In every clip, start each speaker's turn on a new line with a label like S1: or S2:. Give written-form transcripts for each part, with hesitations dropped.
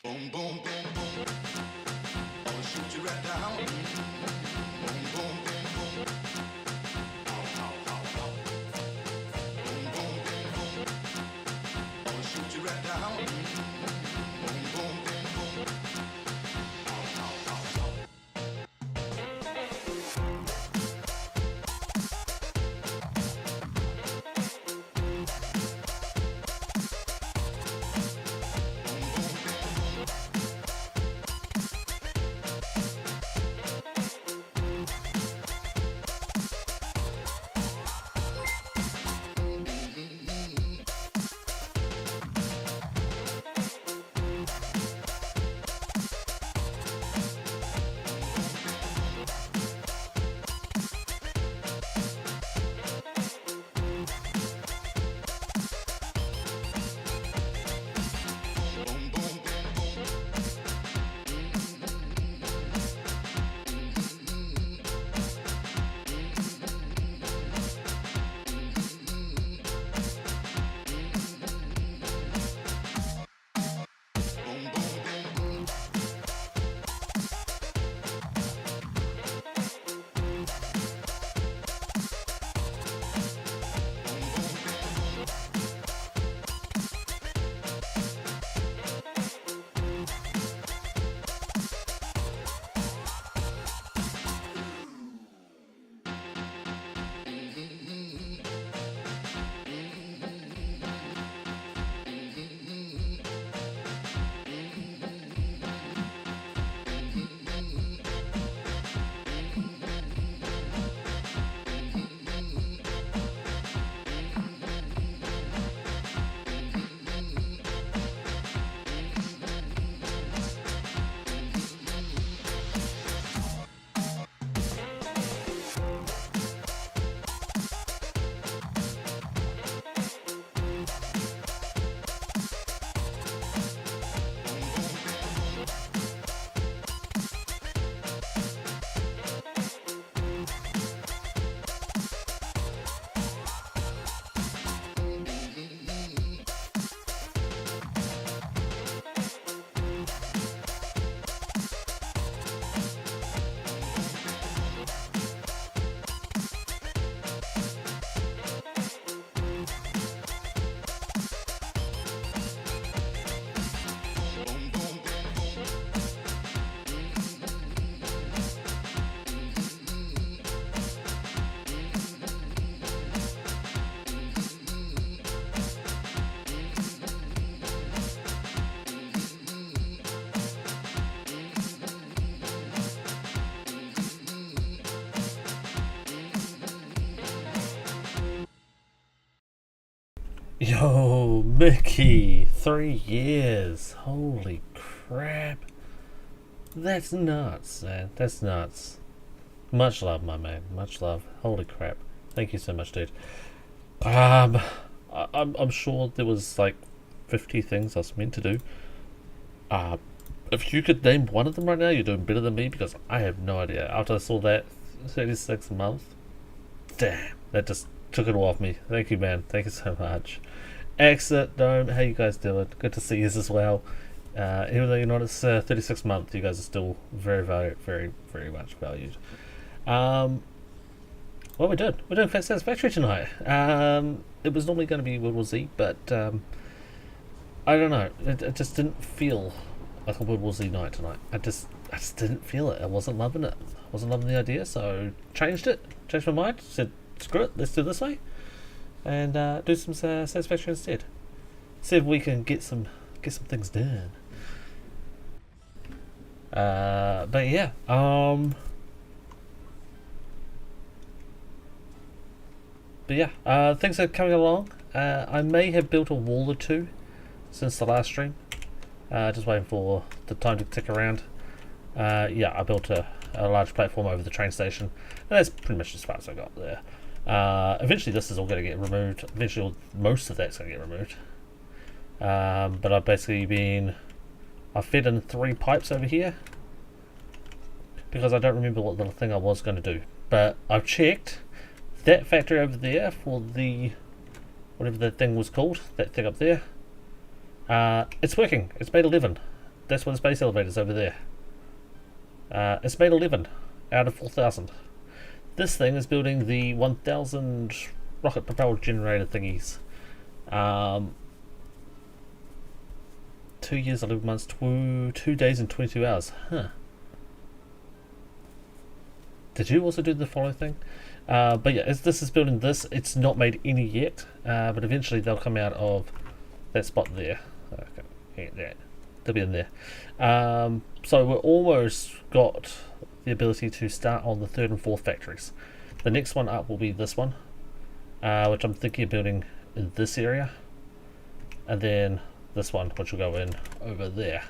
S1: Boom, boom, boom, boom. I'll shoot you right down. Boom, boom, boom, boom. Ow, ow, ow, ow. Boom, boom, boom, boom. I'll shoot you right down. Boom, boom, boom, boom. Ow, ow, ow, ow.
S2: Yo, Mickey, 3 years. Holy crap. That's nuts, man. That's nuts. Much love, my man. Much love. Holy crap. Thank you so much, dude. I'm sure there was like 50 things I was meant to do. Uh, if you could name one of them right now, you're doing better than me because I have no idea. After I saw that 36 month, damn, that just took it all off me. Thank you, man. Thank you so much. Exit Dome, how you guys doing? Good to see you as well. Even though you're not at 36 month, you guys are still very much valued. What are we doing? We're doing Satisfactory tonight. It was normally going to be World War Z, but I don't know. It just didn't feel like a World War Z night tonight. I just didn't feel it. I wasn't loving it. I wasn't loving the idea, so changed it. Changed my mind. Said screw it. Let's do it this way, and do some Satisfactory instead. See if we can get some things done. But yeah. But yeah, things are coming along. I may have built a wall or two since the last stream. Just waiting for the time to tick around. Yeah, I built a large platform over the train station, and that's pretty much as far as I got there. Eventually this is all going to get removed. Eventually most of that's going to get removed. But I've fed in 3 pipes over here because I don't remember what little thing I was going to do. But I've checked that factory over there for the whatever that thing was called, that thing up there. It's working. It's made 11. That's where the space elevator is over there. It's made 11 out of 4,000. This thing is building the 1,000 rocket propelled generator thingies. 2 years, 11 months, 2 days and 22 hours. Huh. Did you also do the follow thing? But yeah, as this is building this, it's not made any yet, but eventually they'll come out of that spot there. Okay. Yeah, there. They'll be in there. So we're almost got the ability to start on the 3rd and 4th factories. The next one up will be this one, which I'm thinking of building in this area, and then this one, which will go in over there.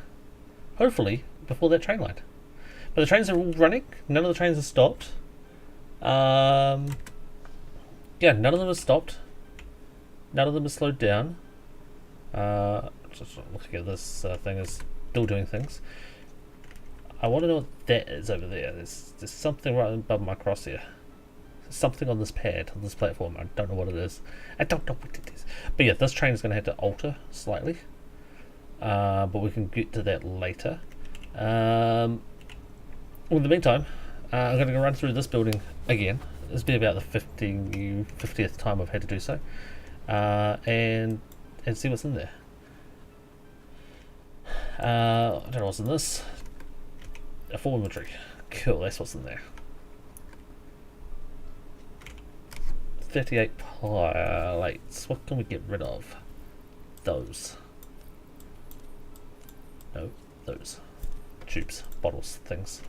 S2: Hopefully before that train line. But the trains are all running. None of the trains have stopped. Yeah, none of them have stopped. None of them have slowed down. Just looking at this thing is still doing things. I want to know what that is over there. There's something right above my crosshair. Something on this pad, on this platform. I don't know what it is. I don't know what it is. But yeah, this train is going to have to alter slightly. But we can get to that later. In the meantime, I'm going to go run through this building again. This will be about the 50th time I've had to do so. And see what's in there. I don't know what's in this. A full inventory. Cool, that's what's in there. 38 plates. What can we get rid of? Those. No, those. Tubes, bottles, things.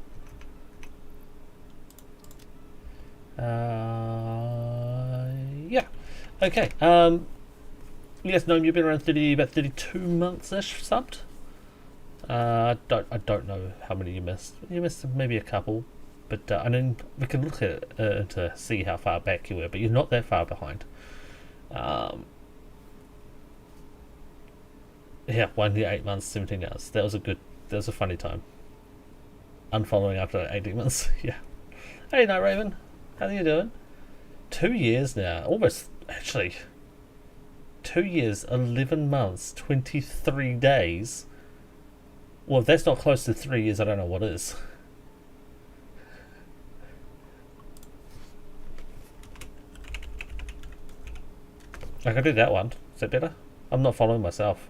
S2: Yeah. Okay. Yes, Gnome, you've been around about 32 months-ish subbed. I don't know how many you missed. You missed maybe a couple, but I mean we can look at it to see how far back you were, but you're not that far behind. Yeah, 1 year, 8 months, 17 hours. That was a funny time. Unfollowing after 18 months. Yeah. Hey, Night Raven, how are you doing? 2 years now, almost actually. 2 years, 11 months, 23 days. Well, if that's not close to 3 years, I don't know what is. I can do that one. Is that better? I'm not following myself.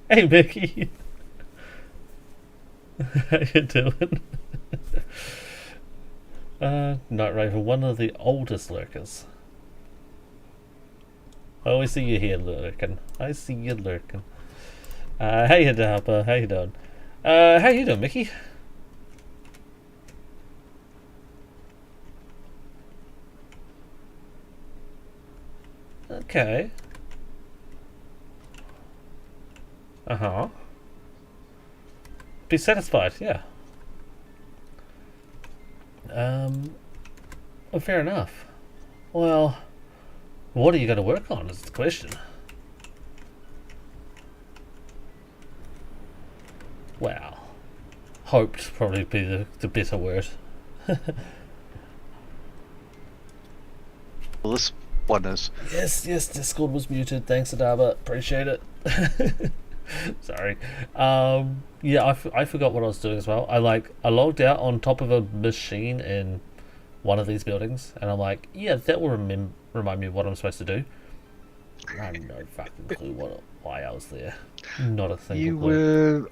S2: Hey, Mickey. How you doing? Night Raven, one of the oldest lurkers. I always see you here lurking. I see you lurking. Hey, Harper. How you doing? How you doing, Mickey? Okay. Uh-huh. Be satisfied, yeah. Well, fair enough. Well, what are you going to work on is the question. Wow. Hoped probably be the better word.
S3: Well, this one is.
S2: Yes, Discord was muted. Thanks, Adaba. Appreciate it. Sorry. Yeah, I forgot what I was doing as well. I logged out on top of a machine in one of these buildings, and I'm like, yeah, that will remind me of what I'm supposed to do. I have no fucking clue why I was there. Not a single
S3: You
S2: clue.
S3: were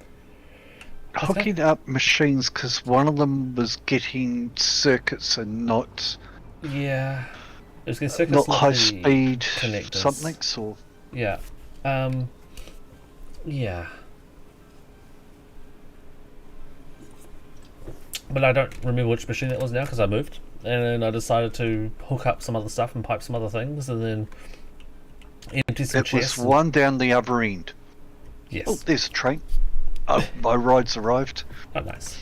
S3: hooking up machines because one of them was getting circuits and not
S2: Yeah. It was getting
S3: not
S2: circuits,
S3: high
S2: the
S3: speed
S2: connectors.
S3: something. So
S2: Yeah. Yeah. But I don't remember which machine that was now because I moved. And then I decided to hook up some other stuff and pipe some other things and then empty some
S3: it was
S2: chests.
S3: one down the other end.
S2: Yes.
S3: Oh, there's a train. Oh, my ride's arrived.
S2: Oh, nice.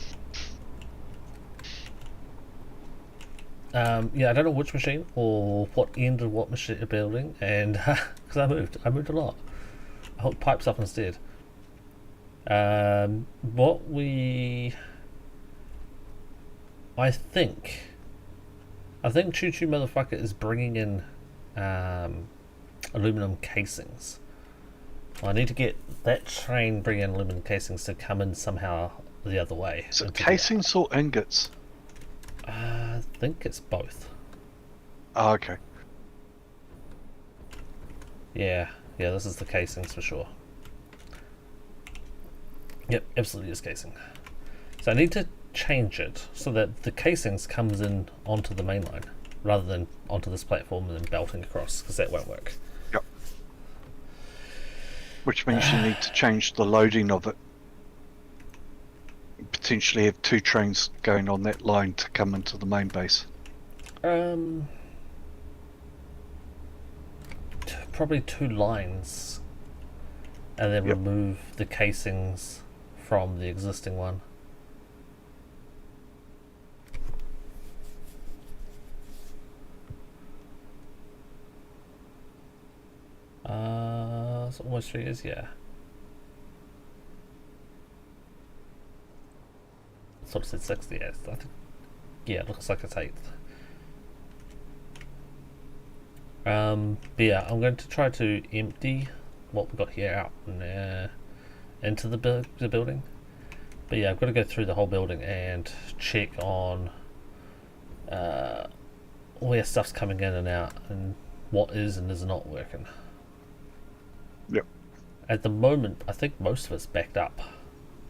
S2: Yeah, I don't know which machine or what end of what machine building, and because I moved a lot. I hooked pipes up instead. I think Choo Choo Motherfucker is bringing in aluminum casings I need to get that train bringing aluminum casings to come in somehow the other way.
S3: Is it
S2: into
S3: casings or ingots?
S2: I think it's both.
S3: Oh, okay.
S2: Yeah, this is the casings for sure. Yep, absolutely is casing. So I need to change it so that the casings comes in onto the main line rather than onto this platform and then belting across, because that won't work.
S3: Yep. Which means you need to change the loading of it. Potentially have 2 trains going on that line to come into the main base.
S2: Probably 2 lines, and then remove the casings from the existing one. It's almost 3 years, yeah. Sort of said 60 years. I think, yeah, it looks like it's 8th. But yeah, I'm going to try to empty what we've got here out and into the building. But yeah, I've got to go through the whole building and check on where stuff's coming in and out and what is and is not working.
S3: Yep.
S2: At the moment, I think most of it's backed up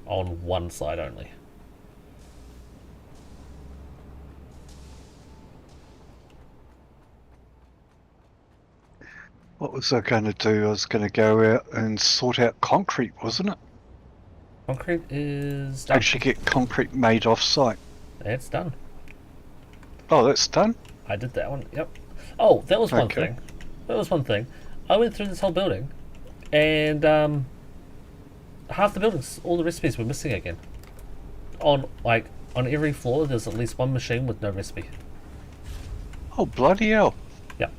S2: on one side only.
S3: What was I going to do? I was going to go out and sort out concrete, wasn't it?
S2: Concrete is done.
S3: Actually get concrete made off-site.
S2: It's done.
S3: Oh, that's done?
S2: I did that one, yep. Oh, that was one thing. That was one thing. I went through this whole building, and half the buildings, all the recipes were missing again. On every floor, there's at least one machine with no recipe.
S3: Oh, bloody hell.
S2: Yep.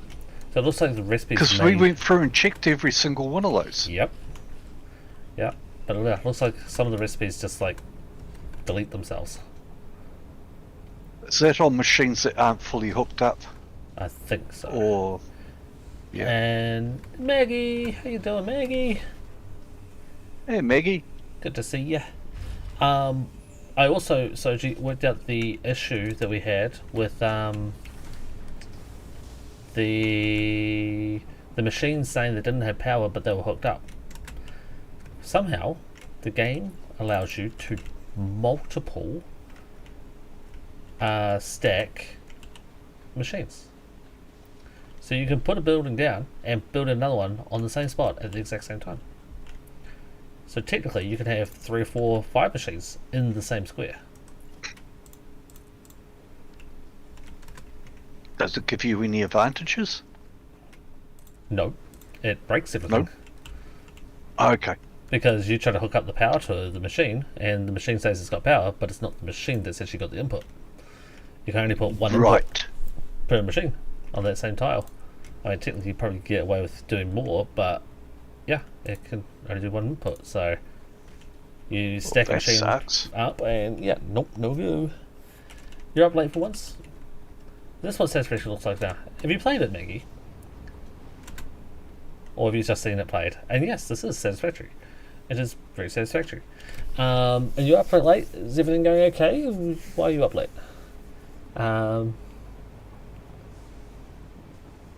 S2: So it looks like the recipes.
S3: Because we went through and checked every single one of those.
S2: Yep. Yep. But it looks like some of the recipes just like delete themselves.
S3: Is that on machines that aren't fully hooked up?
S2: I think so.
S3: Or yeah.
S2: And Maggie, how you doing, Maggie?
S3: Hey, Maggie.
S2: Good to see you. I also worked out the issue that we had with the machines saying they didn't have power but they were hooked up. Somehow the game allows you to multiple stack machines. So you can put a building down and build another one on the same spot at the exact same time. So technically you can have 3 or 4, 5 machines in the same square.
S3: Does it give you any advantages?
S2: No, it breaks everything.
S3: No. Okay.
S2: Because you try to hook up the power to the machine, and the machine says it's got power, but it's not the machine that's actually got the input. You can only put one input per machine on that same tile. I mean, technically you probably get away with doing more, but yeah, it can only do one input. So you stack a machine up, and yeah, nope, no go. You're up late for once. This is what Satisfactory looks like now. Have you played it, Maggie? Or have you just seen it played? And yes, this is Satisfactory. It is very satisfactory. And you're up late? Is everything going okay? Why are you up late?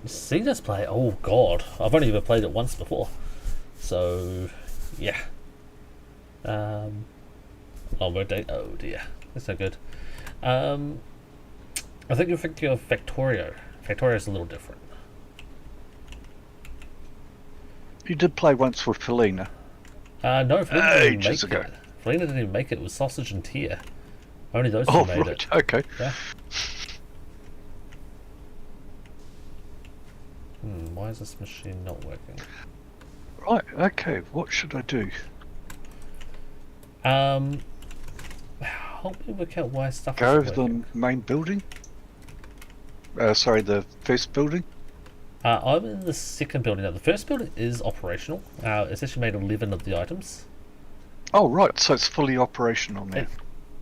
S2: See this play? Oh god, I've only ever played it once before. So, yeah. Oh dear, that's no good. I think you're thinking of Factorio. Factorio is a little different.
S3: You did play once with Felina.
S2: No, Felina didn't
S3: ages
S2: make
S3: ago.
S2: it. Felina didn't even make it. It was Sausage and Tier. Only those two made it.
S3: Okay.
S2: Yeah. Why is this machine not working?
S3: Right, okay, what should I do?
S2: Help me work out why stuff
S3: Go
S2: isn't
S3: over
S2: working.
S3: the main building? Sorry, the first building?
S2: I'm in the second building now. The first building is operational. It's actually made 11 of the items.
S3: Oh, right, so it's fully operational now.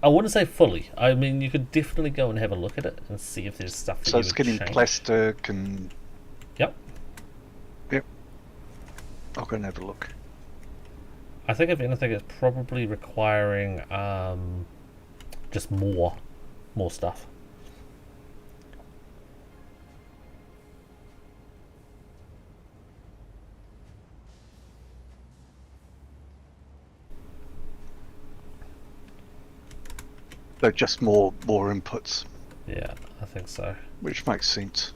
S2: I wouldn't say fully. I mean, you could definitely go and have a look at it and see if there's stuff that
S3: So
S2: you
S3: it's
S2: would
S3: getting
S2: change.
S3: plastic and...
S2: Yep.
S3: Yep. I'll go and have a look.
S2: I think if anything, it's probably requiring just more stuff.
S3: So just more inputs,
S2: Yeah, I think so.
S3: which makes sense.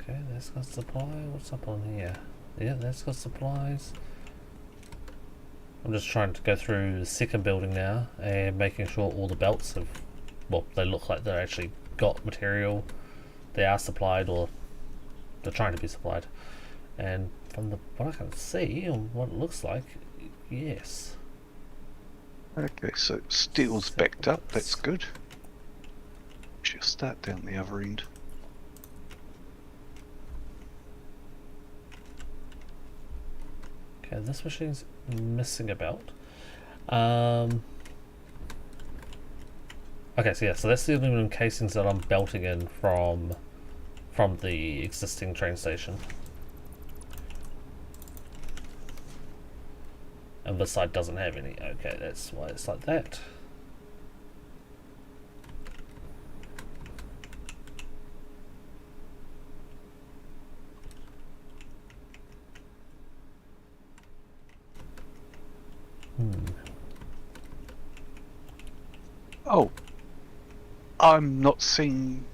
S2: Okay, that's got supply. What's up on here? Yeah, that's got supplies. I'm just trying to go through the second building now and making sure all the belts have, well, they look like they're actually got material. They are supplied, or they're trying to be supplied. And from what I can see and what it looks like, yes.
S3: Okay, so steel's backed up, that's good. Should start down the other end.
S2: Okay, this machine's missing a belt. Okay, so yeah, so that's the aluminum casings that I'm belting in from the existing train station. And this side doesn't have any. Okay, that's why it's like that.
S3: Oh, I'm not seeing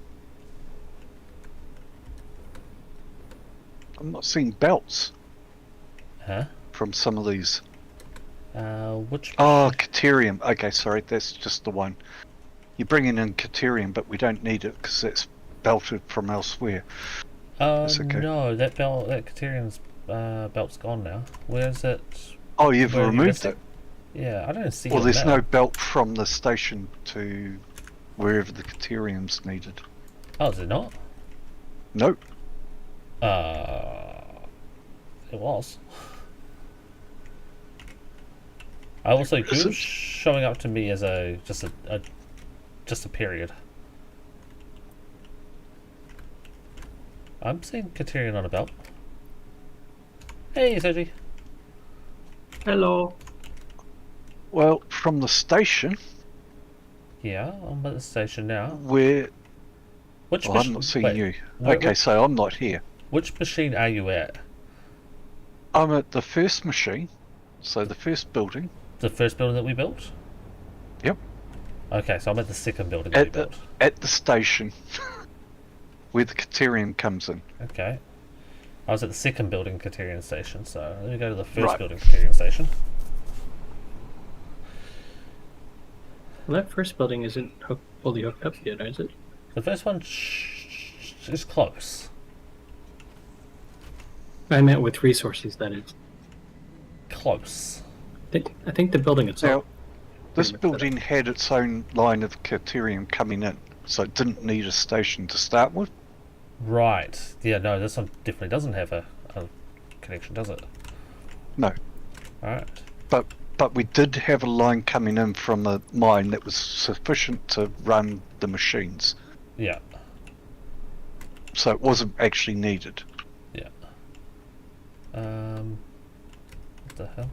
S3: belts
S2: Huh?
S3: from some of these.
S2: Which?
S3: Oh, Caterium. Okay, sorry, that's just the one. You're bringing in Caterium, but we don't need it because it's belted from elsewhere. That's okay.
S2: No, that belt, that Caterian's belt's gone now. Where's it?
S3: Oh, you've
S2: Where are you
S3: removed
S2: missing?
S3: it?
S2: Yeah, I don't see
S3: Well,
S2: it
S3: there's
S2: now.
S3: no belt from the station to wherever the Caterium's needed.
S2: Oh, is it not?
S3: Nope.
S2: It was. I also
S3: Is
S2: Google
S3: it?
S2: showing up to me as just a period. I'm seeing Katerian on a belt. Hey, Soji.
S4: Hello.
S3: Well, from the station,
S2: Yeah, I'm at the station now.
S3: where...
S2: Which
S3: Oh,
S2: machine?
S3: I'm not seeing
S2: Wait,
S3: you.
S2: where-
S3: Okay, so I'm not here.
S2: Which machine are you at?
S3: I'm at the first machine, so the first building.
S2: The first building that we built?
S3: Yep.
S2: Okay, so I'm at the second building that we built.
S3: At the station, where the Caterium comes in.
S2: Okay. I was at the second building Katerian station, so let me go to the first
S3: Right.
S2: building Katerian station.
S4: Well, that first building isn't fully hooked up yet, is it?
S2: The first one is close.
S4: I meant with resources, that is.
S2: Close.
S4: I think the building
S3: Now,
S4: itself.
S3: this
S4: pretty much
S3: building had its own line of Caterium coming in, so it didn't need a station to start with.
S2: Right. Yeah, no, this one definitely doesn't have a connection, does it?
S3: No,
S2: Alright.
S3: but we did have a line coming in from a mine that was sufficient to run the machines,
S2: Yeah.
S3: so it wasn't actually needed.
S2: Yeah. What the hell?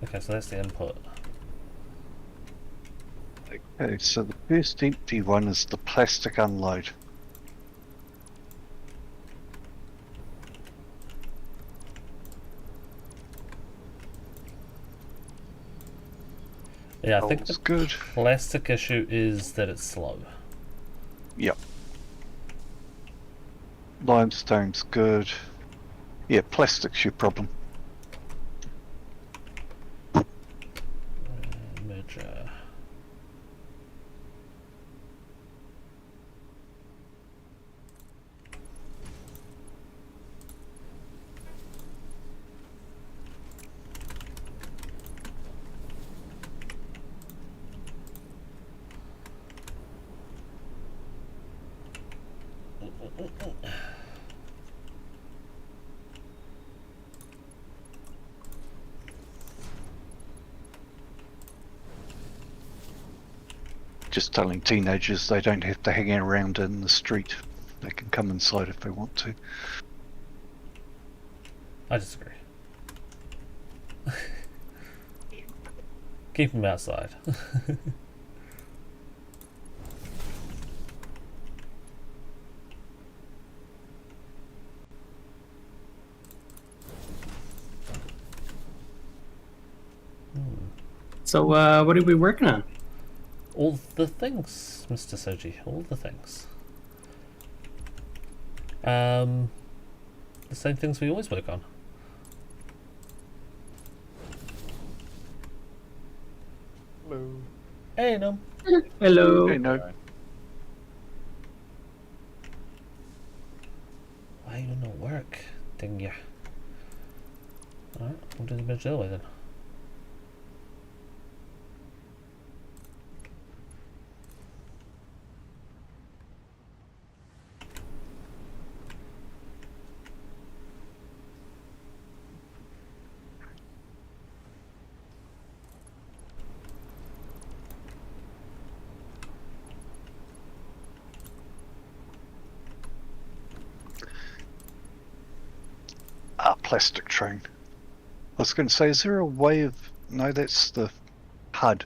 S2: Okay, so that's the input.
S3: Okay, so the first empty one is the plastic unload.
S2: Yeah, I think
S3: All's
S2: the
S3: good.
S2: plastic issue is that it's slow.
S3: Yep. Limestone's good. Yeah, plastic's your problem.
S2: Merger.
S3: Just telling teenagers they don't have to hang around in the street They can come inside if they want to.
S2: I disagree. Keep them outside.
S4: So, what are we working on?
S2: All the things, Mr. Soji. All the things. The same things we always work on.
S5: Hello.
S2: Hey, no.
S4: Hello.
S3: Hey, no.
S2: Why you not work? Ding ya. Alright, we'll do the bridge the other way then.
S3: Plastic train. I was going to say, is there a way of... No, that's the HUD.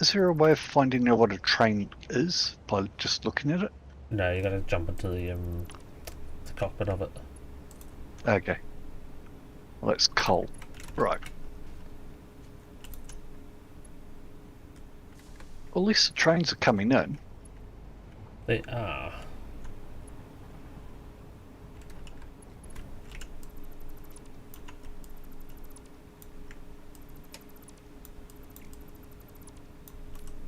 S3: Is there a way of finding out what a train is by just looking at it?
S2: No, you gotta jump into the cockpit of it.
S3: Okay. Well, that's coal. Right. Well, at least the trains are coming in.
S2: They are.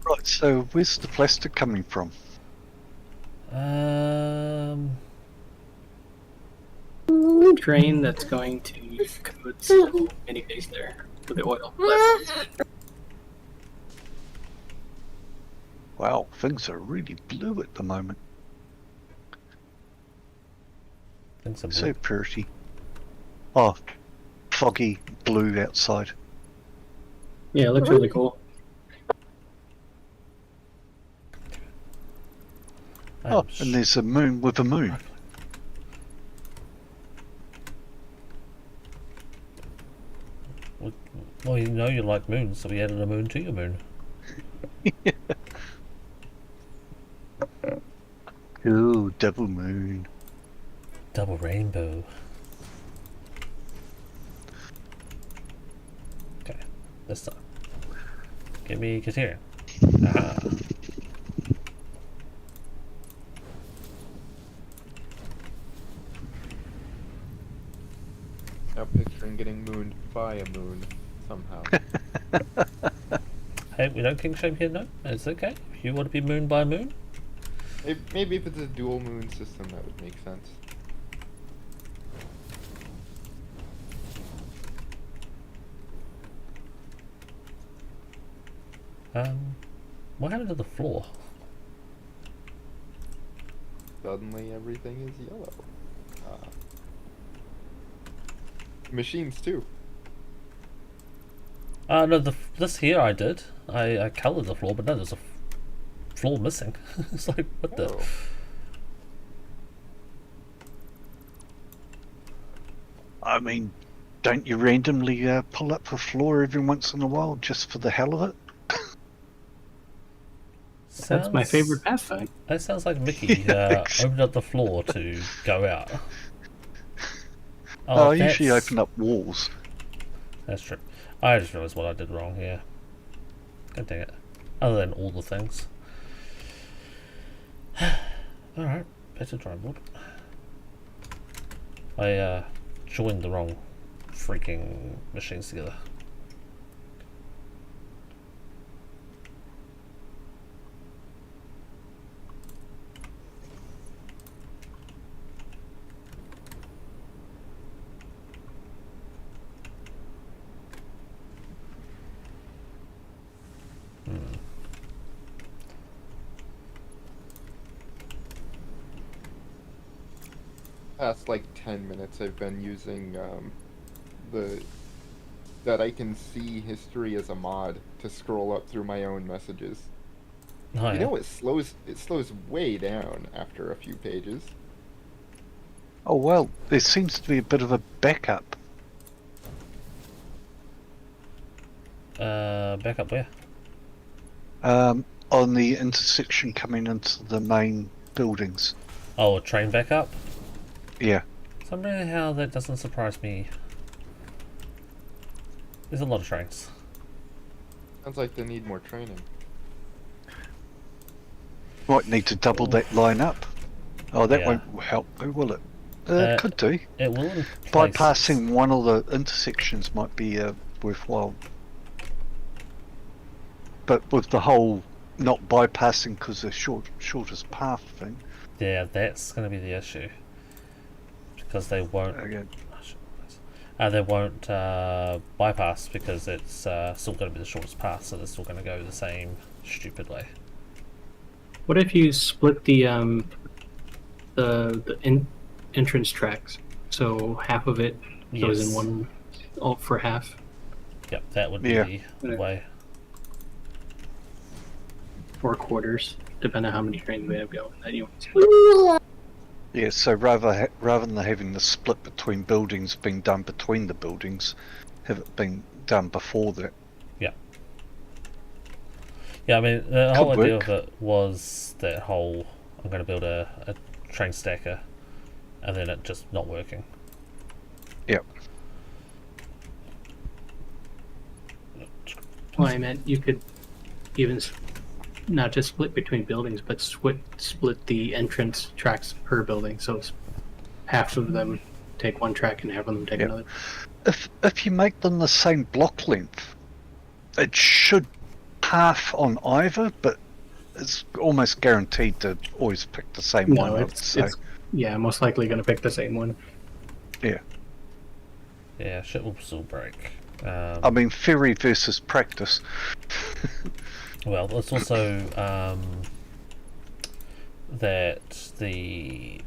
S3: Right, so where's the plastic coming from?
S4: Train that's going to Code's little mini base there for the oil left.
S3: Wow, things are really blue at the moment.
S2: Things are
S3: So
S2: blue.
S3: pretty. Oh, foggy blue outside.
S4: Yeah, it looks really cool.
S3: Oh, and there's a moon with a moon.
S2: Well, you know you like moons, so we added a moon to your moon.
S3: Ooh, double moon.
S2: Double rainbow. Okay, this time. Give me Kateria. Aha.
S5: Now picturing getting mooned by a moon somehow.
S2: Hey, we don't king shame here, no? It's okay. If you want to be mooned by a moon,
S5: Maybe if it's a dual moon system, that would make sense.
S2: what happened to the floor?
S5: Suddenly everything is yellow. Machines too.
S2: No, this here I did. I coloured the floor, but no, there's a floor missing. It's like, what the?
S5: Oh.
S3: I mean, don't you randomly pull up a floor every once in a while just for the hell of it?
S4: That's my favorite pastime.
S2: That sounds like Mickey opened up the floor to go out.
S3: I usually
S2: that's-
S3: open up walls.
S2: That's true. I just realised what I did wrong here. God dang it. Other than all the things. Alright, better dry board. I joined the wrong freaking machines together.
S5: Past like 10 minutes I've been using that I can see history as a mod to scroll up through my own messages.
S2: Oh,
S5: You
S2: yeah.
S5: know it slows way down after a few pages.
S3: Oh well, there seems to be a bit of a backup.
S2: Back up where?
S3: On the intersection coming into the main buildings.
S2: Oh, a train backup?
S3: Yeah.
S2: Somehow that doesn't surprise me. There's a lot of trains.
S5: Sounds like they need more training.
S3: Might need to double that line up. Oh, that
S2: Yeah.
S3: won't help, will it? Could do.
S2: It will in places.
S3: Bypassing one of the intersections might be worthwhile. But with the whole not bypassing because the shortest path thing.
S2: Yeah, that's going to be the issue. Because they won't...
S3: Again.
S2: They won't bypass because it's still going to be the shortest path, so they're still going to go the same stupid way.
S4: What if you split the entrance tracks? So half of it goes in
S2: Yes.
S4: one, all for half.
S2: Yep, that would be the way.
S4: 4 quarters, depending on how many trains we have going. Then you want to split.
S3: Yeah, so rather than having the split between buildings being done between the buildings, have it been done before that.
S2: Yeah, I mean, the whole
S3: Could
S2: idea
S3: work.
S2: of it was that whole, I'm going to build a train stacker, and then it just not working.
S3: Yep.
S4: Well, I meant you could even not just split between buildings, but split the entrance tracks per building. So half of them take one track and half of them take
S3: Yep.
S4: another.
S3: If you make them the same block length, it should half on either, but it's almost guaranteed to always pick the same one. I would say.
S4: it's yeah, most likely going to pick the same one.
S2: Yeah, shit will still break.
S3: I mean, theory versus practice.
S2: Well, it's also that the...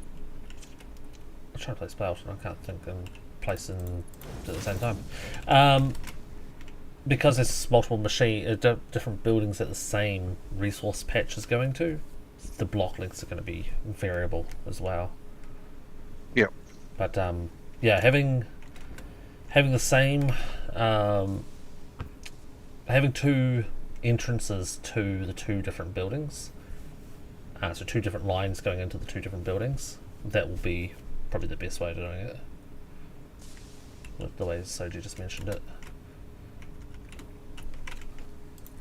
S2: I'm trying to place spells and I can't think and place them at the same time. Because it's multiple different buildings that the same resource patch is going to, the block lengths are going to be variable as well.
S3: Yep.
S2: But yeah, having the same, having 2 entrances to the 2 different buildings, so 2 different lines going into the 2 different buildings, that will be probably the best way of doing it. With the way Soji just mentioned it.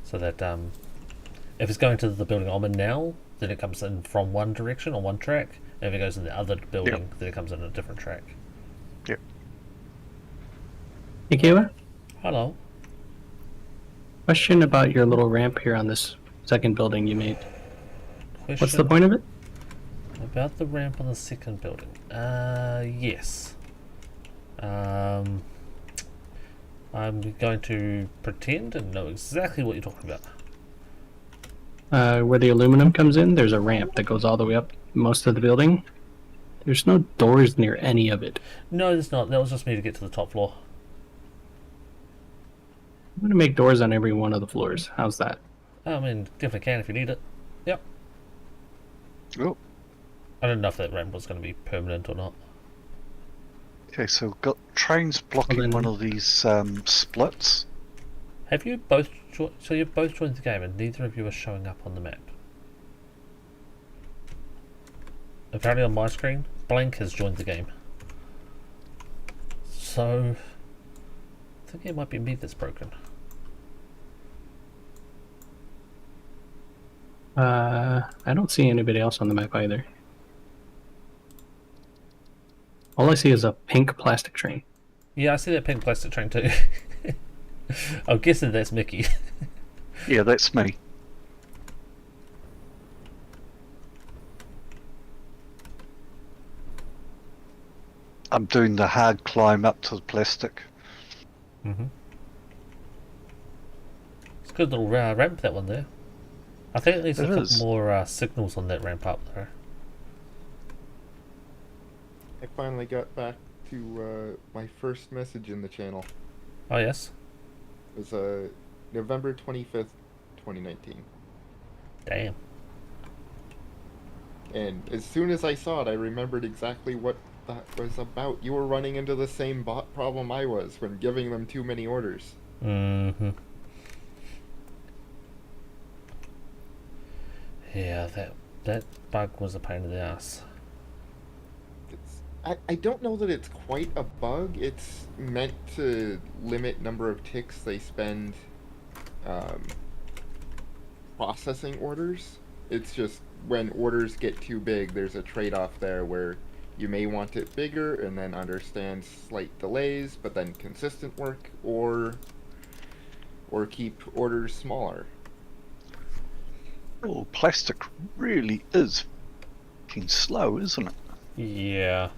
S2: So that if it's going to the building I'm in now, then it comes in from one direction on one track. And if it goes in the other building, then it comes in a different track.
S3: Yep.
S4: Hey, Kayla,
S2: Hello.
S4: question about your little ramp here on this second building you made.
S2: Question
S4: What's the point of it?
S2: about the ramp on the second building? Yes. I'm going to pretend and know exactly what you're talking about.
S4: Where the aluminum comes in, there's a ramp that goes all the way up most of the building. There's no doors near any of it.
S2: No, there's not. That was just me to get to the top floor.
S4: I'm going to make doors on every one of the floors. How's that?
S2: I mean, definitely can if you need it. Yep.
S3: Oh,
S2: I don't know if that ramp was going to be permanent or not.
S3: okay. So we've got trains blocking
S4: Well, then-
S3: one of these splits.
S2: Have you both... So you've both joined the game and neither of you are showing up on the map. Apparently on my screen, Blank has joined the game. So... I think it might be me that's broken.
S4: I don't see anybody else on the map either. All I see is a pink plastic train.
S2: Yeah, I see that pink plastic train too. I'm guessing that's Mickey.
S3: Yeah, that's me. I'm doing the hard climb up to the plastic.
S2: Mm-hmm. It's a good little ramp, that one there. I think it needs a
S3: It
S2: couple
S3: is.
S2: more signals on that ramp up there.
S5: I finally got back to my first message in the channel.
S2: Oh yes?
S5: It was November 25th, 2019.
S2: Damn.
S5: And as soon as I saw it, I remembered exactly what that was about. You were running into the same problem I was when giving them too many orders.
S2: Mm-hmm. Yeah, that bug was a pain in the ass.
S5: I don't know that it's quite a bug. It's meant to limit number of ticks they spend um, processing orders. It's just when orders get too big, there's a trade-off there where you may want it bigger and then understand slight delays, but then consistent work, or keep orders smaller.
S3: Oh, plastic really is fucking slow, isn't it?
S2: Yeah.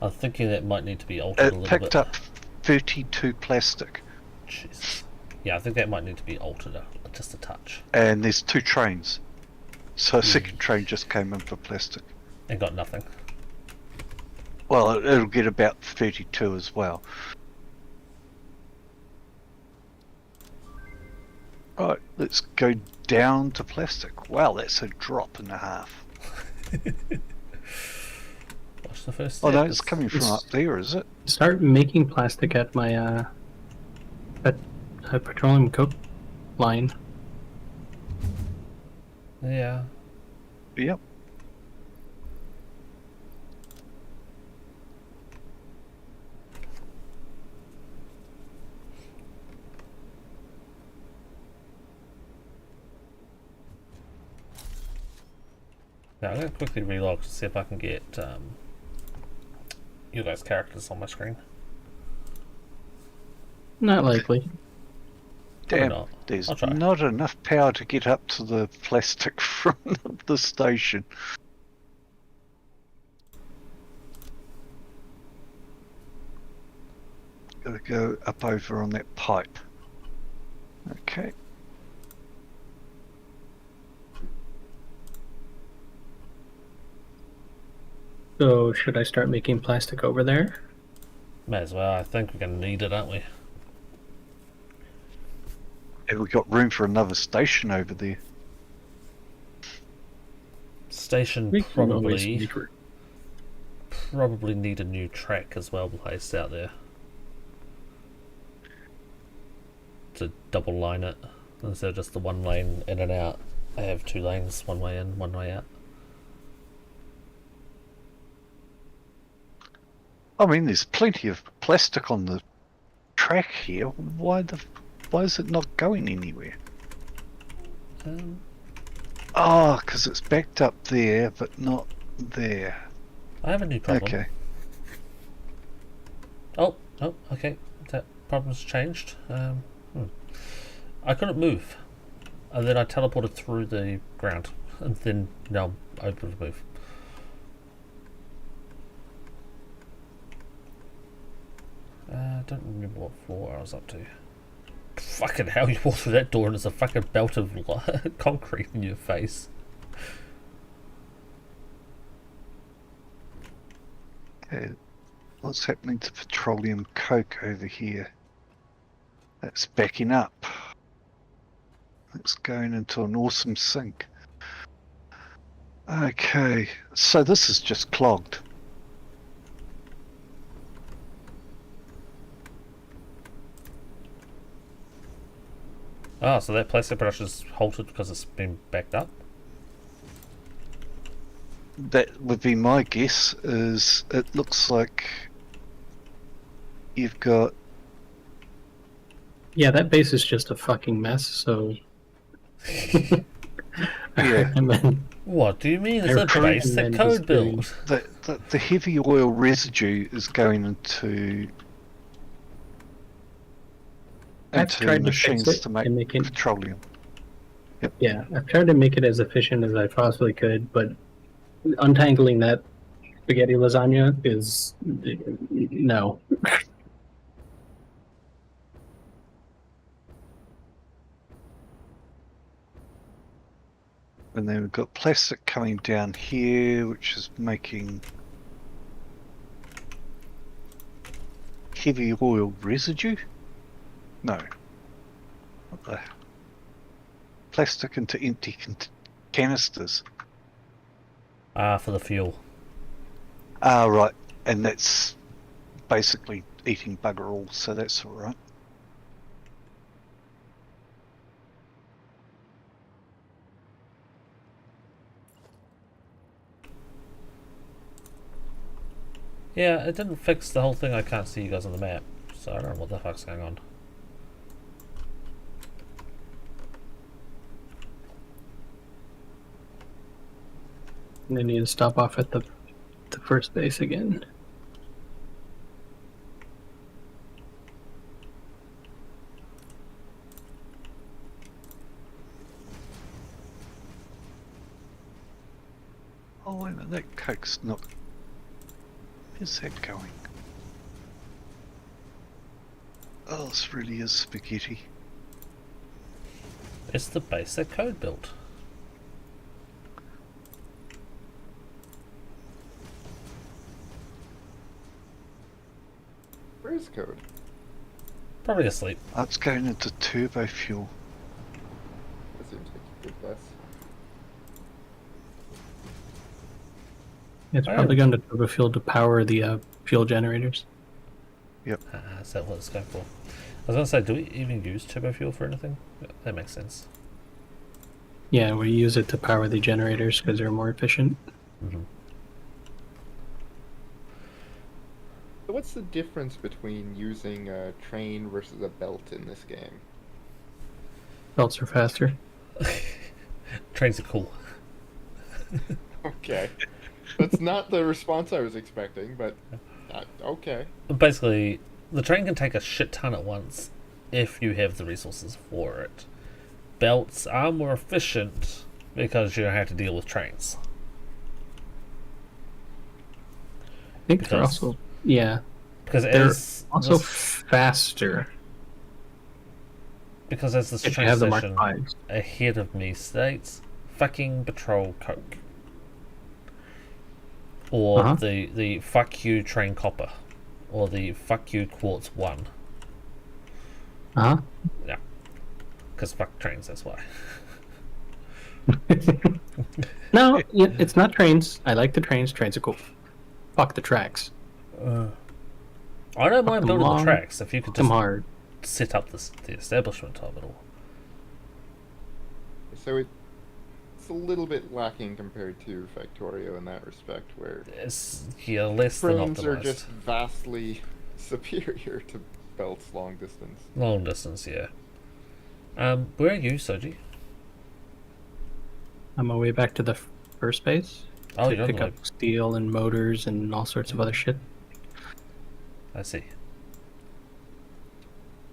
S2: I'm thinking that might need to be altered a
S3: It
S2: little
S3: picked
S2: bit.
S3: up 32 plastic,
S2: Jesus. Yeah, I think that might need to be altered just a touch.
S3: and there's 2 trains. So a
S2: Hmm.
S3: second train just came in for plastic.
S2: And got nothing.
S3: Well, it'll get about 32 as well. Right, let's go down to plastic. Wow, that's a drop and a half.
S2: What's the first
S3: Oh
S2: step?
S3: no, it's coming from up there, is it?
S4: Start making plastic at my petroleum coke line.
S2: Yeah.
S3: Yep.
S2: Now I'm going to quickly relog to see if I can get you guys' characters on my screen.
S4: Not likely.
S3: Damn,
S2: not.
S3: there's
S2: I'll try.
S3: not enough power to get up to the plastic front of the station. Gotta go up over on that pipe. Okay.
S4: So should I start making plastic over there?
S2: May as well. I think we're going to need it, aren't we?
S3: Have we got room for another station over there?
S2: Station
S4: We can always
S2: probably
S4: make room.
S2: probably need a new track as well placed out there to double line it instead of just the one lane in and out. I have 2 lanes, one way in, one way out.
S3: I mean, there's plenty of plastic on the track here. Why is it not going anywhere? Oh, because it's backed up there, but not there.
S2: I have a new problem.
S3: Okay.
S2: Oh, okay. That problem's changed. I couldn't move, and then I teleported through the ground, and then now I'm able to move. I don't remember what floor I was up to. Fucking hell, you walk through that door and there's a fucking belt of concrete in your face.
S3: Okay. What's happening to petroleum coke over here? That's backing up. It's going into an awesome sink. Okay, so this is just clogged.
S2: Ah, so that plastic production's halted because it's been backed up?
S3: That would be my guess. Is it looks like you've got
S4: Yeah, that base is just a fucking mess, so
S3: Yeah.
S4: and then
S2: What do you mean? It's
S4: I
S2: a
S4: recruit
S2: basic
S4: and then
S2: code
S4: just doing-
S2: build.
S3: the heavy oil residue is going into
S4: I've tried to fix
S3: machines
S4: it
S3: to make
S4: and make it.
S3: petroleum.
S4: Yeah, I've tried to make it as efficient as I possibly could, but untangling that spaghetti lasagna is no.
S3: And then we've got plastic coming down here, which is making heavy oil residue? No. What the? Plastic into empty canisters.
S2: Ah, for the fuel.
S3: Ah, right. And that's basically eating bugger all, so that's alright.
S2: Yeah, it didn't fix the whole thing. I can't see you guys on the map, so I don't know what the fuck's going on.
S4: And then you need to stop off at the first base again.
S3: Oh, wait a minute, that coke's not... Where's that going? Oh, this really is spaghetti.
S2: It's the base that Code built.
S5: Where's Code?
S2: Probably asleep.
S3: That's going into turbo fuel.
S5: That seems like a good guess.
S4: It's probably going to turbo fuel to power the fuel generators.
S2: Is that what it's going for? I was going to say, do we even use turbo fuel for anything? That makes sense.
S4: Yeah, we use it to power the generators because they're more efficient.
S2: Mm-hmm.
S5: So what's the difference between using a train versus a belt in this game?
S4: Belts are faster.
S2: Trains are cool.
S5: Okay. That's not the response I was expecting, but okay.
S2: Basically, the train can take a shit ton at once if you have the resources for it. Belts are more efficient because you don't have to deal with trains.
S4: I think they're
S2: Because-
S4: also they're also faster
S2: because as this
S4: if you
S2: train
S4: have the Mark
S2: station
S4: Fives.
S2: ahead of me states, fucking patrol coke. Or the fuck you train copper. Or the fuck you quartz 1.
S4: Uh
S2: Yeah. Because fuck trains, that's why.
S4: huh. No, it's not trains. I like the trains. Trains are cool. Fuck the tracks.
S2: I don't mind
S4: them
S2: building
S4: long,
S2: the tracks if you could
S4: Them
S2: just
S4: hard.
S2: set up the establishment of it all.
S5: So it's a little bit lacking compared to Factorio in that respect, where
S2: It's less than
S5: trains are
S2: optimized.
S5: just vastly superior to belts long distance.
S2: Long distance, yeah. Where are you, Soji?
S4: On my way back to the first base.
S2: Oh,
S4: to
S2: you're on
S4: pick
S2: the
S4: up steel and motors and all sorts of other shit.
S2: I see.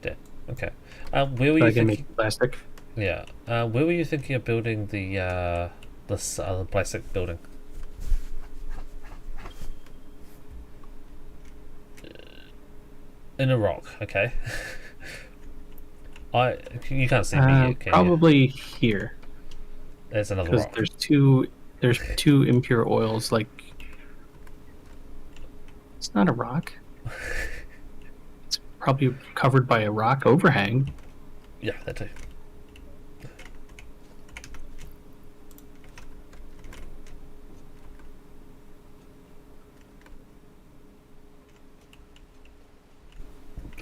S2: Yeah. Okay. Where were
S4: So I
S2: you
S4: can
S2: thinking?
S4: make plastic.
S2: Yeah. Where were you thinking of building the this other plastic building? In a rock. Okay. You can't see me yet, can you?
S4: Probably here.
S2: There's another
S4: Because
S2: rock.
S4: there's two impure oils. Like, it's not a rock. It's probably covered by a rock overhang.
S2: Yeah, that too.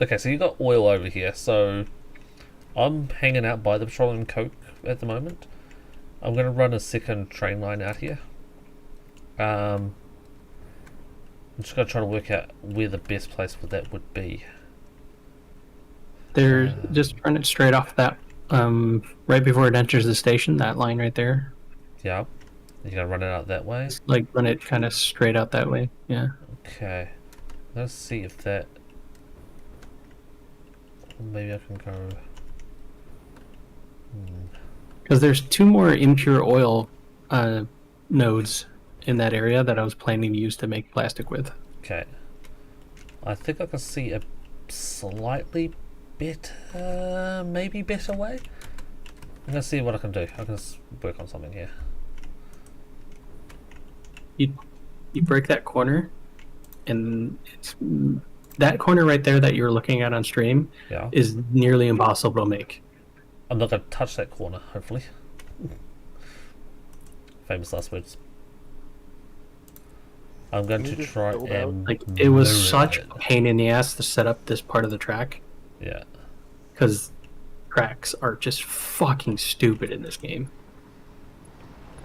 S2: Okay, so you got oil over here, so I'm hanging out by the petroleum coke at the moment. I'm going to run a second train line out here. I'm just going to try to work out where the best place for that would be.
S4: They're just run it straight off that, right before it enters the station, that line right there.
S2: Yeah, you're going to run it out that way?
S4: Just, like, run it kind of straight out that way. Yeah.
S2: Okay, let's see if that... Maybe I can go...
S4: Because there's two more impure oil nodes in that area that I was planning to use to make plastic with.
S2: Okay. I think I can see a slightly better, maybe better way. I'm going to see what I can do. I can work on something here.
S4: You break that corner, and it's that corner right there that you're looking at on stream
S2: Yeah.
S4: is nearly impossible to make.
S2: I'm not going to touch that corner, hopefully. Famous last words. I'm going
S5: Can
S2: to
S5: you just
S2: try
S5: build out?
S2: and
S4: Like, it was
S2: mirror
S4: such
S2: it.
S4: a pain in the ass to set up this part of the track
S2: Yeah.
S4: because tracks are just fucking stupid in this game.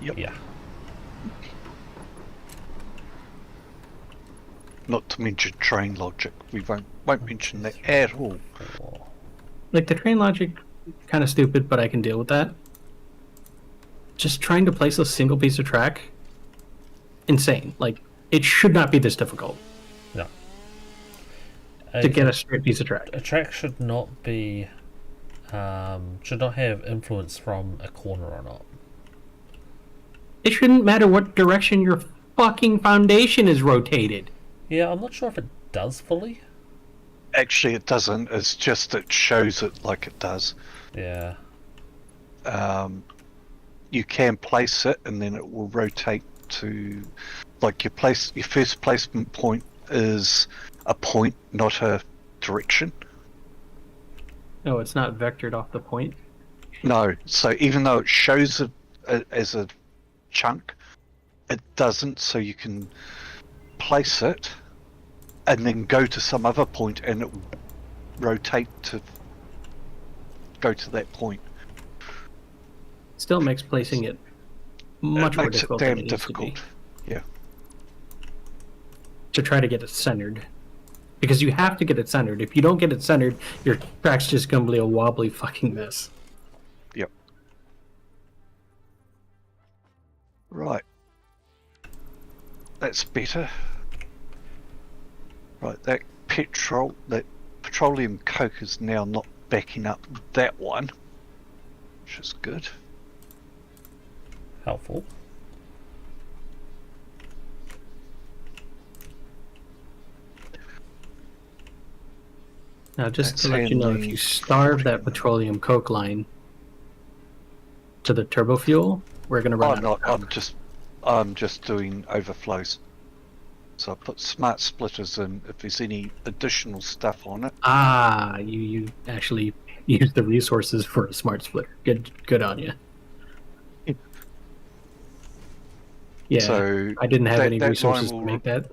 S3: Yep.
S2: Yeah.
S3: Not to mention train logic. We won't mention that at all.
S2: Four.
S4: Like, the train logic, kind of stupid, but I can deal with that. Just trying to place a single piece of track, insane. Like, it should not be this difficult
S2: No.
S4: to get a straight piece of track.
S2: A track should not be should not have influence from a corner or not.
S4: It shouldn't matter what direction your fucking foundation is rotated.
S2: Yeah, I'm not sure if it does fully.
S3: Actually, it doesn't. It's just it shows it like it does.
S2: Yeah.
S3: You can place it, and then it will rotate to, like, your first placement point is a point, not a direction.
S4: No, it's not vectored off the point.
S3: No, so even though it shows it as a chunk, it doesn't. So you can place it, and then go to some other point, and it will rotate to go to that point.
S4: Still makes placing it much
S3: It
S4: more
S3: makes it
S4: difficult than
S3: damn
S4: it needs
S3: difficult.
S4: to be.
S3: Yeah.
S4: To try to get it centered. Because you have to get it centered. If you don't get it centered, your track's just going to be a wobbly fucking mess.
S3: Yep. Right. That's better. Right, that petroleum coke is now not backing up that one, which is good.
S2: Helpful.
S4: Now, just
S3: That's
S4: to let you know, if
S3: handy.
S4: you starve that petroleum coke line to the turbo fuel, we're going to run out of power.
S3: I'm just doing overflows. So I put smart splitters in if there's any additional stuff on it.
S4: Ah, you actually use the resources for a smart splitter. Good on you. Yeah,
S3: So
S4: I didn't have
S3: that-
S4: any
S3: that
S4: resources
S3: line
S4: to
S3: will-
S4: make that.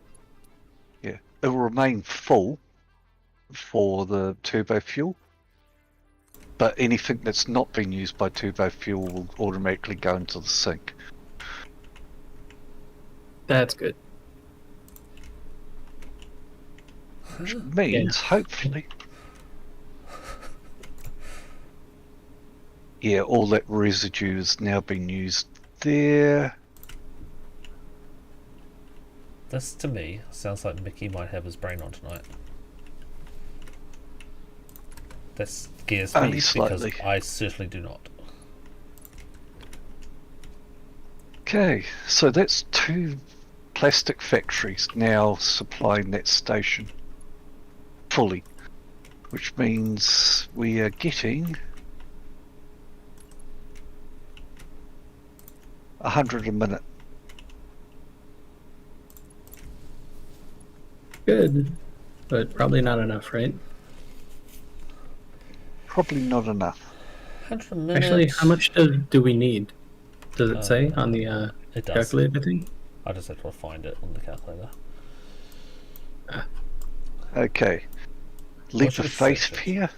S3: Yeah, it will remain full for the turbo fuel, but anything that's not been used by turbo fuel will automatically go into the sink.
S4: That's good.
S3: Which means, hopefully, yeah, all that residue has now been used there.
S2: This, to me, sounds like Mickey might have his brain on tonight. That scares me
S3: Only
S2: because
S3: slightly.
S2: I certainly do not.
S3: Okay, so that's 2 plastic factories now supplying that station fully, which means we are getting 100 a minute.
S4: Good. But probably not enough, right?
S3: Probably not enough.
S2: 100 minutes.
S4: Actually, how much do we need? Does it say on the
S2: It does.
S4: calculator thing?
S2: I just have to find it on the calculator.
S3: Okay, leap
S2: should
S3: of
S2: we
S3: faith
S2: search it?
S3: here.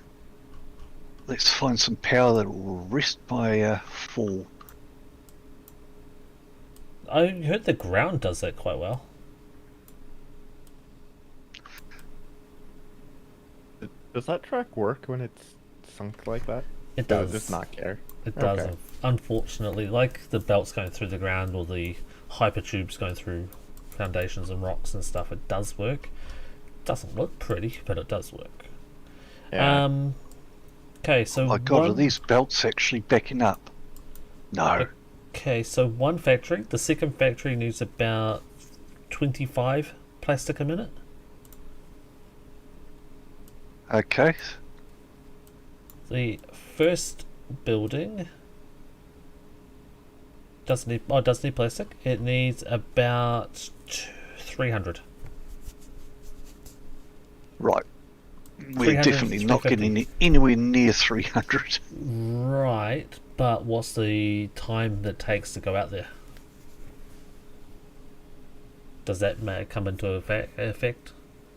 S3: Let's find some power that will rest my fall.
S2: I heard the ground does that quite well.
S5: Does that track work when it's sunk like that?
S2: It
S5: Does
S2: does.
S5: it just not care?
S2: It does.
S5: Okay.
S2: Unfortunately, like the belts going through the ground or the hyper tubes going through foundations and rocks and stuff, it does work. Doesn't look pretty, but it does work.
S5: Yeah.
S2: Okay, so
S3: Oh my god, are these belts actually backing up? No.
S2: Okay, so one factory. The second factory needs about 25 plastic a minute.
S3: Okay.
S2: The first building does need plastic. It needs about 300.
S3: Right. We're
S2: 300,
S3: definitely not
S2: 350.
S3: getting anywhere near 300.
S2: Right, but what's the time that takes to go out there? Does that come into effect?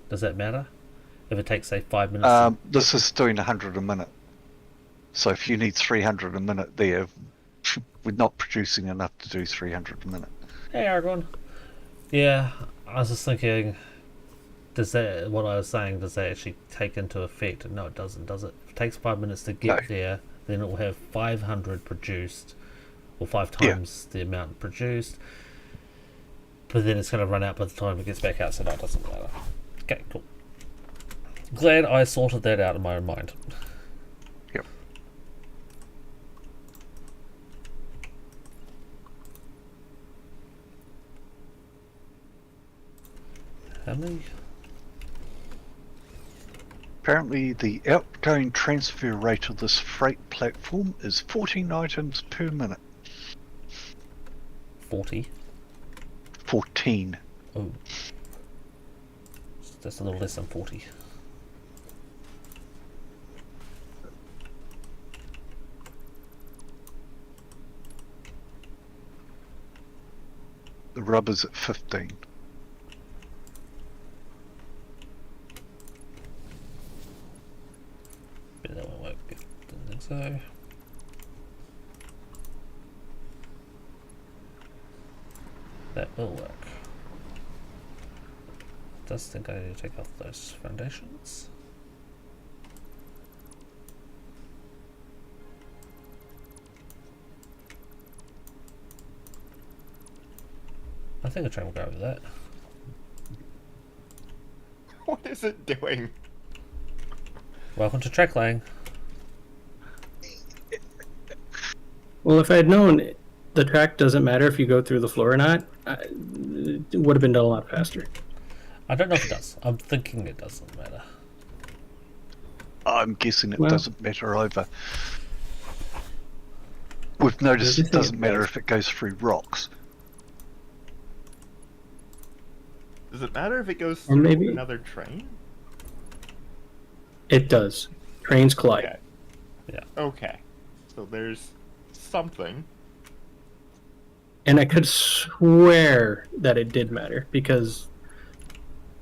S2: Does that matter? If it takes, say, 5 minutes?
S3: This is doing 100 a minute. So if you need 300 a minute there, we're not producing enough to do 300 a minute.
S2: Hey, Aragorn. Yeah, I was just thinking, does that, what I was saying, does that actually take into effect? No, it doesn't, does it? If it takes 5 minutes to get there, then it will have 500 produced, or 5 times the amount produced. But then it's going to run out by the time it gets back out, so that doesn't matter. Okay, cool. Glad I sorted that out in my own mind.
S3: Yep.
S2: How many?
S3: Apparently, the outgoing transfer rate of this freight platform is 14 items per minute.
S2: 40?
S3: 14.
S2: Oh. That's a little less than 40.
S3: The rubber's at 15.
S2: But that won't work. Don't think so. That will work. Does think I need to take off those foundations. I think a train will go over that.
S5: What is it doing?
S2: Welcome to track laying.
S4: Well, if I had known the track doesn't matter if you go through the floor or not, it would have been done a lot faster.
S2: I don't know if it does. I'm thinking it doesn't matter.
S3: I'm guessing it doesn't matter either. We've noticed it doesn't matter if it goes through rocks.
S5: Does it matter if it goes
S4: Or
S5: through
S4: maybe-
S5: another train?
S4: It does. Trains collide.
S5: Okay.
S2: Yeah.
S5: Okay. So there's something.
S4: And I could swear that it did matter because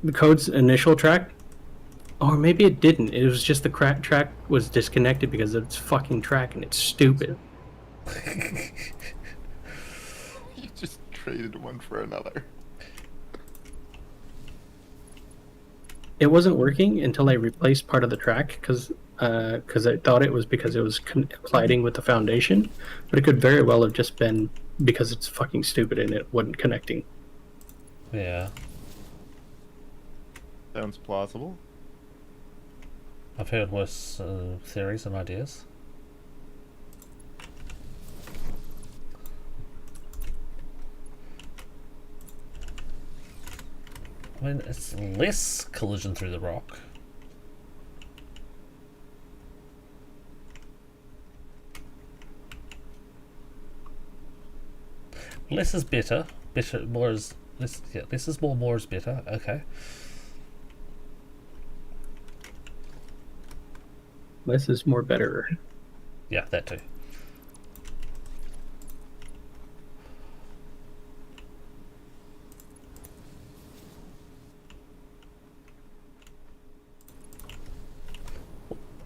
S4: the code's initial track, or maybe it didn't. It was just the track was disconnected because of its fucking track and it's stupid.
S5: You just traded one for another.
S4: It wasn't working until I replaced part of the track because I thought it was because it was colliding with the foundation, but it could very well have just been because it's fucking stupid and it wasn't connecting.
S2: Yeah.
S5: Sounds plausible.
S2: I've heard worse theories and ideas. I mean, it's less collision through the rock. Less is better. More is less. Yeah, less is more. More is better. Okay.
S4: Less is more better.
S2: Yeah, that too.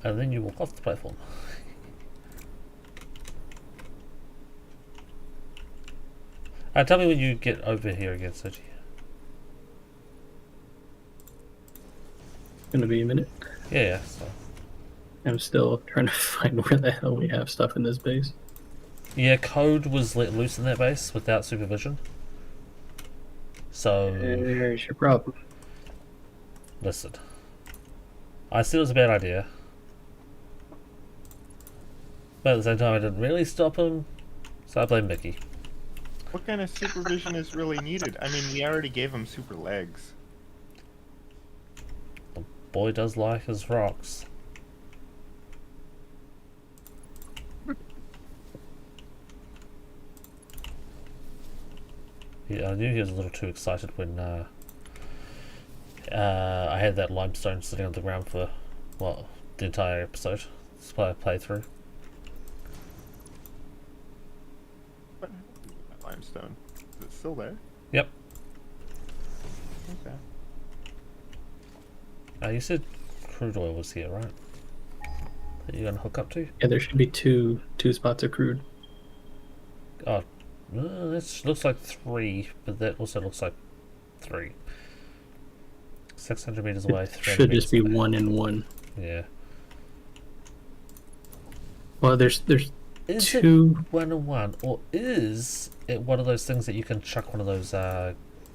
S2: And then you walk off the platform. Tell me when you get over here again, Soji.
S4: Gonna be a minute.
S2: Yeah, so.
S4: I'm still trying to find where the hell we have stuff in this base.
S2: Yeah, code was let loose in that base without supervision. So,
S4: There's your problem.
S2: listen. I said it was a bad idea. But at the same time, I didn't really stop him, so I blame Mickey.
S5: What kind of supervision is really needed? I mean, we already gave him super legs.
S2: The boy does like his rocks. Yeah, I knew he was a little too excited when I had that limestone sitting on the ground for, well, the entire episode. Playthrough.
S5: What happened to that limestone? Is it still there?
S2: Yep.
S5: Okay.
S2: You said crude oil was here, right? That you're gonna hook up to?
S4: Yeah, there should be two spots of crude.
S2: Oh, this looks like 3, but that also looks like 3. 600 meters away.
S4: It
S2: 300
S4: should just be
S2: meters away.
S4: 1 and 1.
S2: Yeah.
S4: Well, there's
S2: Is
S4: two.
S2: it 1 and 1, or is it one of those things that you can chuck one of those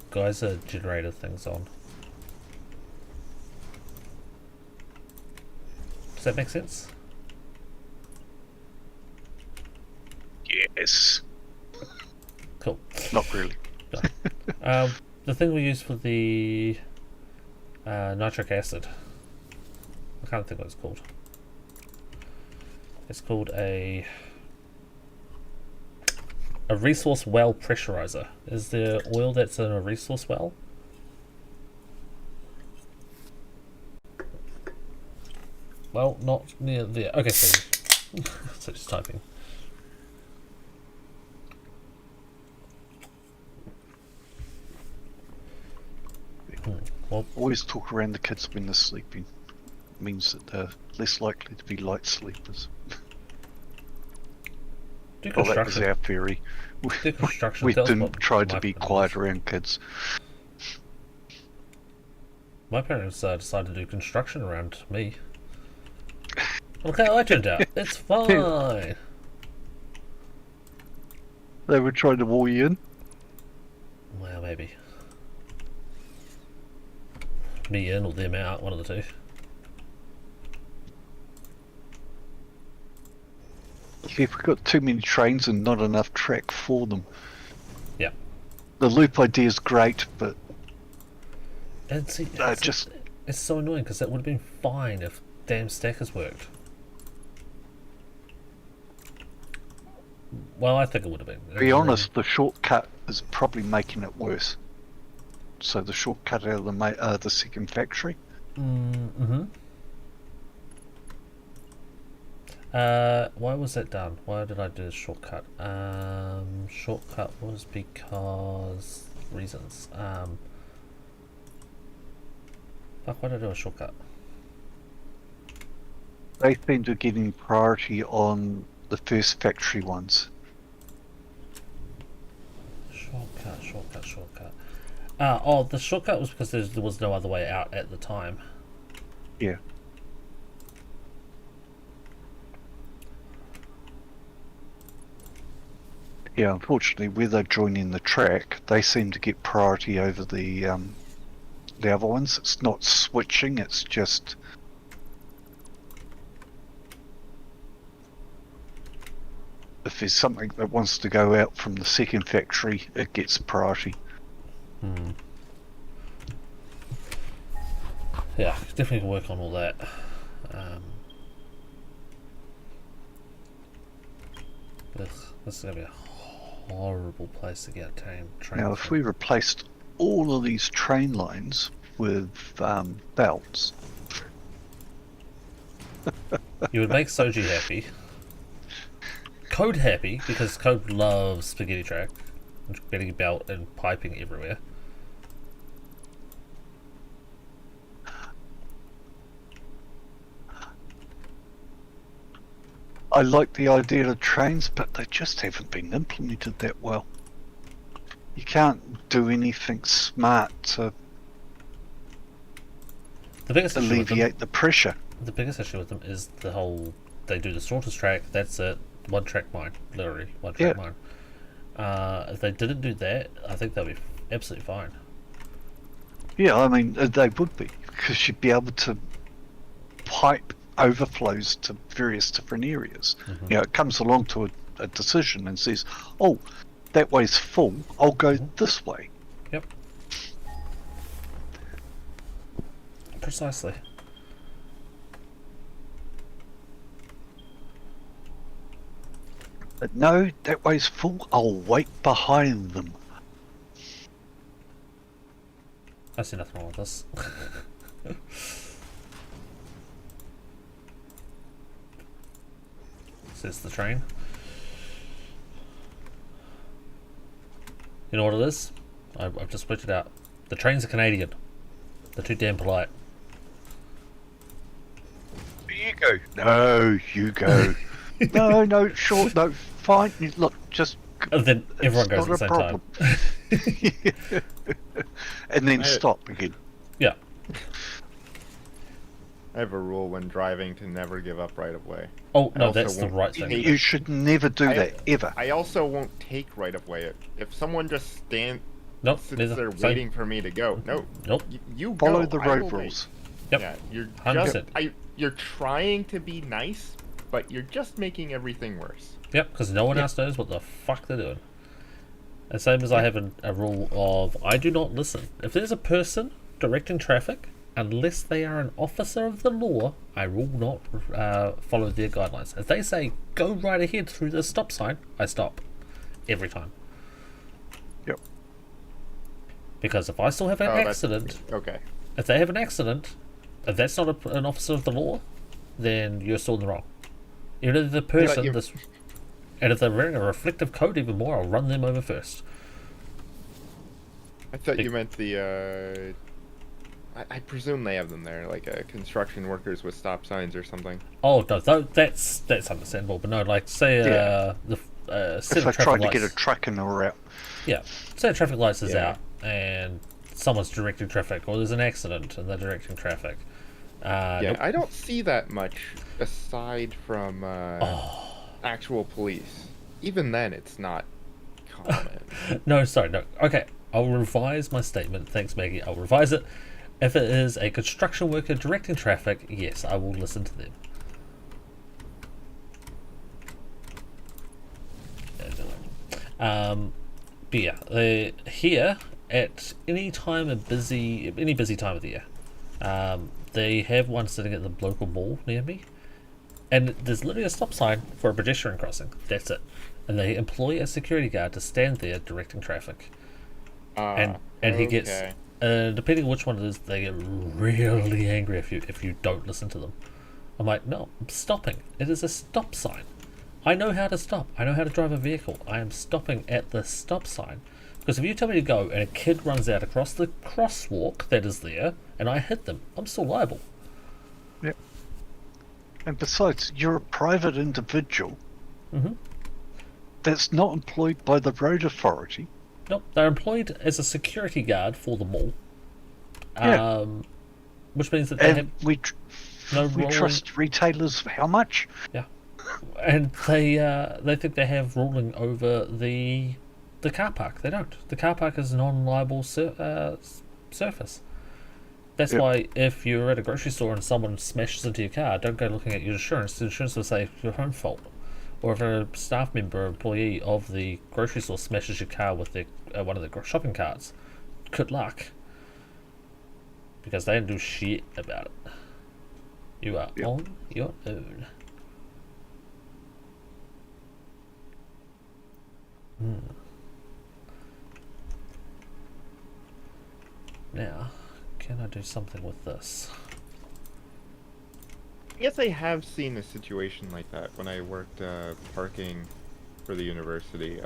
S2: geyser generator things on? Does that make sense?
S3: Yes.
S2: Cool.
S3: Not really.
S2: The thing we use for the nitric acid, I can't think what it's called. It's called a resource well pressurizer. Is there oil that's in a resource well? Well, not near there. Okay, so so just typing. Well,
S3: Always talk around the kids when they're sleeping. Means that they're less likely to be light sleepers.
S2: do
S3: Well, that was
S2: construction.
S3: our theory.
S2: Do construction.
S3: We
S2: Tell us
S3: didn't
S2: what
S3: try to
S2: my
S3: be
S2: plan
S3: quiet
S2: is.
S3: around kids.
S2: My parents decided to do construction around me. Look how I turned out. It's fine.
S3: They were trying to wall you in.
S2: Well, maybe. Me in or them out, one of the two.
S3: We've got too many trains and not enough track for them.
S2: Yeah.
S3: The loop idea is great, but
S2: And see,
S3: just
S2: it's so annoying because that would have been fine if damn stackers worked. Well, I think it would have been.
S3: to be honest, the shortcut is probably making it worse. So the shortcut out of the second factory.
S2: Mm-hmm. Why was that done? Why did I do a shortcut? Shortcut was because reasons. Fuck, why did I do a shortcut?
S3: They seem to be getting priority on the first factory ones.
S2: Shortcut. The shortcut was because there was no other way out at the time.
S3: Yeah. Yeah, unfortunately, where they're joining the track, they seem to get priority over the other ones. It's not switching, it's just... If there's something that wants to go out from the second factory, it gets priority.
S2: Yeah, definitely can work on all that. This is going to be a horrible place to get a train
S3: Now, if
S2: from.
S3: we replaced all of these train lines with belts,
S2: You would make Soji happy. Code happy, because Code loves spaghetti track, and spaghetti belt, and piping everywhere.
S3: I like the idea of trains, but they just haven't been implemented that well. You can't do anything smart to
S2: The biggest issue with them,
S3: alleviate the pressure.
S2: the biggest issue with them is the whole, they do the shortest track, that's it, one track mine, literally, one track mine. If they didn't do that, I think they'd be absolutely fine.
S3: Yeah, I mean, they would be, because you'd be able to pipe overflows to various different areas.
S2: Mm-hmm.
S3: You know, it comes along to a decision and says, oh, that way's full, I'll go this way.
S2: Yep. Precisely.
S3: But no, that way's full, I'll wait behind them.
S2: I see nothing wrong with this. Says the train. You know what it is? I've just worked it out. The trains are Canadian. They're too damn polite.
S3: You go. No, you go. no, sure, no, fine. Look, just.
S2: And then everyone goes
S3: not
S2: at the
S3: a
S2: same
S3: problem. And then
S5: I-
S3: stop again.
S2: Yeah.
S5: I have a rule when driving to never give up right of way.
S2: Oh,
S5: I
S2: no,
S5: also
S2: that's the
S5: won't
S2: right thing.
S5: hate
S3: You should never do that, ever.
S5: I also won't take right of way. If someone just
S2: Nope,
S5: sits
S2: neither.
S5: there
S2: Same.
S5: waiting for me to go, no,
S2: Nope.
S5: you
S3: Follow
S5: go.
S3: the
S5: I
S3: road
S5: will wait.
S3: rules.
S2: Yep.
S5: Yeah, you're
S2: 100%.
S5: you're trying to be nice, but you're just making everything worse.
S2: Yep, because no one else knows what the fuck they're doing. The same as I have a rule of I do not listen. If there's a person directing traffic, unless they are an officer of the law, I will not follow their guidelines. If they say go right ahead through the stop sign, I stop every time.
S3: Yep.
S2: Because if I still have an accident,
S5: Okay.
S2: if they have an accident, if that's not an officer of the law, then you're still in the wrong. Even if the person,
S5: you-
S2: and if they're wearing a reflective coat even more, I'll run them over first.
S5: I thought you meant the. I presume they have them there, like construction workers with stop signs or something.
S2: Oh no, that's understandable. But no, like say the set
S3: If I
S2: of
S3: try
S2: traffic
S3: to get a
S2: lights.
S3: truck in the route.
S2: Yeah, say the traffic lights is
S5: Yeah.
S2: out and someone's directing traffic, or there's an accident and they're directing traffic.
S5: Yeah,
S2: Nope.
S5: I don't see that much aside from actual police. Even then, it's not common.
S2: No, sorry, no. Okay, I'll revise my statement. Thanks, Maggie. I'll revise it. If it is a construction worker directing traffic, yes, I will listen to them. But yeah, here at any busy time of the year, they have one sitting at the local mall near me, and there's literally a stop sign for a pedestrian crossing. That's it, and they employ a security guard to stand there directing traffic. And he gets,
S5: okay.
S2: depending on which one it is, they get really angry if you don't listen to them. I'm like, no, I'm stopping. It is a stop sign. I know how to stop. I know how to drive a vehicle. I am stopping at the stop sign. Because if you tell me to go and a kid runs out across the crosswalk that is there and I hit them, I'm still liable.
S3: Yep. And besides, you're a private individual
S2: Mhm.
S3: that's not employed by the road authority.
S2: Nope, they're employed as a security guard for the mall.
S3: Yeah.
S2: Which means that they have
S3: And we
S2: no
S3: we
S2: role
S3: trust retailers for how much?
S2: and they think they have ruling over the car park. They don't. The car park is non-liable surface. That's
S3: Yep.
S2: why if you're at a grocery store and someone smashes into your car, don't go looking at your insurance. The insurance will say it's your own fault. Or if a staff member or employee of the grocery store smashes your car with their one of the shopping carts, good luck. Because they didn't do shit about it. You are
S3: Yep.
S2: on your own. Now, can I do something with this?
S5: I guess I have seen a situation like that when I worked parking for the university.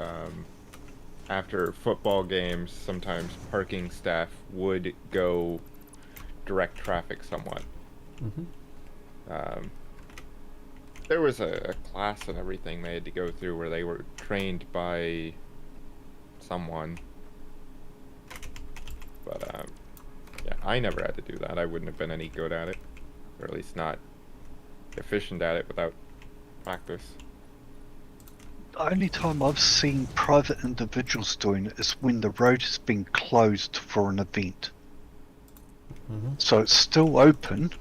S5: After football games, sometimes parking staff would go direct traffic somewhat.
S2: Mm-hmm.
S5: There was a class and everything they had to go through where they were trained by someone. But yeah, I never had to do that. I wouldn't have been any good at it, or at least not efficient at it without practice.
S3: The only time I've seen private individuals doing it is when the road has been closed for an event.
S2: Mm-hmm.
S3: So it's still open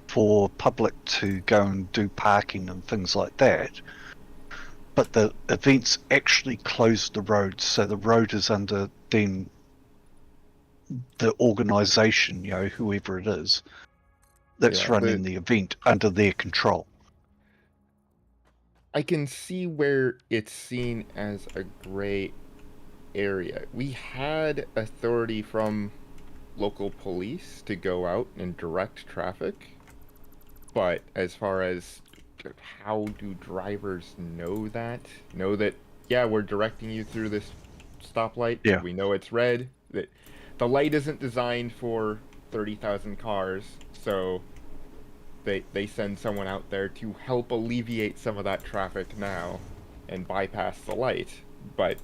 S3: for public to go and do parking and things like that. But the events actually closed the road, so the road is under then the organisation, whoever it is, that's
S5: Yeah,
S3: running the event under their control.
S5: I can see where it's seen as a gray area. We had authority from local police to go out and direct traffic, but as far as how do drivers know that, yeah, we're directing you through this stoplight,
S3: Yeah.
S5: we know it's red, that the light isn't designed for 30,000 cars, so they send someone out there to help alleviate some of that traffic now and bypass the light. But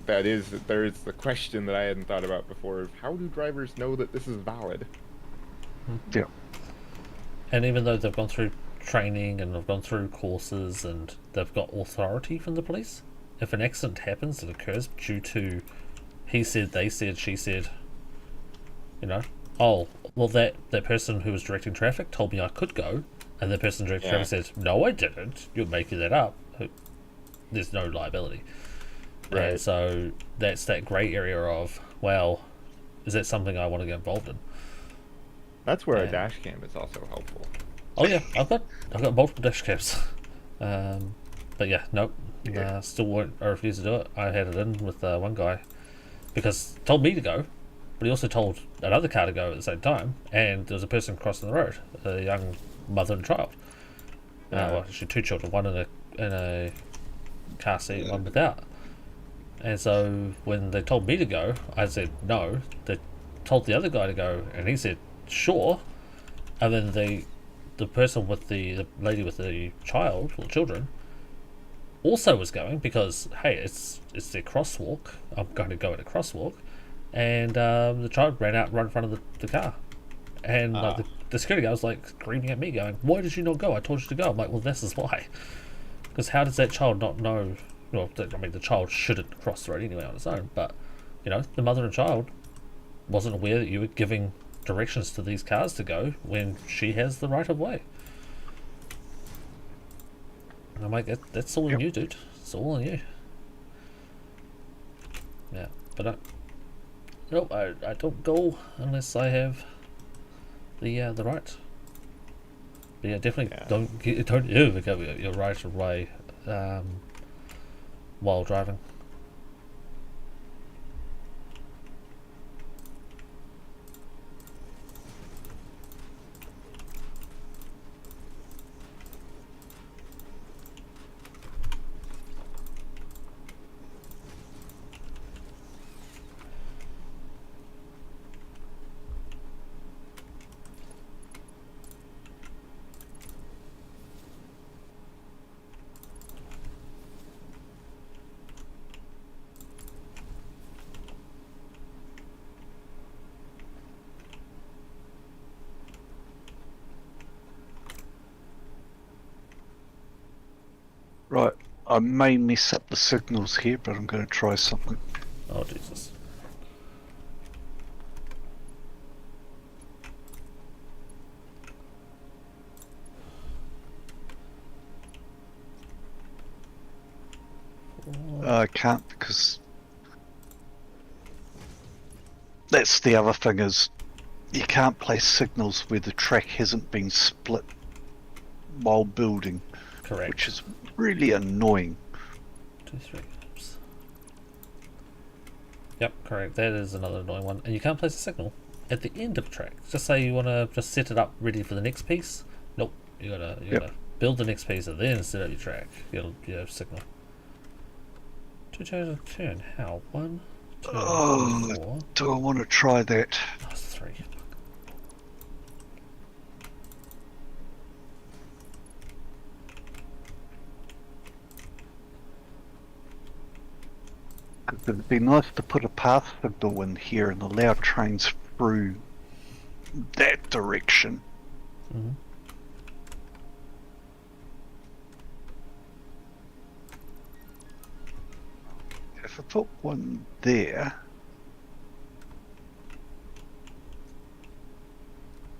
S5: there is the question that I hadn't thought about before of how do drivers know that this is valid?
S3: Yeah.
S2: And even though they've gone through training and they've gone through courses and they've got authority from the police, if an accident happens that occurs due to he said, they said, she said, you know, oh, well, that person who was directing traffic told me I could go, and the person directing traffic says, no, I didn't, you're making that up, there's no liability.
S5: Right.
S2: And so that's that grey area of, well, is that something I want to get involved in?
S5: That's where a dash cam is also helpful.
S2: Oh yeah, I've got multiple dash cams. But yeah, nope. Still won't. I refuse to do it. I had it in with one guy because he told me to go, but he also told another car to go at the same time, and there was a person crossing the road, a young mother and child. Well, actually, two children, one in a car seat, one without. And so when they told me to go, I said no. They told the other guy to go, and he said sure. And then the person with the lady with the child or children also was going because hey, it's their crosswalk. I'm going to go at a crosswalk, and the child ran out right in front of the car, and like the security guy was like screaming at me, going, "Why did you not go? I told you to go." I'm like, "Well, this is why." Because how does that child not know? Well, I mean, the child shouldn't cross the road anyway on its own, but you know, the mother and child wasn't aware that you were giving directions to these cars to go when she has the right of way. And I'm like, that's all on you, dude. It's all on you. Yeah, but nope, I don't go unless I have the right. But yeah, definitely don't ever go your right of way while driving.
S3: Right. I may mess up the signals here, but I'm going to try something.
S2: Oh Jesus.
S3: I can't because that's the other thing is you can't place signals where the track hasn't been split while building,
S2: Correct.
S3: which is really annoying.
S2: 2, 3. Oops. Yep, correct. That is another annoying one. And you can't place a signal at the end of a track. Just say you want to just set it up ready for the next piece. Nope. You gotta build the next piece and then set up your track. You'll have signal. 2 turns a turn. How? 1, 2, 4.
S3: Do I want to try that?
S2: That's 3.
S3: It'd be nice to put a path signal in here and allow trains through that direction.
S2: Mm-hmm.
S3: If I put one there,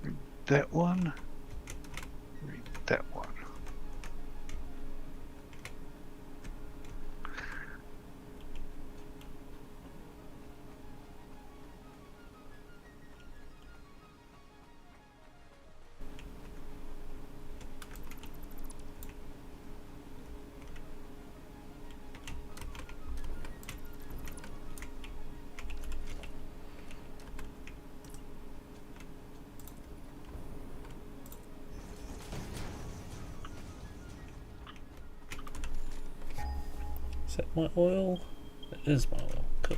S3: read that one, read that one.
S2: Is that my oil? It is my oil. Cool.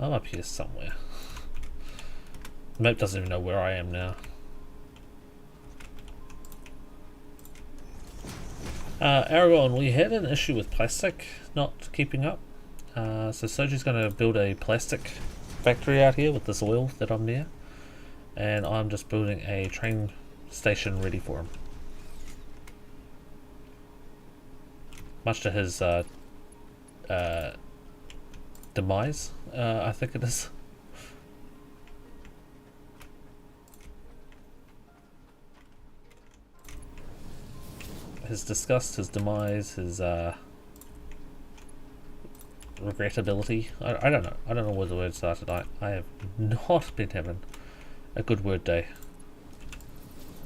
S2: I'm up here somewhere. The map doesn't even know where I am now. Aragon, we had an issue with plastic not keeping up. So Soji's going to build a plastic factory out here with this oil that I'm near. And I'm just building a train station ready for him. Much to his demise, I think it is. His disgust, his demise, his regrettability. I don't know. I don't know where the word started. I have not been having a good word day.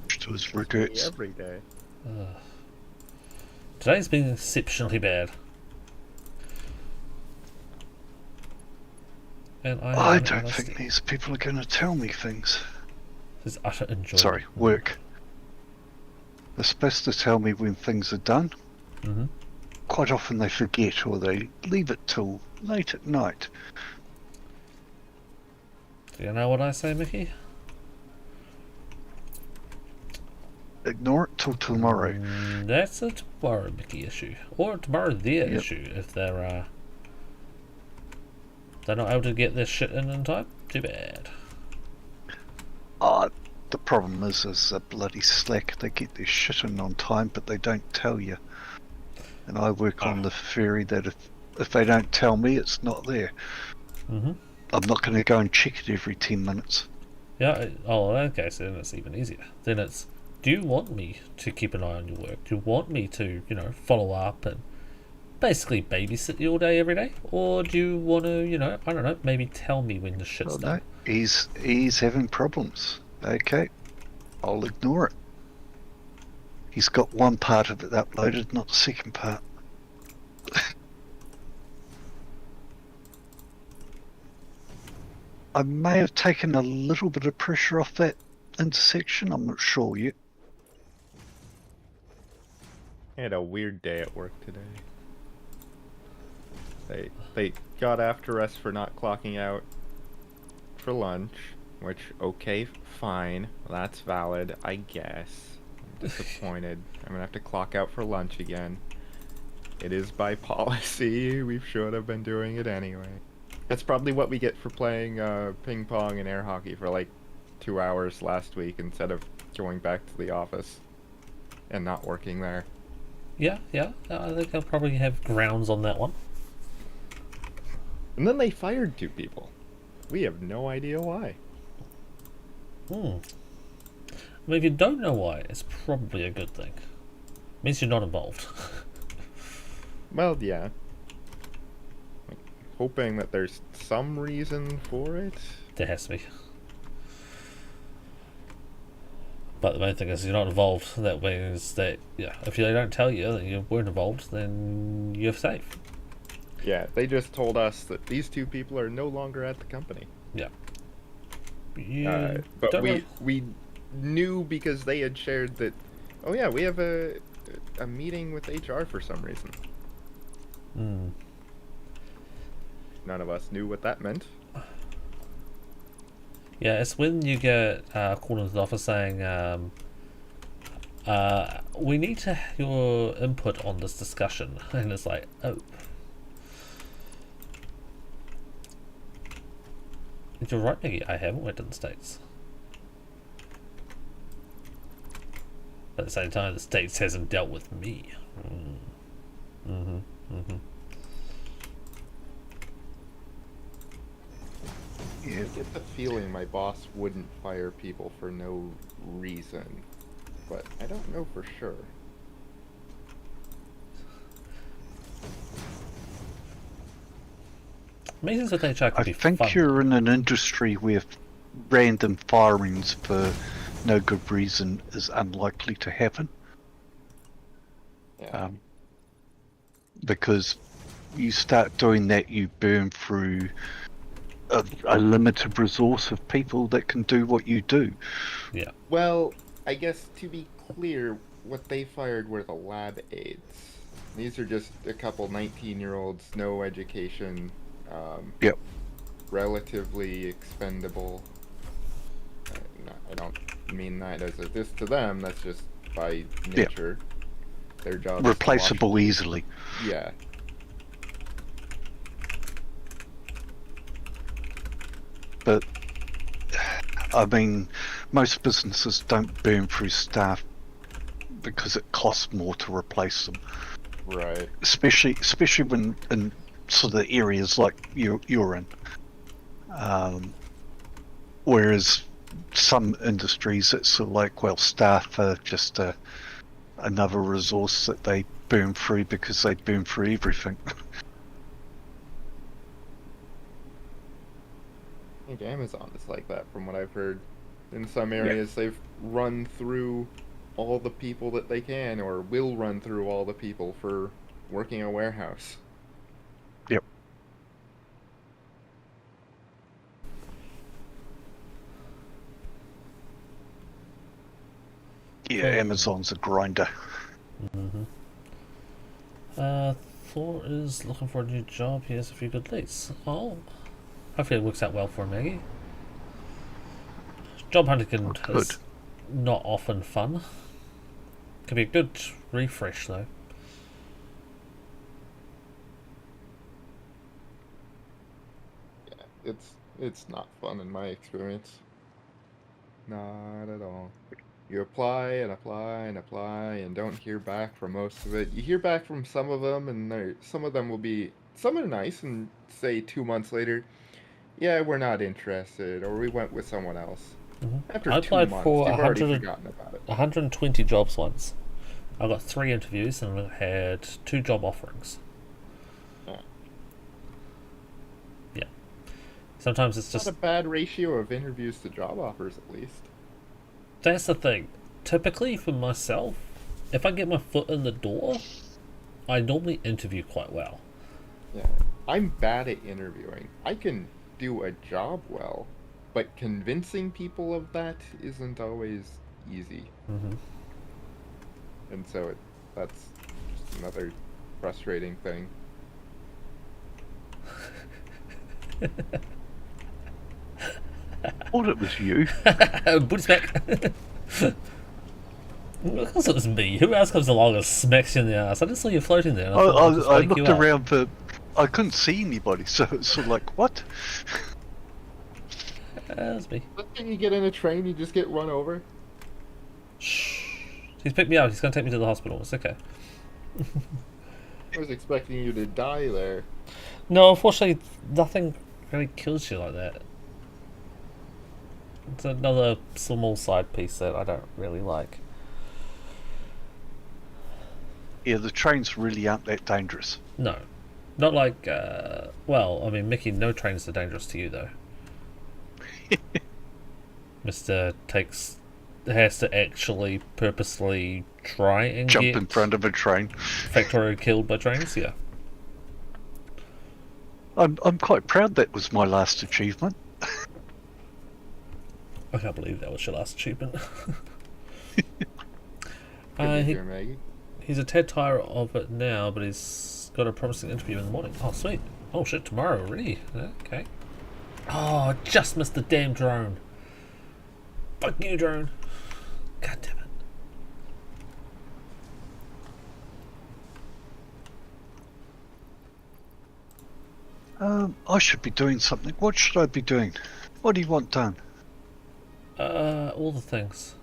S3: To his regrets.
S5: Every day.
S2: Today's been exceptionally bad. And
S3: I don't think these people are going to tell me things.
S2: His utter enjoyment.
S3: Sorry, work. They're supposed to tell me when things are done.
S2: Mm-hmm.
S3: Quite often they forget or they leave it till late at night.
S2: Do you know what I say, Mickey?
S3: Ignore it till tomorrow.
S2: That's a tomorrow Mickey issue. Or tomorrow their
S3: Yep.
S2: issue if they're not able to get their shit in time. Too bad.
S3: The problem is a bloody slack. They get their shit in on time, but they don't tell you. And I work on the theory that if they don't tell me, it's not there.
S2: Mm-hmm.
S3: I'm not going to go and check it every 10 minutes.
S2: Yeah. Oh, okay. So then it's even easier. Then it's, do you want me to keep an eye on your work? Do you want me to, follow up and basically babysit you all day, every day? Or do you want to, I don't know, maybe tell me when the shit's
S3: Well,
S2: done?
S3: no, he's having problems. Okay, I'll ignore it. He's got one part of it uploaded, not the second part. I may have taken a little bit of pressure off that intersection, I'm not sure yet.
S5: I had a weird day at work today. They got after us for not clocking out for lunch, which, okay, fine, that's valid, I guess. I'm disappointed. I'm gonna have to clock out for lunch again. It is by policy. We should have been doing it anyway. That's probably what we get for playing ping pong and air hockey for like 2 hours last week instead of going back to the office and not working there.
S2: Yeah. I think I'll probably have grounds on that one.
S5: And then they fired 2 people. We have no idea why.
S2: I mean, if you don't know why, it's probably a good thing. Means you're not involved.
S5: Well, yeah. Like, hoping that there's some reason for it.
S2: There has to be. But the main thing is you're not involved. That means that, if they don't tell you that you weren't involved, then you're safe.
S5: Yeah, they just told us that these 2 people are no longer at the company.
S2: Yeah.
S5: But we knew because they had shared that, oh yeah, we have a meeting with HR for some reason. None of us knew what that meant.
S2: Yeah, it's when you get called into the office saying, we need your input on this discussion. And it's like, oh. You're right, Mickey, I haven't worked in the States. But at the same time, the States hasn't dealt with me.
S3: Yeah.
S5: I get the feeling my boss wouldn't fire people for no reason, but I don't know for sure.
S2: Meetings with HR could
S3: I
S2: be
S3: think
S2: fun.
S3: you're in an industry where random firings for no good reason is unlikely to happen.
S5: Yeah.
S3: Because you start doing that, you burn through a limited resource of people that can do what you do.
S2: Yeah.
S5: Well, I guess to be clear, what they fired were the lab aides. These are just a couple 19-year-olds, no education.
S3: Yep.
S5: relatively expendable. No, I don't mean that as a diss to them. That's just by nature. Their job is to
S3: Replaceable easily.
S5: Yeah.
S3: But I mean, most businesses don't burn through staff because it costs more to replace them.
S5: Right.
S3: Especially when in sort of areas like you're in. Whereas some industries, it's sort of like, well, staff are just another resource that they burn through because they burn through everything.
S5: I think Amazon is like that, from what I've heard. In some areas, they've run through all the people that they can, or will run through all the people for working a warehouse.
S3: Yep. Yeah, Amazon's a grinder.
S2: Thor is looking for a new job. He has a few good leads. Oh, hopefully it works out well for Maggie. Job hunting is not often fun. Could be a good refresh though.
S5: Yeah, it's not fun in my experience. Not at all. You apply and apply and apply and don't hear back from most of it. You hear back from some of them, and some of them will be, some are nice and say 2 months later, yeah, we're not interested, or we went with someone else. After
S2: I
S5: 2
S2: applied
S5: months,
S2: for
S5: you've already forgotten about it.
S2: 120 jobs once. I got 3 interviews and I had 2 job offerings.
S5: Yeah.
S2: Yeah. Sometimes it's just
S5: Not a bad ratio of interviews to job offers, at least.
S2: That's the thing. Typically for myself, if I get my foot in the door, I normally interview quite well.
S5: Yeah. I'm bad at interviewing. I can do a job well, but convincing people of that isn't always easy. And so that's just another frustrating thing.
S3: Thought it was you.
S2: Booty smack. Of course it was me. Who else comes along and smacks you in the ass? I just saw you floating there. And
S3: I looked around, but I couldn't see anybody, so it's sort of like, what?
S2: That's me.
S5: But then you get in a train, you just get run over.
S2: Shh. He's picked me up. He's going to take me to the hospital. It's okay.
S5: I was expecting you to die there.
S2: No, unfortunately, nothing really kills you like that. It's another small side piece that I don't really like.
S3: Yeah, the trains really aren't that dangerous.
S2: No. Not like, well, I mean, Mickey, no trains are dangerous to you, though. Mr. has to actually purposely try and
S3: Jump
S2: get
S3: in front of a train.
S2: Factorio killed by trains, yeah.
S3: I'm quite proud that was my last achievement.
S2: I can't believe that was your last achievement.
S5: Maggie.
S2: He's a tad tired of it now, but he's got a promising interview in the morning. Oh, sweet. Oh, shit, tomorrow already. Okay. Oh, just missed the damn drone. Fuck you, drone. God damn it.
S3: I should be doing something. What should I be doing? What do you want done?
S2: All the things.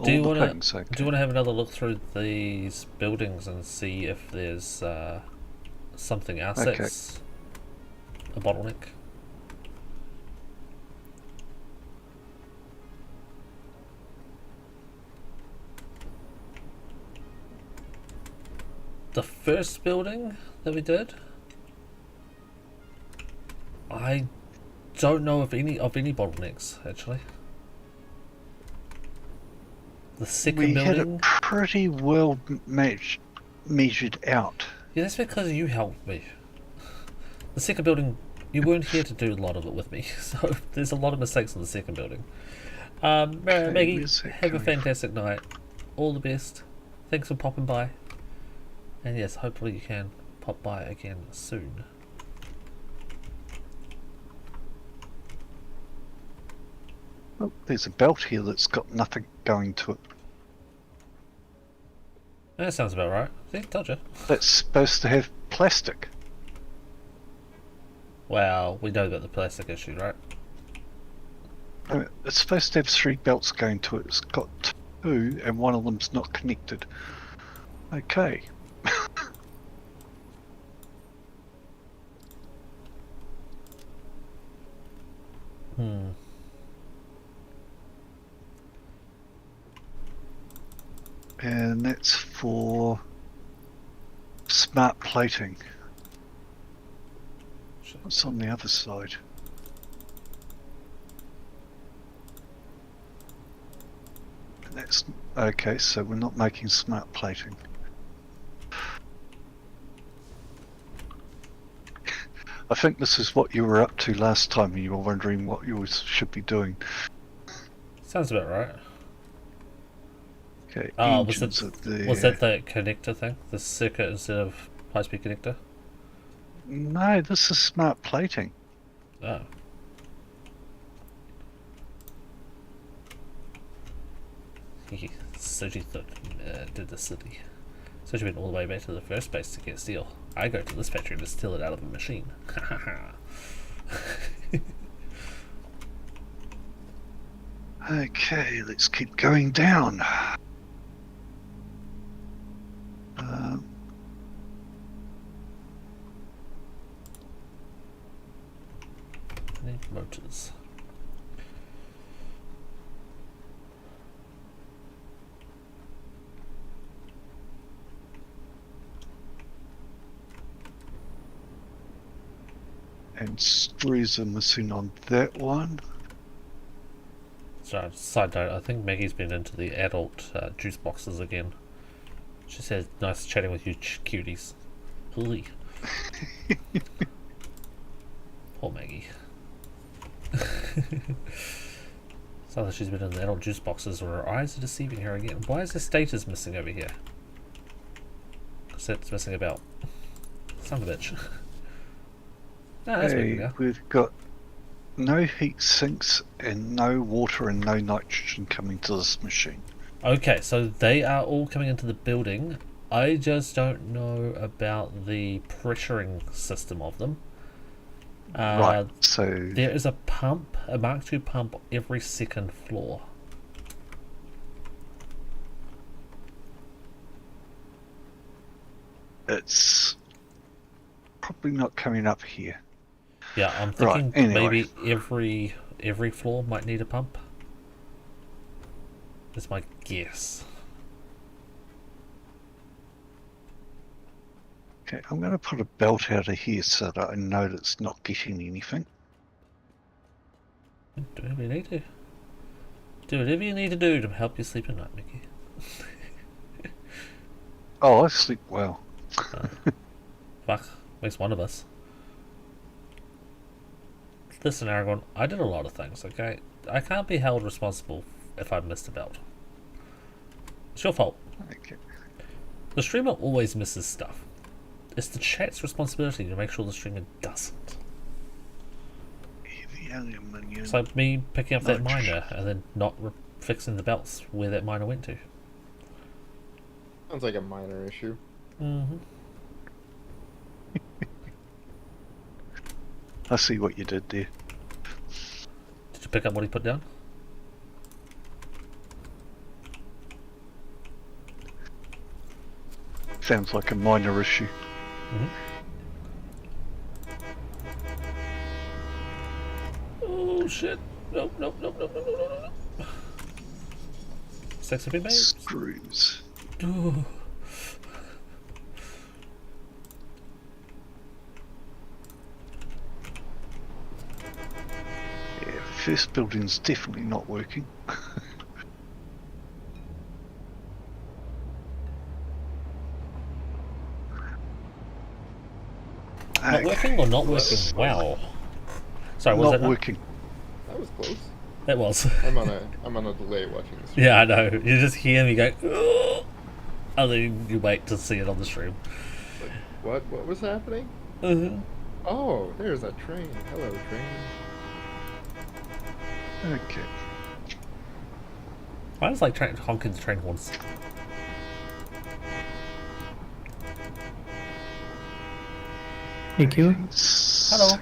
S3: Do you want
S2: to have another look through these buildings and see if there's something else that's a bottleneck? The first building that we did, I don't know of any bottlenecks actually. The second building,
S3: had it pretty well measured out.
S2: Yeah, that's because you helped me. The second building, you weren't here to do a lot of it with me, so there's a lot of mistakes in the second building. Maggie, have a fantastic night. All the best. Thanks for popping by. And yes, hopefully you can pop by again soon.
S3: Oh, there's a belt here that's got nothing going to it.
S2: That sounds about right. See, told you.
S3: That's supposed to have plastic.
S2: Well, we know about the plastic issue, right?
S3: It's supposed to have 3 belts going to it. It's got 2, and one of them's not connected. Okay.
S2: Hmm.
S3: And that's for smart plating. What's on the other side? And that's okay, so we're not making smart plating. I think this is what you were up to last time and you were wondering what you should be doing.
S2: Sounds about right.
S3: Okay,
S2: Oh,
S3: engines are there.
S2: was that the connector thing? The circuit instead of high-speed connector?
S3: No, this is smart plating.
S2: Oh. Soji thought did the city. Soji went all the way back to the first base to get steel. I go to this factory to steal it out of a machine.
S3: Okay, let's keep going down.
S2: Need motors.
S3: And screws are missing on that one.
S2: So, side note, I think Maggie's been into the adult juice boxes again. She said, nice chatting with you cuties. Ooh. Poor Maggie. So that she's been in the adult juice boxes where her eyes are deceiving her again. Why is the status missing over here? Because it's missing a belt. Son of a bitch. No, that's
S3: Hey,
S2: now.
S3: we've got no heat sinks and no water and no nitrogen coming to this machine.
S2: Okay, so they are all coming into the building. I just don't know about the pressuring system of them.
S3: Right, so
S2: There is a pump, a Mark II pump, every second floor.
S3: it's probably not coming up here.
S2: Yeah, I'm thinking
S3: Right, anyway.
S2: maybe every floor might need a pump. That's my guess.
S3: Okay, I'm going to put a belt out of here so that I know that it's not getting anything.
S2: Do whatever you need to. Do whatever you need to do to help you sleep at night, Mickey.
S3: Oh, I sleep well.
S2: Fuck, makes one of us. Listen, Aragorn, I did a lot of things, okay? I can't be held responsible if I missed a belt. It's your fault.
S3: Okay.
S2: The streamer always misses stuff. It's the chat's responsibility to make sure the streamer doesn't.
S3: Heavy aluminium.
S2: It's like me picking up that
S3: Nitrogen.
S2: miner and then not fixing the belts where that miner went to.
S5: Sounds like a minor issue.
S2: Mm-hmm.
S3: I see what you did there.
S2: Did you pick up what he put down?
S3: Sounds like a minor issue.
S2: Mm-hmm. Oh shit! Nope, nope, nope, nope, nope, nope, nope, nope. Sex have been made.
S3: Screws.
S2: Ooh.
S3: Yeah, first building's definitely not working.
S2: Not working or not working well? Sorry, was
S3: Not
S2: that
S3: working.
S5: That was close.
S2: That was.
S5: I'm on a delay watching this.
S2: Yeah, I know. You just hear me go, "Ugh," and then you wait to see it on the stream.
S5: What was happening?
S2: Uh-huh.
S5: Oh, there's a train. Hello, train.
S3: Okay.
S2: I just like honking the train horns.
S4: Thank you.
S2: Hello.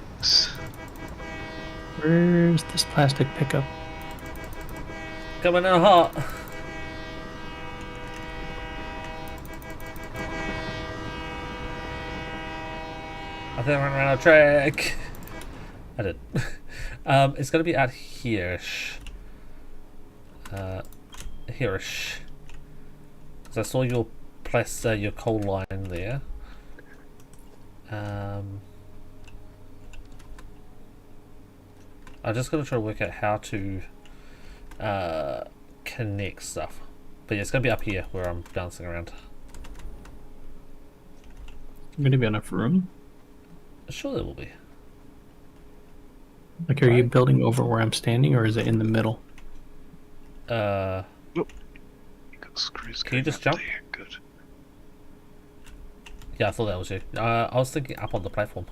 S4: Where's this plastic pickup?
S2: Coming in hot. I think I ran around a track. I did. It's gonna be out here-ish. Here-ish. So I saw your your coal line there. I'm just gonna try to work out how to connect stuff. But yeah, it's gonna be up here where I'm bouncing around.
S4: Gonna be enough room?
S2: Sure there will be.
S4: Like, are you
S2: Right.
S4: building over where I'm standing, or is it in the middle?
S3: Got screws
S2: Can you
S3: going
S2: just
S3: up
S2: jump?
S3: there. Good.
S2: Yeah, I thought that was you. I was thinking up on the platform.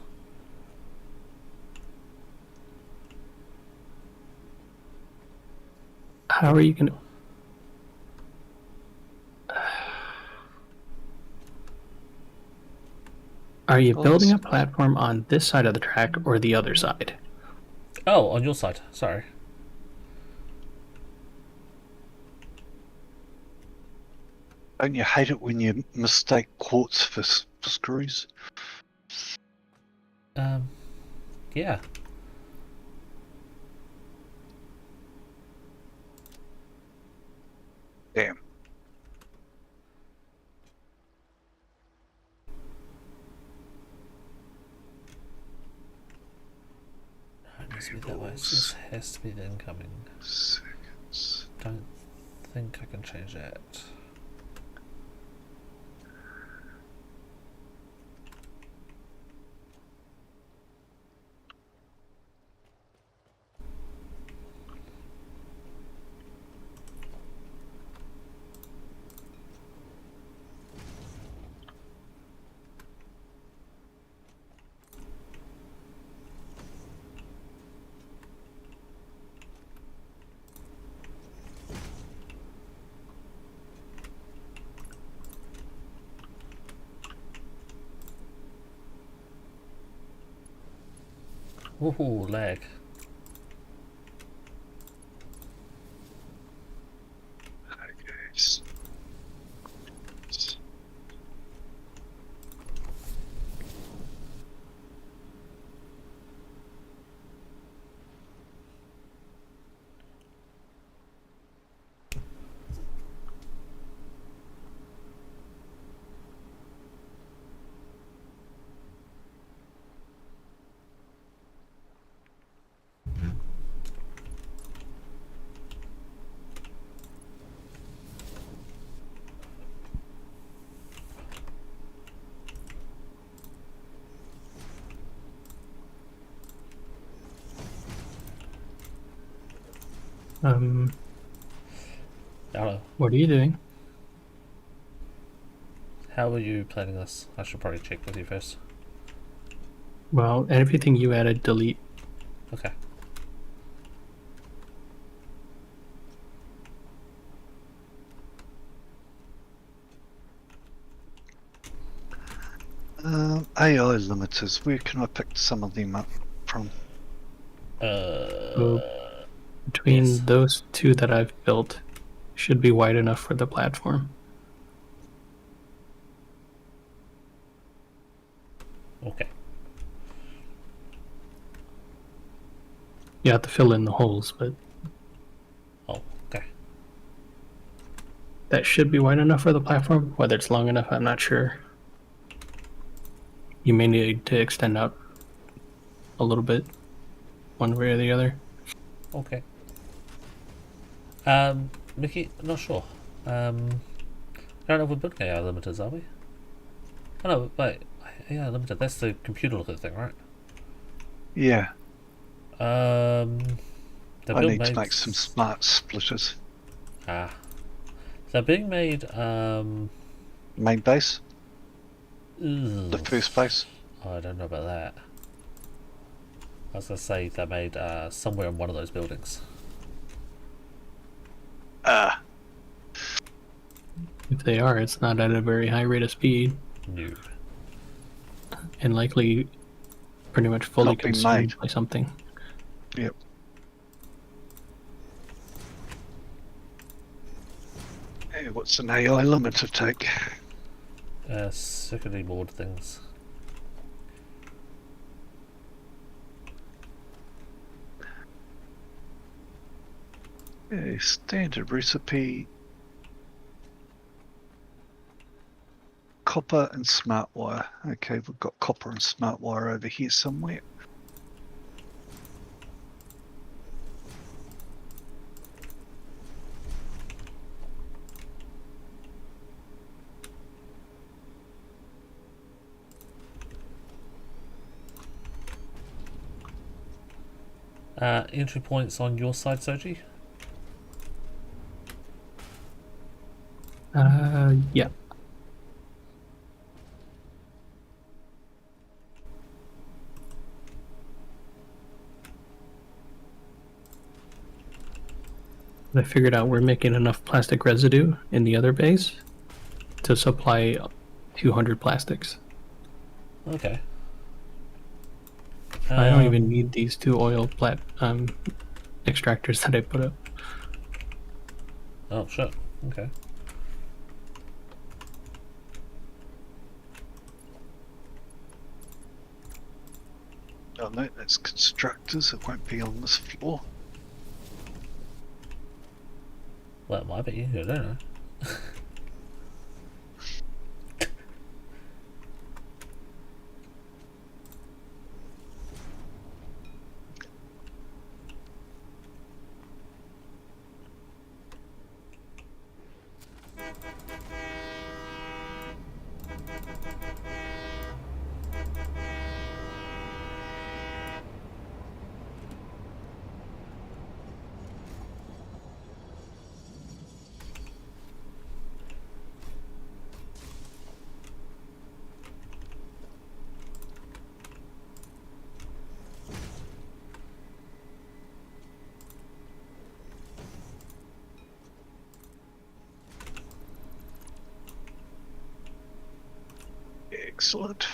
S4: How are you gonna... Are you
S3: Oh,
S4: building a
S3: that's-
S4: platform on this side of the track or the other side?
S2: Oh, on your side. Sorry.
S3: Don't you hate it when you mistake quartz for screws?
S2: Yeah.
S3: Damn.
S2: It needs to be that way. So this has to be the incoming.
S3: Seconds.
S2: Don't think I can change that. Woohoo, lag.
S3: Okay.
S2: Hello.
S4: What are you doing?
S2: How are you planning this? I should probably check with you first.
S4: Well, everything you added, delete.
S2: Okay.
S3: AI limiters. Where can I pick some of them up from?
S4: So between
S2: yes.
S4: those two that I've built, should be wide enough for the platform.
S2: Okay.
S4: You have to fill in the holes, but
S2: Oh, okay.
S4: that should be wide enough for the platform. Whether it's long enough, I'm not sure. You may need to extend out a little bit, one way or the other.
S2: Okay. Mickey, not sure. I don't know if we're building AI limiters, are we? Oh no, wait. AI limiter, that's the computer looking thing, right?
S3: Yeah,
S2: The
S3: I
S2: build
S3: need to
S2: made
S3: make some smart splitters.
S2: Ah. They're being made,
S3: Main base,
S2: ugh.
S3: the first base.
S2: Oh, I don't know about that. I was gonna say they're made somewhere in one of those buildings.
S4: If they are, it's not at a very high rate of speed,
S2: No.
S4: and likely pretty much fully
S3: Not being
S4: consumed
S3: made.
S4: by something.
S3: Yep. Hey, what's an AI limiter take?
S2: Circuitry board things.
S3: A standard recipe. Copper and smart wire. Okay, we've got copper and smart wire over here somewhere.
S2: Entry points on your side, Soji?
S4: Yeah. I figured out we're making enough plastic residue in the other base to supply 200 plastics.
S2: Okay.
S4: I don't even need these 2 oil extractors that I put up.
S2: Oh, shit. Okay.
S3: Oh no, that's constructors. It won't be on this floor.
S2: Well, it might be. I don't know.
S3: Excellent.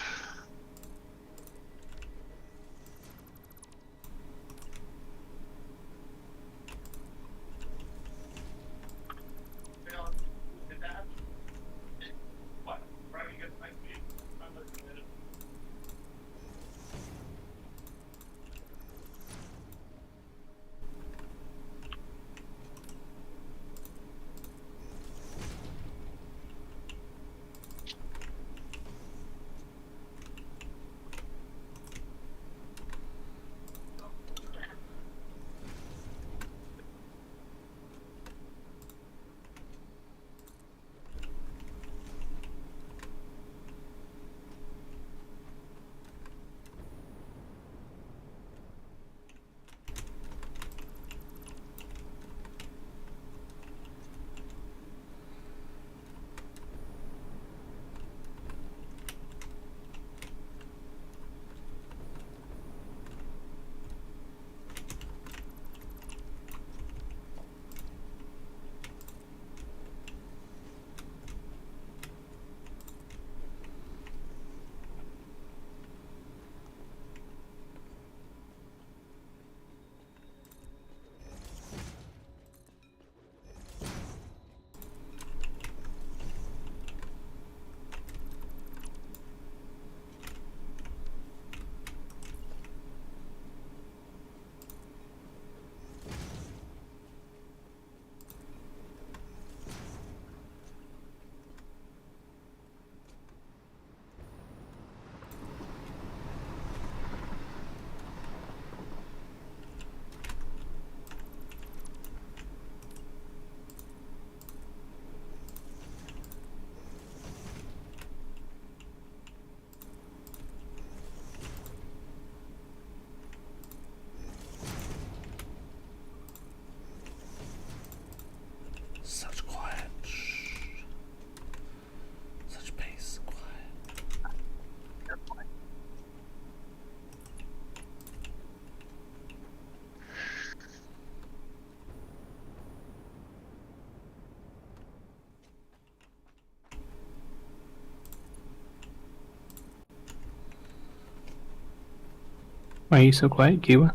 S4: Why are you so quiet, Kiwa?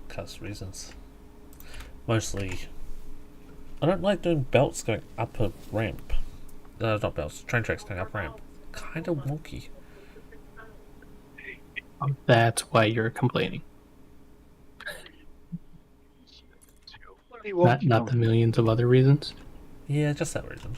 S2: Cause reasons. Mostly, I don't like doing belts going up a ramp. Not belts, train tracks going up ramp. Kind of wonky.
S4: That's why you're complaining. Not the millions of other reasons.
S2: Yeah, just that reason.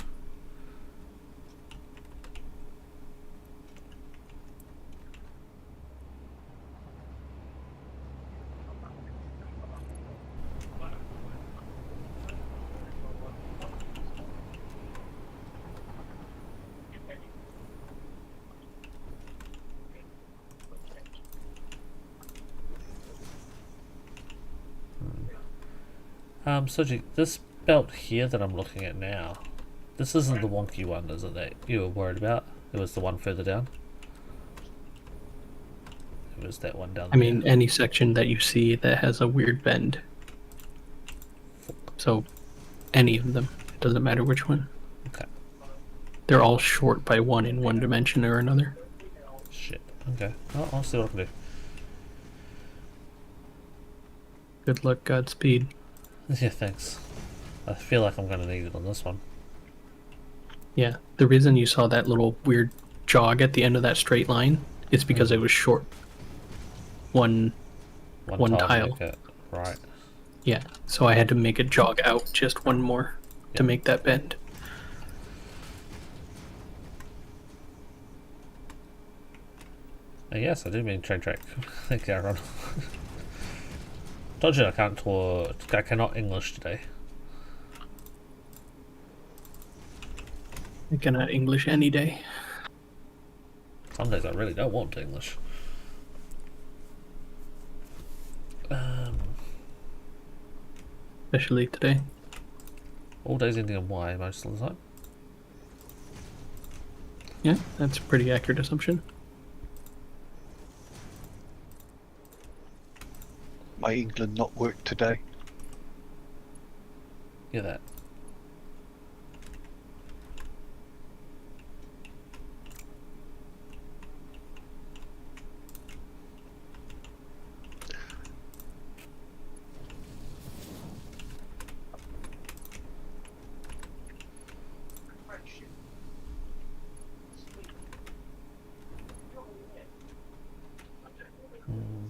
S2: Soji, this belt here that I'm looking at now, this isn't the wonky one, is it, that you were worried about? It was the one further down? It was that one down
S4: I
S2: there.
S4: mean, any section that you see that has a weird bend. So, any of them. It doesn't matter which one.
S2: Okay.
S4: They're all short by one in one dimension or another.
S2: Shit. Okay. Well, I'll see what I can do.
S4: Good luck, Godspeed.
S2: Yeah, thanks. I feel like I'm going to need it on this one.
S4: Yeah, the reason you saw that little weird jog at the end of that straight line is because it was short. One tile.
S2: Make it. Right.
S4: Yeah, so I had to make it jog out just one more to make that bend.
S2: Yes, I do mean train track. Thank you, Aaron. Told you I cannot English today.
S4: I cannot English any day.
S2: Some days I really don't want to English.
S4: Especially today.
S2: All days ending in Y most of the time.
S4: Yeah, that's a pretty accurate assumption.
S3: My England not work today.
S2: Yeah, that.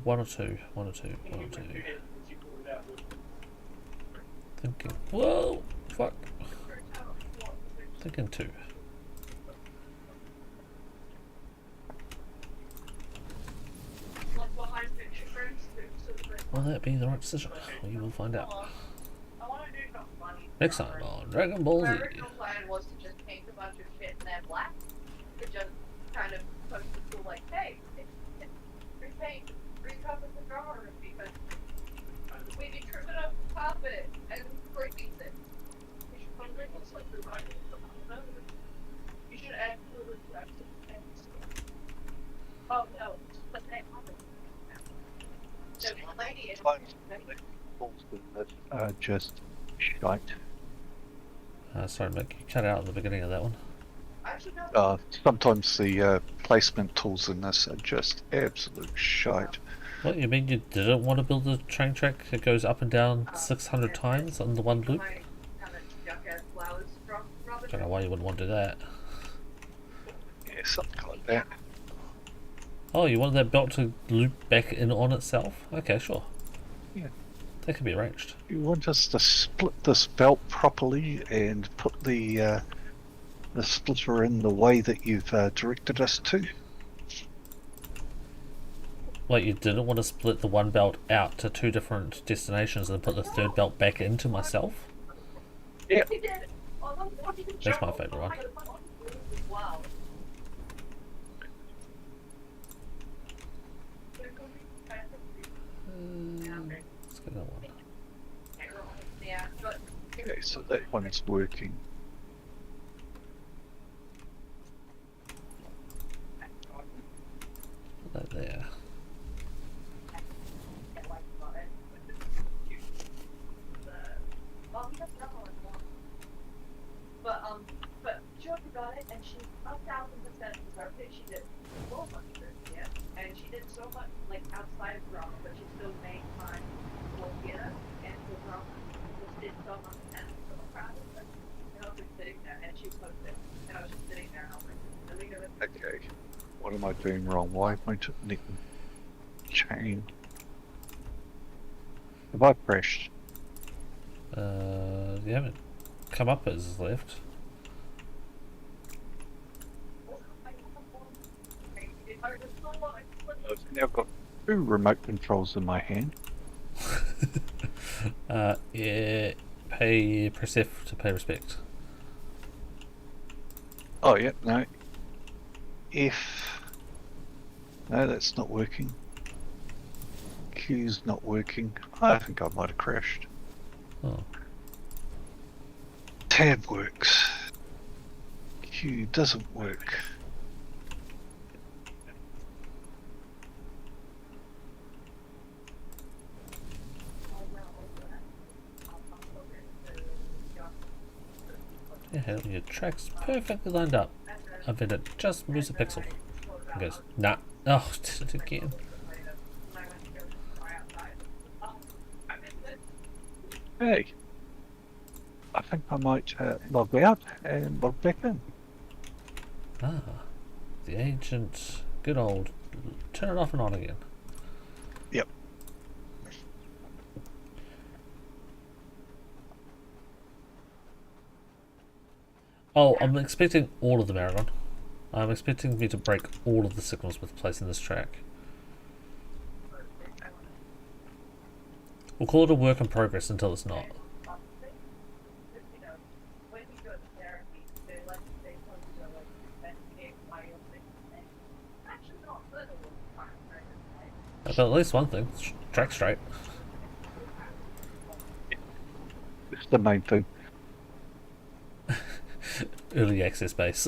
S2: One or two. Thinking. Whoa! Fuck. Thinking two. Will that be the right decision? We will find out. Next time on Dragon Ball Z.
S6: My original plan was to just paint a bunch of shit in that black. To just kind of push the tool like, hey, repaint, recover the drawers because we be tripping up the carpet and breaking it. You should put wrinkles like the right. You should add fluid to and oh no, but they so the lady is
S3: Just shite.
S2: Sorry, Mick, you cut out at the beginning of that one.
S3: Sometimes the placement tools in this are just absolute shite.
S2: What, you mean you didn't want to build a train track that goes up and down 600 times on the one loop? Don't know why you wouldn't want to do that.
S3: Yeah, something like that.
S2: Oh, you wanted that belt to loop back in on itself? Okay, sure.
S3: Yeah.
S2: That can be arranged.
S3: You want us to split this belt properly and put the splitter in the way that you've directed us to?
S2: Wait, you didn't want to split the one belt out to two different destinations and put the third belt back into myself?
S3: Yeah.
S2: That's my favourite one.
S6: Wow.
S2: Let's go that one.
S6: Yeah, but
S3: Okay, so that one's working.
S2: Put that there.
S6: But Joe got it, and she 1,000% deserved it. She did so much good, yeah. so much like outside of drama, but she still made time for theater and for drama. Just did so much, and I'm so proud of her. And I was just sitting there, and she posted it, and I was just sitting there, and I was like, Alina,
S3: Okay. What am I doing wrong? Why am I netting chain? Have I crashed?
S2: You haven't come up as left.
S6: I was so like,
S3: I've now got 2 remote controls in my hand.
S2: Yeah, press F to pay respect.
S3: Oh, yeah, no. F. No, that's not working. Q's not working. I think I might have crashed.
S2: Oh,
S3: Tab works. Q doesn't work.
S2: yeah, hell, your track's perfectly lined up. I bet it just moves a pixel. And goes, nah. Oh, did it again.
S3: Hey. I think I might log out and log back in.
S2: Ah, the ancient, good old, turn it off and on again.
S3: Yep.
S2: Oh, I'm expecting all of them, Aragon. I'm expecting me to break all of the signals with placing this track. We'll call it a work in progress until it's not. But at least one thing, track straight.
S3: It's the main thing.
S2: Early access base.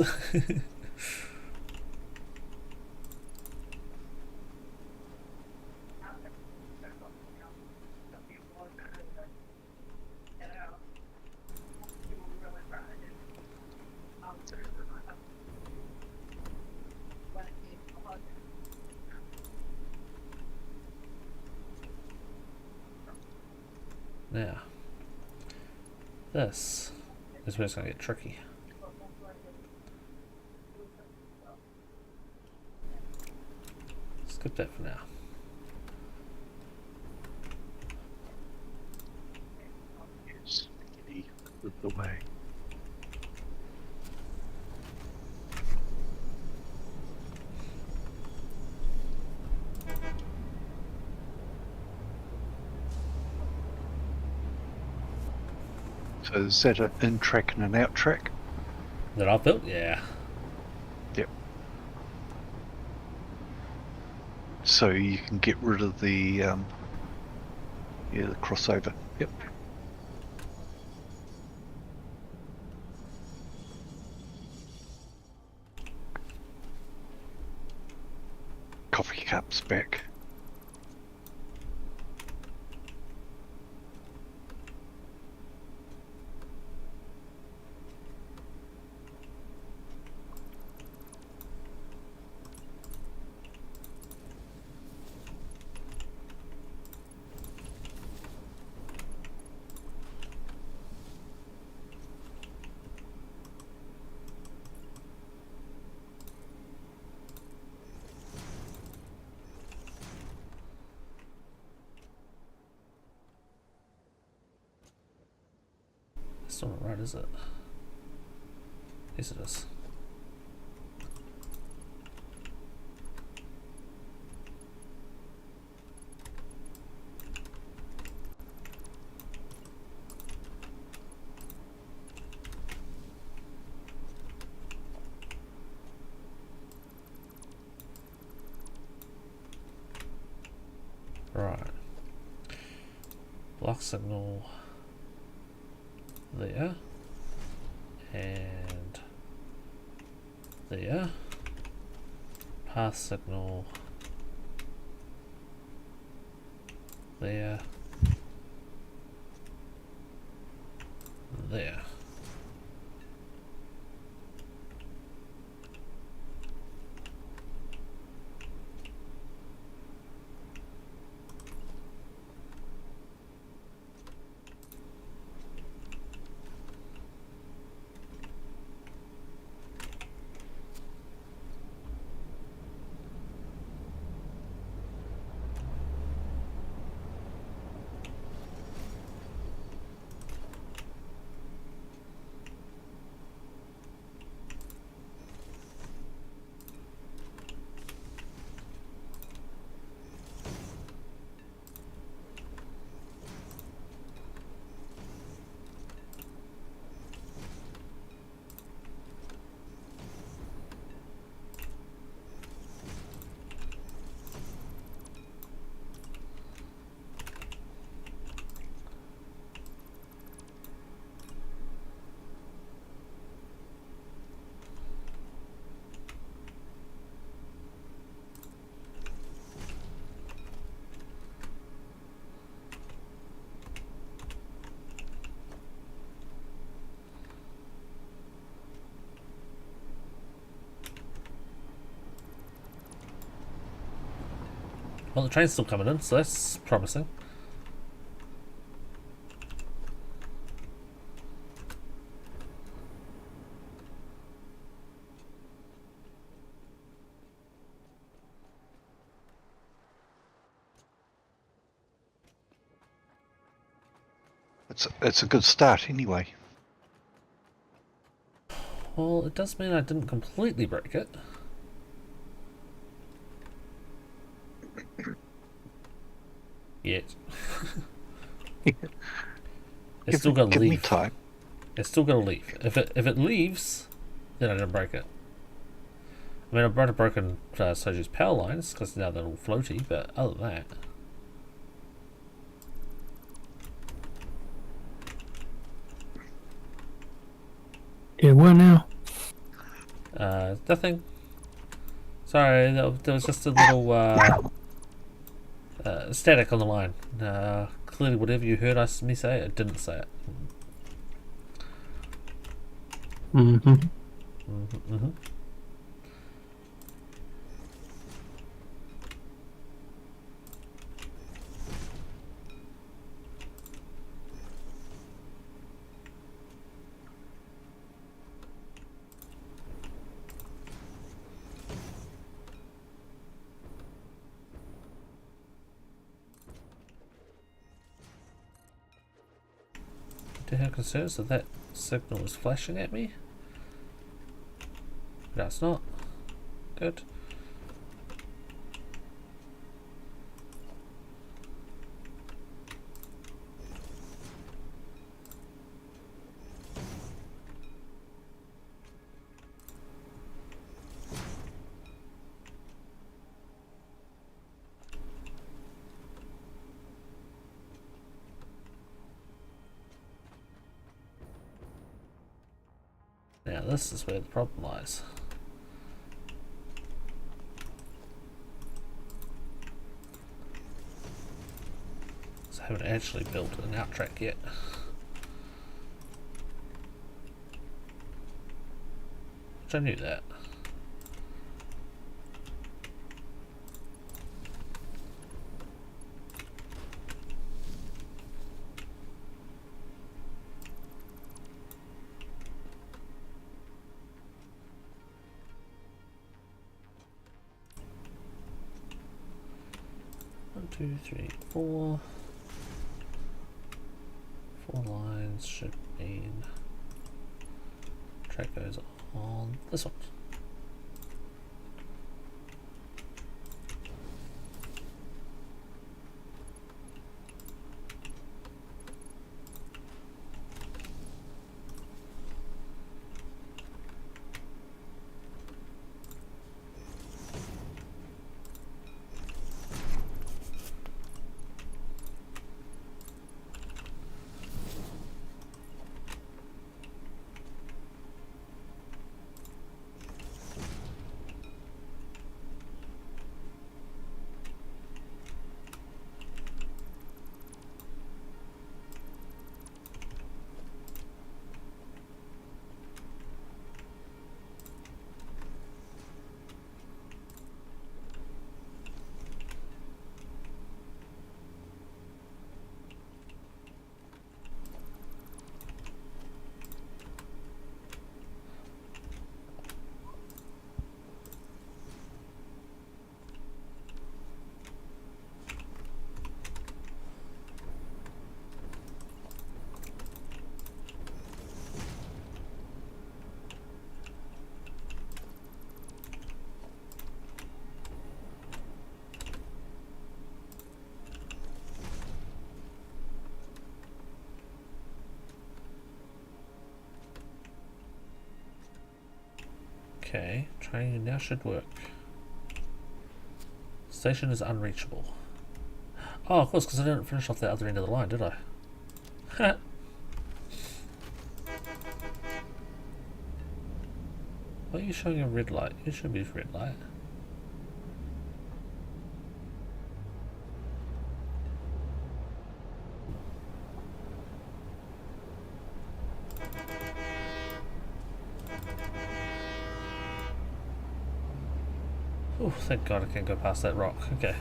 S2: Now, this is where it's going to get tricky. Skip that for now.
S3: Yes, Kitty, with the way. So is that an in track and an out track?
S2: That I've built? Yeah.
S3: Yep. So you can get rid of the the crossover. Yep. Coffee cups back.
S2: That's not right, is it? Yes, it is. Right. Block signal there. And there. Path signal there. There. Well, the train's still coming in, so that's promising.
S3: It's a good start anyway.
S2: Well, it does mean I didn't completely break it. Yet. It's still gonna
S3: Give me
S2: leave.
S3: time.
S2: It's still gonna leave. If it leaves, then I didn't break it. I mean, I might have broken Soju's power lines because now they're all floaty, but other than that.
S4: Yeah, what now?
S2: Nothing. Sorry, there was just a little static on the line. Clearly, whatever you heard me say, I didn't say it.
S4: Mm-hmm.
S2: Mm-hmm. Do you have concerns that that signal is flashing at me? No, it's not. Good. Now this is where the problem lies. So I haven't actually built an out track yet. Which I knew that. One, two, three, four. 4 lines should mean track goes on this one. Okay, train now should work. Station is unreachable. Oh, of course, because I didn't finish off the other end of the line, did I? Why are you showing a red light? You should be a red light. Oh, thank God I can't go past that rock. Okay.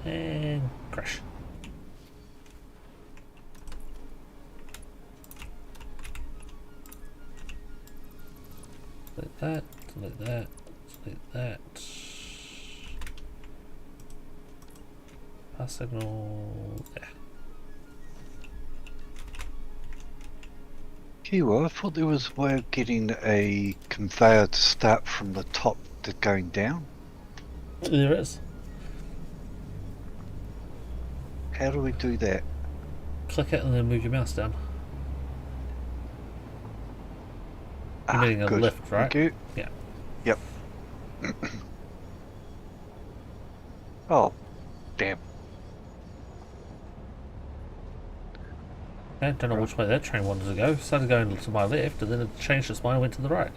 S2: And crash. Like that, like that, like that. Pass signal there.
S3: Gee, well, I thought there was a way of getting a conveyor to start from the top to going down.
S2: There is.
S3: How do we do that?
S2: Click it and then move your mouse down. You're meaning a
S3: Good.
S2: lift, right?
S3: Thank you.
S2: Yeah.
S3: Yep. Oh, damn.
S2: I don't know which way that train wanted to go. Started going to my left and then it changed its mind and went to the right.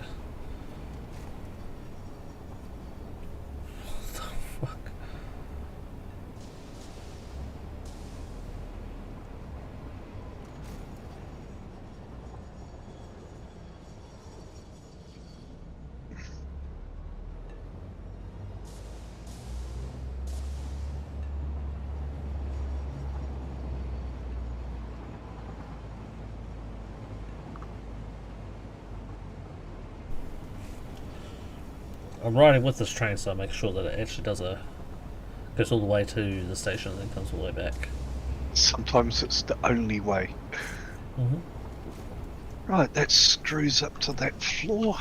S2: What the fuck? I'm riding with this train so I make sure that it actually goes all the way to the station and then comes all the way back.
S3: Sometimes it's the only way.
S2: Mm-hmm.
S3: Right, that screws up to that floor.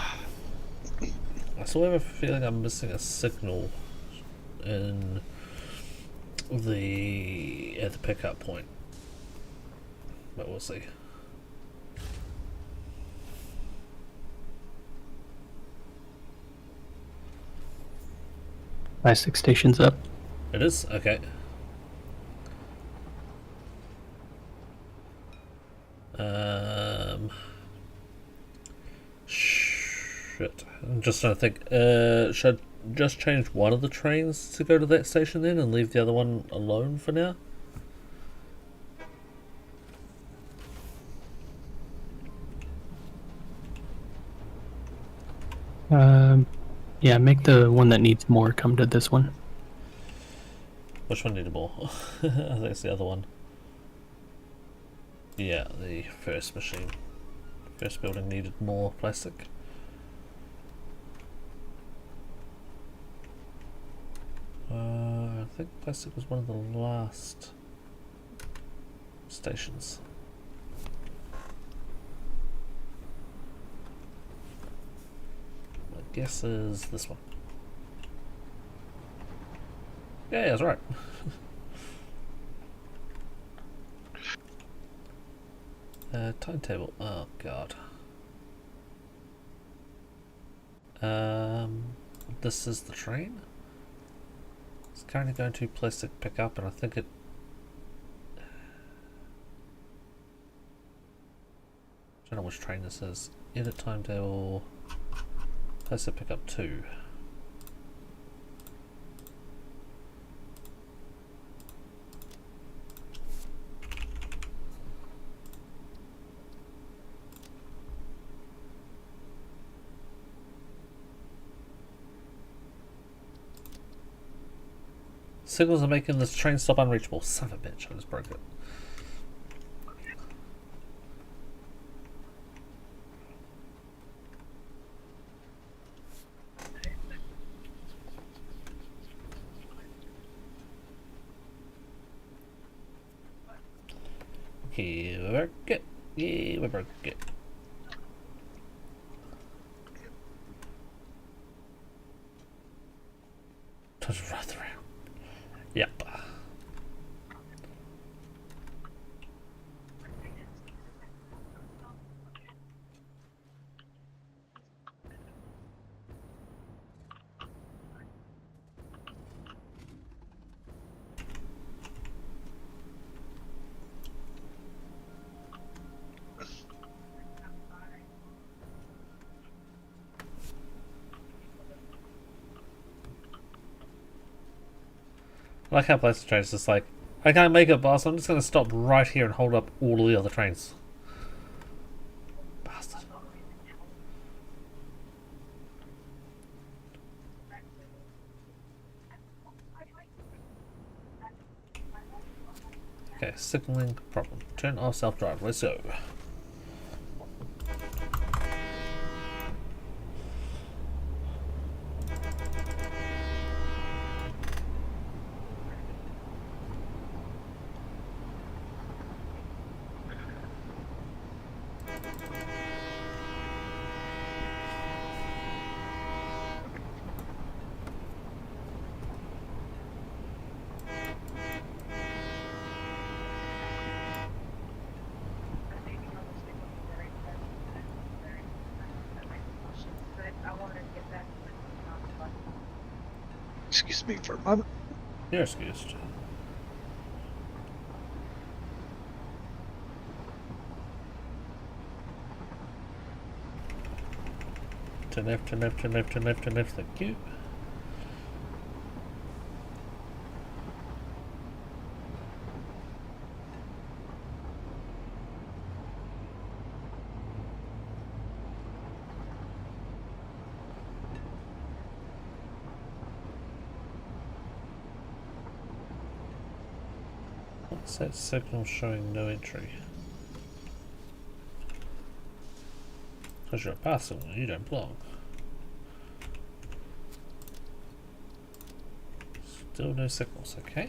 S2: I still have a feeling I'm missing a signal in at the pickup point. But we'll see.
S4: Plastic station's up.
S2: It is? Okay. Shit. I'm just trying to think. Should I just change one of the trains to go to that station then and leave the other one alone for now?
S4: Yeah, make the one that needs more come to this one.
S2: Which one needed more? I think it's the other one. Yeah, the first machine. First building needed more plastic. I think plastic was one of the last stations. My guess is this one. Yeah, that's right. Timetable. Oh god. This is the train. It's currently going to plastic pickup, and I think it. I don't know which train this is. Edit timetable. Plastic pickup 2. Signals are making this train stop unreachable. Son of a bitch, I just broke it. Okay, we broke it. Yeah, we broke it. Just right around. Yep. I like how Plastic Train's just like, I can't make it, boss. I'm just going to stop right here and hold up all of the other trains. Bastard. Okay, signaling problem. Turn off self-drive. Let's go.
S3: Excuse me for a moment.
S2: You're excused. Turn left, turn left, turn left, turn left, turn left. Thank you. What's that signal showing no entry? Because you're a pass signal, you don't belong. Still no signals, okay.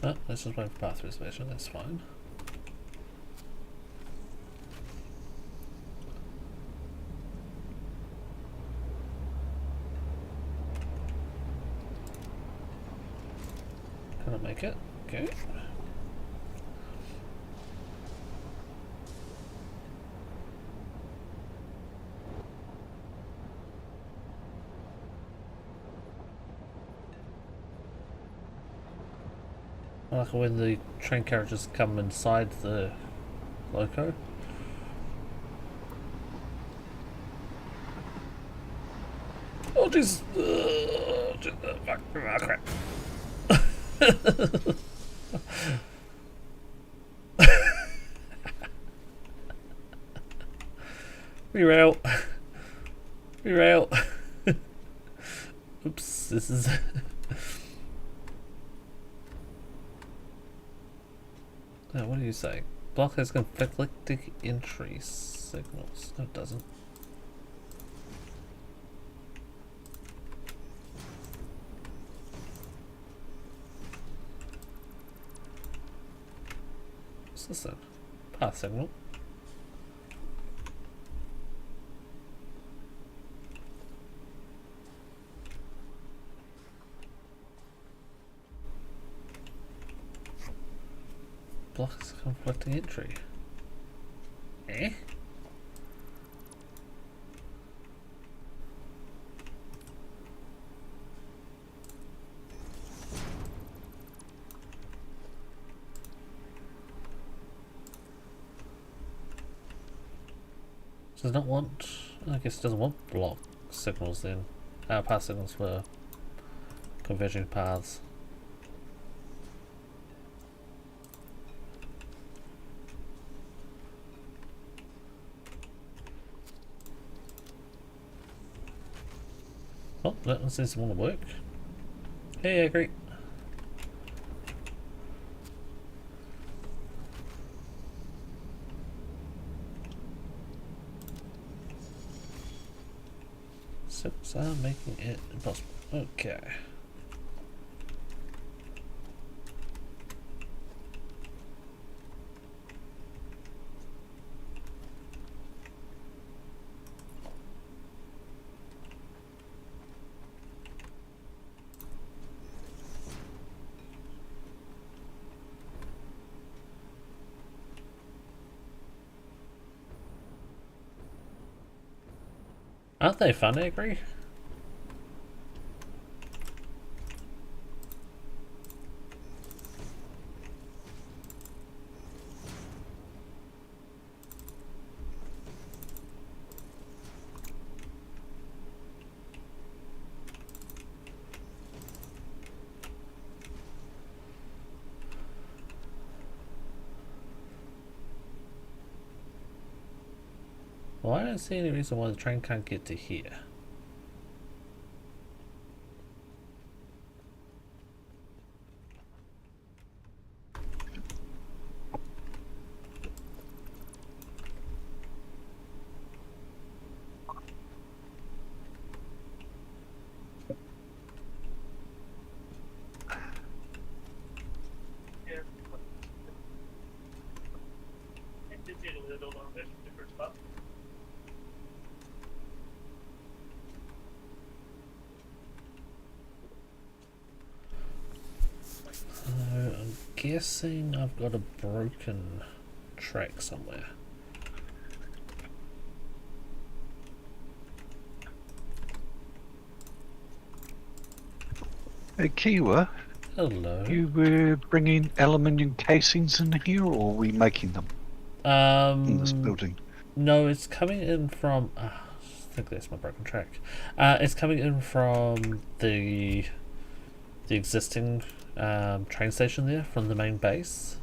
S2: Oh, let's just wait for path reservation, that's fine. Can I make it? Okay. I like when the train carriages come inside the loco. Oh jeez! Fuck! Ah, crap! Reroute! Reroute! Oops! This is. Now, what do you say? Block has conflicting entry signals. No, it doesn't. What's this then? Path signal. Blocks conflicting entry. Eh? Does not want. I guess it doesn't want block signals then. Path signals for converging paths. Oh, that one seems to want to work. Hey, I agree. Sips are making it impossible. Okay. Aren't they fun, Agri? Well, I don't see any reason why the train can't get to here. I'm guessing I've got a broken track somewhere.
S3: Hey, Kiwa,
S2: Hello.
S3: you were bringing aluminium casings in here, or are we making them in this building?
S2: No, it's coming in from. I think that's my broken track. It's coming in from the existing train station there, from the main base.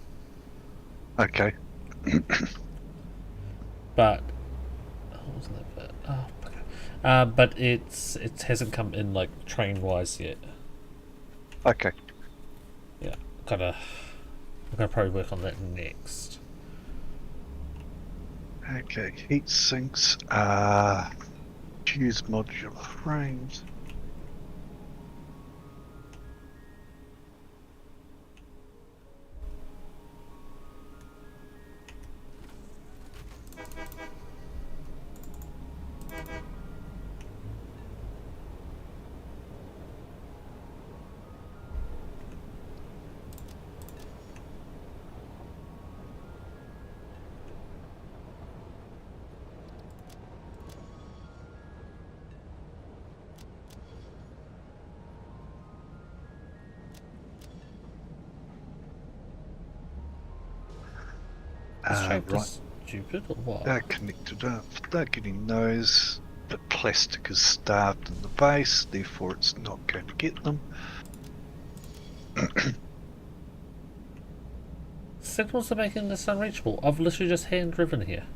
S3: Okay.
S2: But what wasn't that bit? Oh, okay. But it hasn't come in like train wise yet.
S3: Okay.
S2: Yeah, I'm gonna probably work on that next.
S3: Okay. Heat sinks. Use modular frames.
S2: Is train
S3: Right.
S2: just stupid or what?
S3: Connected up. Start getting those. The plastic is starved in the base, therefore it's not going to get them.
S2: Signals are making this unreachable. I've literally just hand driven here.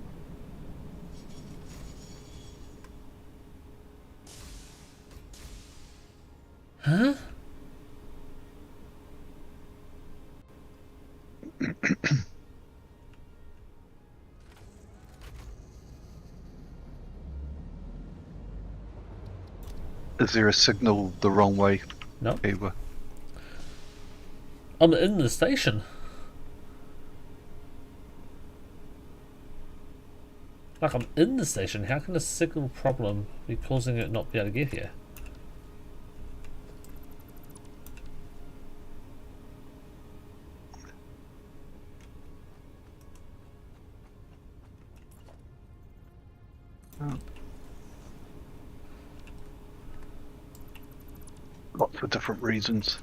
S2: Huh?
S3: Is there a signal the wrong way,
S2: No.
S3: Eva?
S2: I'm in the station. Like, I'm in the station. How can a signal problem be causing it not be able to get here?
S3: Lots of different reasons.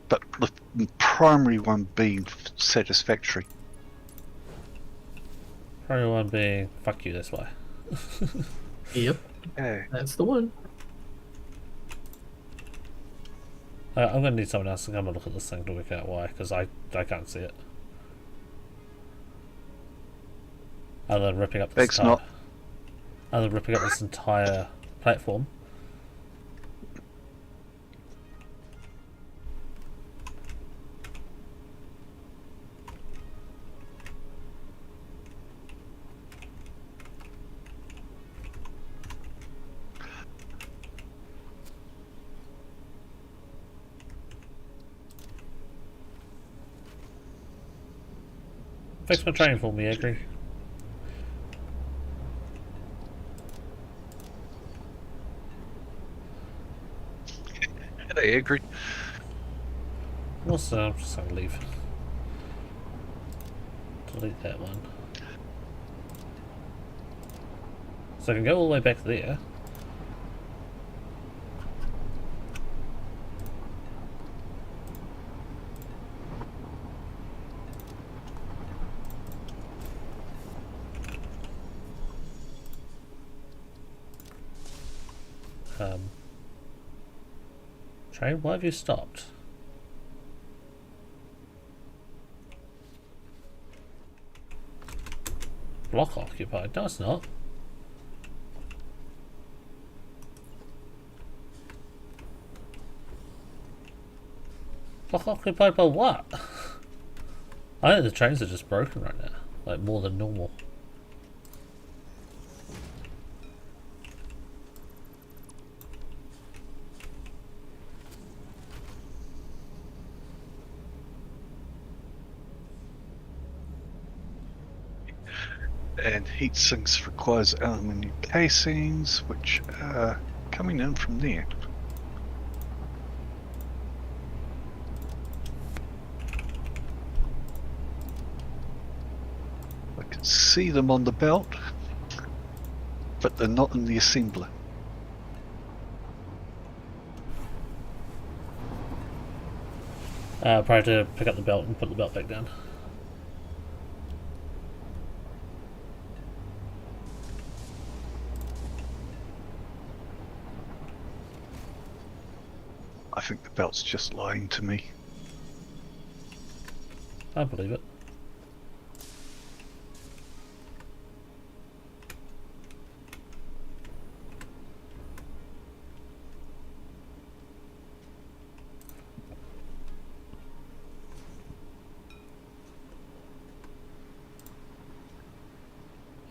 S3: But the primary one being satisfactory.
S2: Probably one being, fuck you, that's why.
S4: Yep,
S3: Yeah.
S4: that's the one.
S2: I'm going to need someone else to come and look at this thing to work out why, because I can't see it. Other than ripping up this entire platform. Fix my train for me, Agri.
S3: I agree.
S2: Also, I'm just going to leave. Delete that one. So I can go all the way back there. Train, why have you stopped? Block occupied? No, it's not. Block occupied by what? I think the trains are just broken right now. Like, more than normal.
S3: And heat sinks requires aluminium casings, which are coming in from there. I can see them on the belt, but they're not in the assembler.
S2: Probably to pick up the belt and put the belt back down.
S3: I think the belt's just lying to me.
S2: I believe it.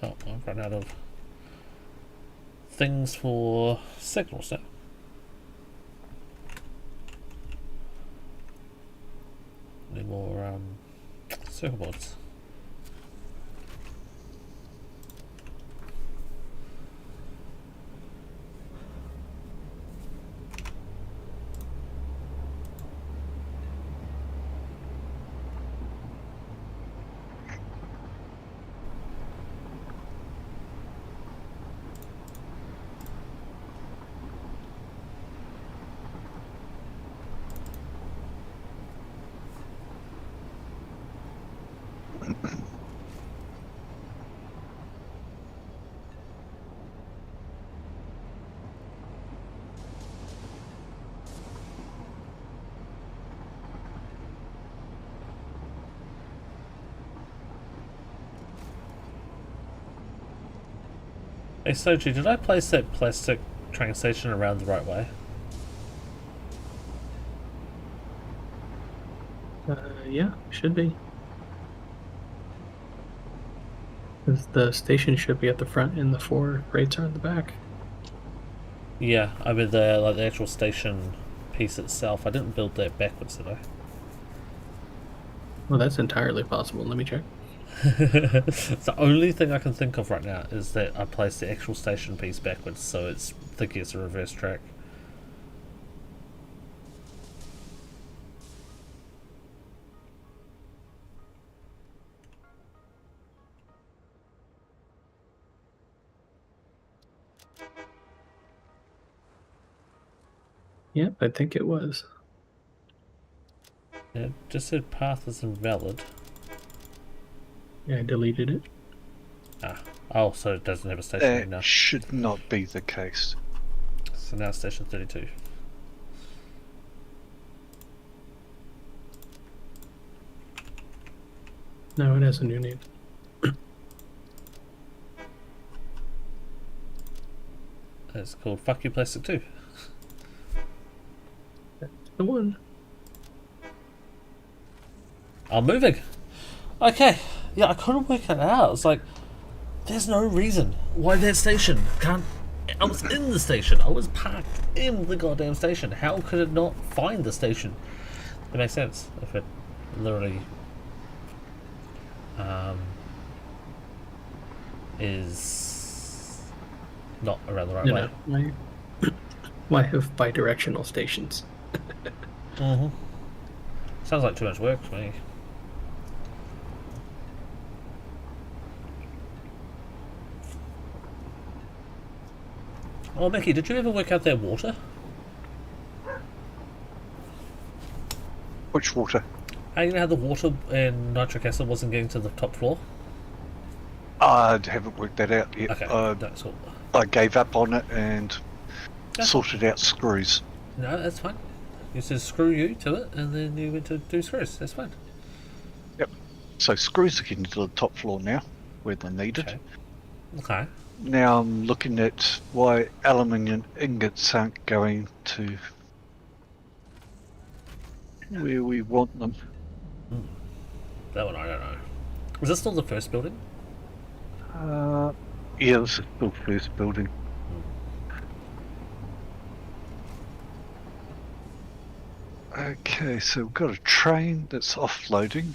S2: Oh, I've run out of things for signals now. Need more circle boards. Hey Soji, did I place that plastic train station around the right way?
S4: Yeah, should be. 'Cause the station should be at the front and the 4 rates are in the back.
S2: Yeah, I mean the actual station piece itself. I didn't build that backwards, did I?
S4: Well, that's entirely possible. Let me check.
S2: The only thing I can think of right now is that I placed the actual station piece backwards, so it's thinking it's a reverse track.
S4: Yep, I think it was.
S2: It just said path is invalid.
S4: Yeah, I deleted it.
S2: Ah, oh, so it doesn't have a station name now.
S3: That should not be the case.
S2: So now station 32.
S4: No, it has a new name.
S2: It's called Fuck You Plastic 2.
S4: That's the one.
S2: I'm moving. Okay. Yeah, I couldn't work it out. It's like, there's no reason why that station can't... I was in the station. I was parked in the goddamn station. How could it not find the station? It makes sense if it literally is not around the right way.
S4: Why have bidirectional stations?
S2: Mm-hmm. Sounds like too much work to me. Oh, Mickey, did you ever work out that water?
S3: Which water?
S2: You know how the water and nitric acid wasn't getting to the top floor?
S3: I haven't worked that out yet.
S2: Okay, that's cool.
S3: I gave up on it and
S2: That's
S3: sorted out screws.
S2: No, that's fine. You said screw you to it, and then you went to do screws. That's fine.
S3: Yep. So screws are getting to the top floor now, where they're needed.
S2: Okay. Okay.
S3: Now I'm looking at why aluminium ingots aren't going to where we want them.
S2: That one I don't know. Was this still the first building?
S3: Yeah, this is still first building. Okay, so we've got a train that's offloading.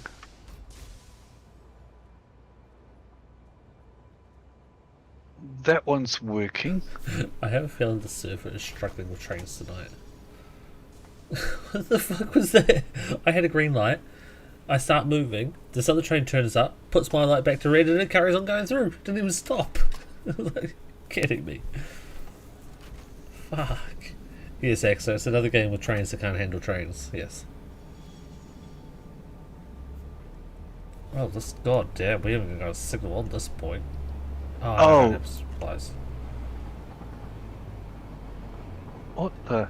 S3: That one's working.
S2: I have a feeling the surfer is struggling with trains tonight. What the fuck was that? I had a green light. I start moving. This other train turns up, puts my light back to red, and it carries on going through. Didn't even stop. Like, kidding me. Fuck. Yes, Axo, it's another game with trains that can't handle trains. Yes. Oh, this god damn, we haven't even got a signal on this point. Oh, I don't have supplies.
S3: What the?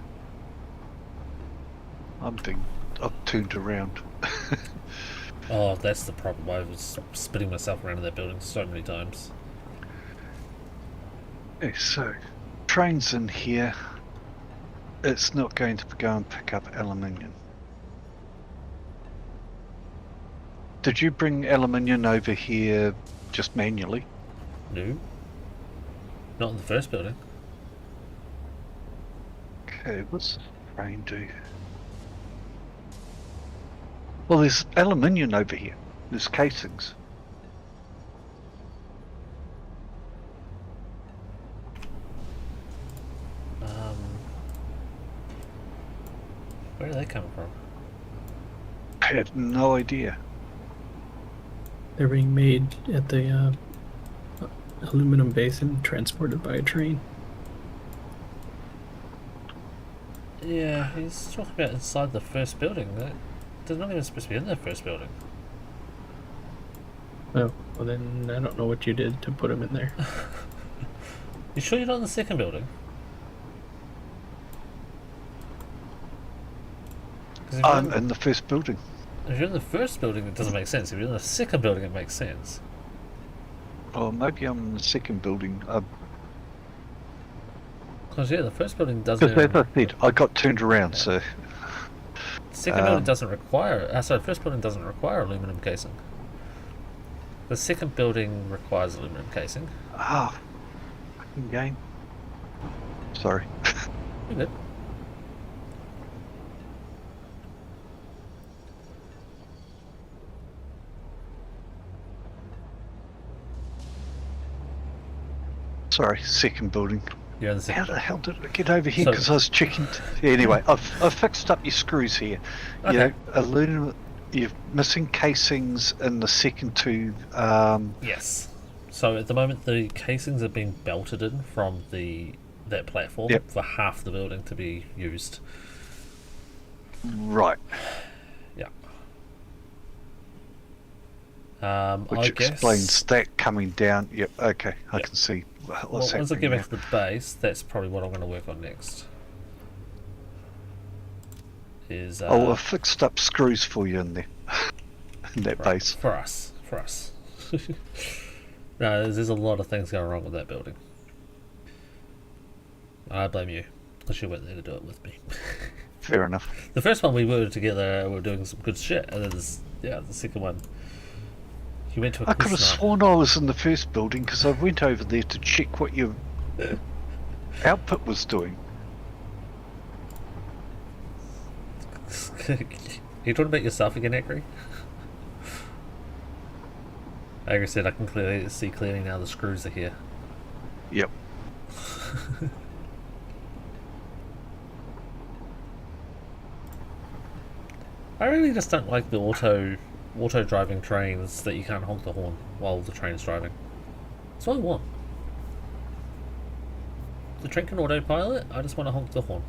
S3: I'm tuned around.
S2: Oh, that's the problem. I was spinning myself around in that building so many times.
S3: Okay, so trains in here. It's not going to go and pick up aluminium. Did you bring aluminium over here just manually?
S2: No. Not in the first building.
S3: Okay, what's the train do? Well, there's aluminium over here. There's casings.
S2: Where are they coming from?
S3: I have no idea.
S4: They're being made at the aluminum base and transported by a train.
S2: Yeah, he's talking about inside the first building. They're not even supposed to be in the first building.
S4: Oh, well then I don't know what you did to put them in there.
S2: You sure you're not in the second building? 'Cause
S3: I'm in the first building.
S2: if you're in the first building, it doesn't make sense. If you're in the second building, it makes sense.
S3: Or maybe I'm in the second building.
S2: Because yeah, the first building doesn't.
S3: Because as
S2: Even,
S3: I said, I got turned around, so...
S2: the second building doesn't require. Sorry, the first building doesn't require aluminum casing. The second building requires aluminum casing.
S3: Ah, fucking game. Sorry.
S2: You're good.
S3: Sorry, second building.
S2: You're in the
S3: How
S2: second.
S3: the hell did it get over here?
S2: So-
S3: Because I was checking... Anyway, I've fixed up your screws here. You
S2: Okay.
S3: know, aluminum... You're missing casings in the second two...
S2: Yes. So at the moment, the casings are being belted in from that platform
S3: Yep.
S2: for half the building to be used.
S3: Right.
S2: Yeah.
S3: Which
S2: I guess,
S3: explains that coming down. Yep, okay. I
S2: Yep.
S3: can see
S2: Well,
S3: what's
S2: once I
S3: happening
S2: get
S3: now.
S2: back to the base, that's probably what I'm going to work on next. Is
S3: Oh, I've fixed up screws for you in there. In that
S2: right,
S3: base.
S2: for us. No, there's a lot of things going wrong with that building. I blame you, because you weren't there to do it with me.
S3: Fair enough.
S2: The first one we were together, we were doing some good shit, and then the second one, you went to a
S3: I could have
S2: quiz night.
S3: sworn I was in the first building because I went over there to check what your output was doing.
S2: You talking about yourself again, Agri? Agri said, I can clearly see clearly now the screws are here.
S3: Yep.
S2: I really just don't like the auto driving trains that you can't honk the horn while the train's driving. That's what I want. the train can autopilot. I just want to honk the horn.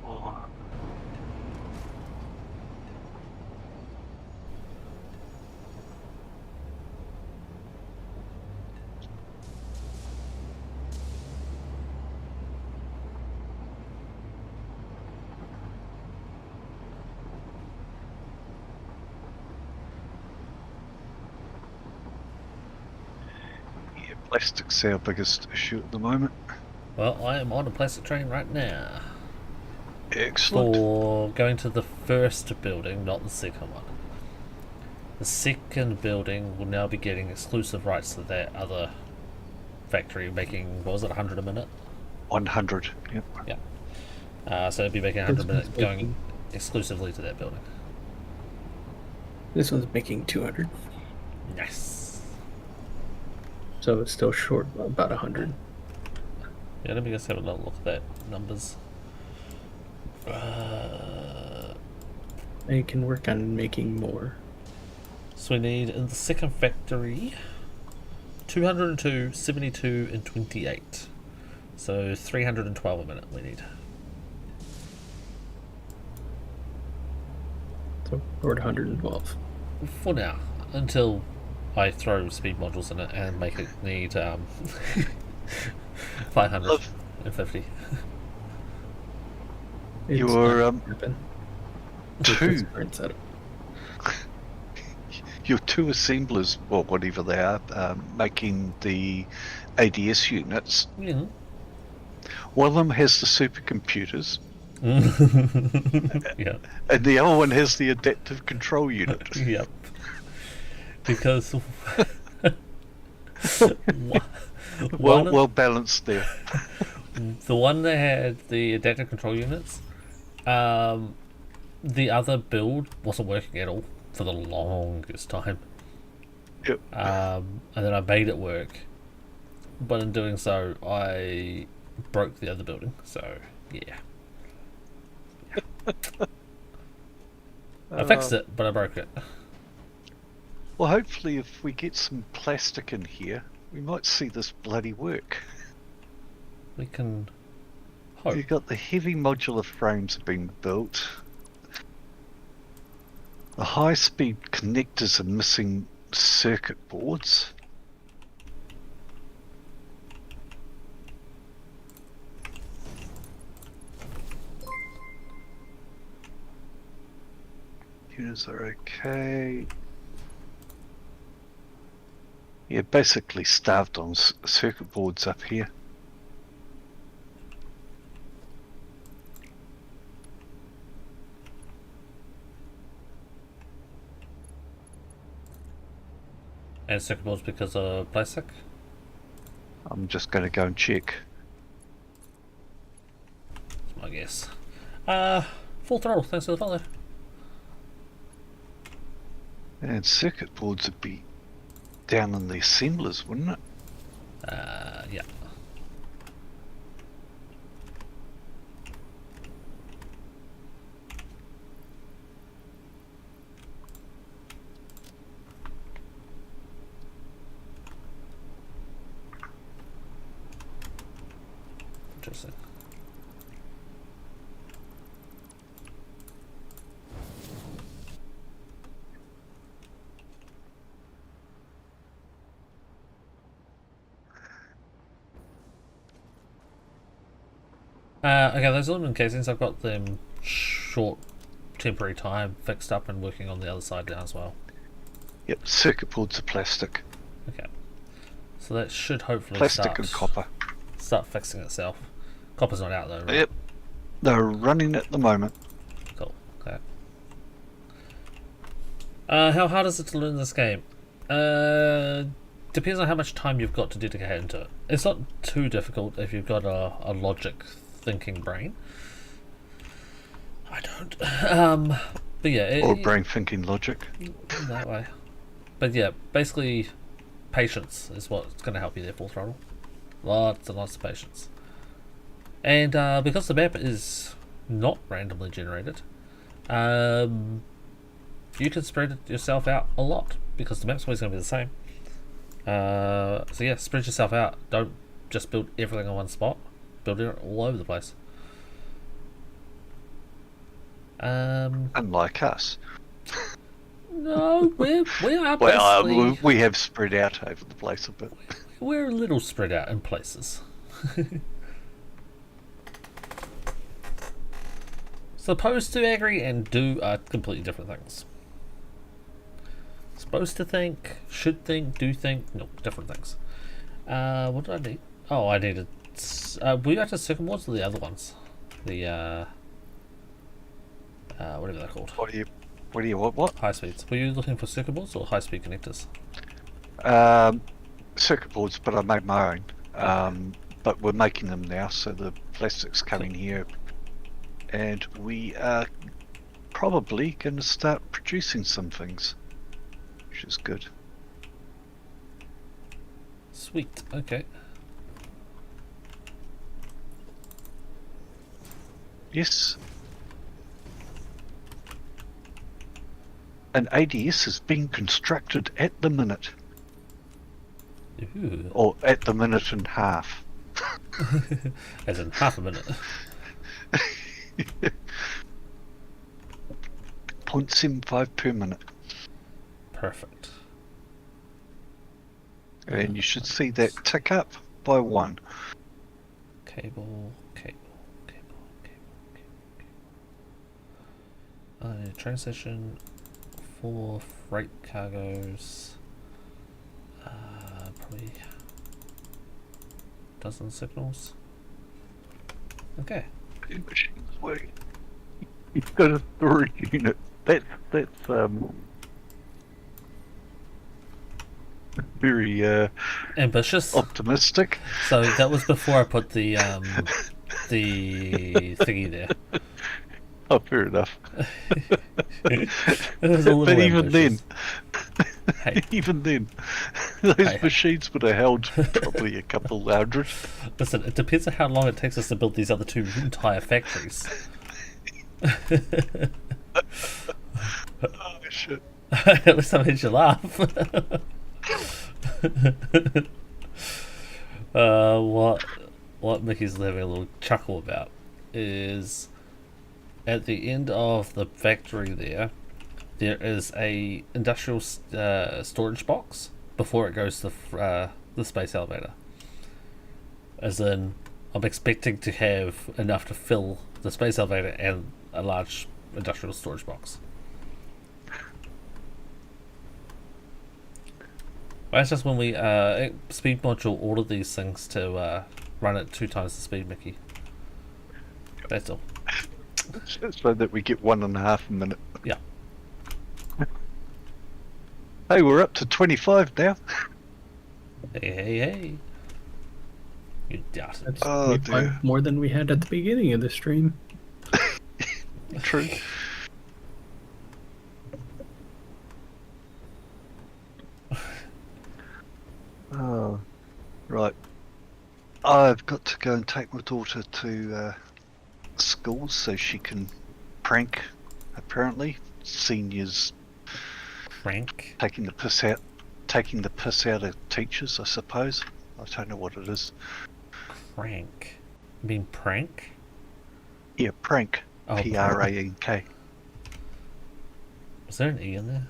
S3: Oh, yeah, plastic's our biggest issue at the moment.
S2: Well, I am on a plastic train right now.
S3: Excellent.
S2: For going to the first building, not the second one. The second building will now be getting exclusive rights to that other factory, making, what was it, 100 a minute?
S3: 100. Yep.
S2: Yeah. So it'll be making 100 a
S4: This
S2: minute
S4: one's
S2: going
S4: making-
S2: exclusively to that building.
S4: This one's making 200,
S2: Nice.
S4: so it's still short about 100.
S2: Yeah, let me just have a little look at that numbers.
S4: They can work on making more.
S2: So we need in the second factory 202, 72, and 28. So 312 a minute we need.
S4: So we're at 112.
S2: For now, until I throw speed modules in it and make it need 550.
S3: You
S4: It's
S3: were,
S4: not gonna happen with
S3: two.
S4: this current setup.
S3: Your two assemblers, or whatever they are, making the ADS units.
S2: Yeah.
S3: One of them has the supercomputers,
S2: Yeah.
S3: and the other one has the adaptive control unit.
S2: Yep. Because one
S3: Well balanced there.
S2: the one that had the adaptive control units, the other build wasn't working at all for the longest time.
S3: Yep.
S2: And then I made it work, but in doing so, I broke the other building. So yeah, I fixed it, but I broke it.
S3: Well, hopefully, if we get some plastic in here, we might see this bloody work.
S2: We can hope.
S3: You've got the heavy modular frames being built. The high-speed connectors are missing circuit boards. Units are okay. Yeah, basically starved on circuit boards up here.
S2: And circuit boards because of plastic.
S3: I'm just going to go and check.
S2: That's my guess. Full throttle. Thanks for the follow.
S3: And circuit boards would be down in the assemblers, wouldn't it?
S2: Yeah. Interesting. Okay, those aluminum casings, I've got them short temporary time fixed up and working on the other side now as well.
S3: Yep, circuit boards are plastic.
S2: Okay. So that should hopefully
S3: Plastic and copper.
S2: start fixing itself. Copper's not out though, right?
S3: Yep. They're running at the moment.
S2: Cool. Okay. How hard is it to learn this game? Depends on how much time you've got to dedicate into it. It's not too difficult if you've got a logic thinking brain. I don't. But yeah.
S3: Or brain thinking logic.
S2: That way. But yeah, basically, patience is what's going to help you there, full throttle. Lots and lots of patience. And because the map is not randomly generated, you can spread it yourself out a lot because the map's always going to be the same. So yeah, spread yourself out. Don't just build everything on one spot. Build it all over the place.
S3: Unlike us.
S2: No, we are
S3: Well,
S2: basically
S3: we have spread out over the place a bit.
S2: we're a little spread out in places. Supposed to agree and do are completely different things. Supposed to think, should think, do think, no, different things. What did I need? Oh, I needed. Were you after circuit boards or the other ones? The whatever they're called.
S3: What?
S2: High speeds. Were you looking for circuit boards or high speed connectors?
S3: Circuit boards, but I made my own. But we're making them now, so the plastic's coming here. And we are probably going to start producing some things, which is good.
S2: Sweet. Okay.
S3: Yes. An ADS is being constructed at the minute,
S2: Ooh.
S3: or at the minute and half.
S2: As in half a minute.
S3: 0.75 per minute.
S2: Perfect.
S3: And you should see that tick up by 1.
S2: Cable. Transition for freight cargoes. Probably dozen signals. Okay.
S3: You've got a storage unit. That's very
S2: Ambitious.
S3: optimistic.
S2: So that was before I put the thingy there.
S3: Oh, fair enough.
S2: It was a little
S3: But even
S2: ambitious.
S3: then,
S2: Hey.
S3: even then, those
S2: Hey.
S3: machines would have held probably a couple hundred.
S2: Listen, it depends on how long it takes us to build these other two entire factories.
S3: Oh shit!
S2: At least I made you laugh. What Mickey's having a little chuckle about is at the end of the factory there is a industrial storage box before it goes to the space elevator. As in, I'm expecting to have enough to fill the space elevator and a large industrial storage box. That's just when we speed module ordered these things to run at 2 times the speed, Mickey. That's all.
S3: So that we get 1.5 a minute.
S2: Yeah.
S3: Hey, we're up to 25 now.
S2: Hey. You doubt it.
S4: That's
S3: Oh,
S4: 25
S3: dear.
S4: more than we had at the beginning of the stream.
S3: True. Oh, right. I've got to go and take my daughter to school so she can prank. Apparently, seniors
S2: Frank.
S3: taking the piss out of teachers. I suppose. I don't know what it is.
S2: Prank. You mean prank?
S3: Yeah, prank.
S2: Oh,
S3: Prank.
S2: Was there an E in there?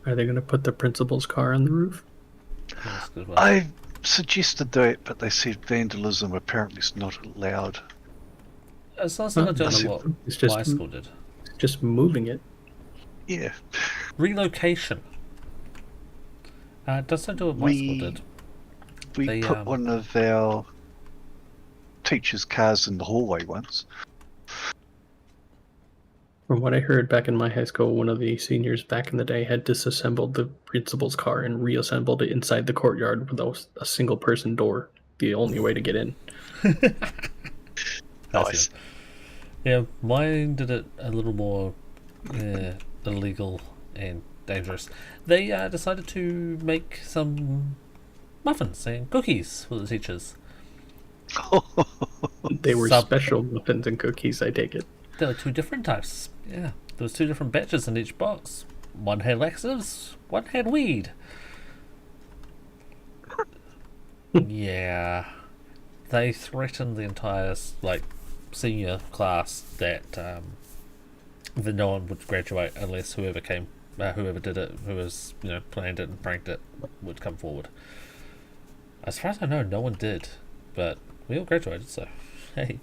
S4: Are they gonna put the principal's car on the roof?
S2: That's a good one.
S3: I suggested that, but they said vandalism apparently is not allowed.
S2: It's not similar to
S3: That's
S2: what
S4: It's just
S2: my school did.
S4: just moving it.
S3: Yeah.
S2: Relocation. It doesn't do what my school did.
S3: We
S2: They,
S3: put one of our teachers' cars in the hallway once.
S4: From what I heard back in my high school, one of the seniors back in the day had disassembled the principal's car and reassembled it inside the courtyard with a single person door, the only way to get in.
S3: Nice.
S2: Yeah, mine did it a little more illegal and dangerous. They decided to make some muffins and cookies for the teachers.
S4: They were
S2: Sub-
S4: special muffins and cookies, I take it.
S2: There were 2 different types. Yeah, There was 2 different batches in each box. One had laxatives, one had weed. Yeah, they threatened the entire senior class that no one would graduate unless whoever did it, who was planned it and pranked it, would come forward. As far as I know, no one did, but we all graduated, so hey.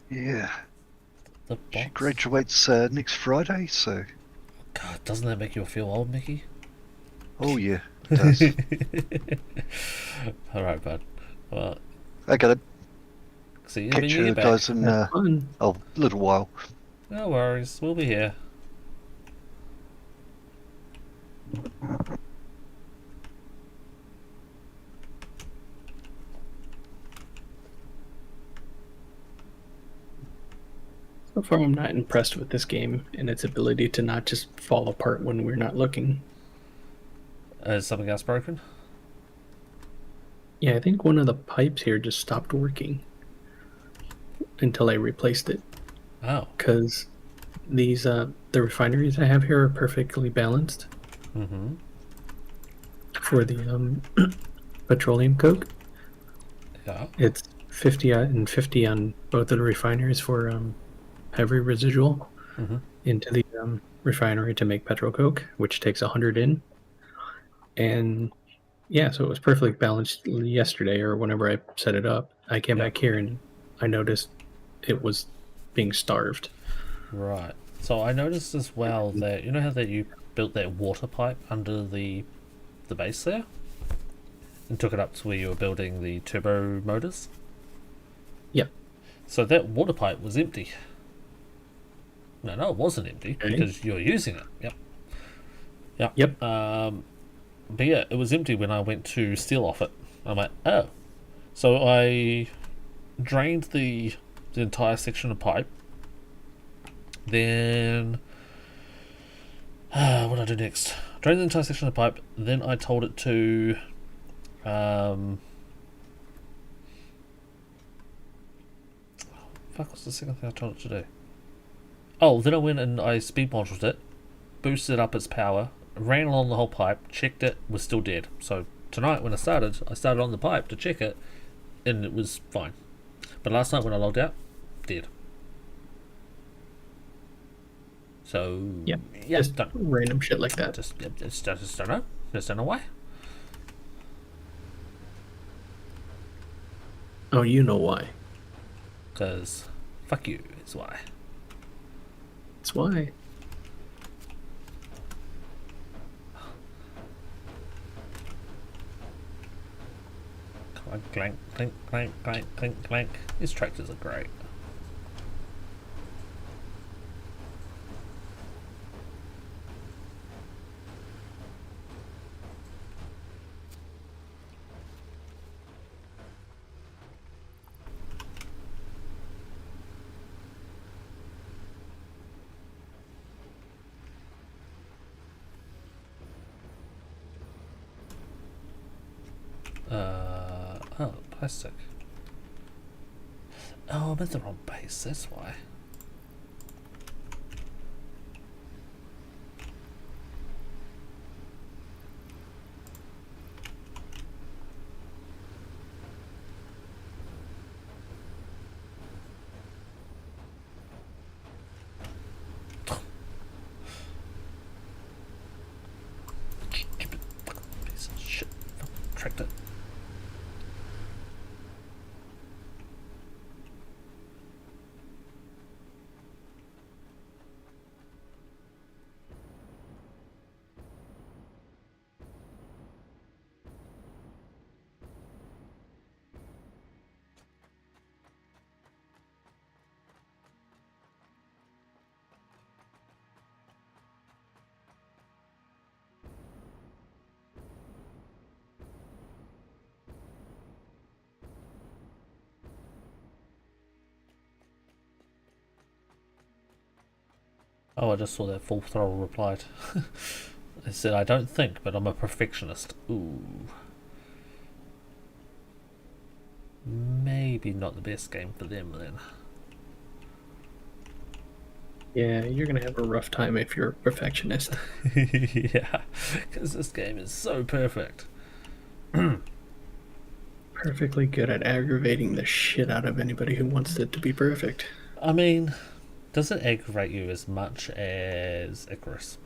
S3: Yeah.
S2: The
S3: She
S2: box.
S3: graduates next Friday, so.
S2: God, doesn't that make you feel old, Mickey?
S3: Oh, yeah, it does.
S2: Alright, bud. Well,
S3: I got it.
S2: see you
S3: Catch
S2: when you
S3: you
S2: get back.
S3: guys in
S4: Have fun.
S3: a little while.
S2: No worries, we'll be here.
S4: So far, I'm not impressed with this game and its ability to not just fall apart when we're not looking.
S2: Is something else broken?
S4: Yeah, I think one of the pipes here just stopped working until I replaced it.
S2: Oh.
S4: Because these the refineries I have here are perfectly balanced
S2: Mm-hmm.
S4: for the petroleum coke.
S2: Yeah.
S4: It's 50 and 50 on both of the refineries for heavy residual
S2: Mm-hmm.
S4: into the refinery to make petrol coke, which takes 100 in. And yeah, so it was perfectly balanced yesterday or whenever I set it up. I came
S2: Yeah.
S4: back here and I noticed it was being starved.
S2: Right. So I noticed as well that you know how that you built that water pipe under the base there, and took it up to where you were building the turbo motors.
S4: Yep.
S2: So that water pipe was empty. No, it wasn't empty
S4: Okay.
S2: because you're using it. Yep.
S4: Yep.
S2: But yeah, it was empty when I went to steal off it. I'm like, oh. So I drained the entire section of pipe. Then what did I do next? Drained the entire section of pipe. Then I told it to fuck, what's the second thing I told it to do? Oh, then I went and I speed modeled it, boosted up its power, ran along the whole pipe, checked it, was still dead. So tonight when I started on the pipe to check it, and it was fine. But last night when I logged out, dead. So
S4: Yep.
S2: yeah,
S4: Just
S2: don't,
S4: random shit like that.
S2: just don't know. Just don't know why.
S4: Oh, you know why.
S2: Because fuck you is why.
S4: That's why.
S2: Clank, clank, clink, clank, clank, clink, clank. These tractors are great. Oh, plastic. Oh, I'm at the wrong base, that's why. Stupid fucking piece of shit. Fucking tractor. Oh, I just saw that Full Throttle replied. I said, I don't think, but I'm a perfectionist. Ooh. Maybe not the best game for them then.
S4: Yeah, you're gonna have a rough time if you're a perfectionist.
S2: Yeah, because this game is so perfect.
S4: Perfectly good at aggravating the shit out of anybody who wants it to be perfect.
S2: I mean, does it aggravate you as much as Icarus?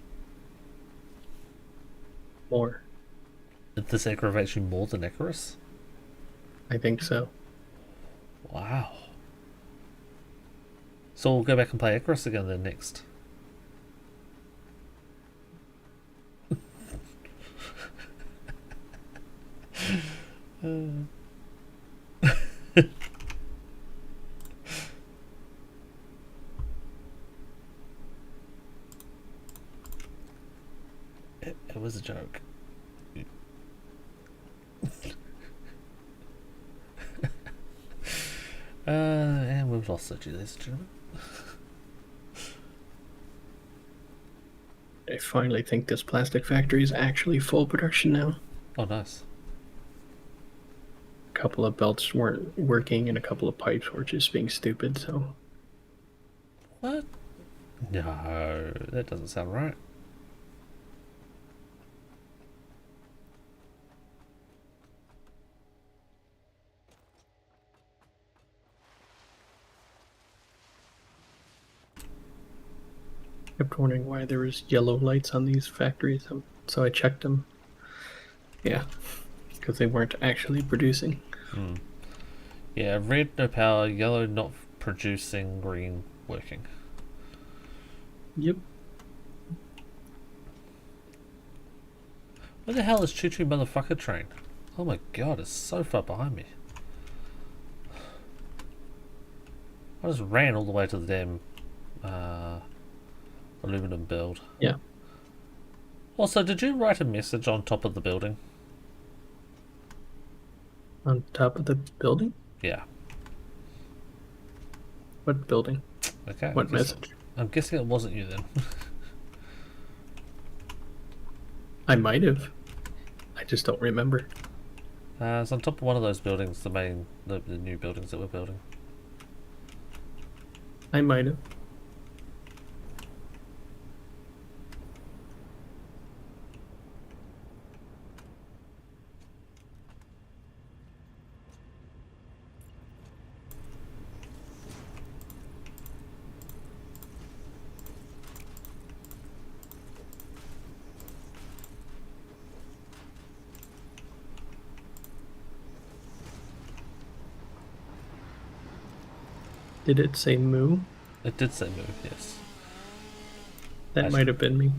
S4: More.
S2: This aggravates you more than Icarus?
S4: I think so.
S2: Wow. So we'll go back and play Icarus again then next. It was a joke. And we've lost Sochi, ladies and gentlemen.
S4: I finally think this plastic factory is actually full production now.
S2: Oh, nice.
S4: A couple of belts weren't working and a couple of pipes were just being stupid, so
S2: What? No, that doesn't sound right.
S4: kept wondering why there was yellow lights on these factories. So I checked them. Yeah, because they weren't actually producing.
S2: Yeah, red no power, yellow not producing, green working.
S4: Yep.
S2: Where the hell is Choo Choo Motherfucker Train? Oh my god, it's so far behind me. I just ran all the way to the damn aluminum build.
S4: Yeah.
S2: Also, did you write a message on top of the building?
S4: On top of the building?
S2: Yeah.
S4: What building?
S2: Okay.
S4: What message?
S2: I'm guessing it wasn't you then.
S4: I might have. I just don't remember.
S2: It's on top of one of those buildings, the new buildings that we're building.
S4: I might have. Did it say moo?
S2: It did say move, yes.
S4: That
S2: Actually-
S4: might have been me.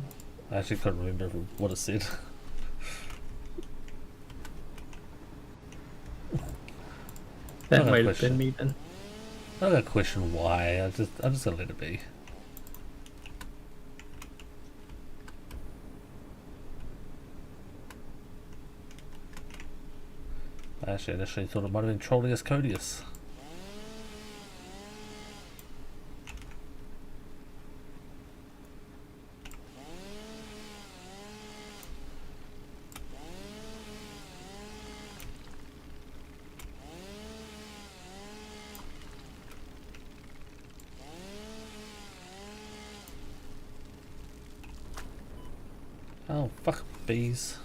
S2: I actually couldn't remember what it said.
S4: That
S2: Okay,
S4: might have
S2: question.
S4: been me then.
S2: I'm not gonna question why. I'm just gonna let it be. I actually initially thought it might have been trolling as Codius. Oh, fuck bees.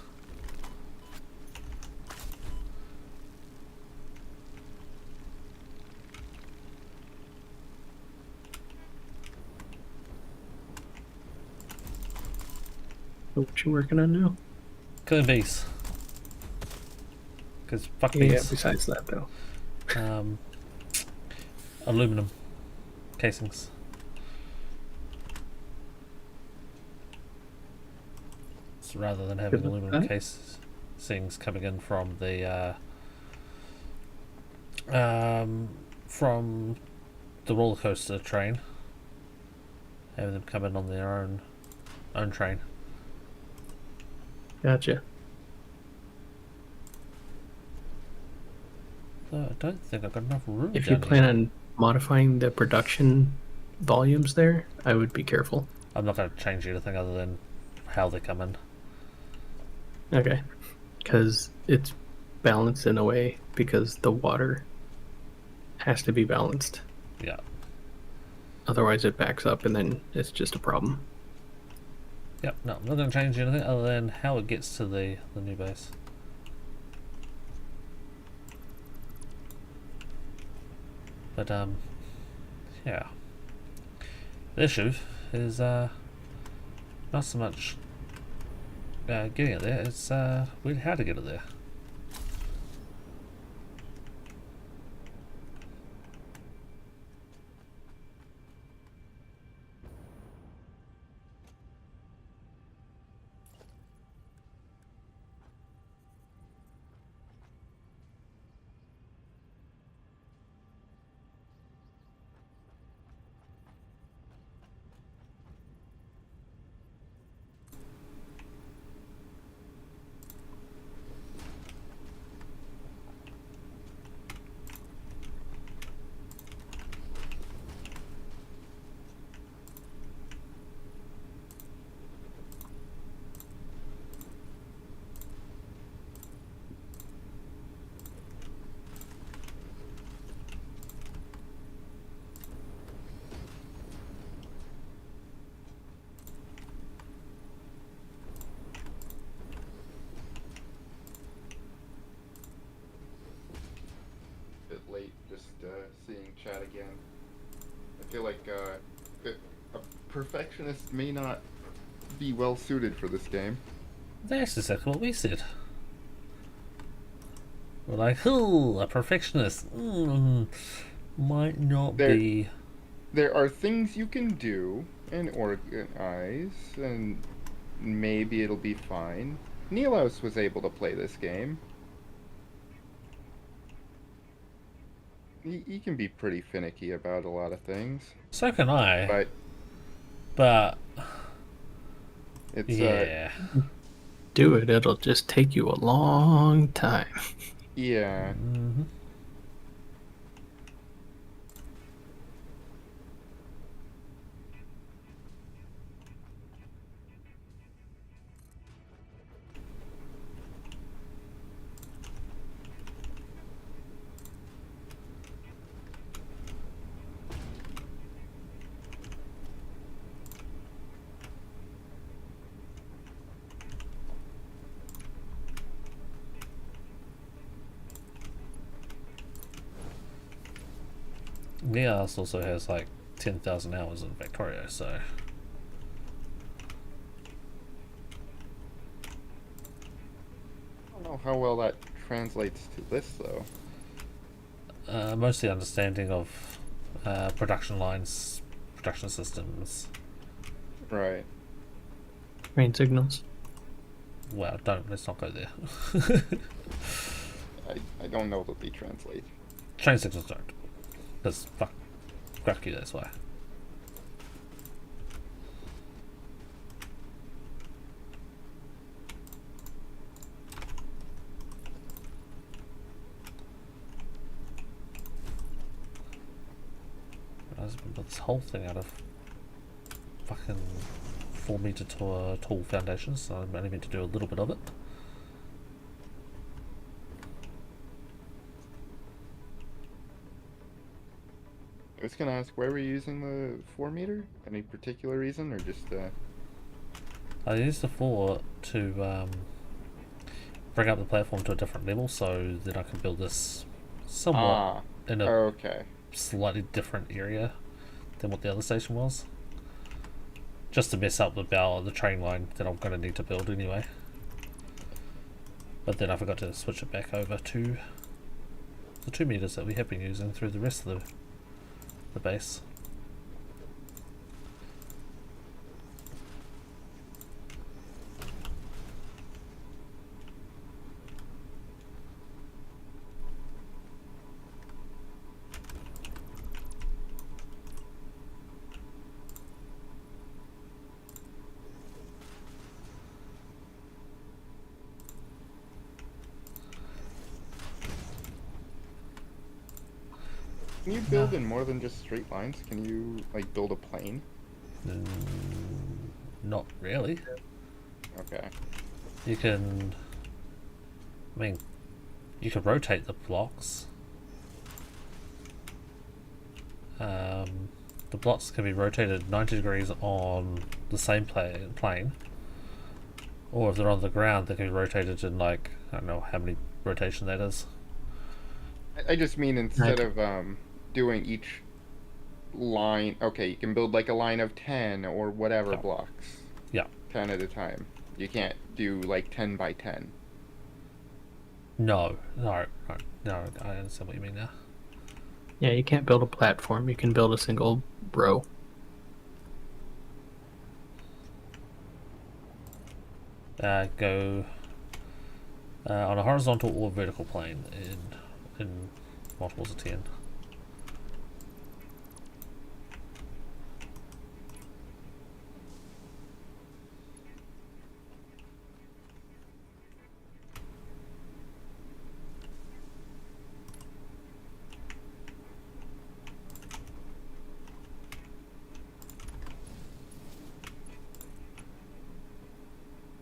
S4: So what you working on now?
S2: Killing bees. Because fuck
S4: Yeah,
S2: bees.
S4: besides that though.
S2: Aluminum casings. So rather than having
S4: Good with
S2: aluminum
S4: that.
S2: casings coming in from the roller coaster train, having them come in on their own train.
S4: Gotcha.
S2: So I don't think I've got enough room.
S4: If you
S2: down
S4: plan
S2: here.
S4: on modifying the production volumes there, I would be careful.
S2: I'm not going to change anything other than how they come in.
S4: Okay. Because it's balanced in a way because the water has to be balanced.
S2: Yeah.
S4: Otherwise, it backs up, and then it's just a problem.
S2: Yep, no, I'm not going to change anything other than how it gets to the new base. But, yeah. The issue is, not so much getting it there, it's really how to get it there.
S5: Bit late just seeing chat again. I feel like a perfectionist may not be well suited for this game.
S2: That's exactly what we said. We're like, ooh, a perfectionist. Might not be.
S5: There are things you can do and organize, and maybe it'll be fine. Nilos was able to play this game. He can be pretty finicky about a lot of things.
S2: So can I.
S5: But
S2: it's
S5: yeah.
S4: Do it. It'll just take you a long time.
S5: Yeah.
S2: Mm-hmm. Nias also has like 10,000 hours in Victoria, so.
S5: I don't know how well that translates to this though.
S2: Mostly understanding of production lines, production systems.
S5: Right.
S4: Train signals.
S2: Well, let's not go there.
S5: I don't know that they translate.
S2: Train signals don't. Because fuck you, that's why. I was built this whole thing out of fucking 4-meter tall foundations, so I'm only meant to do a little bit of it.
S5: I was gonna ask, why were you using the 4-meter? Any particular reason, or just
S2: I used the 4 to bring up the platform to a different level, so that I can build this somewhat in a slightly different area than what the other station was. Just to mess up the train line that I'm going to need to build anyway. But then I forgot to switch it back over to the 2 meters that we have been using through the rest of the base.
S5: Can you build in more than just straight lines? Can you, like, build a plane?
S2: Not really.
S5: Okay.
S2: You can... I mean, you can rotate the blocks. the blocks can be rotated 90 degrees on the same plane, or if they're on the ground, they can be rotated in like, I don't know how many rotation that is.
S5: I just mean instead
S4: Right.
S5: of doing each line, okay, you can build like a line of 10 or whatever
S2: Yeah.
S5: blocks,
S2: Yeah.
S5: 10 at a time. You can't do like 10 by 10.
S2: No, I understand what you mean now.
S4: Yeah, you can't build a platform. You can build a single row.
S2: Go on a horizontal or vertical plane in multiples of 10.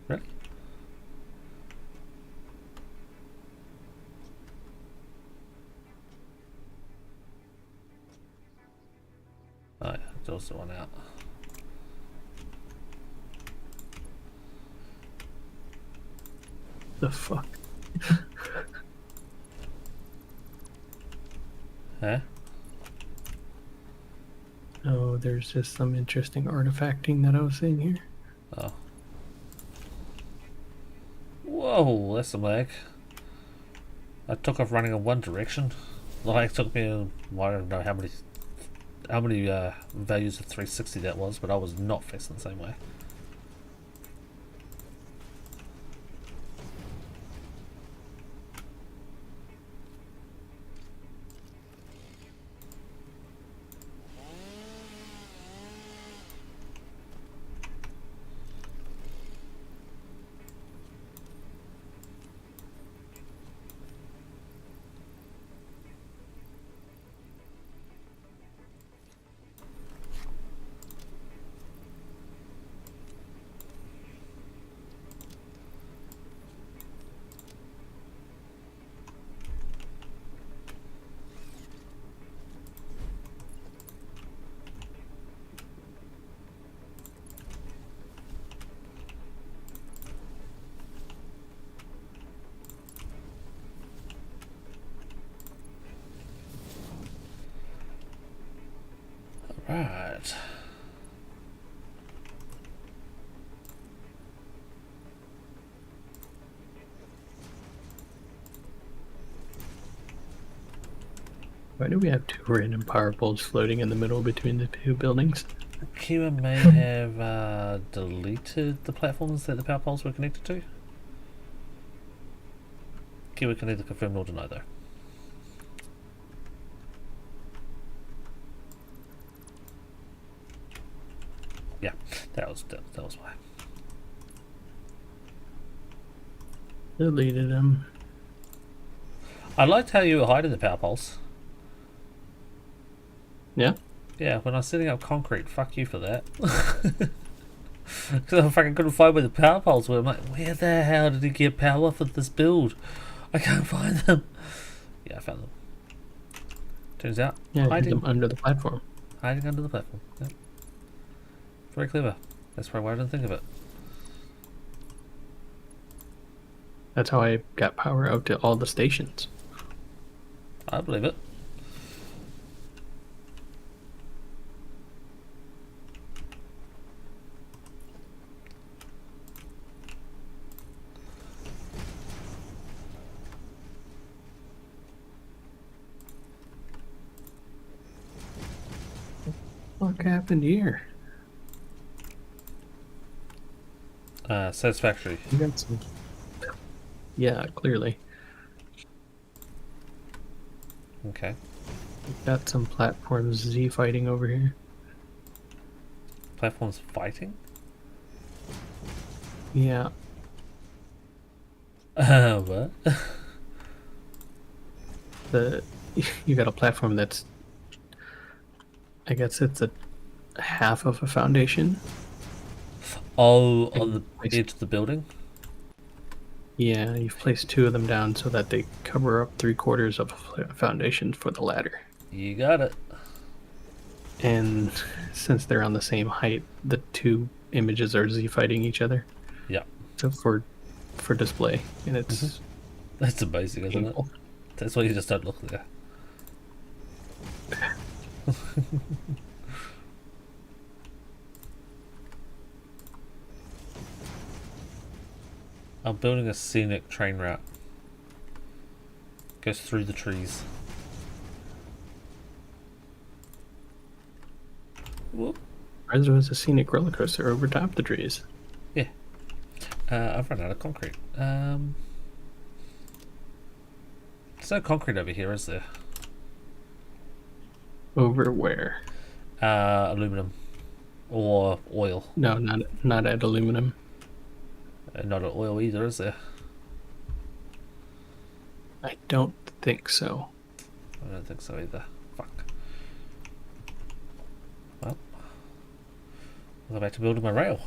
S2: Really? Oh yeah, there's the one out.
S4: The fuck?
S2: Huh?
S4: Oh, there's just some interesting artifacting that I was seeing here.
S2: Oh. Whoa, that's some lag. I took off running in one direction. The lag took me, I don't know how many values of 360 that was, but I was not facing the same way. Right.
S4: Why do we have two random power poles floating in the middle between the two buildings?
S2: Kira may have deleted the platforms that the power poles were connected to. Kiwi can neither confirm nor deny though. Yeah, that was why.
S4: Deleted them.
S2: I liked how you were hiding the power poles.
S4: Yeah?
S2: Yeah, when I was setting up concrete, fuck you for that. Because I fucking couldn't find where the power poles were. I'm like, where the hell did he get power for this build? I can't find them. Yeah, I found them. Turns out,
S4: Yeah, hid
S2: hiding
S4: them under the platform.
S2: under the platform. Yep. Very clever. That's probably why I didn't think of it.
S4: That's how I got power out to all the stations.
S2: I believe it.
S4: What happened here?
S2: Satisfactory.
S4: You got some. Yeah, clearly.
S2: Okay.
S4: We've got some platforms Z fighting over here.
S2: Platforms fighting?
S4: Yeah.
S2: What?
S4: You got a platform that's, I guess it's a half of a foundation.
S2: Oh, on
S4: And
S2: the
S4: placed-
S2: edge of the building?
S4: Yeah, you've placed two of them down so that they cover up 3/4 of a foundation for the ladder.
S2: You got it.
S4: And since they're on the same height, the two images are z fighting each other.
S2: Yeah.
S4: So for display, and it's
S2: That's amazing, isn't it?
S4: painful.
S2: That's why you just don't look there. I'm building a scenic train route. Goes through the trees. Whoop.
S4: There was a scenic roller coaster over top the trees.
S2: Yeah. I've run out of concrete. There's no concrete over here, is there?
S4: Over where?
S2: Aluminum. Or oil.
S4: No, not at aluminum.
S2: Not at oil either, is there?
S4: I don't think so.
S2: I don't think so either. Fuck. Well, I'll go back to building my rail.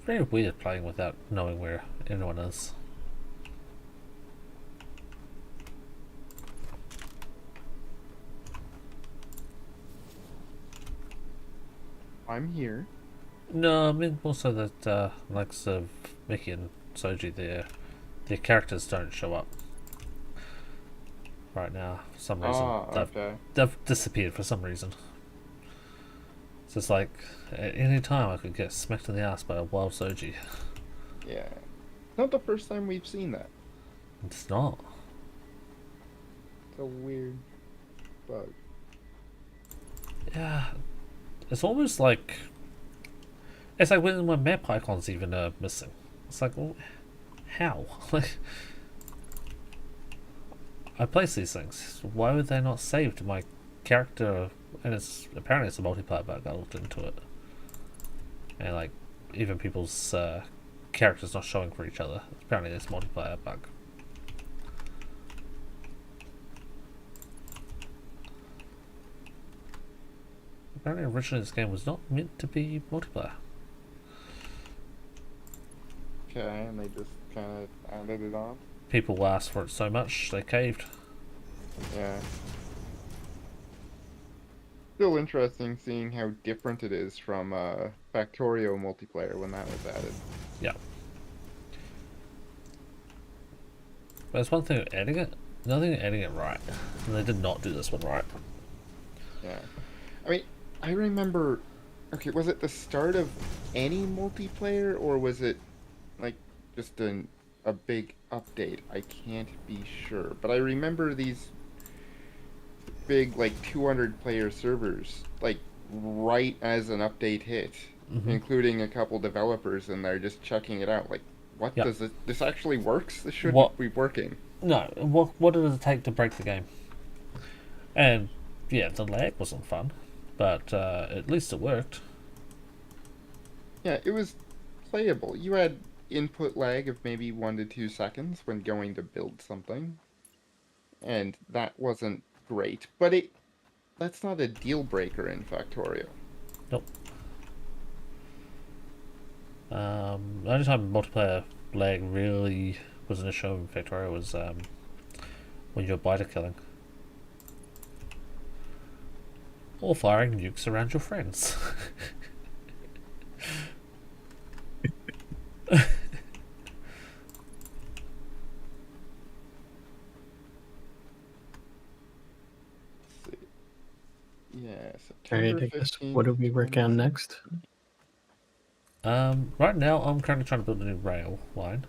S2: Very weird playing without knowing where anyone is.
S5: I'm here.
S2: No, I mean also that likes of Mickey and Soji, their characters don't show up right now for some reason.
S5: Okay.
S2: They've disappeared for some reason. So it's like at any time I could get smacked in the ass by a wild Soji.
S5: Yeah. Not the first time we've seen that.
S2: It's not.
S5: It's a weird bug.
S2: Yeah, it's almost like it's like when my map icons even are missing. It's like, well, how? Like, I place these things. Why would they not save to my character? And it's apparently it's a multiplayer bug. I looked into it, and like even people's characters not showing for each other. Apparently, it's a multiplayer bug. Apparently, originally this game was not meant to be multiplayer.
S5: Okay, and they just kind of added it on.
S2: People asked for it so much they caved.
S5: Yeah. Still interesting seeing how different it is from Factorio multiplayer when that was added.
S2: Yeah. But it's one thing adding it, another thing adding it right. And they did not do this one right.
S5: Yeah. I mean, I remember. Okay, was it the start of any multiplayer, or was it like just a big update? I can't be sure, but I remember these big like 200 player servers like right as an update hit, including a couple developers in there just checking it out. Like, what
S2: Yep.
S5: does this actually works? This shouldn't
S2: What-
S5: be working.
S2: No, what does it take to break the game? And yeah, the lag wasn't fun, but at least it worked.
S5: Yeah, it was playable. You had input lag of maybe 1 to 2 seconds when going to build something, and that wasn't great. But that's not a deal breaker in Factorio.
S2: Nope. The only time multiplayer lag really was an issue in Factorio was when you're biter killing. Or firing nukes around your friends.
S5: Let's see. Yeah,
S4: Alright,
S5: September
S4: I guess
S5: 15th.
S4: what do we work on next?
S2: Right now I'm currently trying to build a new rail line.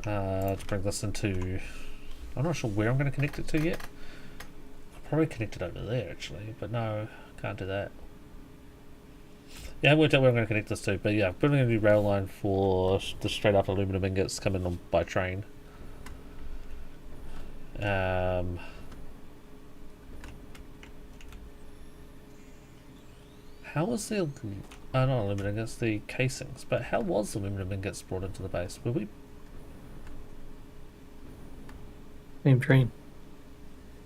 S2: To bring this into... I'm not sure where I'm going to connect it to yet. I'll probably connect it over there actually, but no, can't do that. Yeah, I haven't worked out where I'm going to connect this to, but yeah, building a new rail line for the straight up aluminum ingots coming on by train. How was the not aluminum ingots, the casings, but how was the aluminum ingots brought into the base? Were we?
S4: Same train.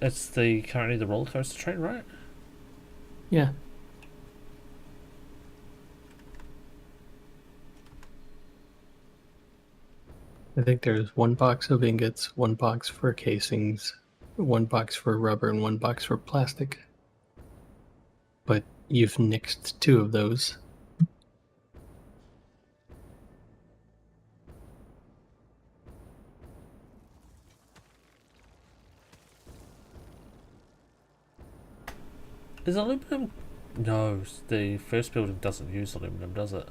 S2: It's currently the roller coaster train, right?
S4: Yeah. I think there's one box of ingots, one box for casings, one box for rubber, and one box for plastic. But you've nixed 2 of those.
S2: Is aluminum? No, the first building doesn't use aluminum, does it?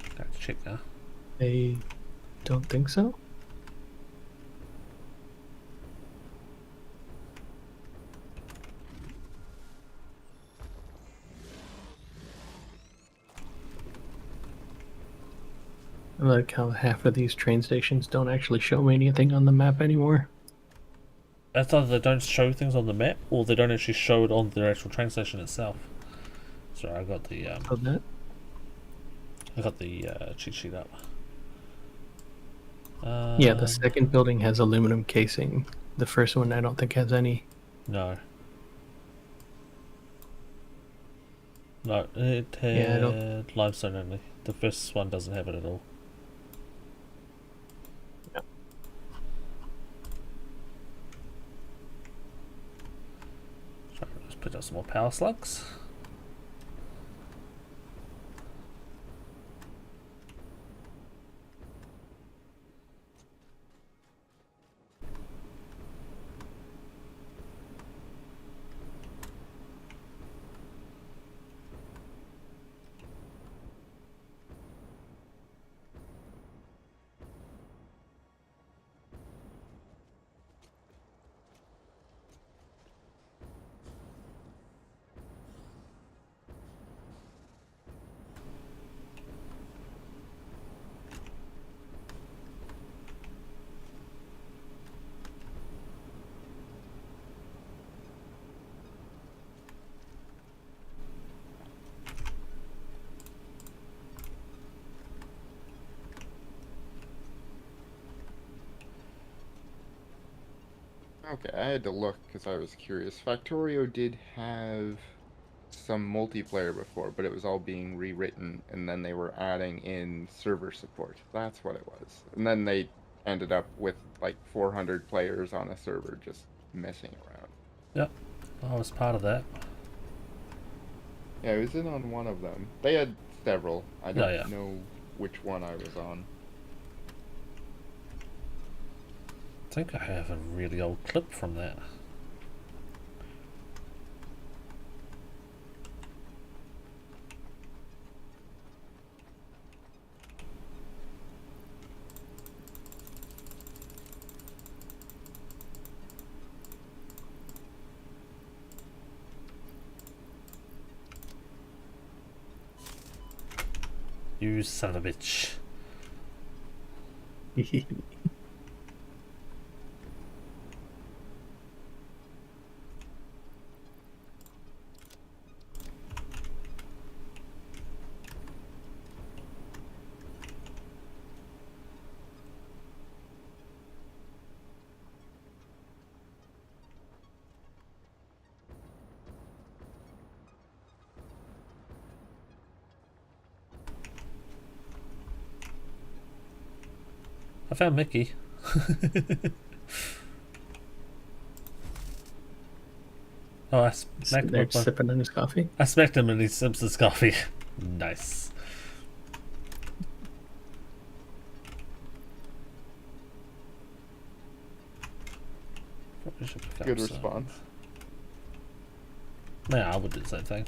S2: I have to check now.
S4: I don't think so. I like how half of these train stations don't actually show me anything on the map anymore.
S2: That's either they don't show things on the map, or they don't actually show it on their actual train station itself. Sorry, I got the
S4: So that
S2: cheat sheet up.
S4: yeah, the second building has aluminum casing. The first one I don't think has any.
S2: No. No, it had
S4: Yeah, I don't-
S2: limestone only. The first one doesn't have it at all.
S4: Yep.
S2: So let's put out some more power slugs.
S5: Okay, I had to look because I was curious. Factorio did have some multiplayer before, but it was all being rewritten, and then they were adding in server support. That's what it was. And then they ended up with like 400 players on a server just messing around.
S2: Yep, I was part of that.
S5: Yeah, I was in on one of them. They had several. I don't
S2: Yeah.
S5: know which one I was on.
S2: I think I have a really old clip from that. You son of a bitch. I found Mickey. Oh, I smacked
S4: Sitting
S2: him
S4: there
S2: with my...
S4: sipping on his coffee.
S2: I smacked him and he sips his coffee. Nice. Probably should pick up
S5: Good
S2: some.
S5: response.
S2: Yeah, I would do the same thing.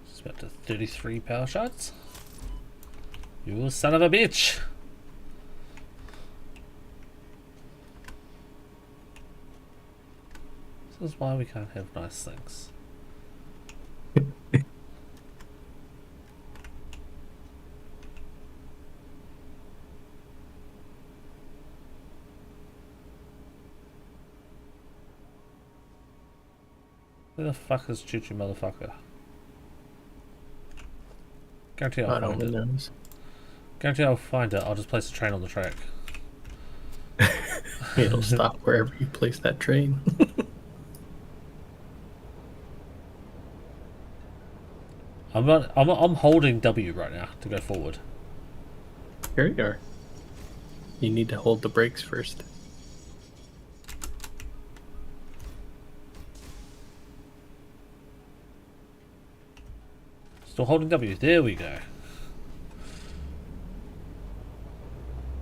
S2: It's about to 33 power shots. You son of a bitch. This is why we can't have nice things. Where the fuck is Choo Choo motherfucker? Guarantee I'll
S4: God
S2: find
S4: only
S2: it.
S4: knows.
S2: Guarantee I'll find it. I'll just place a train on the track.
S4: It'll stop wherever you place that train.
S2: I'm holding W right now to go forward.
S4: Here you are. You need to hold the brakes first.
S2: Still holding W. There we go.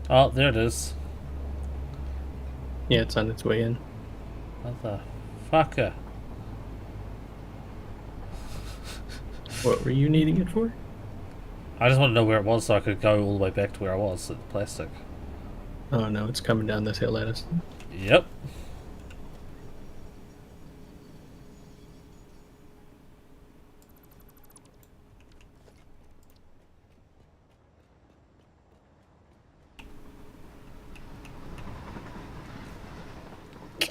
S2: Oh, there it is.
S4: Yeah, it's on its way in.
S2: Motherfucker.
S4: What were you needing it for?
S2: I just want to know where it was so I could go all the way back to where I was at the plastic.
S4: Oh no, it's coming down this hill at us.
S2: Yep.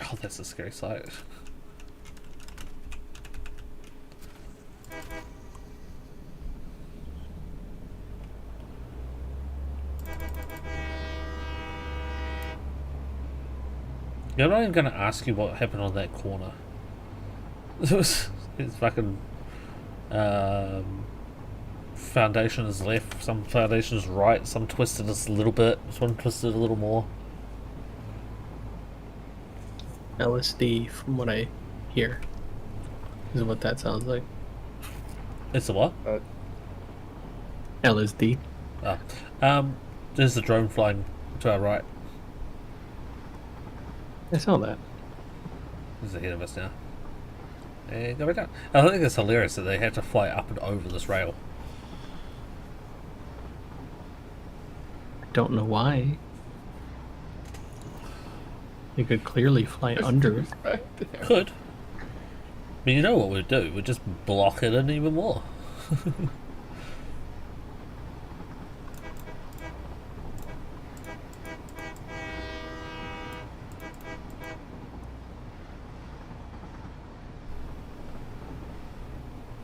S2: Oh, that's a scary sight. Yeah, I'm not even going to ask you what happened on that corner. It's fucking foundation is left, some foundation is right, some twisted just a little bit, some twisted a little more.
S4: LSD, from what I hear, is what that sounds like.
S2: It's a what?
S4: LSD.
S2: There's a drone flying to our right.
S4: I saw that.
S2: He's ahead of us now. And go back down. I think it's hilarious that they had to fly up and over this rail.
S4: I don't know why. You could clearly fly under it.
S2: Could. But you know what we'd do? We'd just block it in even more.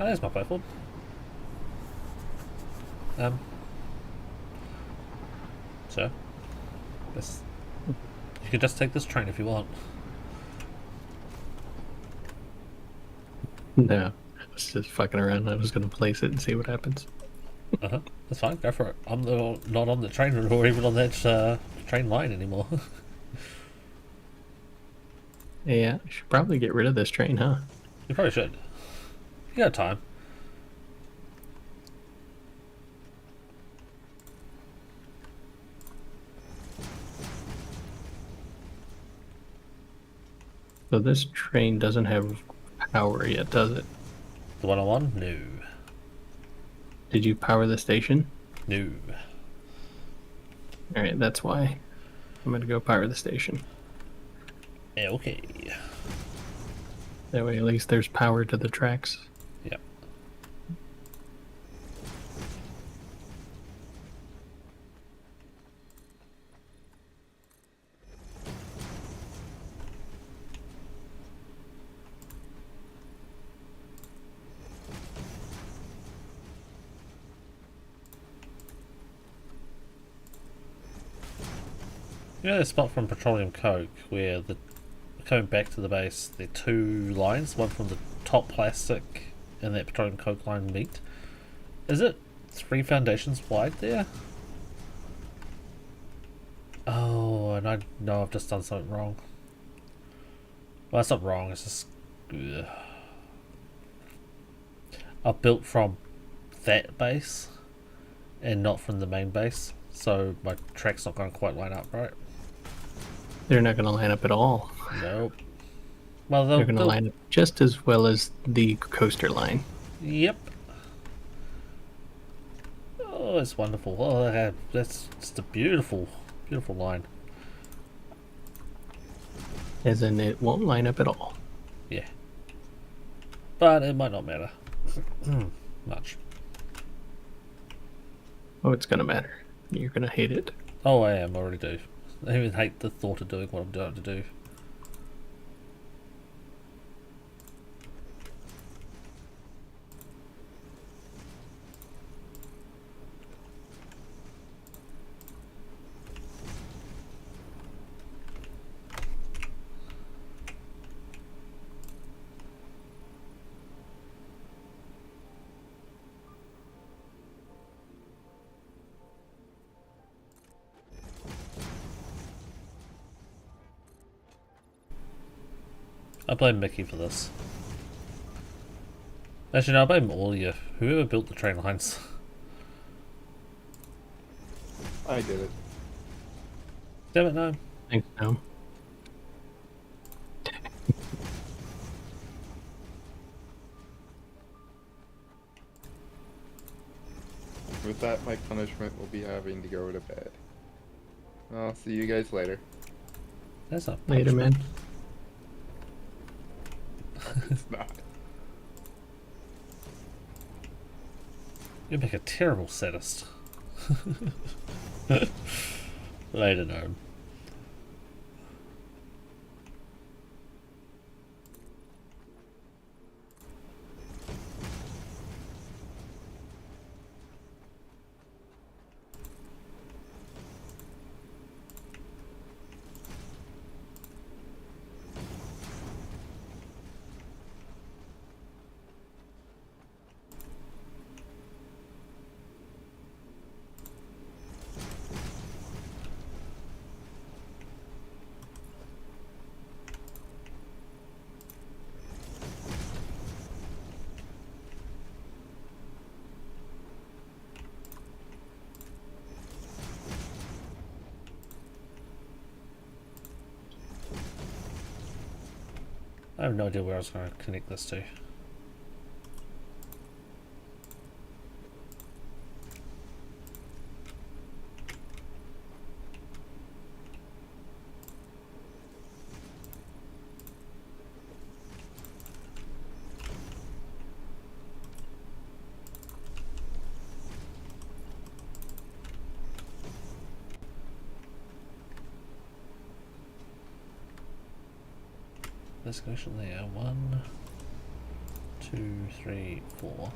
S2: Oh, there's my platform. So, this, you could just take this train if you want.
S4: No, I was just fucking around. I was gonna place it and see what happens.
S2: That's fine, go for it. I'm not on the train or even on that train line anymore.
S4: Yeah, I should probably get rid of this train, huh?
S2: You probably should. You got time.
S4: So this train doesn't have power yet, does it?
S2: The one I'm on? No.
S4: Did you power the station?
S2: No.
S4: Alright, that's why. I'm gonna go power the station.
S2: Okay.
S4: That way at least there's power to the tracks.
S2: Yep. You know the spot from Petroleum Coke where the coming back to the base, the two lines, one from the top plastic and that Petroleum Coke line meet. Is it 3 foundations wide there? Oh, and I know I've just done something wrong. Well, that's not wrong, it's just... Ugh. I've built from that base and not from the main base, so my track's not going to quite line up right.
S4: They're not gonna line up at all.
S2: Nope. Well,
S4: They're gonna line up just as well as the coaster line.
S2: Yep. Oh, it's wonderful. Oh, that's just a beautiful, beautiful line.
S4: As in, it won't line up at all.
S2: Yeah. But it might not matter. Much.
S4: Oh, it's gonna matter. You're gonna hate it.
S2: Oh, I am. I already do. I even hate the thought of doing what I'm doing to do. I blame Mickey for this. Actually, no, I blame all of you. Whoever built the train lines.
S5: I did it.
S2: Damn it, no.
S4: Thanks, no.
S5: With that, my punishment will be having to go to bed. I'll see you guys later.
S2: That's not
S4: Later, man.
S5: It's not.
S2: You make a terrible sadist. Later, gnome. I have no idea where I was going to connect this to. This connection there. 1, 2, 3, 4.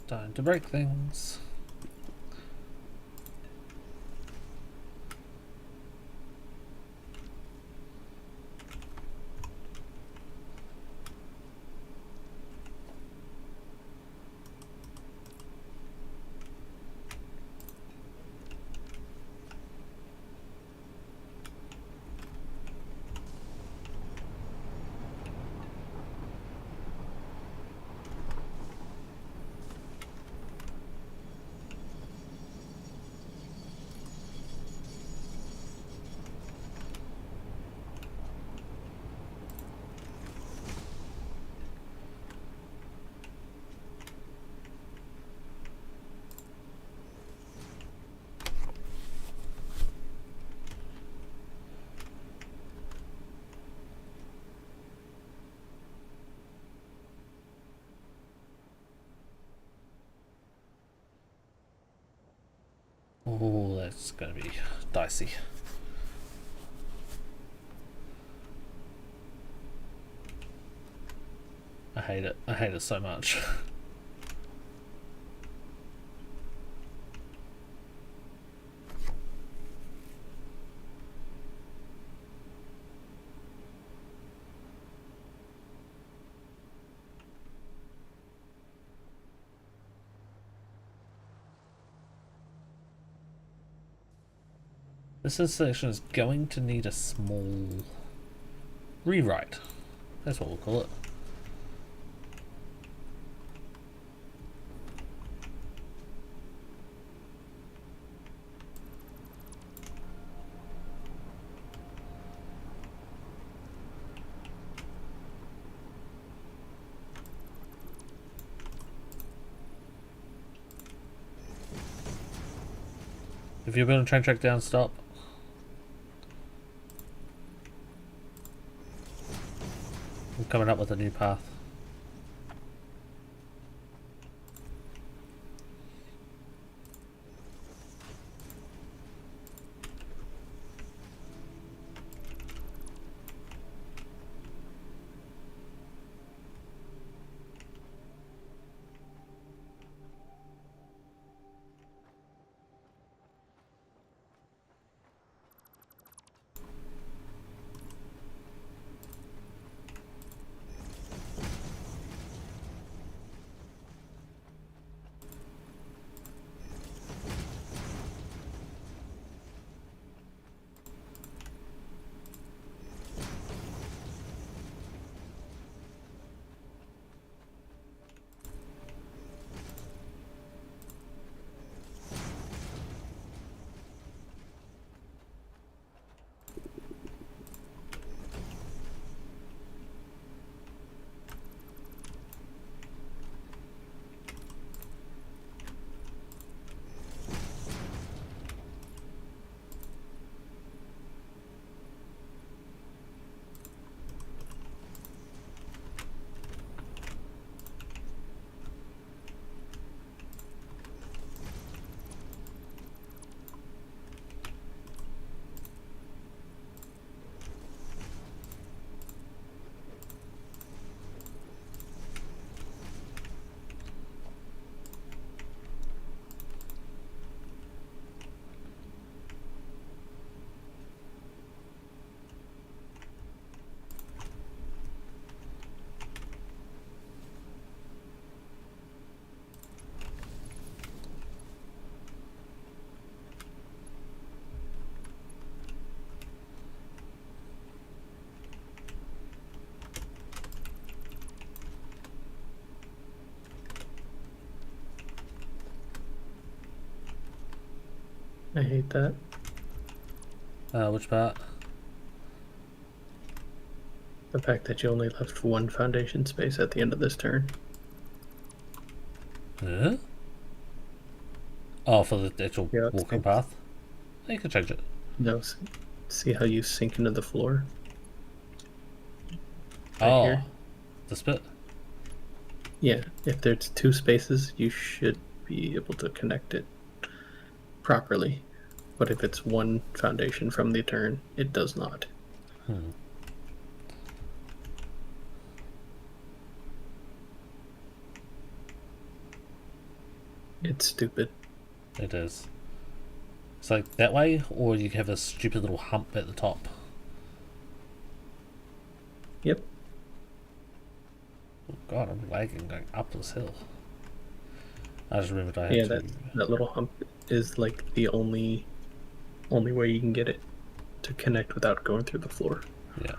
S2: Time to break things. Oh, that's gonna be dicey. I hate it. I hate it so much. This installation is going to need a small rewrite. That's what we'll call it. If you're building a train track down, stop. I'm coming up with a new path.
S4: I hate that.
S2: Which part?
S4: The fact that you only left one foundation space at the end of this turn.
S2: Huh? Oh, for the actual
S4: Yeah, it's
S2: walking
S4: fine.
S2: path? You can change it.
S4: No, see how you sink into the floor? Right
S2: Oh,
S4: here?
S2: this bit?
S4: Yeah, if there's two spaces, you should be able to connect it properly. But if it's one foundation from the turn, it does not. It's stupid.
S2: It is. It's like that way, or you have a stupid little hump at the top.
S4: Yep.
S2: Oh god, I'm lagging going up this hill. I just remembered I had
S4: Yeah,
S2: to...
S4: that little hump is like the only way you can get it to connect without going through the floor.
S2: Yeah.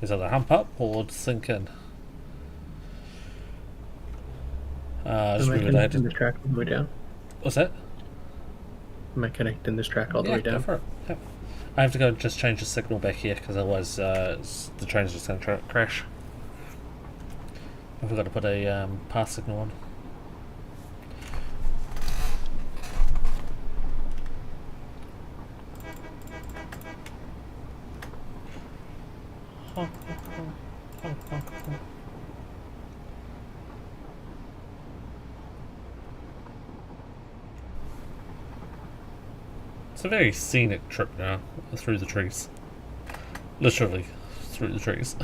S2: Is that a hump up or sink in? I just
S4: Am I
S2: remembered I had
S4: connecting
S2: to...
S4: this track all the way down?
S2: What's that?
S4: Am I connecting this track all the
S2: Yeah,
S4: way
S2: go
S4: down?
S2: for it. Yep. I have to go just change the signal back here because otherwise the train's just going to crash. I forgot to put a path signal on. It's a very scenic trip now through the trees. Literally through the trees.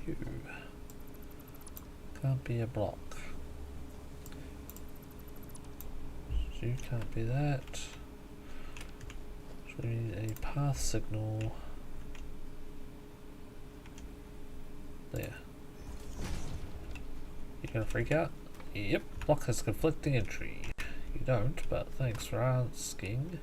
S2: You can't be a block. you can't be that. So we need a path signal. There. You gonna freak out? Yep, block has conflicting entry. You don't, but thanks for asking.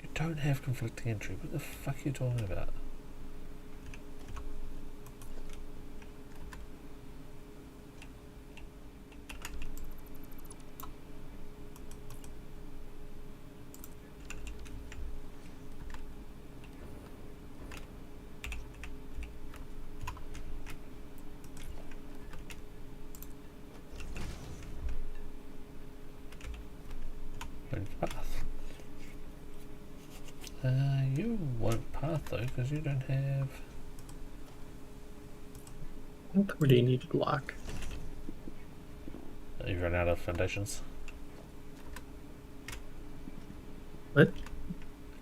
S2: You don't have conflicting entry. What the fuck are you talking about? Path. You won't path though, because you don't have.
S4: Where do you need to block?
S2: You've run out of foundations.
S4: What?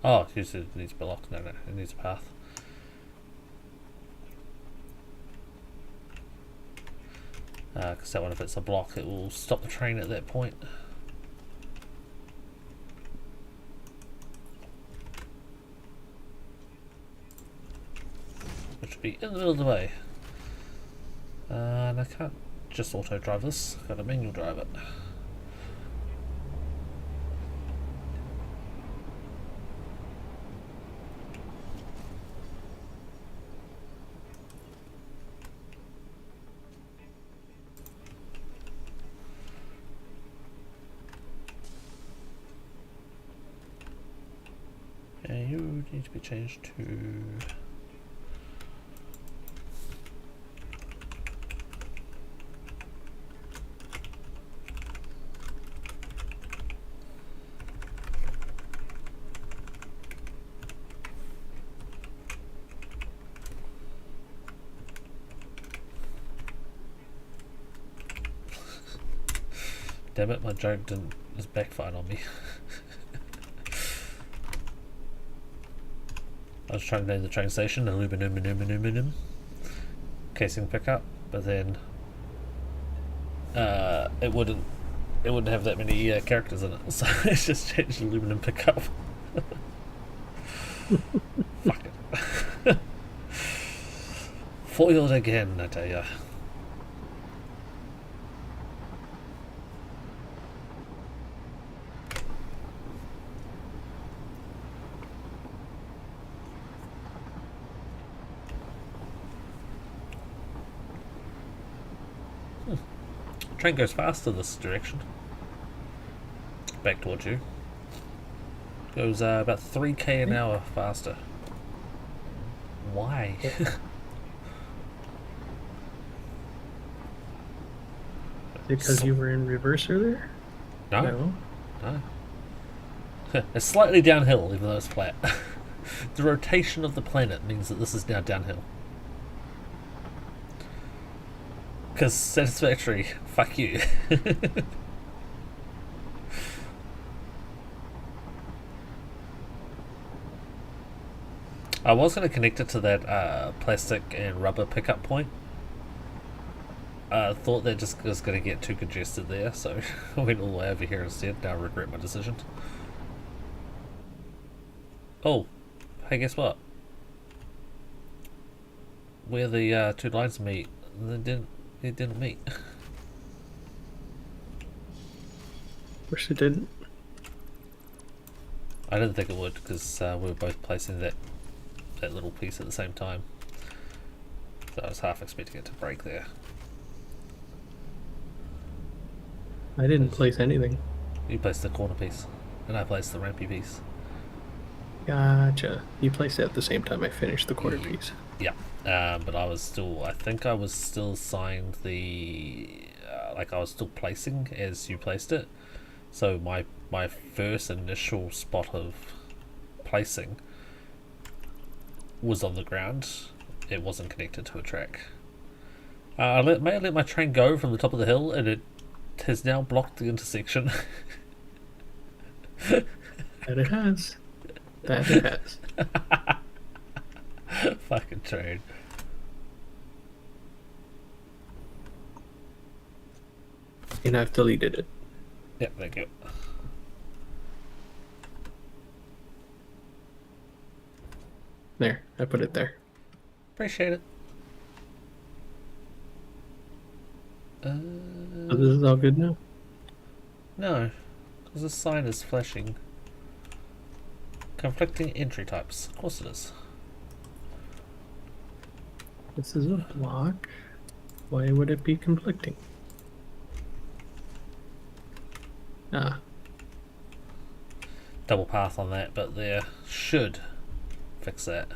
S2: Oh, you said it needs a block. No, it needs a path. Because that one, if it's a block, it will stop the train at that point. Which would be in the middle of the way. And I can't just auto drive this, gotta manual drive it. And you need to be changed to damn it, my joke is backfired on me. I was trying to name the train station aluminum casing pickup, but then it wouldn't have that many characters in it, so it's just changed to aluminum pickup. Fuck it. Foiled again, I tell ya. Train goes faster this direction. Back towards you. Goes about 3k an hour faster. Why?
S4: Because you were in reverse earlier?
S2: No. It's slightly downhill, even though it's flat. The rotation of the planet means that this is now downhill. Because Satisfactory, fuck you. I was going to connect it to that plastic and rubber pickup point. I thought that just was going to get too congested there, so I went all the way over here instead. Now I regret my decision. Oh, hey, guess what? Where the two lines meet, it didn't meet.
S4: Of course it didn't.
S2: I didn't think it would, because we were both placing that little piece at the same time. So I was half expecting it to break there.
S4: I didn't place anything.
S2: You placed the corner piece, and I placed the rampy piece.
S4: Gotcha. You placed it at the same time I finished the quarter piece.
S2: Yeah, but I think I was still signed the, I was still placing as you placed it. So my first initial spot of placing was on the ground. It wasn't connected to a track. I may have let my train go from the top of the hill, and it has now blocked the intersection.
S4: That it has. That it has.
S2: Fucking train.
S4: And I've deleted it.
S2: Yeah, thank you.
S4: There, I put it there.
S2: Appreciate it.
S4: So this is all good now?
S2: No, because the sign is flashing. Conflicting entry types. Of course it is.
S4: This is a block. Why would it be conflicting? Ah,
S2: Double path on that, but there should fix that.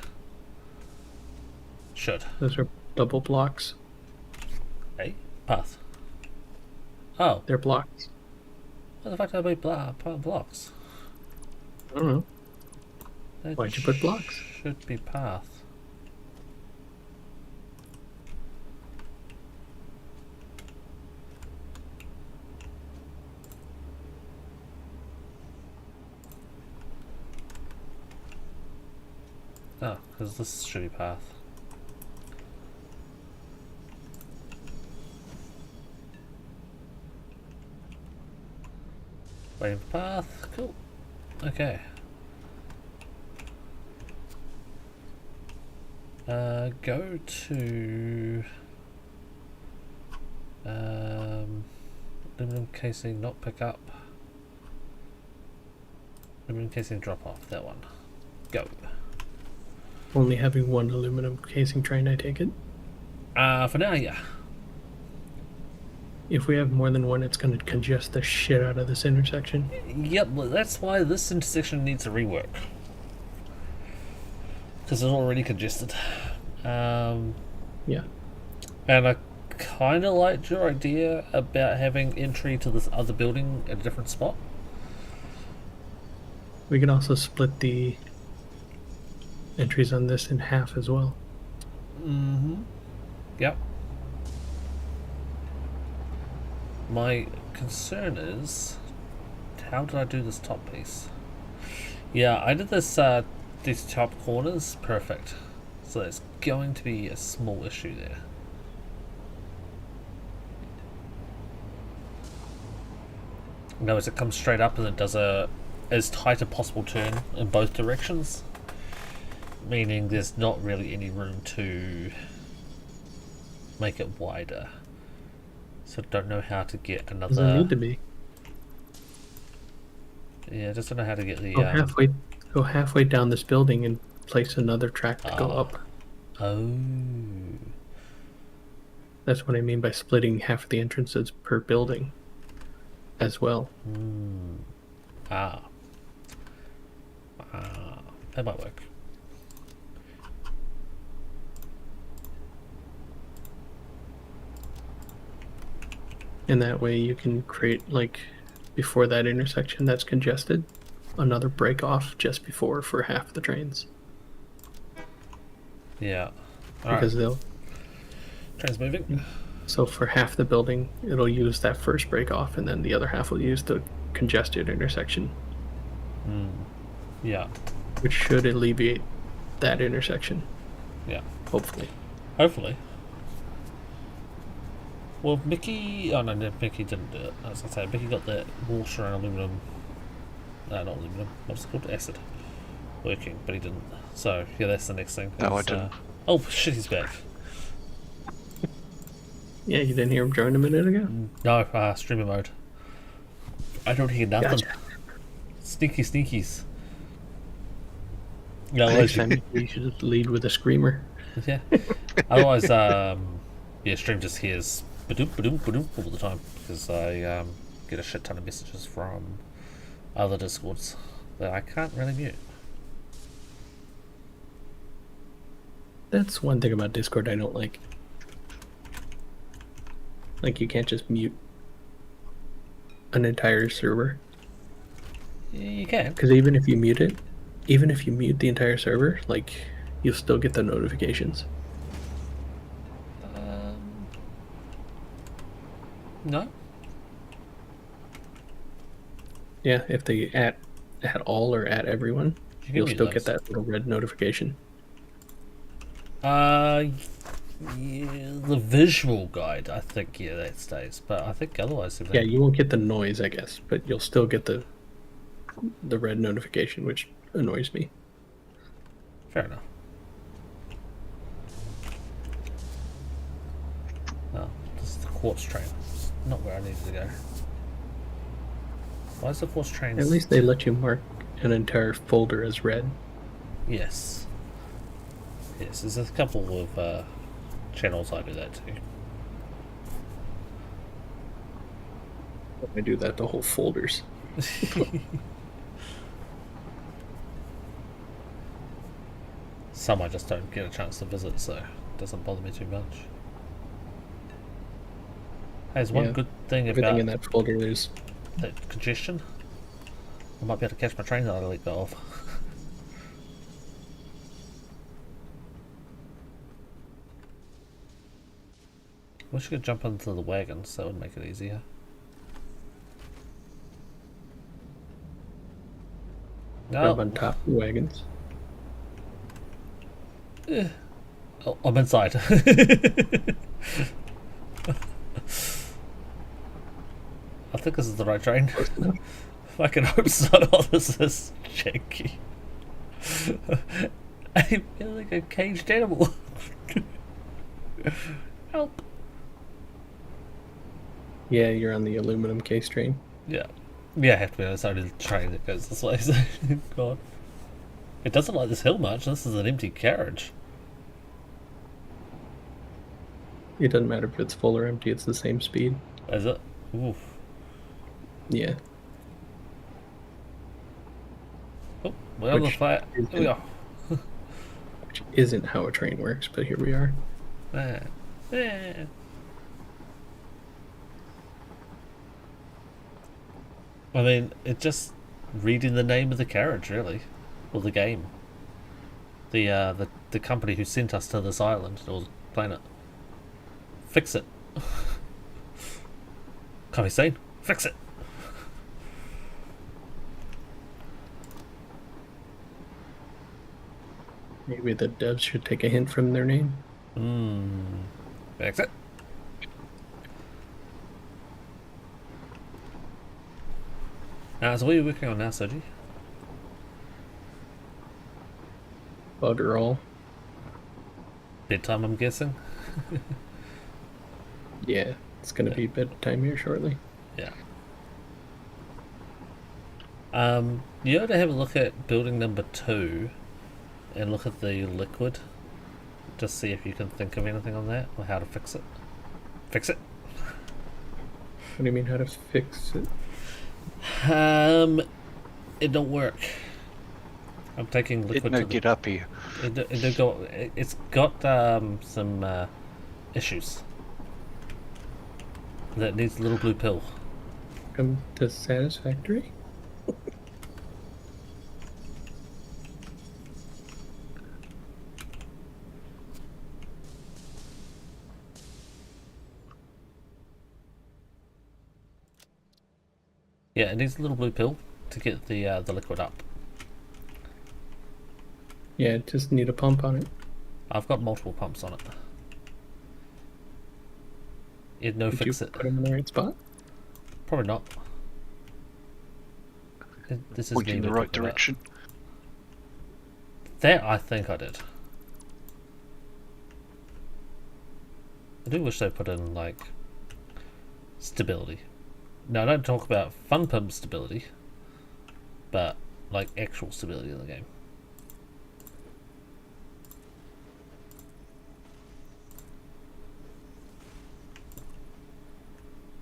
S2: Should.
S4: those are double blocks.
S2: Hey, path. Oh,
S4: They're blocks.
S2: what the fuck did I be blocks?
S4: I don't know.
S2: That
S4: Why'd you put blocks?
S2: Should be path. Oh, because this should be path. Waiting for path. Cool. Okay. Go to aluminum casing, not pick up. Aluminum casing, drop off. That one. Go.
S4: Only having one aluminum casing train, I take it.
S2: For now, yeah.
S4: If we have more than one, it's going to congest the shit out of this intersection.
S2: Yep, well, that's why this intersection needs a rework. Because it's already congested.
S4: Yeah.
S2: And I kind of liked your idea about having entry to this other building at a different spot.
S4: We can also split the entries on this in half as well.
S2: Mm-hmm. Yep. My concern is, how did I do this top piece? Yeah, I did this, these top corners perfect. So there's going to be a small issue there. Notice it comes straight up and it does a as tight a possible turn in both directions. Meaning there's not really any room to make it wider. So don't know how to get another.
S4: Doesn't need to be.
S2: Yeah, just don't know how to get the.
S4: Go halfway down this building and place another track to go up.
S2: Oh.
S4: That's what I mean by splitting half the entrances per building as well.
S2: Ah. That might work.
S4: And that way you can create, like, before that intersection that's congested, another break off just before for half the trains.
S2: Yeah.
S4: Because they'll.
S2: Train's moving.
S4: So for half the building, it'll use that first break off, and then the other half will use the congested intersection,
S2: Yeah.
S4: which should alleviate that intersection,
S2: Yeah.
S4: hopefully.
S2: Hopefully. Well, Mickey. Oh no, Mickey didn't do it. I was gonna say Mickey got that water and aluminum. Not aluminum. What's it called? Acid. Working, but he didn't. So yeah, that's the next thing.
S3: No, I
S2: is,
S3: didn't.
S2: Oh shit, he's back.
S4: Yeah, you didn't hear him drone a minute ago?
S2: No, streamer mode. I don't hear nothing.
S4: Gotcha.
S2: Sneaky sneakies. Yeah,
S4: Next time you should just lead with a screamer.
S2: yeah. Otherwise, yeah, stream just hears ba-doom, ba-doom, ba-doom all the time because I get a shit ton of messages from other Discords that I can't really mute.
S4: That's one thing about Discord I don't like. Like, you can't just mute an entire server.
S2: You can.
S4: Because even if you mute it, even if you mute the entire server, like, you'll still get the notifications.
S2: No.
S4: Yeah, if they at all or at everyone,
S2: You can
S4: you'll
S2: mute
S4: still
S2: those.
S4: get that little red notification.
S2: the visual guide, I think, yeah, that stays. But I think otherwise,
S4: Yeah, you won't get the noise, I guess, but you'll still get the red notification, which annoys me.
S2: fair enough. Oh, this is the quartz train. Not where I needed to go. Why is the quartz train?
S4: At least they let you mark an entire folder as red.
S2: Yes. Yes, there's a couple of channels I do that too.
S4: I do that to whole folders.
S2: Some I just don't get a chance to visit, so it doesn't bother me too much. There's one good thing
S4: Everything
S2: about
S4: in that folder is
S2: that congestion. I might be able to catch my train that I let go of. Wish you could jump into the wagons, that would make it easier.
S4: up
S2: No.
S4: on top of the wagons.
S2: Oh, I'm inside. I think this is the right train. I can hope so. Oh, this is janky. I feel like a caged animal. Help.
S4: Yeah, you're on the aluminum case train.
S2: Yeah. Yeah, I have to be honest, I did the train that goes this way, so God. It doesn't like this hill much, this is an empty carriage.
S4: It doesn't matter if it's full or empty, it's the same speed.
S2: Is it? Oof.
S4: Yeah.
S2: Oh, we're on the
S4: Which
S2: flat. Here we go.
S4: Which isn't how a train works, but here we are.
S2: Ah. Ah. I mean, it just reading the name of the carriage, really, or the game. The company who sent us to this island or planet. Fix it. Can't be seen. Fix it.
S4: Maybe the devs should take a hint from their name.
S2: Fix it. So what are you working on now, Soji?
S4: Bugger all.
S2: Bedtime, I'm guessing.
S4: Yeah, it's gonna be bedtime here shortly.
S2: Yeah. You ought to have a look at building number 2 and look at the liquid. Just see if you can think of anything on that or how to fix it. Fix it.
S4: What do you mean, how to fix it?
S2: It don't work. I'm taking liquid.
S3: It no get up here.
S2: It's got some issues. That needs a little blue pill.
S4: Come to Satisfactory?
S2: Yeah, it needs a little blue pill to get the liquid up.
S4: Yeah, just need a pump on it.
S2: I've got multiple pumps on it. It no
S4: Did
S2: fix
S4: you
S2: it.
S4: put them in the right spot?
S2: Probably not. This is
S3: Pointing
S2: me
S3: in the
S2: we're
S3: right
S2: talking about.
S3: direction.
S2: That I think I did. I do wish they put in like stability. Now I don't talk about fun pump stability, but like actual stability in the game.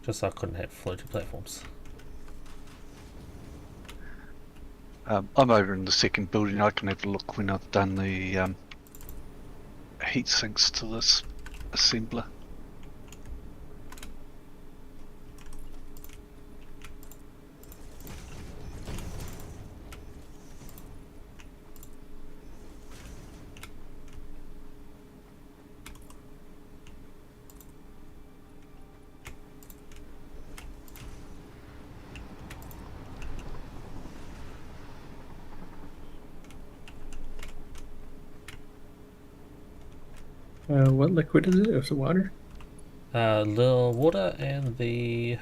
S2: Just so I couldn't have floating platforms.
S3: I'm over in the second building. I can have a look when I've done the heat sinks to this assembler.
S4: What liquid is it? Is it water?
S2: The water and the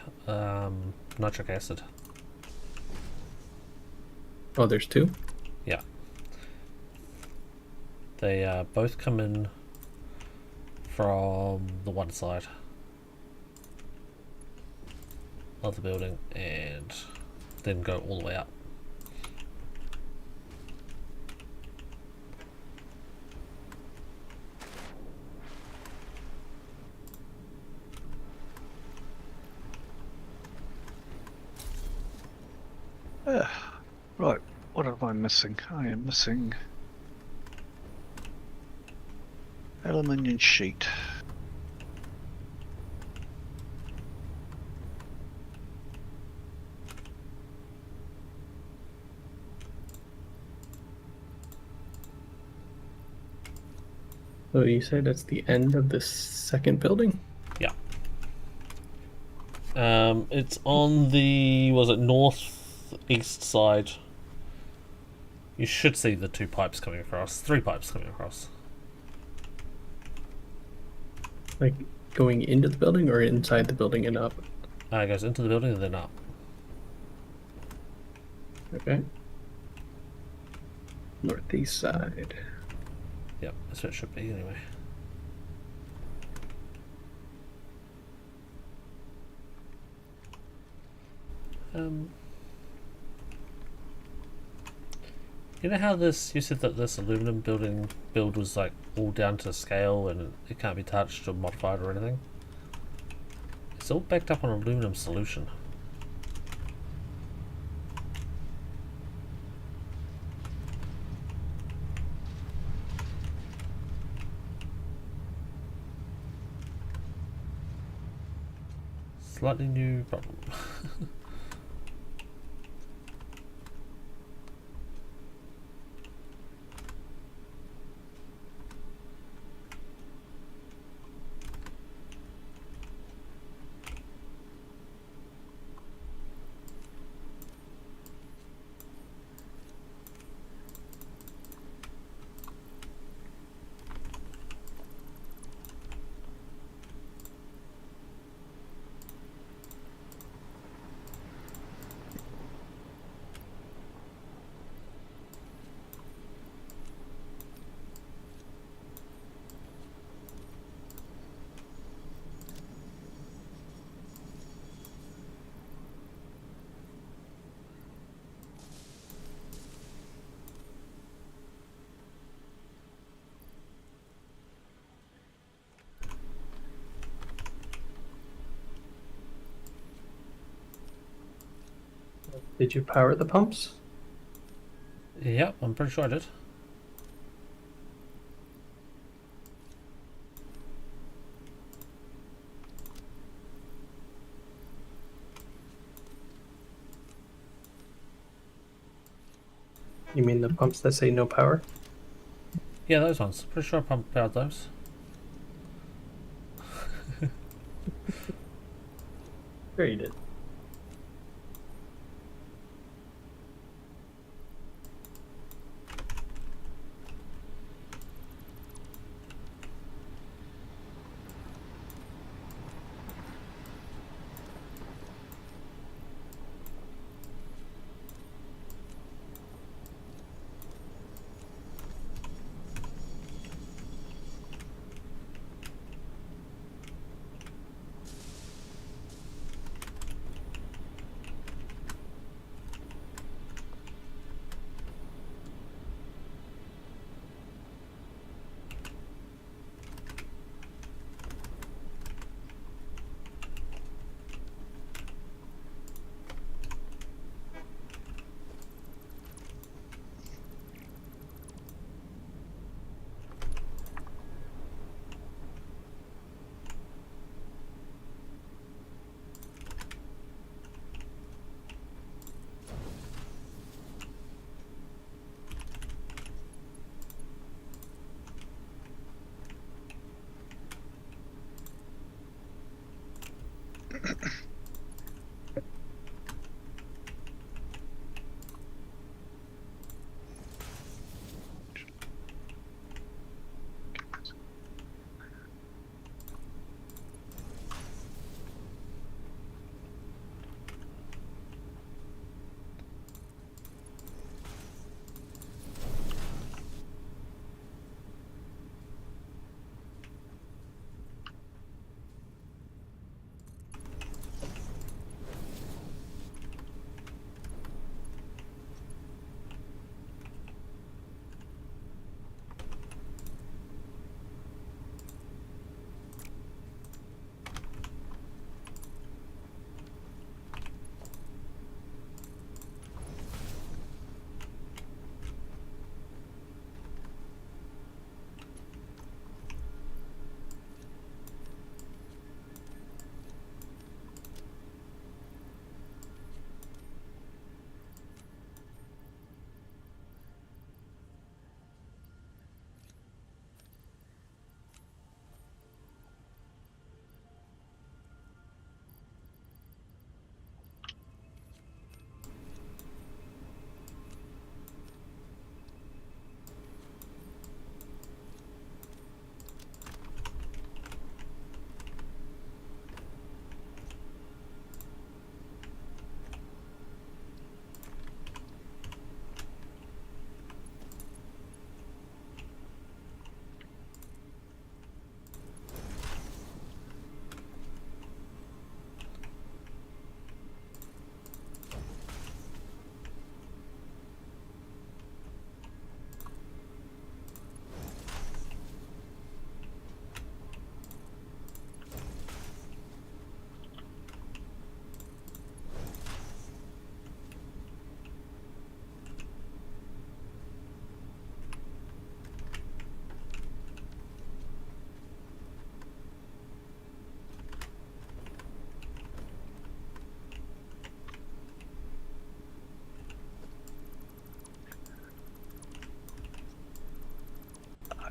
S2: nitric acid.
S4: Oh, there's two.
S2: Yeah. They both come in from the one side of the building and then go all the way up.
S3: Right, what am I missing? I am missing aluminium sheet.
S4: So you said that's the end of the second building?
S2: Yeah. It's on the, was it northeast side? You should see the two pipes coming across, three pipes coming across.
S4: Like going into the building or inside the building and up?
S2: It goes into the building and then up.
S4: Okay. Northeast side.
S2: Yep, that's what it should be anyway. You know how this, you said that this aluminum build was like all down to scale and it can't be touched or modified or anything? It's all backed up on aluminum solution. Slightly new problem.
S4: Did you power the pumps?
S2: Yep, I'm pretty sure I did.
S4: You mean the pumps that say no power?
S2: Yeah, those ones. Pretty sure I powered those.
S4: Sure you did.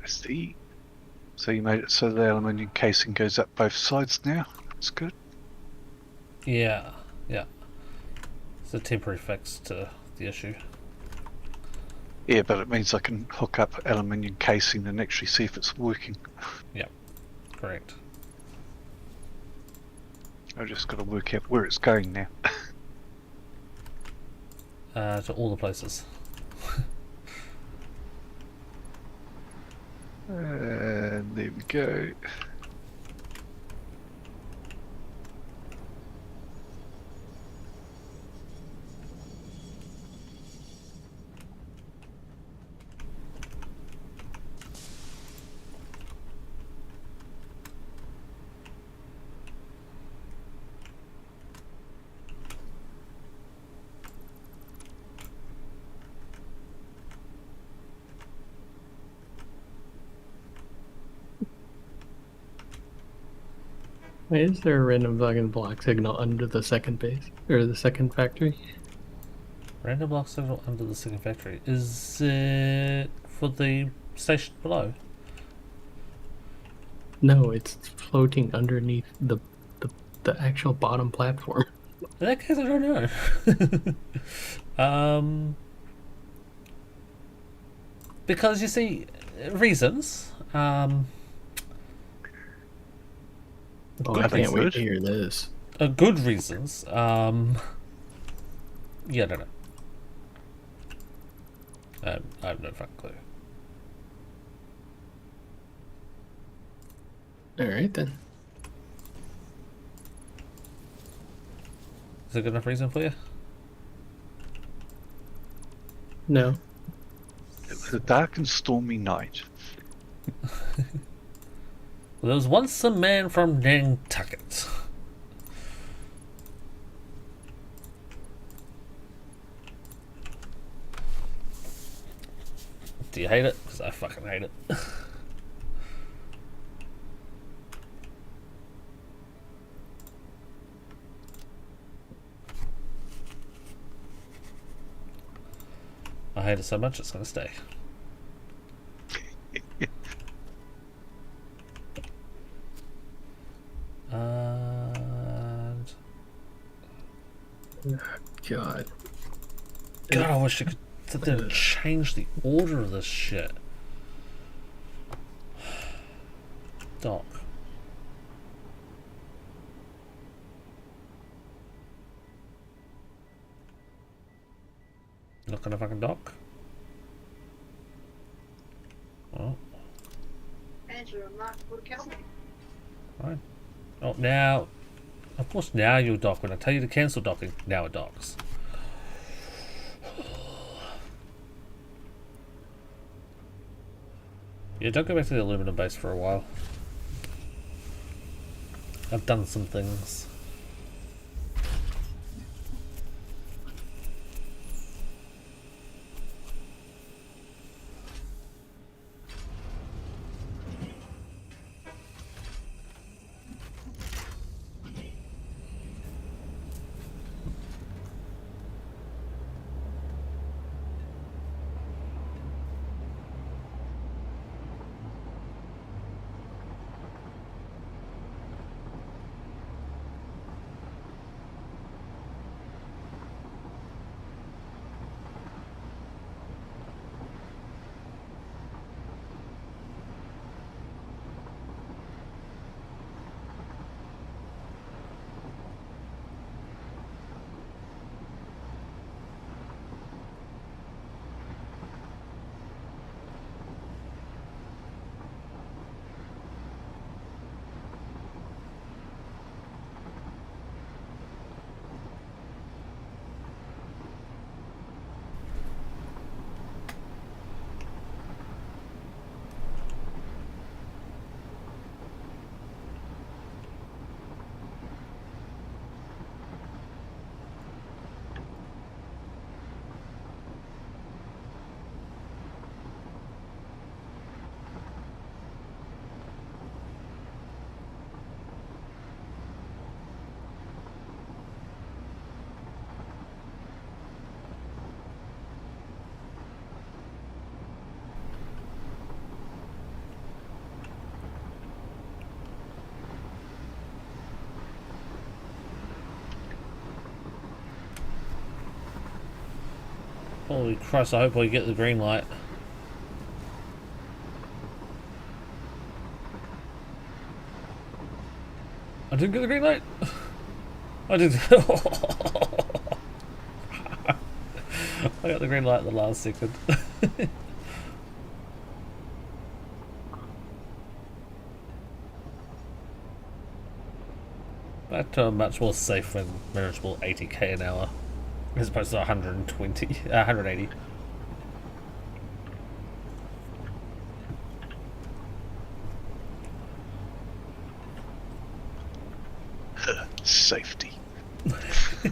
S3: see. So you made it so the aluminium casing goes up both sides now. That's good.
S2: Yeah, yeah. It's a temporary fix to the issue.
S3: Yeah, but it means I can hook up aluminium casing and actually see if it's working.
S2: Yep, correct.
S3: I've just got to work out where it's going now.
S2: To all the places.
S3: And there we go.
S4: Why is there a random fucking block signal under the second base? Or the second factory?
S2: Random block signal under the second factory. Is it for the station below?
S4: No, it's floating underneath the actual bottom platform.
S2: In that case, I don't know. Because you see, reasons.
S4: Oh, I
S3: Good
S4: can't wait
S3: research.
S4: to hear this.
S2: Good reasons. Yeah, no. I have no fucking clue.
S4: Alright then.
S2: Is it a good enough reason for you?
S4: No.
S3: It was a dark and stormy night.
S2: Well, there was once a man from Nantucket. Do you hate it? Because I fucking hate it. I hate it so much it's gonna stay. And
S4: God.
S2: God, I wish I could sit there and change the order of this shit. Doc. Not gonna fucking dock? Oh,
S6: Andrew, I'm not going to kill me.
S2: fine. Oh, now. Of course, now you'll dock. When I tell you to cancel docking, now it docks. Yeah, don't go back to the aluminum base for a while. I've done some things. Holy Christ, I hope we get the green light. I didn't get the green light. I did. I got the green light at the last second. Back to a much more safe and manageable 80k an hour as opposed to 180.
S3: Safety.
S2: I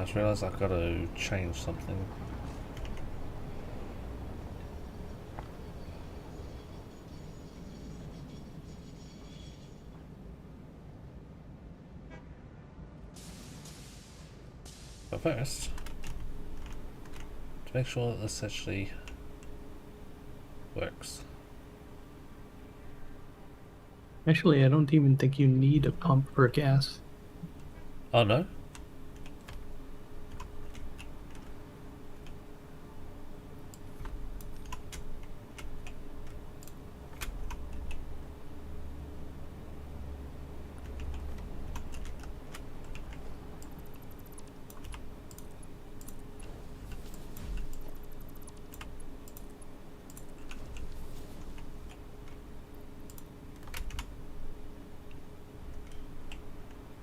S2: just realised I've got to change something. But first, to make sure that this actually works.
S4: Actually, I don't even think you need a pump for gas.
S2: Oh no?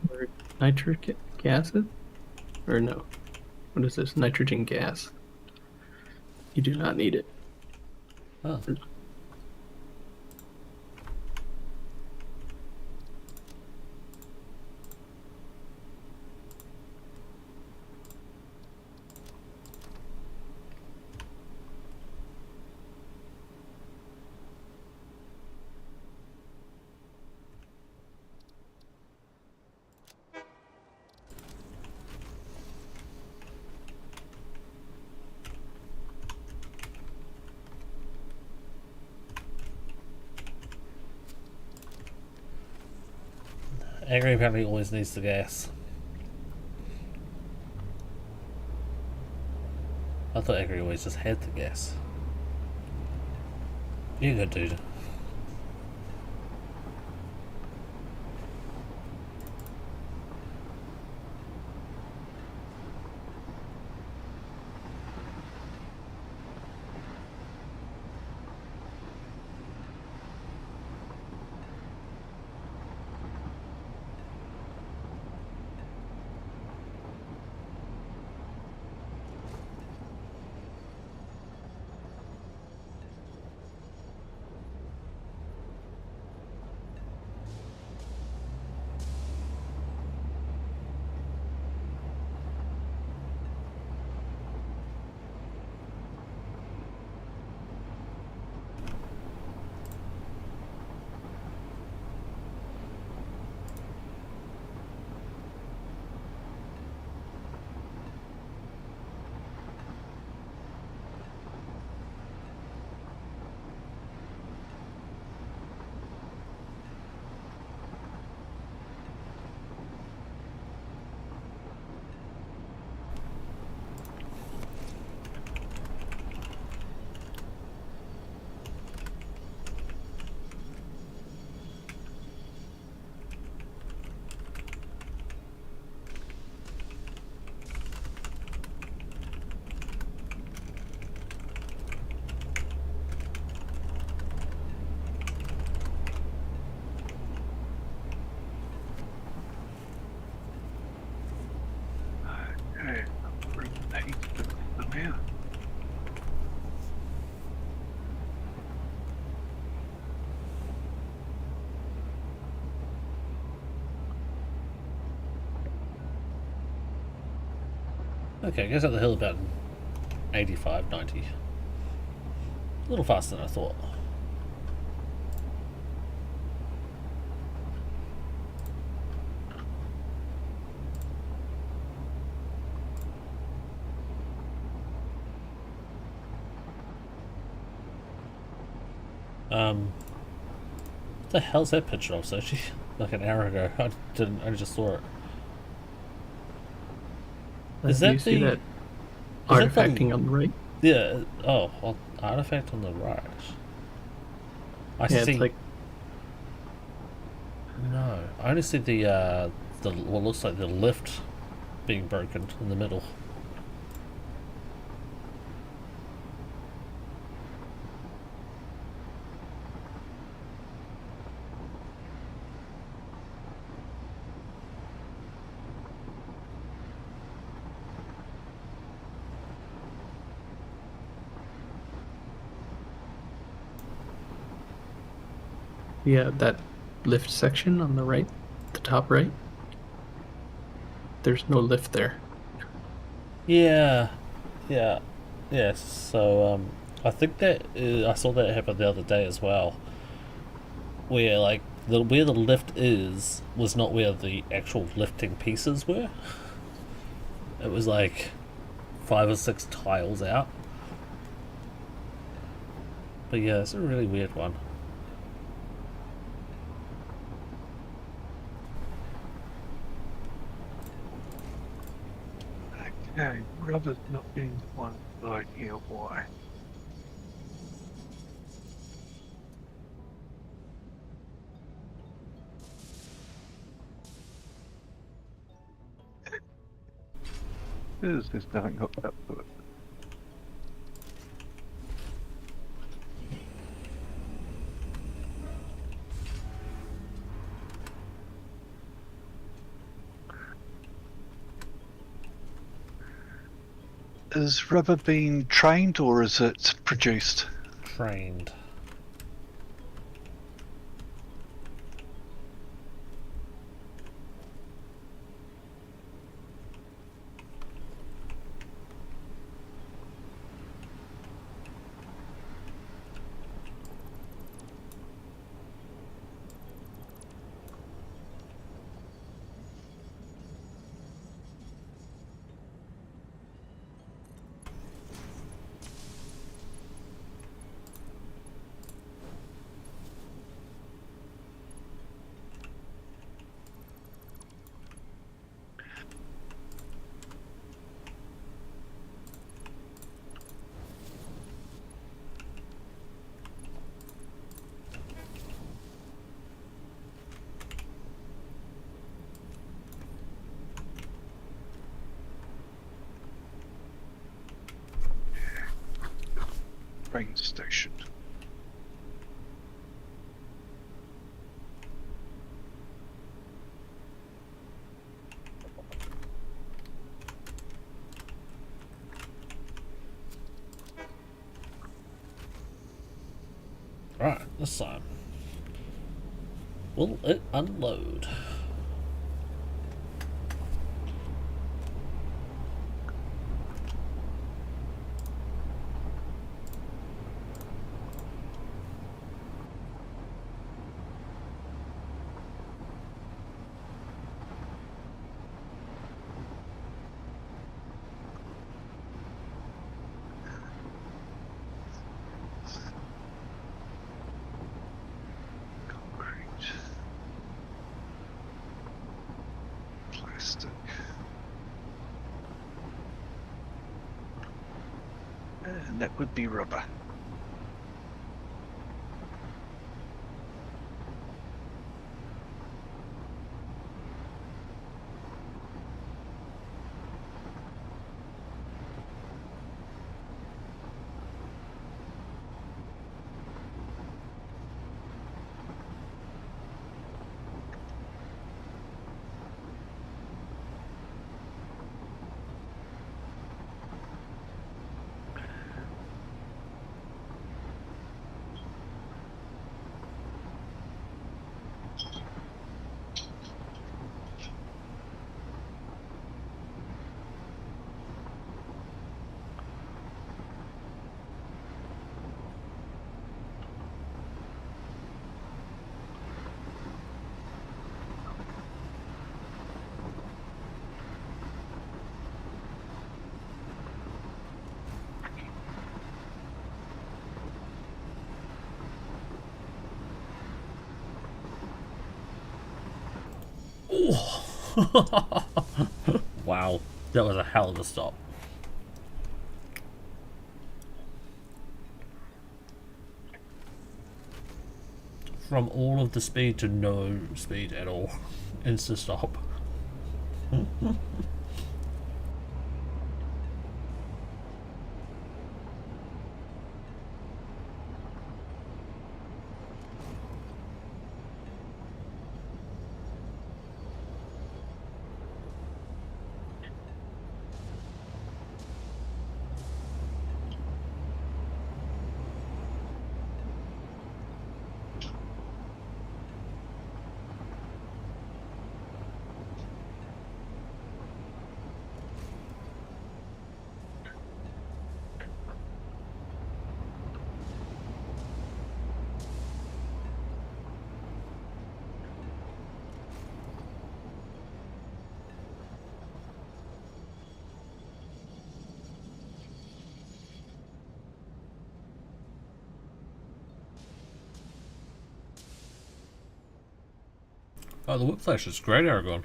S4: Or nitric acid? Or no? What is this? Nitrogen gas. You do not need it.
S2: Oh. Agri apparently always needs the gas. I thought Agri always just had the gas. You good dude.
S3: Okay, bring the heat to here.
S2: Okay, goes up the hill about 85, 90. A little faster than I thought. What the hell's that picture of, Sochi? Like an hour ago. I just saw it. Is
S4: Do
S2: that
S4: you see
S2: the-
S4: that
S2: that the-
S4: artifacting on the right?
S2: Yeah. Oh, well, artifact on the right. I
S4: Yeah,
S2: see.
S4: it's like
S2: No, I only see the what looks like the lift being broken in the middle.
S4: yeah, that lift section on the right, the top right. There's no lift there.
S2: Yeah, yeah, yes. So I think that I saw that happen the other day as well, where like where the lift is was not where the actual lifting pieces were. It was like 5 or 6 tiles out. But yeah, it's a really weird one.
S3: Okay, rubber's not being one side here. Why? There's nothing hooked up to it. Is rubber being trained or is it produced?
S2: Trained.
S3: Train station.
S2: Right, this time. Will it unload?
S3: Concrete. Plastic. And that would be rubber.
S2: Wow. That was a hell of a stop. From all of the speed to no speed at all. Insta stop. Oh, the whiplash is great, Aragon.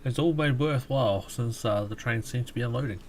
S2: It's all made worthwhile since the train seems to be unloading.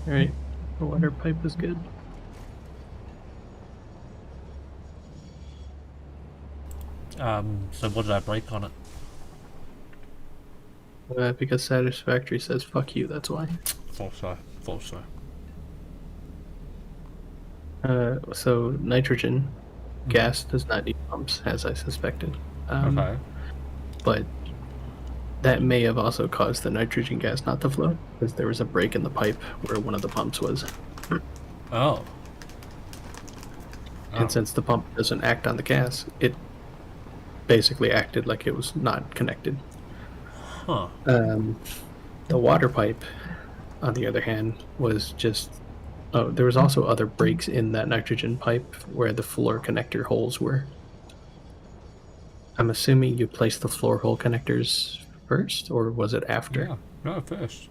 S4: Alright, the water pipe is good.
S2: So what did I break on it?
S4: Because Satisfactory says fuck you, that's why.
S2: Thought so. Thought so.
S4: So nitrogen gas does not need pumps, as I suspected.
S2: Okay.
S4: But that may have also caused the nitrogen gas not to flow, because there was a break in the pipe where one of the pumps was.
S2: Oh.
S4: And since the pump doesn't act on the gas, it basically acted like it was not connected.
S2: Huh.
S4: The water pipe, on the other hand, was just... Oh, there was also other breaks in that nitrogen pipe where the floor connector holes were. I'm assuming you placed the floor hole connectors first, or was it after?
S2: Yeah. No, first.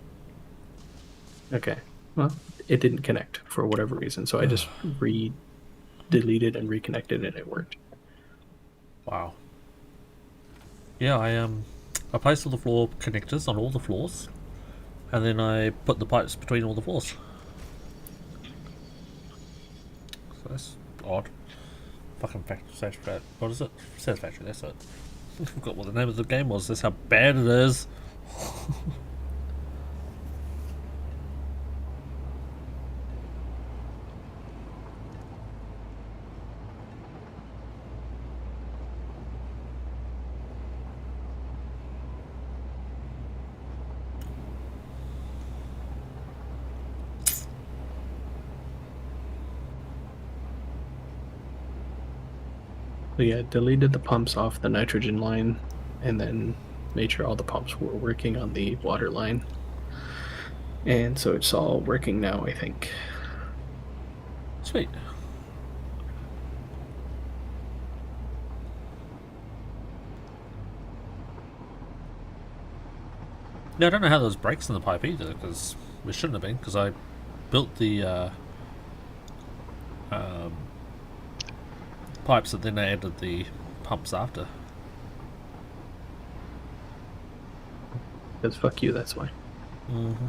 S4: Okay. Well, it didn't connect for whatever reason, so I just deleted and reconnected and it worked.
S2: Wow. Yeah, I placed all the floor connectors on all the floors, and then I put the pipes between all the floors. So that's odd. Fucking Satisfactory. What is it? Satisfactory, that's it. I forgot what the name of the game was. That's how bad it is.
S4: So yeah, deleted the pumps off the nitrogen line, and then made sure all the pumps were working on the water line. And so it's all working now, I think.
S2: Sweet. Yeah, I don't know how there's breaks in the pipe either, because we shouldn't have been, because I built the pipes and then I added the pumps after.
S4: Because fuck you, that's why.
S2: Mm-hmm.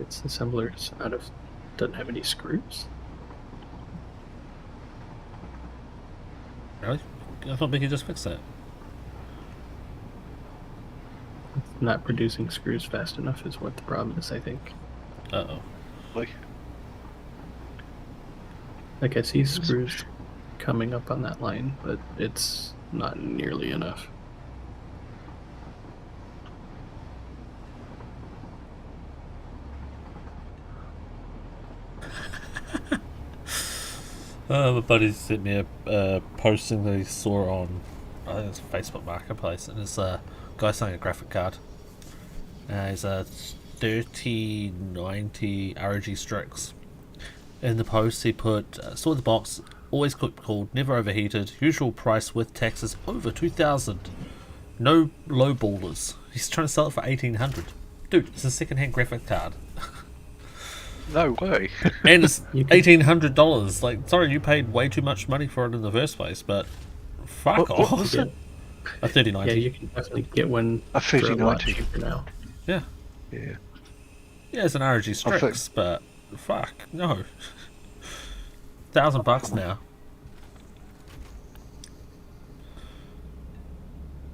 S4: its assemblers doesn't have any screws.
S2: Really? I thought we could just fix that.
S4: Not producing screws fast enough is what the problem is, I think.
S2: Uh-oh.
S3: Like,
S4: Like, I see screws coming up on that line, but it's not nearly enough.
S2: My buddy sent me a posting that he saw on, I think it's Facebook Marketplace, and it's a guy selling a graphic card. It's a 3090 ROG Strix. In the post, he put, saw the box, always cooled, never overheated, usual price with taxes over 2,000. No low ballers. He's trying to sell it for 1,800. Dude, it's a second-hand graphic card.
S3: no way.
S2: And it's $1,800. Like, sorry, you paid way too much money for it in the first place, but fuck
S3: What
S2: off.
S3: was it?
S2: A 3090.
S4: Yeah, you can definitely get one
S3: A
S4: for a lot
S3: 3090.
S4: cheaper now.
S2: Yeah.
S3: Yeah.
S2: Yeah, it's an ROG Strix, but fuck, no. $1,000 now.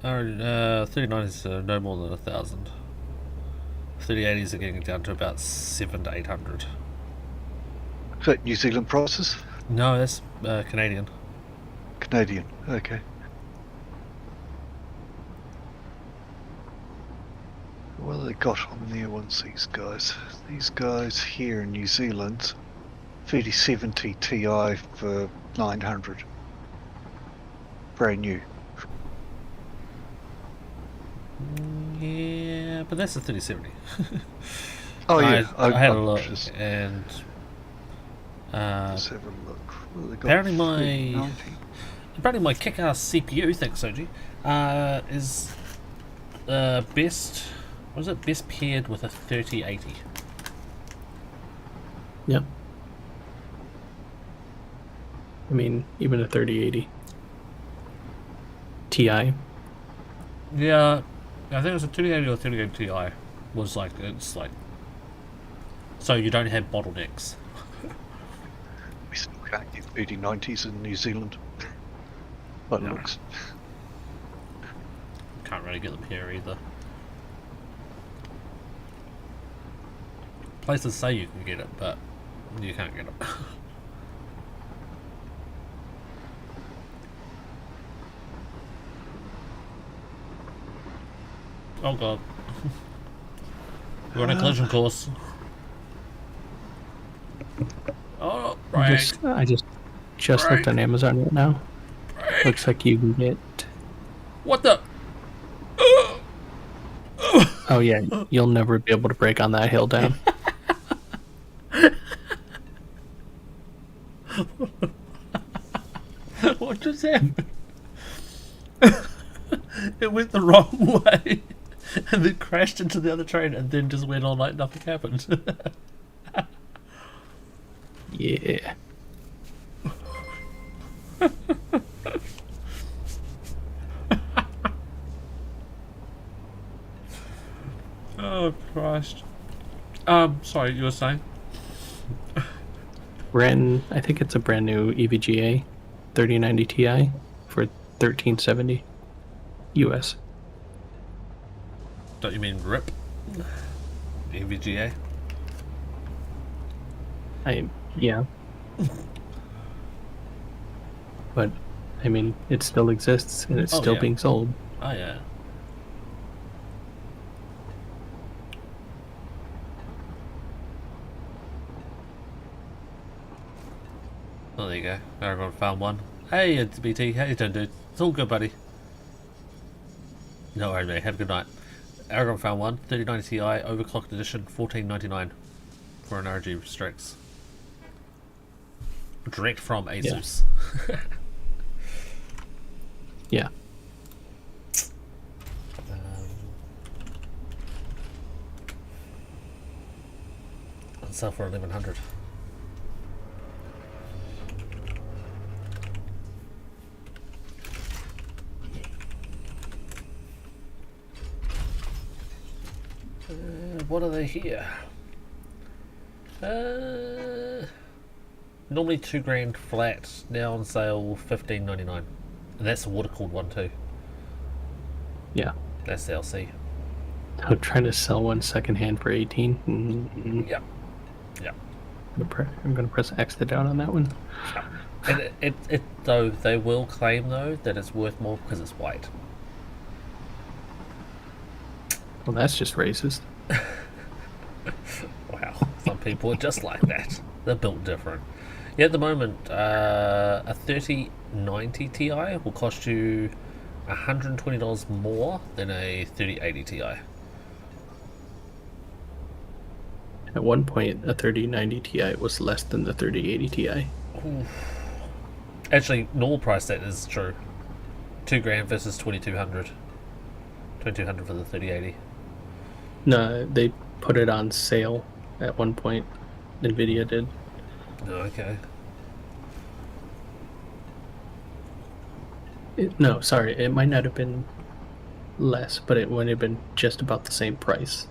S2: 3090s are no more than 1,000. 3080s are getting down to about 700 to 800.
S3: Is that New Zealand prices?
S2: No, that's Canadian.
S3: Canadian. Okay. What have they got on their ones, these guys? These guys here in New Zealand, 3070 Ti for 900. Brand new.
S2: Yeah, but that's a 3070.
S3: Oh yeah,
S2: I had a look,
S3: just-
S2: and
S3: Let's have a look. What have they got?
S2: apparently my
S3: 3090?
S2: kick-ass CPU, thanks Soji, is best. What is it? Best paired with a 3080.
S4: Yep. I mean, even a 3080 Ti.
S2: Yeah, I think it was a 3080 or 3080 Ti. Was like, it's like, so you don't have bottlenecks.
S3: We still can't get 3090s in New Zealand. But
S2: No.
S3: looks.
S2: Can't really get them here either. Places say you can get it, but you can't get it. Oh god. We're on a collision course. Oh, right.
S4: I just looked on Amazon right now. Looks like you can get.
S2: What the?
S4: Oh yeah, you'll never be able to break on that hill down.
S2: What just happened? It went the wrong way and then crashed into the other train and then just went on like nothing happened.
S4: Yeah.
S2: Oh Christ. Sorry, you were saying?
S4: I think it's a brand new EVGA 3090 Ti for 1370 US.
S2: Don't you mean RIP? EVGA?
S4: Yeah. But I mean, it still exists and it's
S2: Oh,
S4: still
S2: yeah.
S4: being sold.
S2: Oh yeah. Oh, there you go. Everyone found one. Hey, it's BT. How you doing, dude? It's all good, buddy. No worries, mate. Have a good night. Aragon found one. 3090 Ti overclocked edition, $14.99 for an ROG Strix. Direct from Asus.
S4: Yeah.
S2: And sell for 1100. What are they here? Normally £2,000 flat. Now on sale $15.99, and that's a water cooled one too.
S4: Yeah.
S2: That's the LC.
S4: I'm trying to sell one secondhand for 18. Mm-hmm.
S2: Yep. Yep.
S4: I'm gonna press X down on that one.
S2: And it though they will claim though that it's worth more because it's white.
S4: Well, that's just racist.
S2: Wow, some people are just like that. They're built different. Yeah, at the moment, a 3090 Ti will cost you $120 more than a 3080 Ti.
S4: At one point, a 3090 Ti was less than the 3080 Ti.
S2: Actually, normal price that is true. $2,000 versus 2,200. 2,200 for the 3080.
S4: No, they put it on sale at one point. Nvidia did.
S2: Oh, okay.
S4: No, sorry, it might not have been less, but it would have been just about the same price.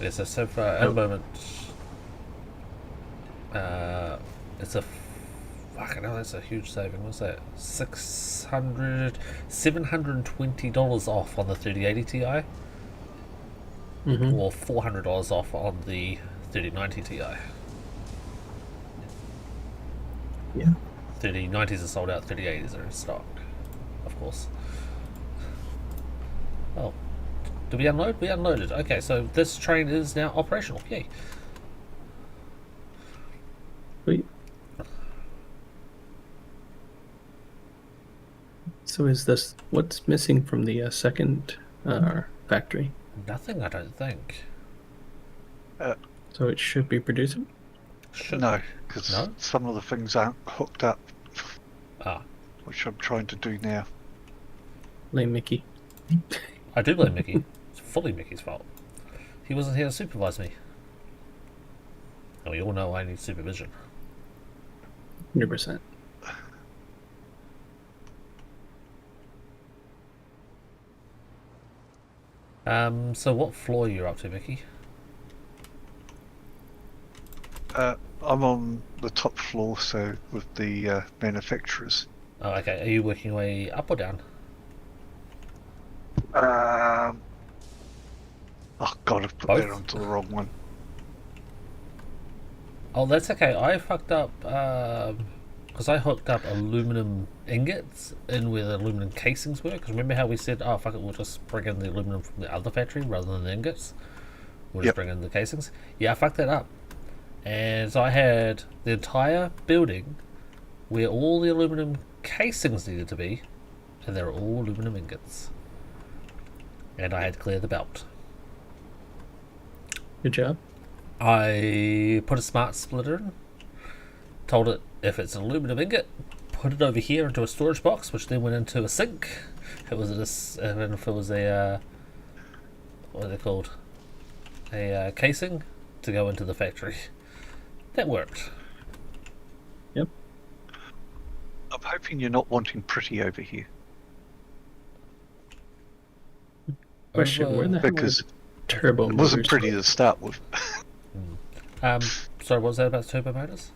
S2: Yeah, so far at the moment, it's a fucking hell. That's a huge saving. What's that? $720 off on the 3080 Ti,
S4: Mm-hmm.
S2: or $400 off on the 3090 Ti.
S4: Yeah.
S2: 3090s are sold out. 3080s are in stock, of course. Oh, did we unload? We unloaded. Okay, so this train is now operational. Yay.
S4: Sweet. So is this what's missing from the second factory?
S2: Nothing, I don't think.
S4: So it should be producing.
S2: Should
S3: No, because
S2: No?
S3: some of the things aren't hooked up,
S2: Ah,
S3: which I'm trying to do now.
S4: Lame Mickey.
S2: I do blame Mickey. It's fully Mickey's fault. He wasn't here to supervise me. And we all know I need supervision.
S4: 100%.
S2: So what floor are you up to, Mickey?
S3: I'm on the top floor, so with the manufacturers.
S2: Oh, okay. Are you working your way up or down?
S3: Oh god, I've put that
S2: Both?
S3: onto the wrong one.
S2: Oh, that's okay. I fucked up because I hooked up aluminum ingots in where the aluminum casings were. Because remember how we said, oh fuck it, we'll just bring in the aluminum from the other factory rather than the ingots. We'll just
S3: Yep.
S2: bring in the casings. Yeah, I fucked that up. And so I had the entire building where all the aluminum casings needed to be, and they're all aluminum ingots. And I had to clear the belt.
S4: Good job.
S2: I put a smart splitter in, told it if it's an aluminum ingot, put it over here into a storage box, which then went into a sink. It was and if it was a what are they called? A casing to go into the factory. That worked.
S4: Yep.
S3: I'm hoping you're not wanting pretty over here,
S4: Question:
S2: Over-
S4: Where the hell
S3: because
S4: are turbo
S3: it wasn't
S4: motors?
S3: pretty to start with.
S2: Sorry, what was that about turbo motors?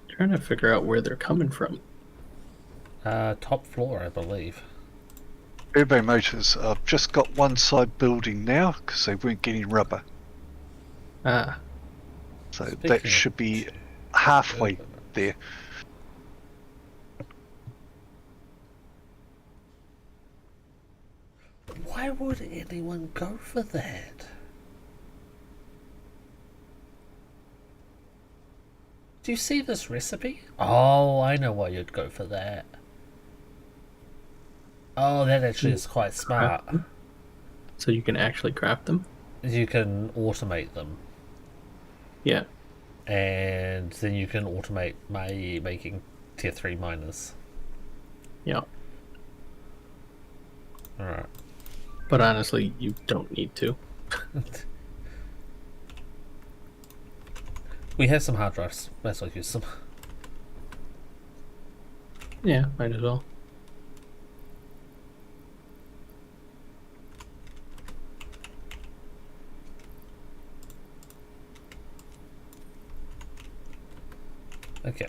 S4: Trying to figure out where they're coming from.
S2: Top floor, I believe.
S3: Turbo motors. I've just got one side building now because they weren't getting rubber,
S4: Ah,
S3: so
S2: Speaking
S3: that
S2: of
S3: should be halfway there.
S2: Why would anyone go for that? Do you see this recipe? Oh, I know why you'd go for that. Oh, that actually is quite smart.
S4: so you can actually craft them.
S2: You can automate them,
S4: Yeah.
S2: and then you can automate making tier 3 miners.
S4: Yeah.
S2: Alright.
S4: But honestly, you don't need to.
S2: We have some hard drives. Let's not use them.
S4: Yeah, might as well.
S2: Okay.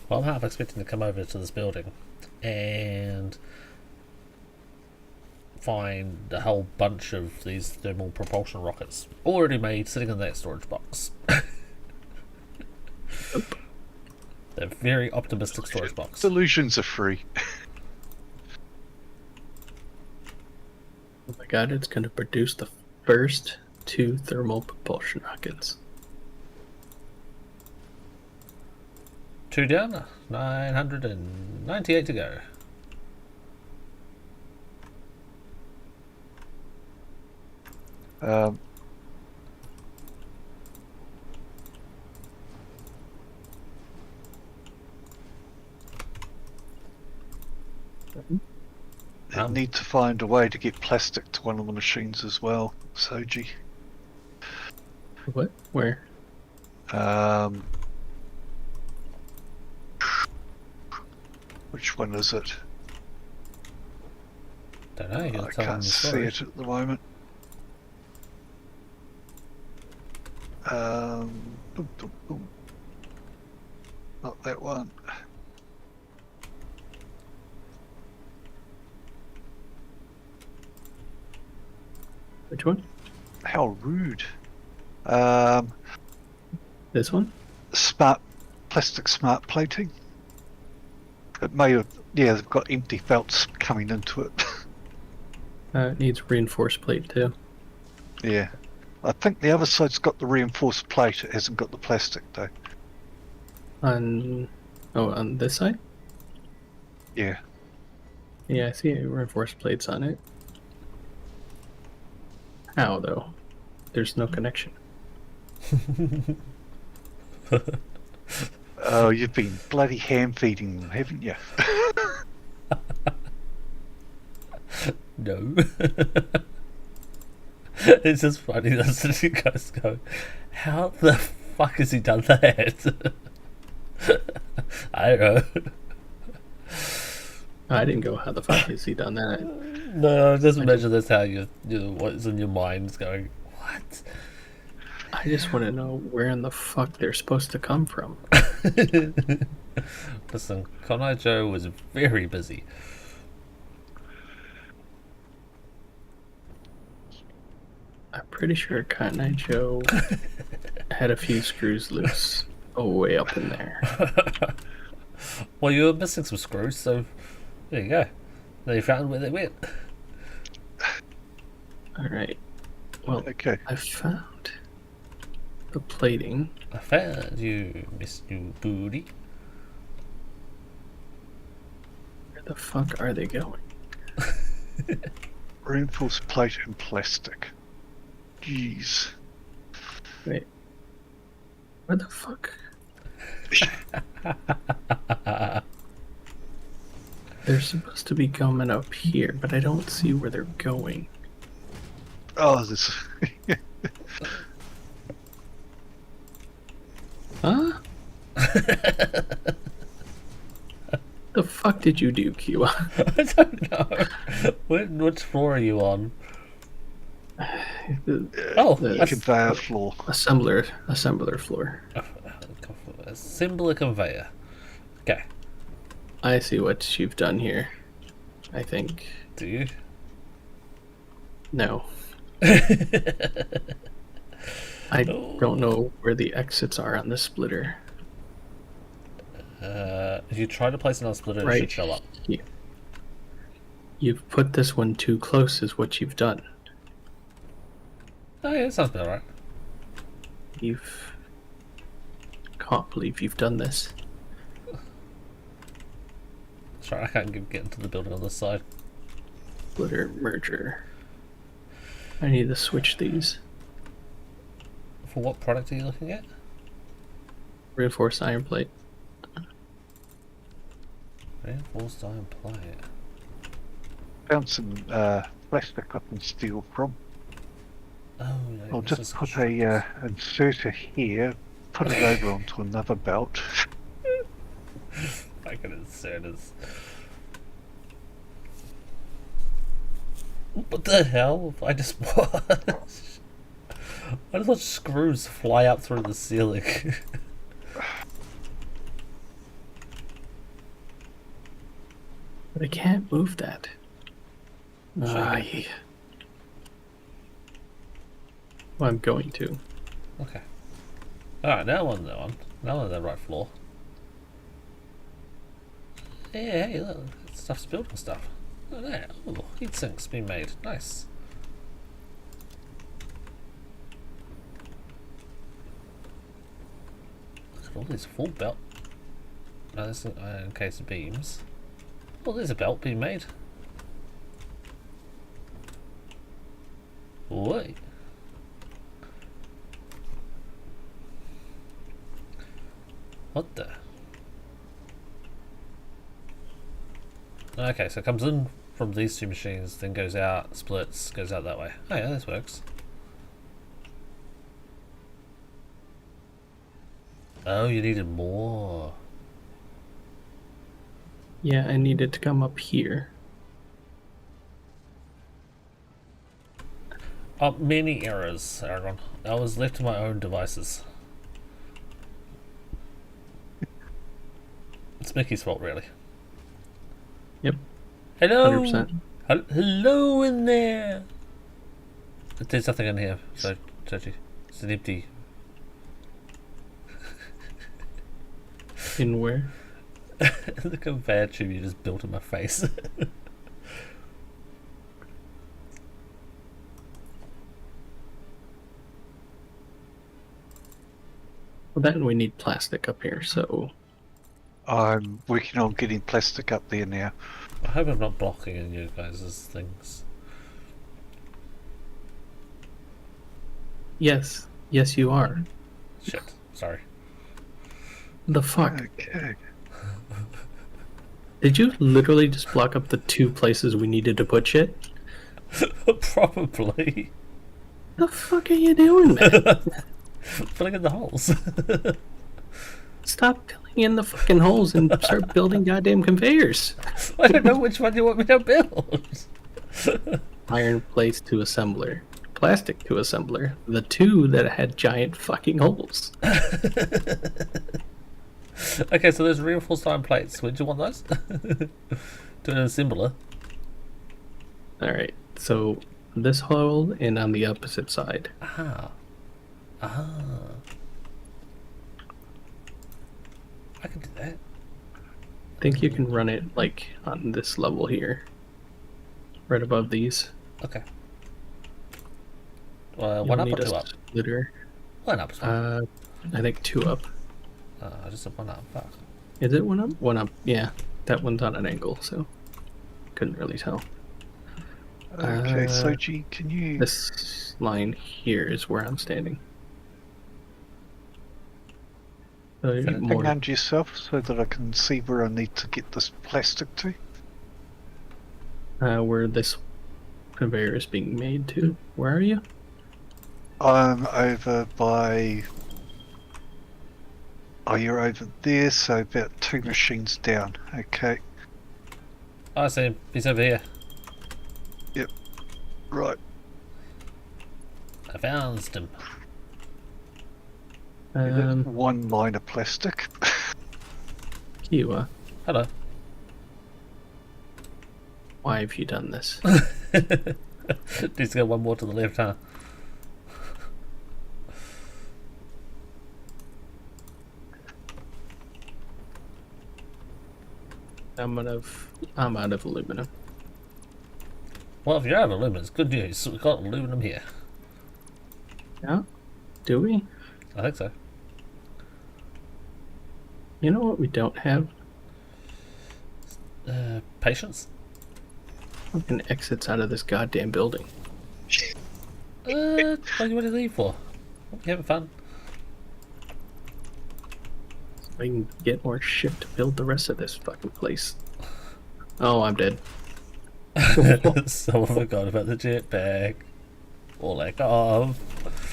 S2: Well, I'm half expecting to come over to this building and find a whole bunch of these thermal propulsion rockets already made sitting in that storage box. They're very optimistic storage box.
S3: Solutions are free.
S4: Oh my god, it's going to produce the first 2 thermal propulsion rockets.
S2: 2 down, 998 to go.
S3: Um, I need to find a way to get plastic to one of the machines as well, Soji.
S4: What? Where?
S3: Which one is it?
S2: Don't know. You'll
S3: I
S2: tell them
S3: can't
S2: the
S3: see
S2: story.
S3: it at the moment. Boom, boom, boom. Not that one.
S4: Which one?
S3: How rude.
S4: This one?
S3: Plastic smart plating. It may have, yeah, they've got empty belts coming into it.
S4: It needs reinforced plate too.
S3: Yeah. I think the other side's got the reinforced plate, it hasn't got the plastic though.
S4: On this side?
S3: Yeah.
S4: Yeah, I see reinforced plates on it. How though? There's no connection.
S3: Oh, you've been bloody ham feeding them, haven't you?
S2: No. It's just funny listening to you guys go, how the fuck has he done that? I don't know.
S4: I didn't go, how the fuck has he done that?
S2: No, just imagine that's how you what's in your mind is going, what?
S4: I just want to know where in the fuck they're supposed to come from.
S2: Listen, Conai Joe was very busy.
S4: I'm pretty sure Cotton Eye Joe had a few screws loose. Oh, way up in there.
S2: Well, you were missing some screws, so there you go. They found where they went.
S4: Alright. Well,
S3: Okay.
S4: I found the plating.
S2: I found you, Miss New Booty.
S4: Where the fuck are they going?
S3: Reinforced plate and plastic. Jeez.
S4: Wait. Where the fuck? They're supposed to be coming up here, but I don't see where they're going.
S3: Oh, this.
S4: Huh? The fuck did you do, Kiwa?
S2: I don't know. Which floor are you on? Oh,
S4: The
S3: Conveyor floor.
S4: assembler floor.
S2: Assembler conveyor. Okay.
S4: I see what you've done here. I think.
S2: Do you?
S4: No. I don't know where the exits are on this splitter.
S2: If you try to place another splitter, it should show up.
S4: here. You've put this one too close, is what you've done.
S2: Oh yeah, that sounds about right.
S4: Can't believe you've done this.
S2: Sorry, I can't get into the building on this side.
S4: Splitter merger. I need to switch these.
S2: For what product are you looking at?
S4: Reinforced iron plate.
S2: Reinforced iron plate.
S3: Found some plastic I can steal from.
S2: Oh, yeah.
S3: I'll just put a inserter here, put it over onto another belt.
S2: I can insert this. What the hell? I just watched. I just watched screws fly up through the ceiling.
S4: But I can't move that.
S2: Sure you can.
S4: Yeah. Well, I'm going to.
S2: Okay. Alright, now I'm on that one. Now I'm on the right floor. Yeah, hey, look. Stuff's built and stuff. Look at that. Oh, heat sink's been made. Nice. Look at all these full belt. No, this is in case of beams. Oh, there's a belt being made. Wait. What the? Okay, so it comes in from these two machines, then goes out, splits, goes out that way. Oh yeah, this works. Oh, you needed more.
S4: Yeah, I need it to come up here.
S2: Oh, many errors, Aragon. I was left to my own devices. It's Mickey's fault, really.
S4: Yep,
S2: Hello!
S4: 100%.
S2: Hello in there! There's nothing in here, so Sergi. It's an empty.
S4: In where?
S2: The conveyor tube you just built in my face.
S4: Well, then we need plastic up here, so...
S3: I'm working on getting plastic up there now.
S2: I hope I'm not blocking in you guys' things.
S4: Yes. Yes, you are.
S2: Shit, sorry.
S4: The fuck?
S3: Okay.
S4: Did you literally just block up the two places we needed to put shit?
S2: Probably.
S4: The fuck are you doing, man?
S2: Filling in the holes.
S4: Stop filling in the fucking holes and start building goddamn conveyors.
S2: I don't know which one you want me to build.
S4: Iron plates to assembler. Plastic to assembler. The two that had giant fucking holes.
S2: Okay, so there's reinforced iron plates. Would you want those? To an assembler.
S4: Alright, so this hole and on the opposite side.
S2: Ah. Ah. I can do that.
S4: I think you can run it like on this level here. Right above these.
S2: Okay.
S4: You'll
S2: One up or
S4: need a
S2: two up?
S4: splitter.
S2: One up is fine.
S4: I think two up.
S2: I just said one up. Fuck.
S4: Is it one up? One up, yeah. That one's on an angle, so couldn't really tell.
S3: Okay, Soji, can you...
S4: This line here is where I'm standing. So
S3: hang
S4: more,
S3: on to yourself so that I can see where I need to get this plastic to?
S4: where this conveyor is being made to. Where are you?
S3: I'm over by... Oh, you're over there, so about two machines down. Okay,
S2: I see him. He's over here.
S3: right.
S2: I found him.
S3: One line of plastic.
S4: Kiwa,
S2: Hello.
S4: why have you done this?
S2: Needs to go one more to the left, huh?
S4: I'm out of aluminum.
S2: Well, if you're out of aluminum, it's good news. We've got aluminum here.
S4: Yeah? Do we?
S2: I think so.
S4: You know what we don't have?
S2: Patience?
S4: Fucking exits out of this goddamn building.
S2: What do you want to leave for? You having fun?
S4: So I can get more shit to build the rest of this fucking place. Oh, I'm dead.
S2: Someone forgot about the jetpack. Or lack of.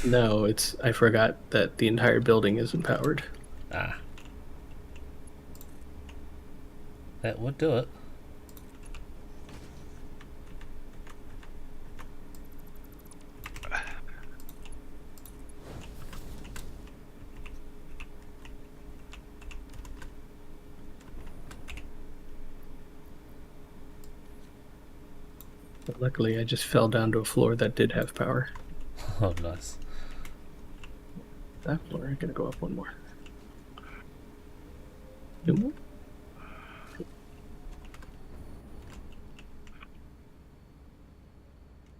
S4: No, I forgot that the entire building isn't powered.
S2: Ah. That would do it.
S4: But luckily, I just fell down to a floor that did have power.
S2: Oh, nice.
S4: That floor, I'm gonna go up one more. Two more?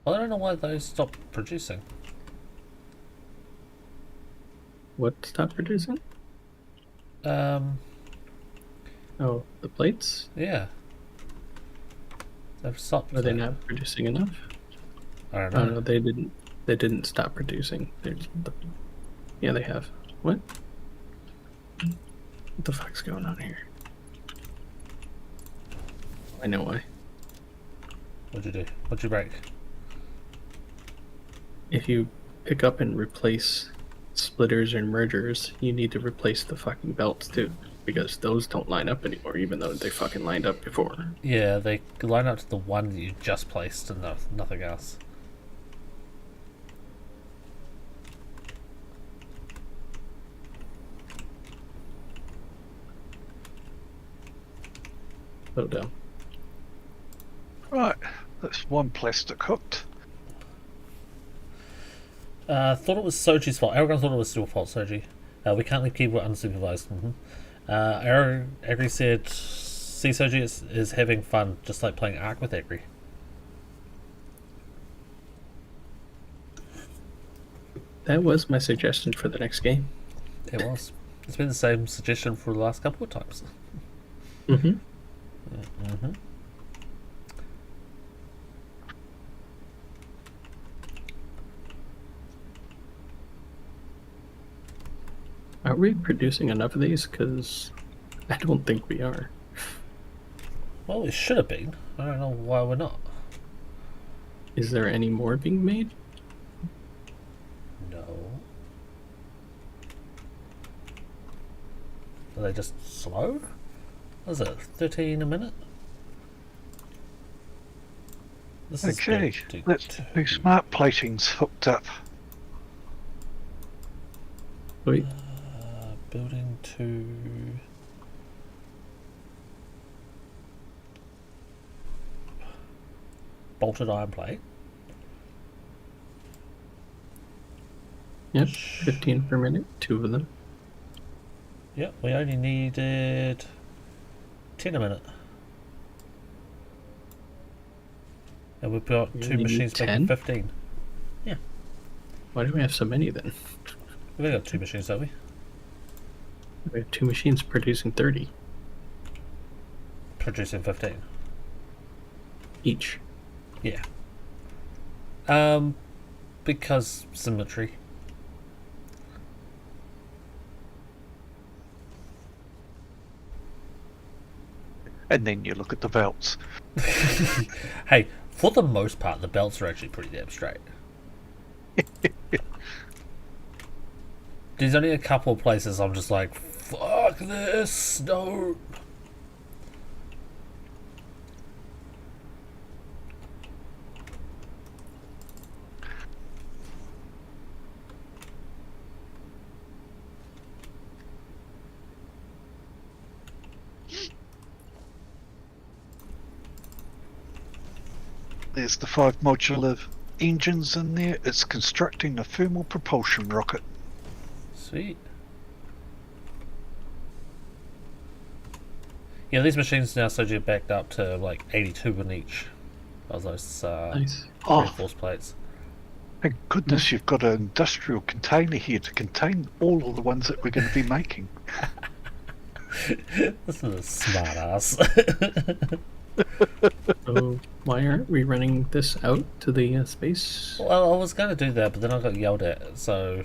S2: Well, I don't know why those stopped producing.
S4: What stopped producing?
S2: Um,
S4: Oh, the plates?
S2: yeah. They've stopped.
S4: Are they not producing enough?
S2: I don't
S4: Oh
S2: know.
S4: no, they didn't. They didn't stop producing. Yeah, they have. What? What the fuck's going on here? I know why.
S2: What'd you do? What'd you break?
S4: If you pick up and replace splitters and mergers, you need to replace the fucking belts too, because those don't line up anymore, even though they fucking lined up before.
S2: Yeah, they line up to the one that you just placed and nothing else.
S4: So dumb.
S3: Right, that's one plastic hooked.
S2: Thought it was Soji's fault. Aragon thought it was your fault, Soji. We can't leave keyboard unsupervised. Agri said, see, Soji is having fun, just like playing Ark with Agri.
S4: That was my suggestion for the next game.
S2: It was. It's been the same suggestion for the last couple of times.
S4: Mm-hmm.
S2: Mm-hmm.
S4: Are we producing enough of these? Because I don't think we are.
S2: Well, it should have been. I don't know why we're not.
S4: Is there any more being made?
S2: No. Are they just slow? What is it, 13 a minute? This is
S3: Okay,
S2: built
S3: let's do smart plating's hooked up.
S4: Wait,
S2: building 2. Bolted iron plate.
S4: yep, 15 per minute, 2 of them.
S2: Yep, we only needed 10 a minute. And we've got
S4: We
S2: two
S4: only need
S2: machines
S4: 10?
S2: making 15.
S4: Why do we have so many then?
S2: We've only got 2 machines, don't we?
S4: We have 2 machines producing 30
S2: Producing 15.
S4: each.
S2: Yeah. Because symmetry.
S3: And then you look at the belts.
S2: Hey, for the most part, the belts are actually pretty damn straight. There's only a couple of places I'm just like, fuck this, no.
S3: There's the 5 modular engines in there. It's constructing a thermal propulsion rocket.
S2: Sweet. Yeah, these machines now so you're backed up to like 82 in each of those
S4: Nice.
S3: Oh,
S2: reinforced plates.
S3: thank goodness you've got an industrial container here to contain all of the ones that we're going to be making.
S2: This is a smart ass.
S4: So why aren't we running this out to the space?
S2: Well, I was going to do that, but then I got yelled at, so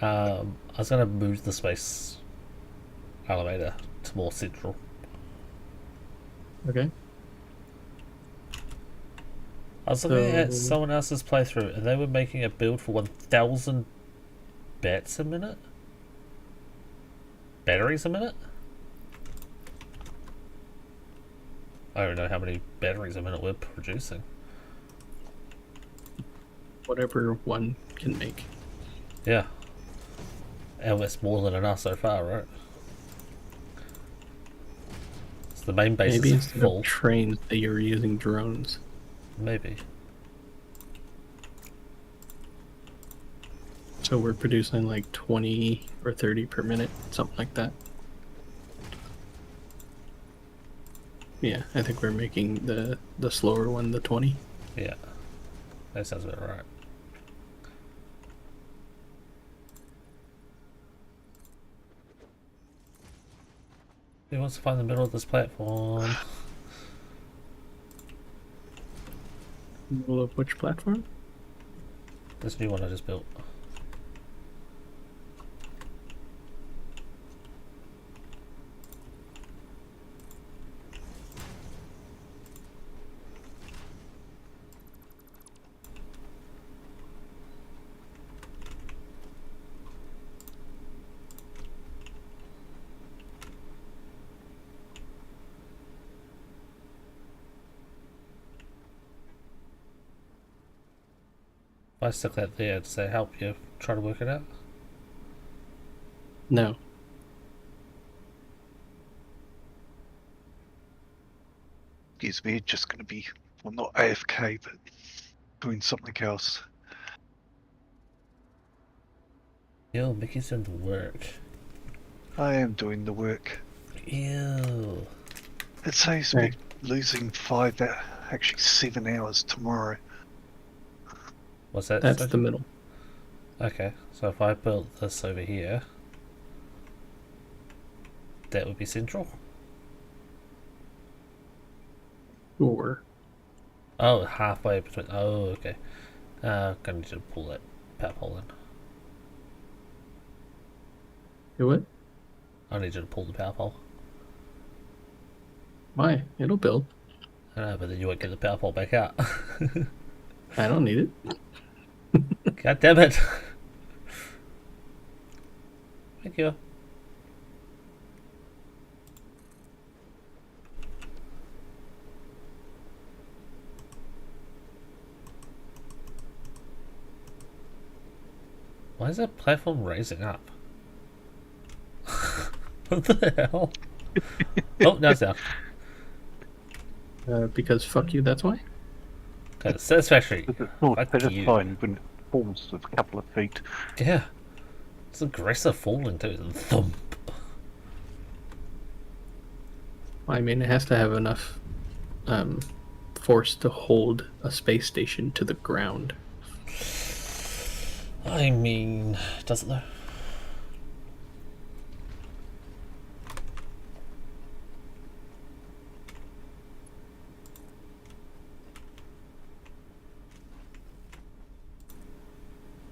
S2: I was going to move the space elevator to more central.
S4: Okay.
S2: I was looking at
S4: So-
S2: someone else's playthrough, and they were making a build for 1,000 bats a minute? Batteries a minute? I don't know how many batteries a minute we're producing.
S4: Whatever one can make.
S2: Yeah. And it's more than enough so far, right? the main base
S4: Maybe
S2: is
S4: instead
S2: full.
S4: of trains, that you're using drones.
S2: Maybe.
S4: So we're producing like 20 or 30 per minute, something like that. Yeah, I think we're making the slower one the 20.
S2: Yeah. That sounds about right. Who wants to find the middle of this platform?
S4: Middle of which platform?
S2: This new one I just built. If I stick that there, does that help you try to work it out?
S4: No.
S3: Excuse me, just going to be, well, not AFK, but doing something else.
S2: Yo, Mickey's doing the work.
S3: I am doing the work.
S2: Ew.
S3: It saves me losing actually 7 hours tomorrow.
S2: What's that?
S4: That's
S2: say?
S4: the middle.
S2: Okay, so if I built this over here, that would be central?
S4: Or
S2: Oh, halfway between. Oh, okay. Gonna need to pull that power pole in.
S4: do it.
S2: I need you to pull the power pole.
S4: Why? It'll build.
S2: I know, but then you won't get the power pole back out.
S4: I don't need it.
S2: God damn it! Thank you. Why is that platform raising up? What the hell? Oh, now it's down.
S4: Because fuck you, that's why?
S2: Okay, Satisfactory.
S3: But it's not
S2: Fuck
S3: satisfying when it falls a couple of feet.
S2: Yeah. It's aggressive falling too. Thump.
S4: I mean, it has to have enough force to hold a space station to the ground.
S2: I mean, does it though?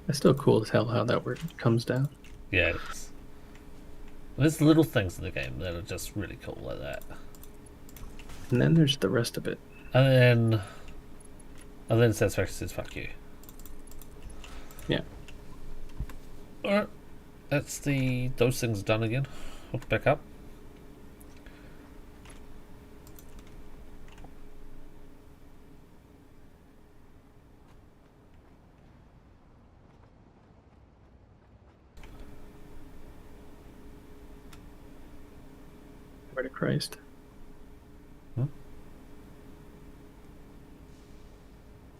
S4: It's still cool as hell how that comes down.
S2: Yeah, it is. There's little things in the game that are just really cool like that.
S4: And then there's the rest of it.
S2: And then Satisfactory says fuck you.
S4: Yeah.
S2: Alright. That's those things done again. Hook back up.
S4: Word of Christ.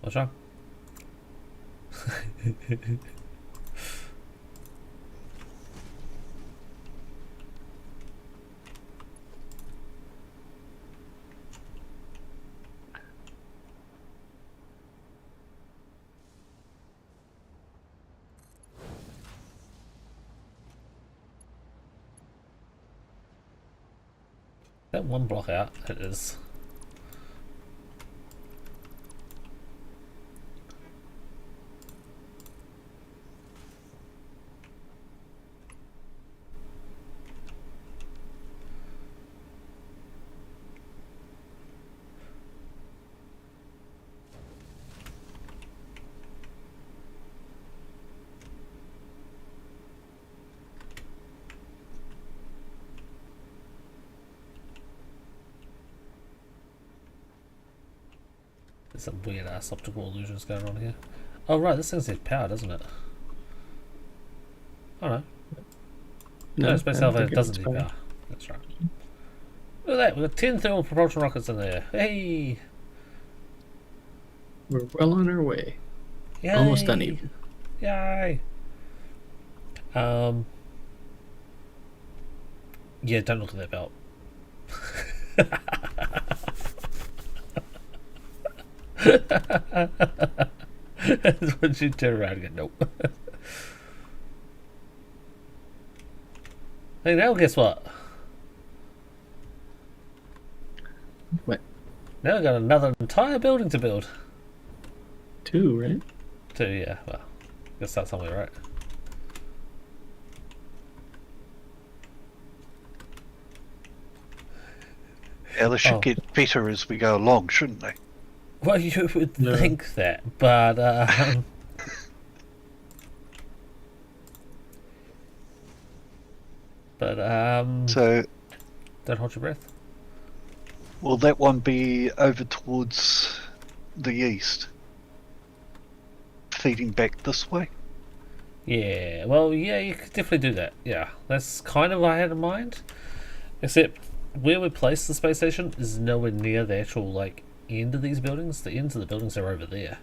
S2: What's wrong? That one block out, it is. There's some weird ass optical illusions going on here. Oh right, this thing's needs power, doesn't it? Oh no. No, Space
S4: I don't
S2: Elevator
S4: think it
S2: doesn't
S4: needs
S2: need
S4: power.
S2: power. That's right. Look at that, we've got 10 thermal propulsion rockets in there. Hey!
S4: We're well on our way.
S2: Yay!
S4: Almost done even.
S2: Yay! Yeah, don't look at that belt. Once you turn around and go, nope. Hey, now guess what?
S4: What?
S2: Now we've got another entire building to build.
S4: 2, right?
S2: Two, yeah, well, gotta start somewhere, right?
S3: Yeah, they should
S2: Oh.
S3: get better as we go along, shouldn't they?
S2: Well, you would
S4: No.
S2: think that, but
S3: So,
S2: don't hold your breath.
S3: will that one be over towards the east? Feeding back this way?
S2: Yeah, well, yeah, you could definitely do that. Yeah, that's kind of what I had in mind. Except where we place the space station is nowhere near the actual like end of these buildings. The ends of the buildings are over there.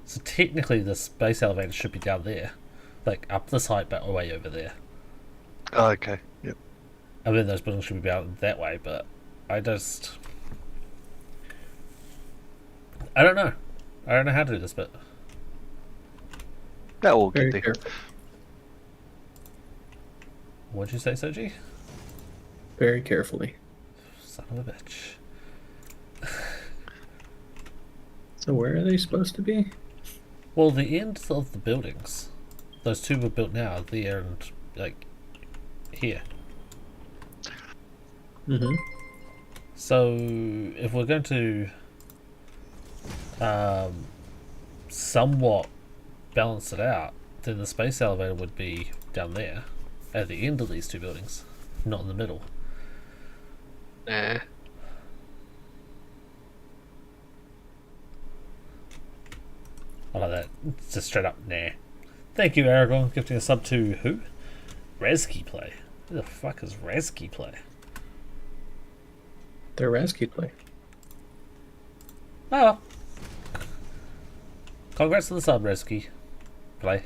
S2: So technically, the space elevator should be down there, like up this height, but way over there.
S3: Oh, okay, yep.
S2: I mean, those buildings should be out that way, but I don't know. I don't know how to do this, but
S3: That will
S4: Very
S3: get there.
S4: careful.
S2: what'd you say, Soji?
S4: Very carefully.
S2: Son of a bitch.
S4: So where are they supposed to be?
S2: Well, the ends of the buildings, those two were built now, there and like here.
S4: Mm-hmm.
S2: So if we're going to somewhat balance it out, then the space elevator would be down there at the end of these two buildings, not in the middle.
S4: Nah.
S2: I like that. It's just straight up nah. Thank you, Aragorn, gifting a sub to who? Reski Play. Who the fuck is Reski Play?
S4: They're Rasky play.
S2: Oh well. Congrats to the sub, Reski Play.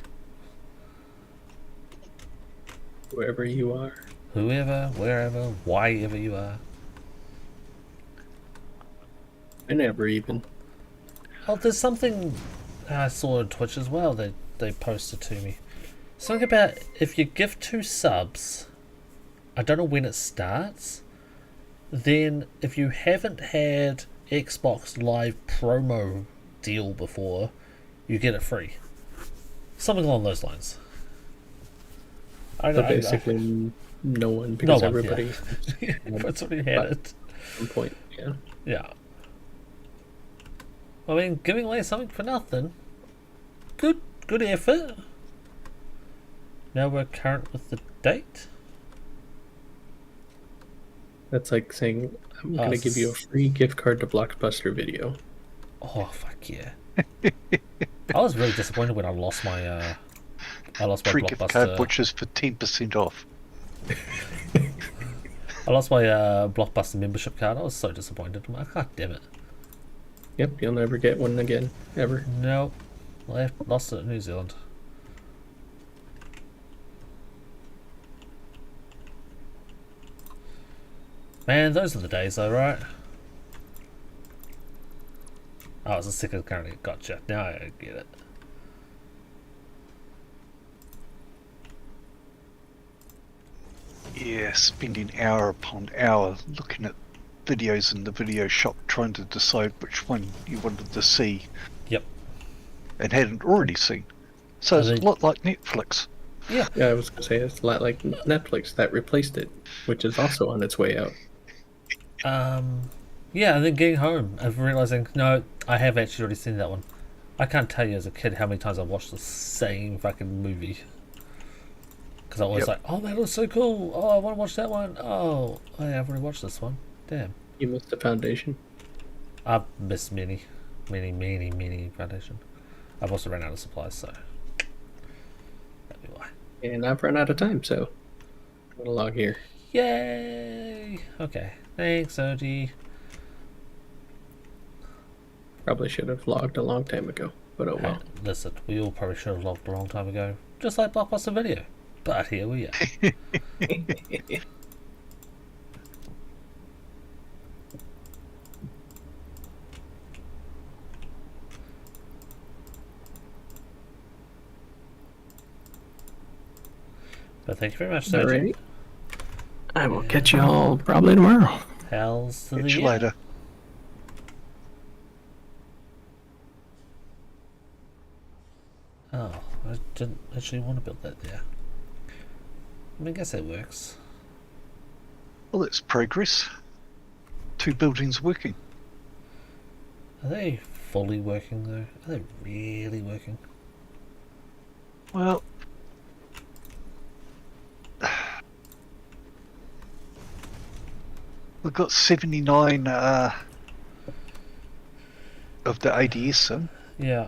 S4: Whoever you are.
S2: Whoever, wherever, why ever you are.
S4: I never even.
S2: Oh, there's something I saw on Twitch as well that they posted to me. Something about if you give 2 subs, I don't know when it starts, then if you haven't had Xbox Live promo deal before, you get it free. Something along those lines. I
S4: So
S2: don't
S4: basically, no one, because
S2: one, yeah.
S4: everybody
S2: Everyone's already had it.
S4: at some point, yeah.
S2: Yeah. I mean, giving away something for nothing. Good effort. Now we're current with the date.
S4: That's like saying, I'm
S2: Oh,
S4: going to give you a free gift card to Blockbuster Video.
S2: Oh fuck yeah! I was really disappointed when I lost my
S3: Free gift card,
S2: Blockbuster.
S3: which is for 10% off.
S2: I lost my Blockbuster membership card. I was so disappointed. I'm like, God damn it!
S4: Yep, you'll never get one again, ever.
S2: No, I lost it in New Zealand. Man, those are the days, though, right? Oh, it's a second currently. Gotcha. Now I get it.
S3: Yeah, spending hour upon hour looking at videos in the video shop trying to decide which one you wanted to see
S2: Yep.
S3: and hadn't already seen. So it's
S2: Are
S3: a
S2: they-
S3: lot like Netflix.
S2: Yeah.
S4: Yeah, I was going to say, it's a lot like Netflix that replaced it, which is also on its way out.
S2: Yeah, and then getting home and realizing, no, I have actually already seen that one. I can't tell you as a kid how many times I watched the same fucking movie. Because I was
S3: Yep.
S2: like, oh, that looks so cool. Oh, I want to watch that one. Oh, I've already watched this one. Damn.
S4: You missed the foundation.
S2: I've missed many Foundation. I've also ran out of supplies, so that'd be why.
S4: And I've run out of time, so I'm going to log here.
S2: Yay! Okay, thanks, OG.
S4: Probably should have logged a long time ago, but oh well.
S2: Listen, we all probably should have logged a long time ago, just like Blockbuster Video. But here we are. But thank you very much, Sergio.
S4: Alrighty. I will catch you all probably tomorrow.
S2: Hells to
S3: Catch
S2: the
S3: you later.
S2: Oh, I didn't actually want to build that there. I mean, I guess it works.
S3: Well, that's progress. 2 buildings working.
S2: Are they fully working though? Are they really working?
S3: Well, we've got 79 of the ADS in,
S2: Yeah.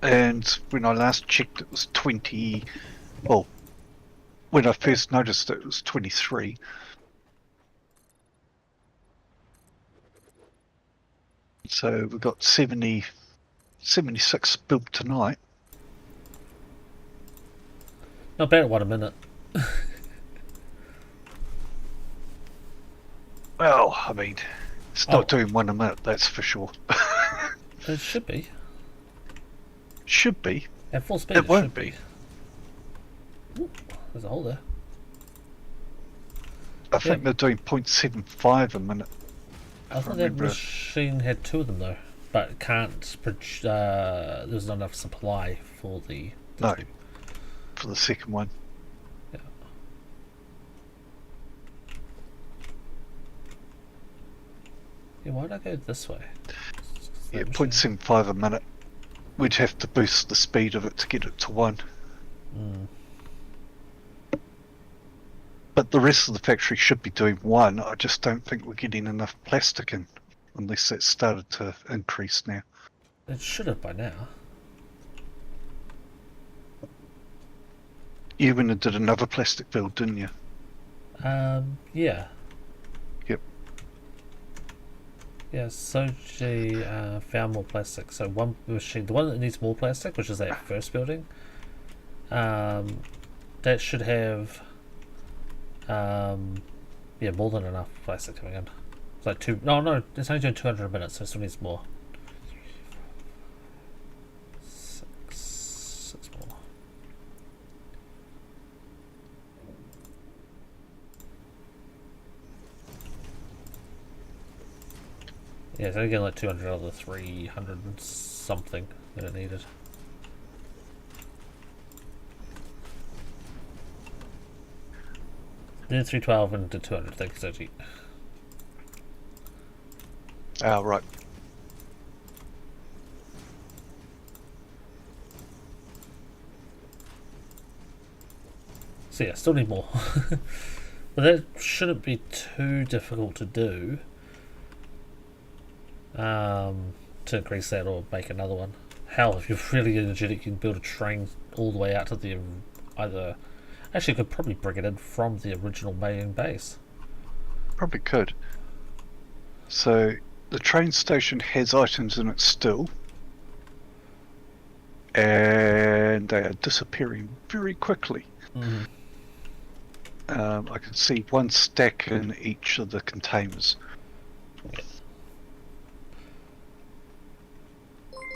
S3: and when I last checked it was 20, well, when I first noticed it was 23. So we've got 76 built tonight.
S2: Not bad at 1 a minute.
S3: Well, I mean, it's not doing 1 a minute, that's for sure.
S2: It should be.
S3: Should be.
S2: At full speed,
S3: It won't
S2: should
S3: be.
S2: Ooh, there's a hole there.
S3: I think they're doing 0.75 a minute.
S2: I thought that machine had 2 of them though, but it can't. There's not enough supply for the.
S3: No, for the second one.
S2: Yeah. Yeah, why did I go this way?
S3: Yeah, 0.75 a minute. We'd have to boost the speed of it to get it to 1.
S2: Mm.
S3: But the rest of the factory should be doing 1. I just don't think we're getting enough plastic in, unless it's started to increase now.
S2: It should have by now.
S3: You went and did another plastic build, didn't you?
S2: Yeah.
S3: Yep.
S2: Yeah, Soji found more plastic. So one machine, the one that needs more plastic, which is that first building, that should have, yeah, more than enough plastic coming in. It's like 2. No, it's only doing 200 a minute, so it still needs more. 6 more. Yeah, it's only getting like 200 out of the 300 and something that it needed. Did 312 and did 200, thank you, Soji.
S3: Oh, right.
S2: So yeah, still need more. But that shouldn't be too difficult to do. To increase that or make another one. Hell, if you're really energetic, you can build a train all the way out to the either. Actually, you could probably bring it in from the original main base.
S3: Probably could. So the train station has items in it still, and they are disappearing very quickly.
S2: Mm-hmm.
S3: I can see 1 stack in each of the containers.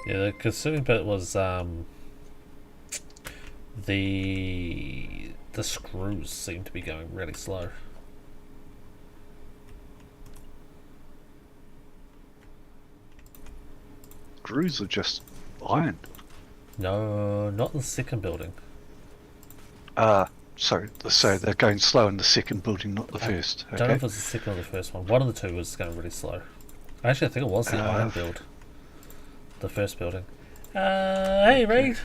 S2: Yeah, the consuming bit was the screws seem to be going really slow.
S3: Screws are just iron.
S2: No, not in the second building.
S3: So they're going slow in the second building, not the first.
S2: I don't know if it was the second or the first one. One of the two was going really slow. Actually, I think it was the iron build. The first building. Hey, Reed.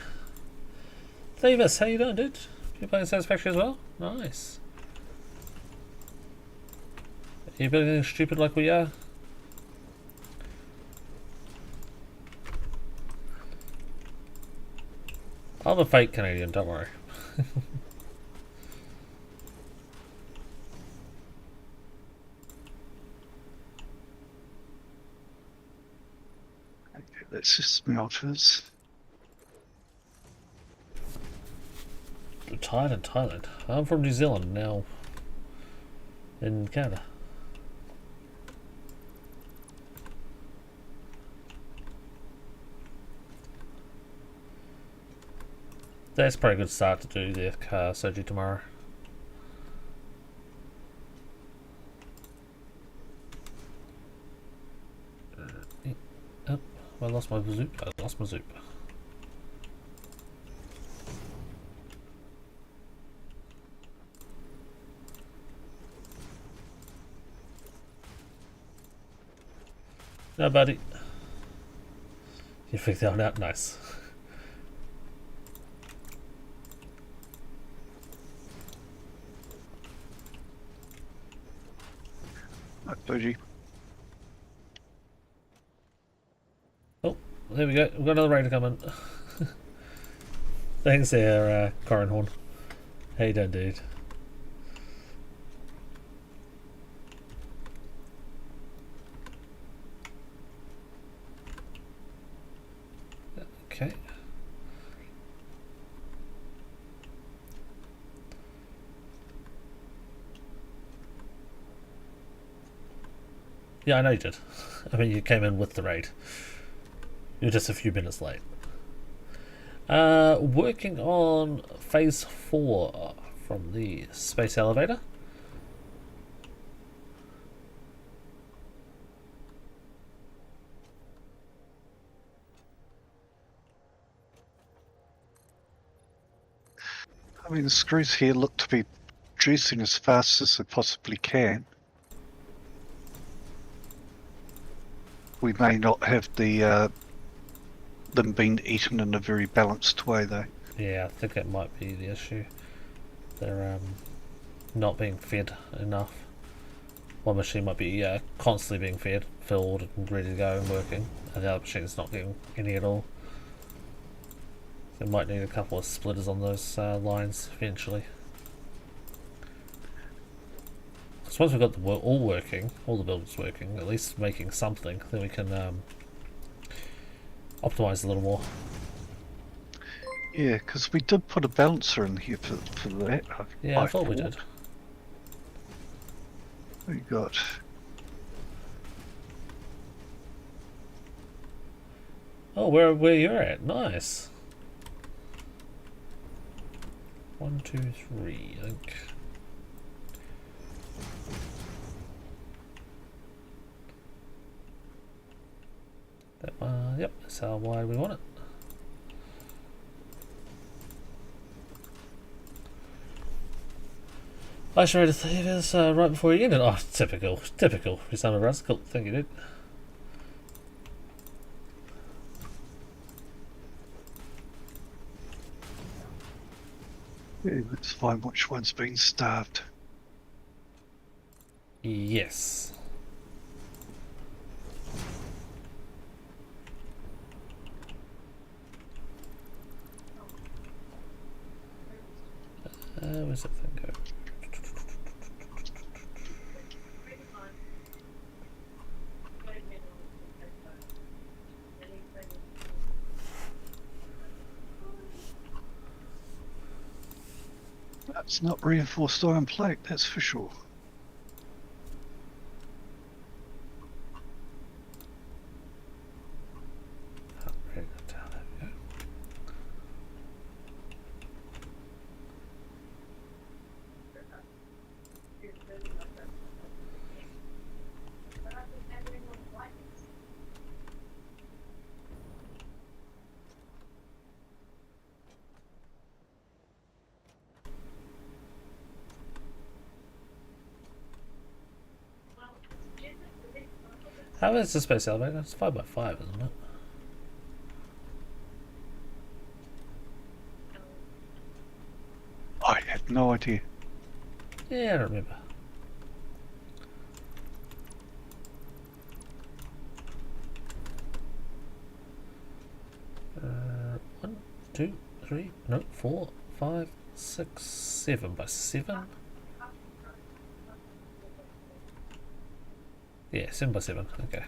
S2: Davis, how you doing, dude? You playing Satisfactory as well? Nice. You building anything stupid like we are? I'm a fake Canadian, don't worry.
S3: That's just smelters.
S2: Retired in Thailand. I'm from New Zealand now. In Canada. That's a pretty good start to do the car surgery tomorrow. Oh, I lost my zoop. I lost my zoop. No, buddy. You figured that one out. Nice.
S3: Bougie.
S2: Oh, there we go. We've got another raider coming. Thanks there, Corin Horn. How you doing, dude? Okay. Yeah, I know you did. I mean, you came in with the raid. You're just a few minutes late. Working on phase 4 from the space elevator.
S3: I mean, the screws here look to be producing as fast as they possibly can. We may not have the them being eaten in a very balanced way, though.
S2: Yeah, I think that might be the issue. They're not being fed enough. One machine might be constantly being fed, filled, and ready to go and working, and the other machine's not getting any at all. They might need a couple of splitters on those lines eventually. So once we've got all working, all the buildings working, at least making something, then we can optimize a little more.
S3: Yeah, because we did put a balancer in here for that.
S2: Yeah, I thought we did.
S3: We got.
S2: Oh, where you're at? Nice. 1, 2, 3, I think. Yep, that's how wide we want it. I should read the this right before you ended. Oh, typical. You sounded rascal. Thank you, dude.
S3: Yeah, let's find which one's been starved.
S2: Yes. Where's that thing go?
S3: That's not reinforced iron plate, that's for sure.
S2: How is the space elevator? It's 5x5, isn't it?
S3: I had no idea.
S2: Yeah, I don't remember. One, two, three, no, 4, 5, 6, 7x7. Yeah, 7x7, okay.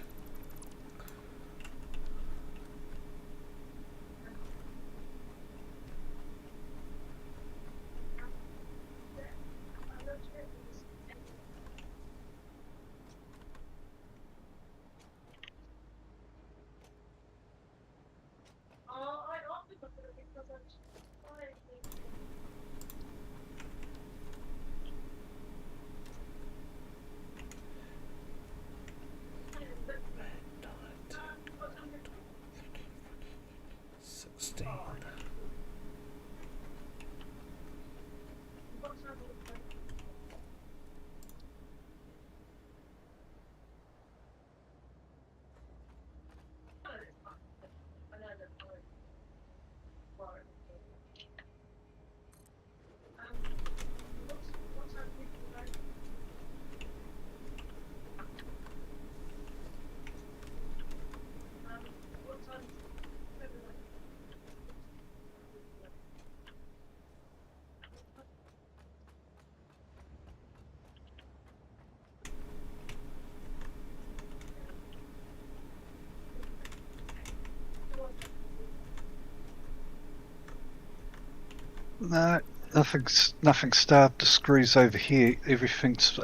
S3: No, nothing's starved. The screws over here. Everything's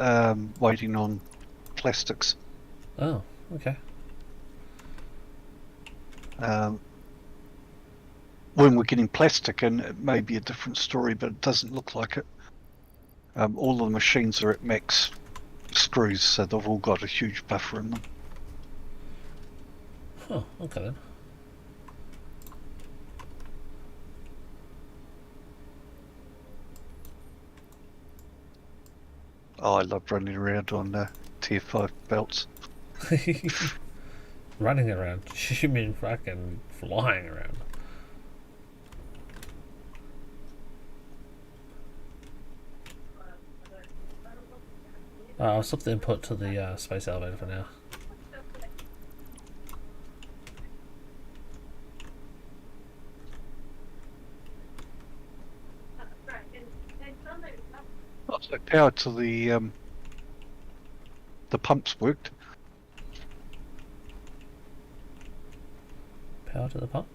S3: waiting on plastics.
S2: Oh, okay.
S3: When we're getting plastic in, it may be a different story, but it doesn't look like it. All the machines are at max screws, so they've all got a huge buffer in them.
S2: Oh, okay then.
S3: Oh, I love running around on Tier 5 belts.
S2: Running around. You mean fucking flying around. I'll stop the input to the space elevator for now.
S3: Oh, so power to the pumps worked.
S2: Power to the pump.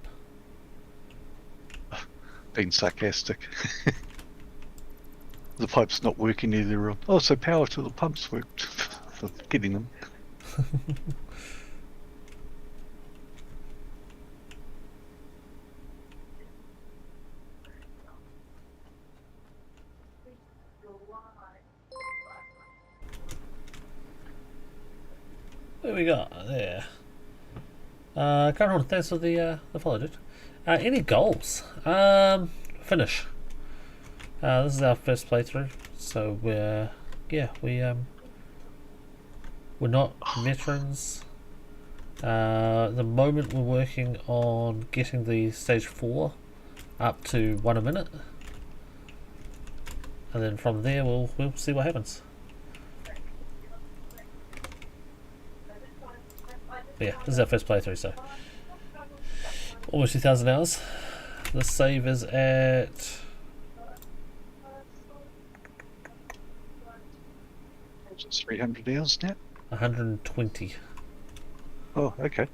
S3: Being sarcastic. The pipe's not working either. Oh, so power to the pumps worked for getting them.
S2: What we got there? Current order, thanks for the follow, dude. Any goals? Finish. This is our first playthrough, so we're not veterans. At the moment we're working on getting the stage 4 up to 1 a minute, and then from there we'll see what happens. But yeah, this is our first playthrough, so almost 2,000 hours. The save is at
S3: 300 hours now.
S2: 120.
S3: Oh, okay.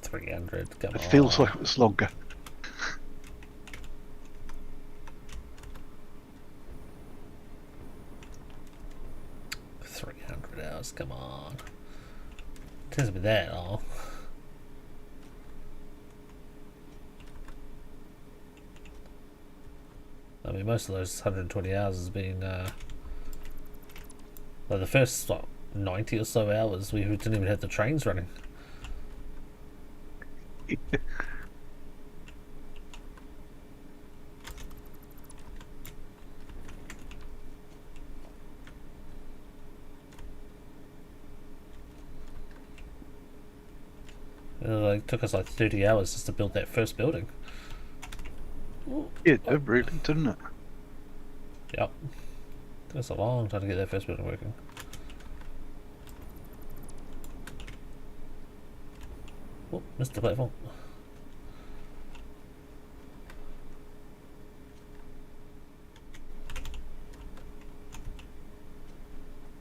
S2: 300. Come
S3: It
S2: on.
S3: feels like it was longer.
S2: Hours, come on. It doesn't be that long. I mean, most of those 120 hours has been well, the first 90 or so hours we didn't even have the trains running. It took us like 30 hours just to build that first building.
S3: Yeah, it did really, didn't it?
S2: Yep. Took us a long time to get that first building working. Oh, missed the platform.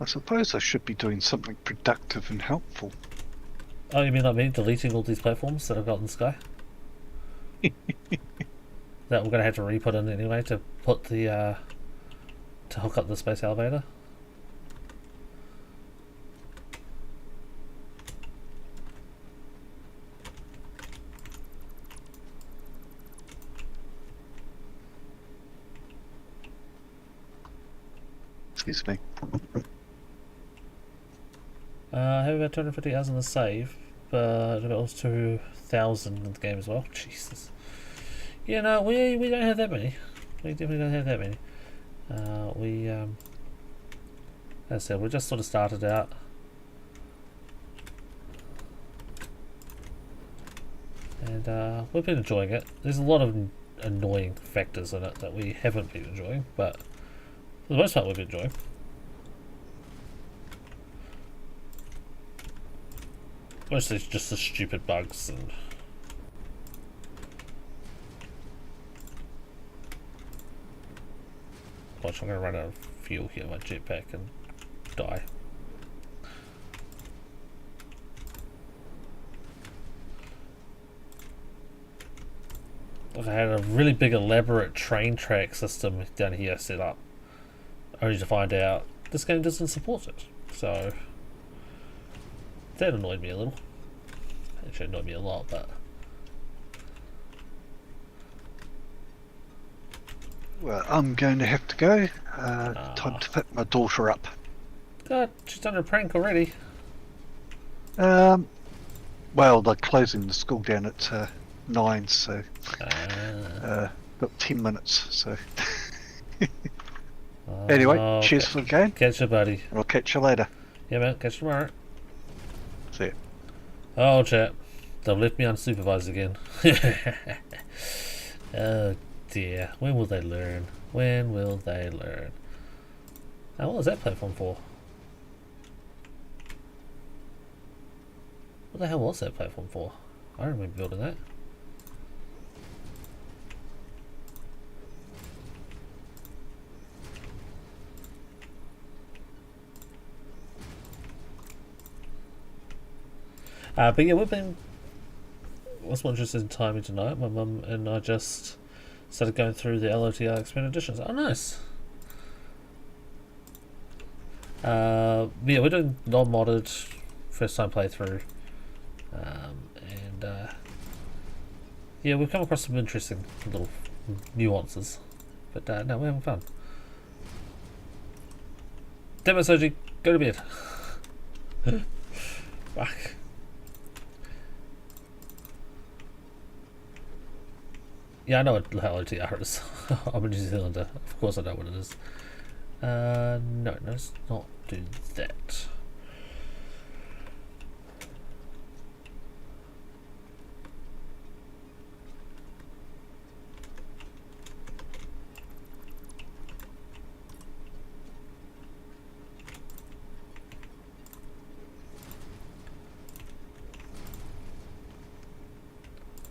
S3: I suppose I should be doing something productive and helpful.
S2: Oh, you mean like me deleting all these platforms that I've got in the sky? That we're gonna have to re-put in anyway to put the to hook up the space elevator.
S3: Excuse me.
S2: I have about 250 hours in the save, but it was 2,000 in the game as well. Jesus. Yeah, no, we don't have that many. We definitely don't have that many. As I said, we just sort of started out. And we've been enjoying it. There's a lot of annoying factors in it that we haven't been enjoying, but for the most part we've been enjoying. Mostly it's just the stupid bugs and watch, I'm gonna run out of fuel here in my jetpack and die. I had a really big elaborate train track system down here set up, only to find out this game doesn't support it. So that annoyed me a little. Actually annoyed me a lot, but
S3: Well, I'm going to have to go. Time to pick my daughter up.
S2: God, she's done a prank already.
S3: Well, they're closing the school down at 9, so got 10 minutes. So anyway, cheers for the game.
S2: Catch you, buddy.
S3: I'll catch you later.
S2: Yeah, man. Catch you tomorrow.
S3: See ya.
S2: Oh, chap. They've left me unsupervised again. Oh, dear. When will they learn? When will they learn? What was that platform for? What the hell was that platform for? I don't remember building that. But yeah, we've been... What's more interested in timing tonight? My mum and I just started going through the LOTR expanded editions. Oh, nice! Yeah, we're doing non-modded first time playthrough. Yeah, we've come across some interesting little nuances. But no, we're having fun. Damn it, Soji, go to bed. Fuck. Yeah, I know what LOTR is. I'm a New Zealander. Of course I know what it is. No, let's not do that.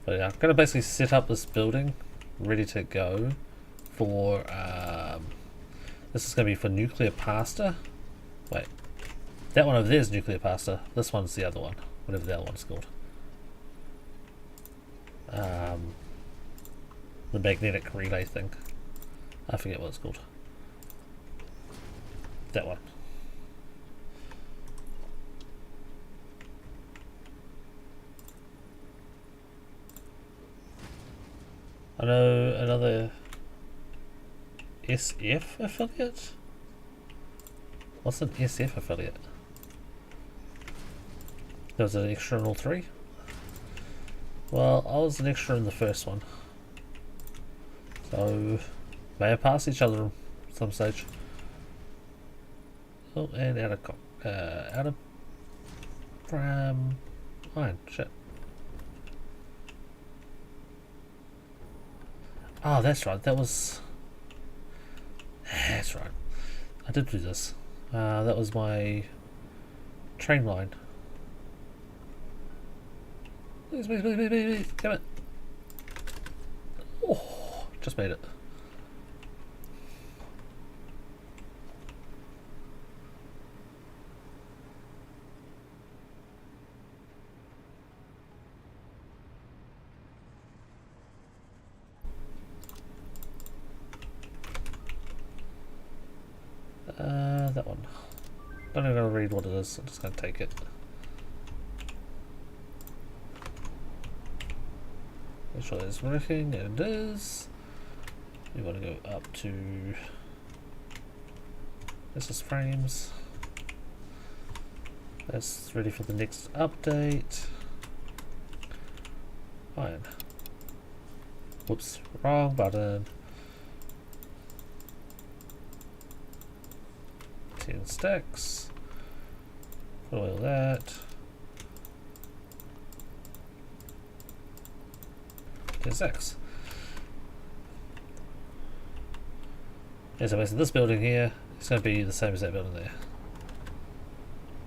S2: But yeah, I'm going to basically set up this building ready to go for, this is going to be for nuclear pasta. Wait, that one over there is nuclear pasta. This one's the other one, whatever the other one's called. The magnetic relay thing. I forget what it's called. That one. I know another SF affiliate? What's an SF affiliate? There was an extra in all three? Well, I was an extra in the first one. So, may have passed each other at some stage. Oh, and out of iron, shit. Oh, that's right. That's right. I did do this. That was my train line. Please, please, please, please, please, damn it. Oh, just made it. That one. I'm not going to read what it is, I'm just going to take it. Make sure it's working, and it is. We want to go up to... This is frames. That's ready for the next update. Fine. Whoops, wrong button. 10 stacks. Put away all that. 10 stacks. Yeah, so basically this building here is going to be the same as that building there.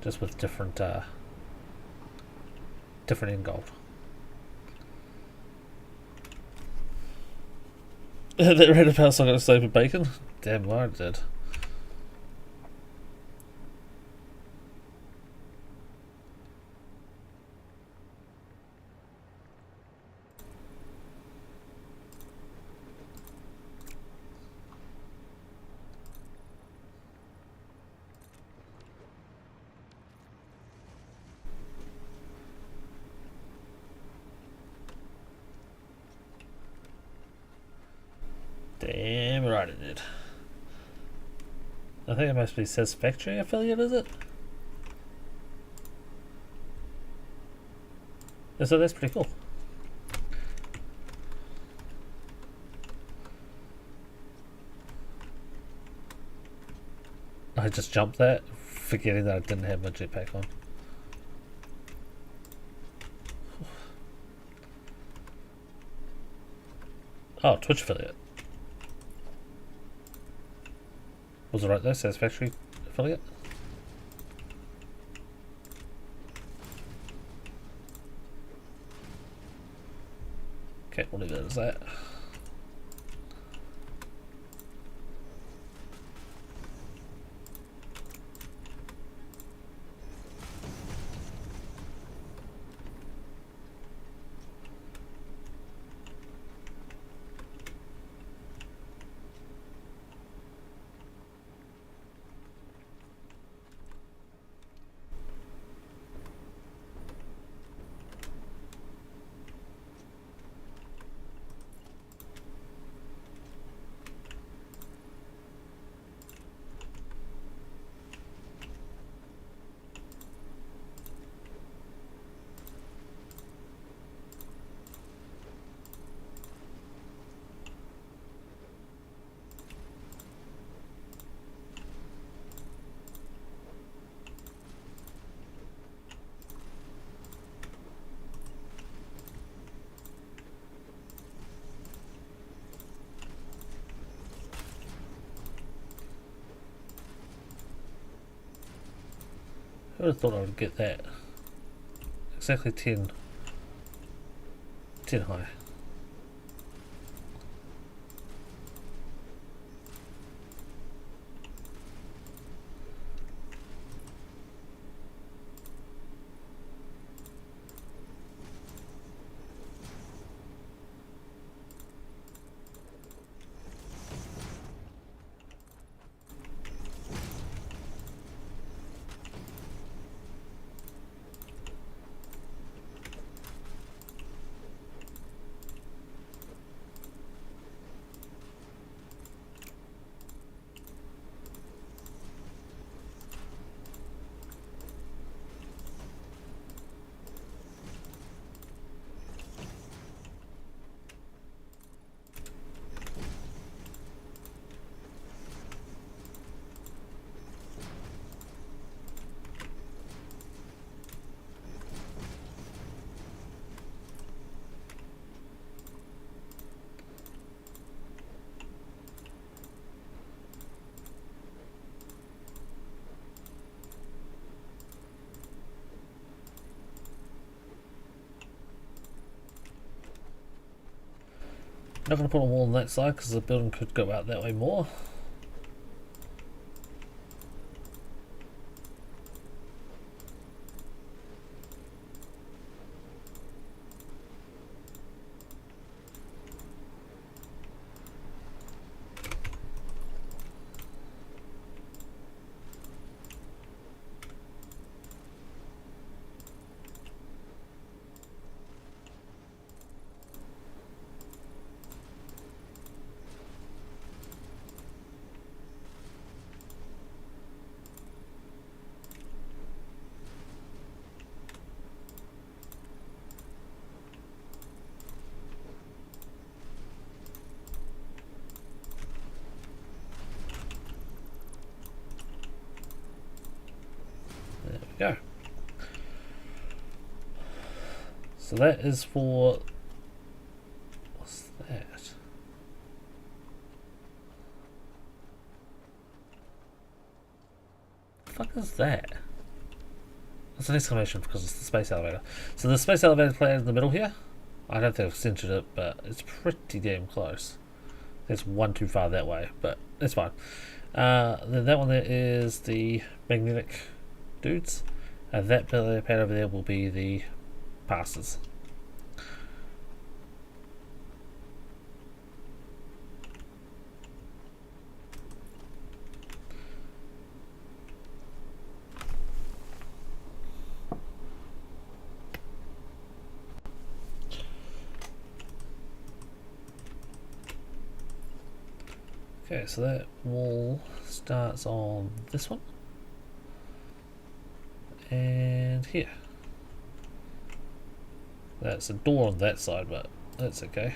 S2: Just with different in gold. That random house I got to save with bacon? Damn right it did. Alrighty, dude. I think it must be Satisfactory affiliate, is it? Yeah, so that's pretty cool. I just jumped that, forgetting that I didn't have my jetpack on. Oh, Twitch affiliate. Was it right there? Satisfactory affiliate? Okay, we'll leave it as that. I would have thought I would get that. Exactly 10 high. Not going to put a wall on that side because the building could go out that way more. There we go. So that is for... What's that? The fuck is that? That's an exclamation because it's the space elevator. So the space elevator plan in the middle here. I don't think I've centered it, but it's pretty damn close. It's one too far that way, but it's fine. Then that one there is the magnetic dudes. And that pad over there will be the passes. Okay, so that wall starts on this one. And here. That's a door on that side, but that's okay.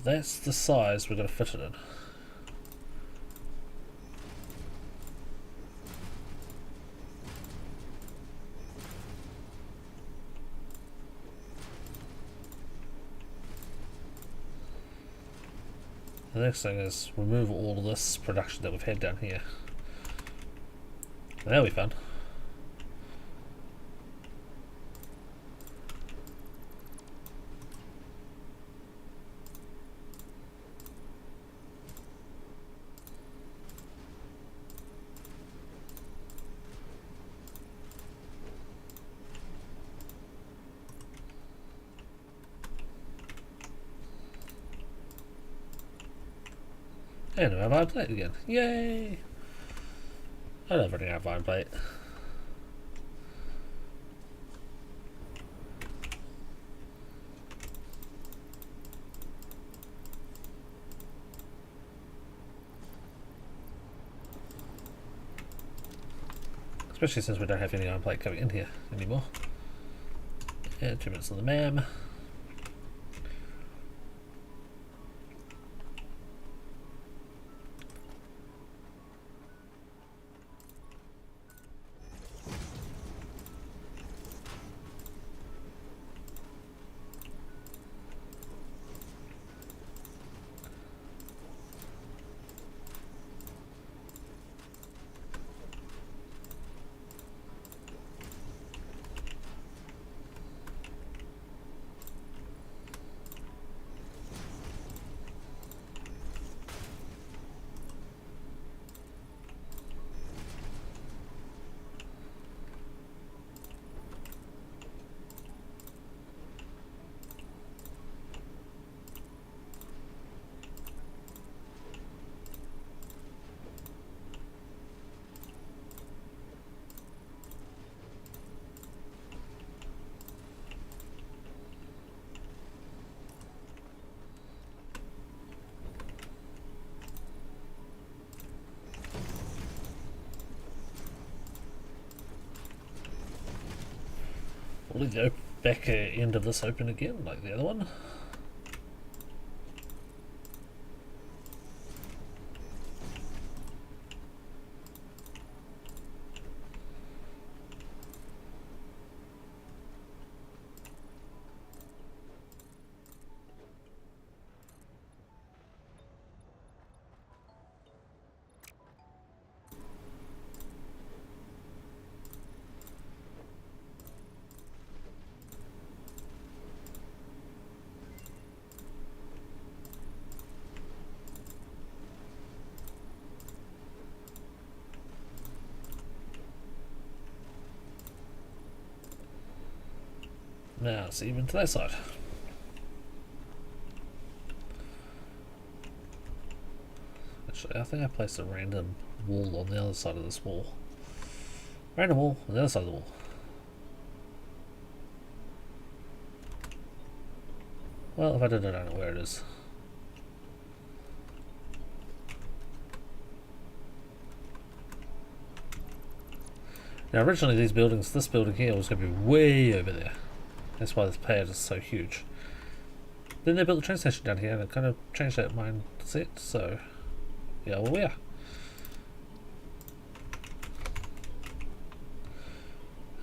S2: That's the size we're going to fit it in. The next thing is remove all of this production that we've had down here. That'll be fun. And we have iron plate again. Yay! I love running out of iron plate. Especially since we don't have any iron plate coming in here anymore. And 2 minutes on the MAM. Will the back end of this open again, like the other one? Now it's even to that side. Actually, I think I placed a random wall on the other side of this wall. Random wall on the other side of the wall. Well, if I did, I don't know where it is. Now originally this building here was going to be way over there. That's why this pad is so huge. Then they built a train station down here and it kind of changed that mindset, so yeah, well we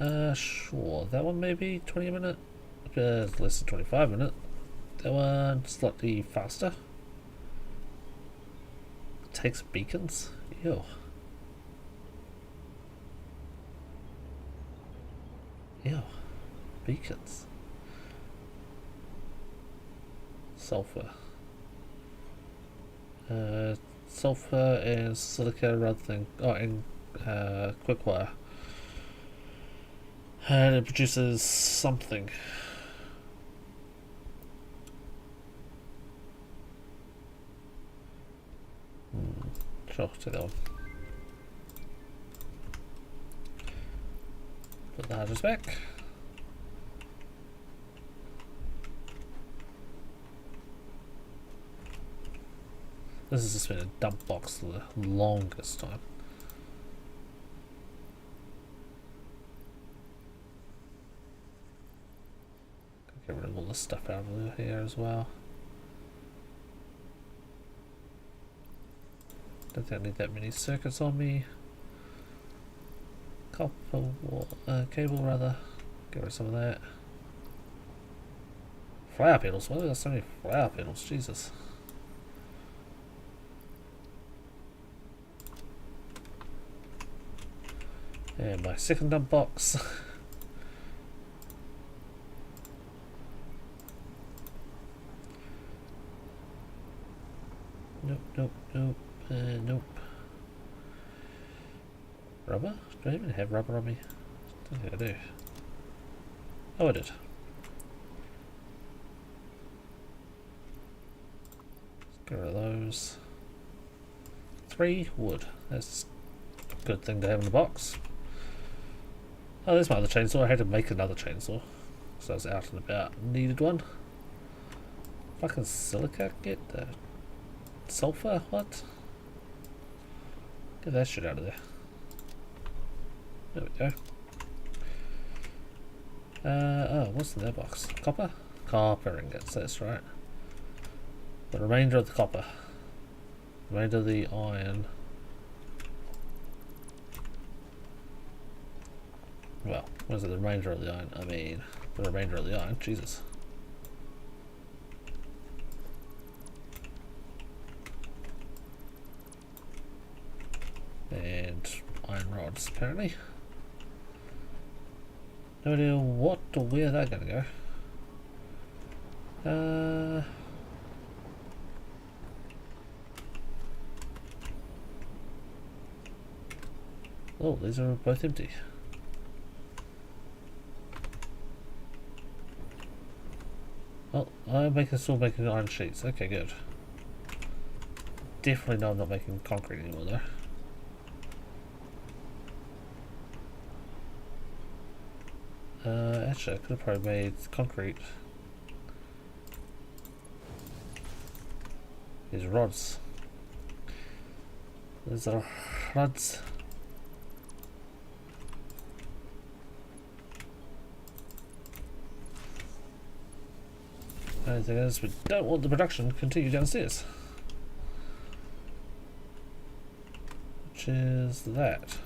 S2: are. Sure, that one maybe 20 a minute, less than 25 a minute. That one slightly faster. Takes beacons, ew. Ew. Beacons. Sulfur. Sulfur and silica rather than quick wire. And it produces something. Sure, take that one. Put the hard drive back. This has just been a dump box for the longest time. Get rid of all the stuff out of here as well. Don't think I need that many circuits on me. Cable rather. Get rid of some of that. Flower petals. Why do I got so many flower petals? Jesus. And my second dump box. Nope. Nope. Rubber? Do I even have rubber on me? I don't think I do. Oh, I did. Let's get rid of those. 3 wood. That's a good thing to have in the box. Oh, there's my other chainsaw. I had to make another chainsaw because I was out and about. Needed one. Fucking silica? Get the sulfur? What? Get that shit out of there. There we go. Oh, what's in that box? Copper? Copper ingots, that's right. The remainder of the copper. Remainder of the iron. Well, what is it? The remainder of the iron? I mean, the remainder of the iron. Jesus. And iron rods, apparently. No idea what or where they're gonna go. Oh, these are both empty. Oh, I'm still making iron sheets. Okay, good. Definitely know I'm not making concrete anymore though. Actually, I could have probably made concrete. These rods. These are rods. The only thing is, we don't want the production to continue downstairs. Which is that.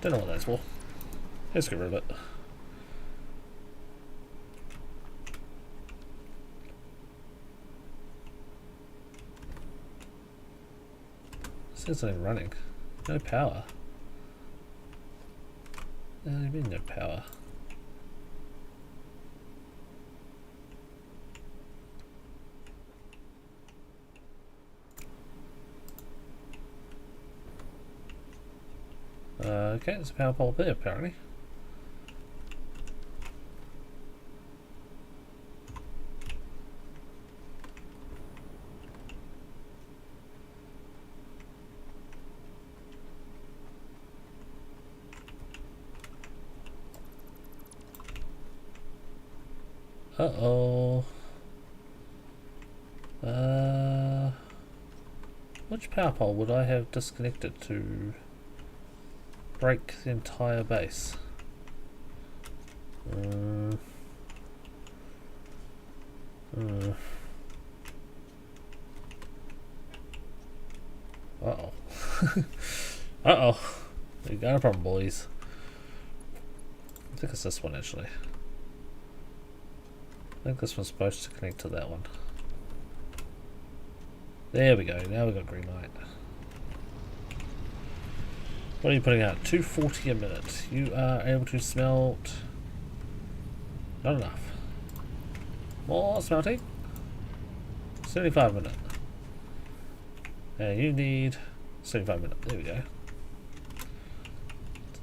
S2: Don't know what that's for. Let's get rid of it. This isn't even running. No power. What do you mean no power? Okay, there's a power pole there apparently. Uh-oh. Which power pole would I have disconnected to break the entire base? Uh-oh. Uh-oh. We got a problem, boys. I think it's this one, actually. I think this one's supposed to connect to that one. There we go. Now we've got green light. What are you putting out? 240 a minute. You are able to smelt... Not enough. More smelting. 75 a minute. And you need 75 minutes. There we go.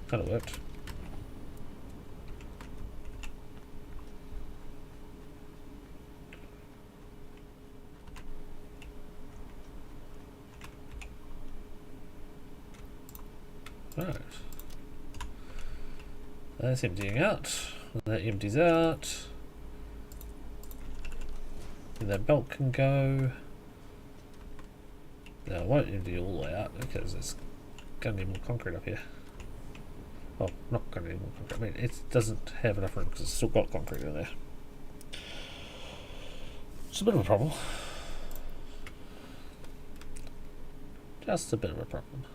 S2: Kind of worked. Right. That's emptying out. That empties out. And that belt can go. No, it won't empty all the way out because it's going to need more concrete up here. Well, not going to need more concrete. I mean, it doesn't have enough room because it's still got concrete in there. It's a bit of a problem. Just a bit of a problem.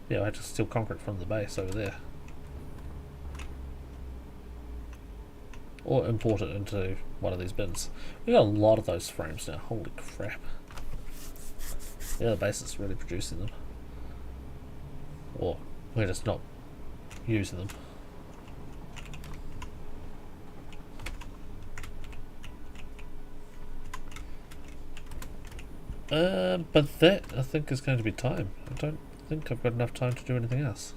S2: Yeah, I had to steal concrete from the base over there. Or import it into one of these bins. We got a lot of those frames now. Holy crap. Yeah, the base is really producing them. Or we're just not using them. But that, I think, is going to be time. I don't think I've got enough time to do anything else.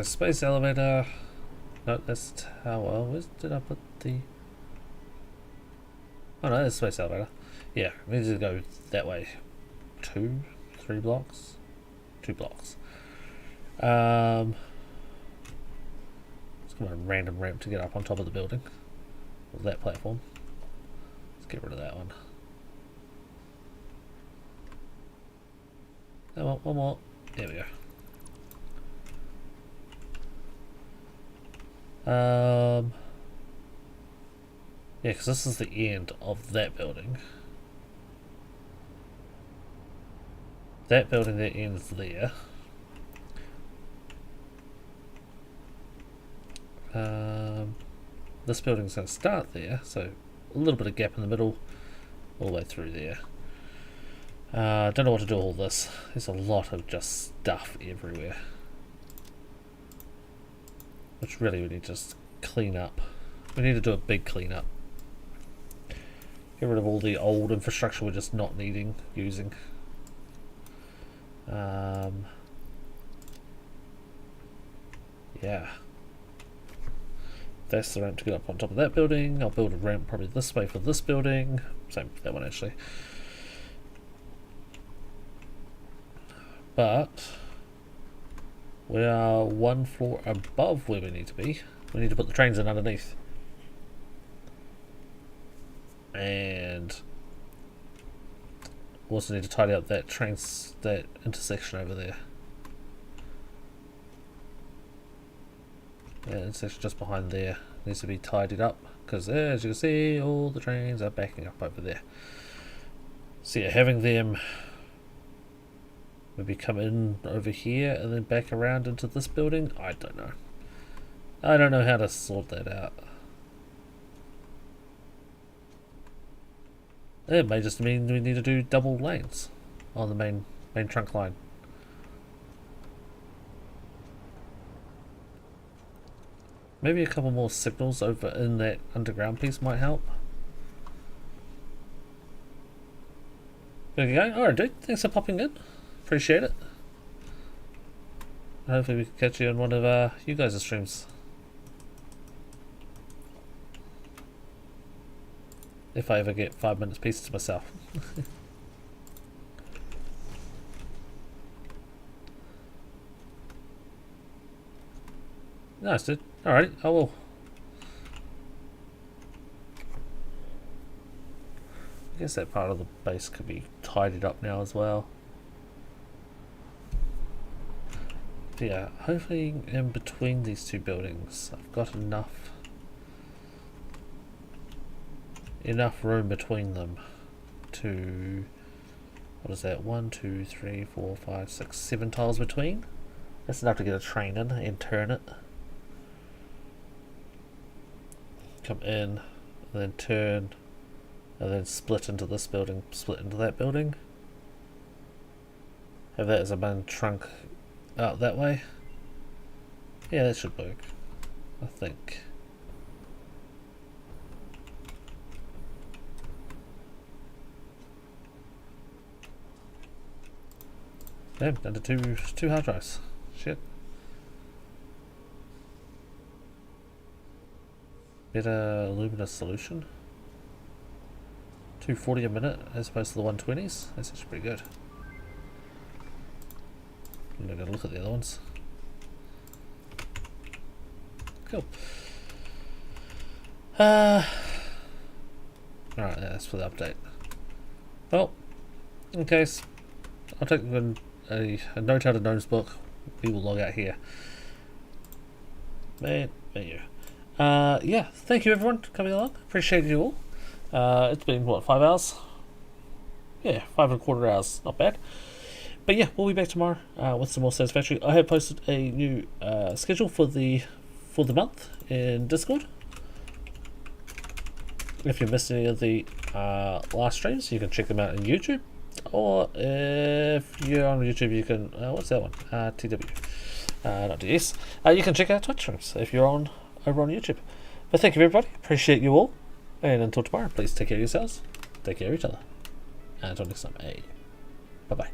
S2: Space elevator. No, that's tower. Where did I put the... Oh no, that's space elevator. Yeah, we need to go that way. 3 blocks? 2 blocks. Let's come on a random ramp to get up on top of the building. Or that platform. Let's get rid of that one. Come on, one more. There we go. Yeah, because this is the end of that building. That building that ends there. This building's going to start there, so a little bit of gap in the middle, all the way through there. Don't know what to do with all this. There's a lot of just stuff everywhere. Which really we need to just clean up. We need to do a big clean up. Get rid of all the old infrastructure we're just not using. Yeah. That's the ramp to get up on top of that building. I'll build a ramp probably this way for this building. Same for that one actually. But we are 1 floor above where we need to be. We need to put the trains in underneath. And also need to tidy up that that intersection over there. Yeah, intersection just behind there needs to be tidied up because as you can see all the trains are backing up over there. So yeah, having them maybe come in over here and then back around into this building, I don't know. I don't know how to sort that out. It may just mean we need to do double lanes on the main trunk line. Maybe a couple more signals over in that underground piece might help. There you go. Alright dude, thanks for popping in. Appreciate it. Hopefully we can catch you on one of you guys' streams. If I ever get 5 minutes peace to myself. Nice dude. Alright, I will. I guess that part of the base could be tidied up now as well. But yeah, hopefully in between these two buildings I've got enough enough room between them to, what is that, 1, 2, 3, 4, 5, 6, 7 tiles between. That's enough to get a train in and turn it. Come in, and then turn, and then split into this building, split into that building. Have that as a main trunk out that way. Yeah, that should work, I think. Damn, down to two hard drives. Shit. Better luminous solution. 240 a minute as opposed to the 120s. That's actually pretty good. I'm gonna look at the other ones. Cool. Alright, that's for the update. Well, in case, I'll take a note out of Gnome's book. We will log out here. Menu. Yeah, thank you everyone for coming along. Appreciate you all. It's been, what, 5 hours? Yeah, 5.25 hours. Not bad. But yeah, we'll be back tomorrow with some more Satisfactory. I have posted a new schedule for the month in Discord. If you missed any of the last streams, you can check them out on YouTube. Or if you're on YouTube, you can, what's that one? TW. Not DS. You can check out Twitch streams if you're over on YouTube. But thank you everybody. Appreciate you all. And until tomorrow, please take care of yourselves. Take care of each other. And until next time, bye bye.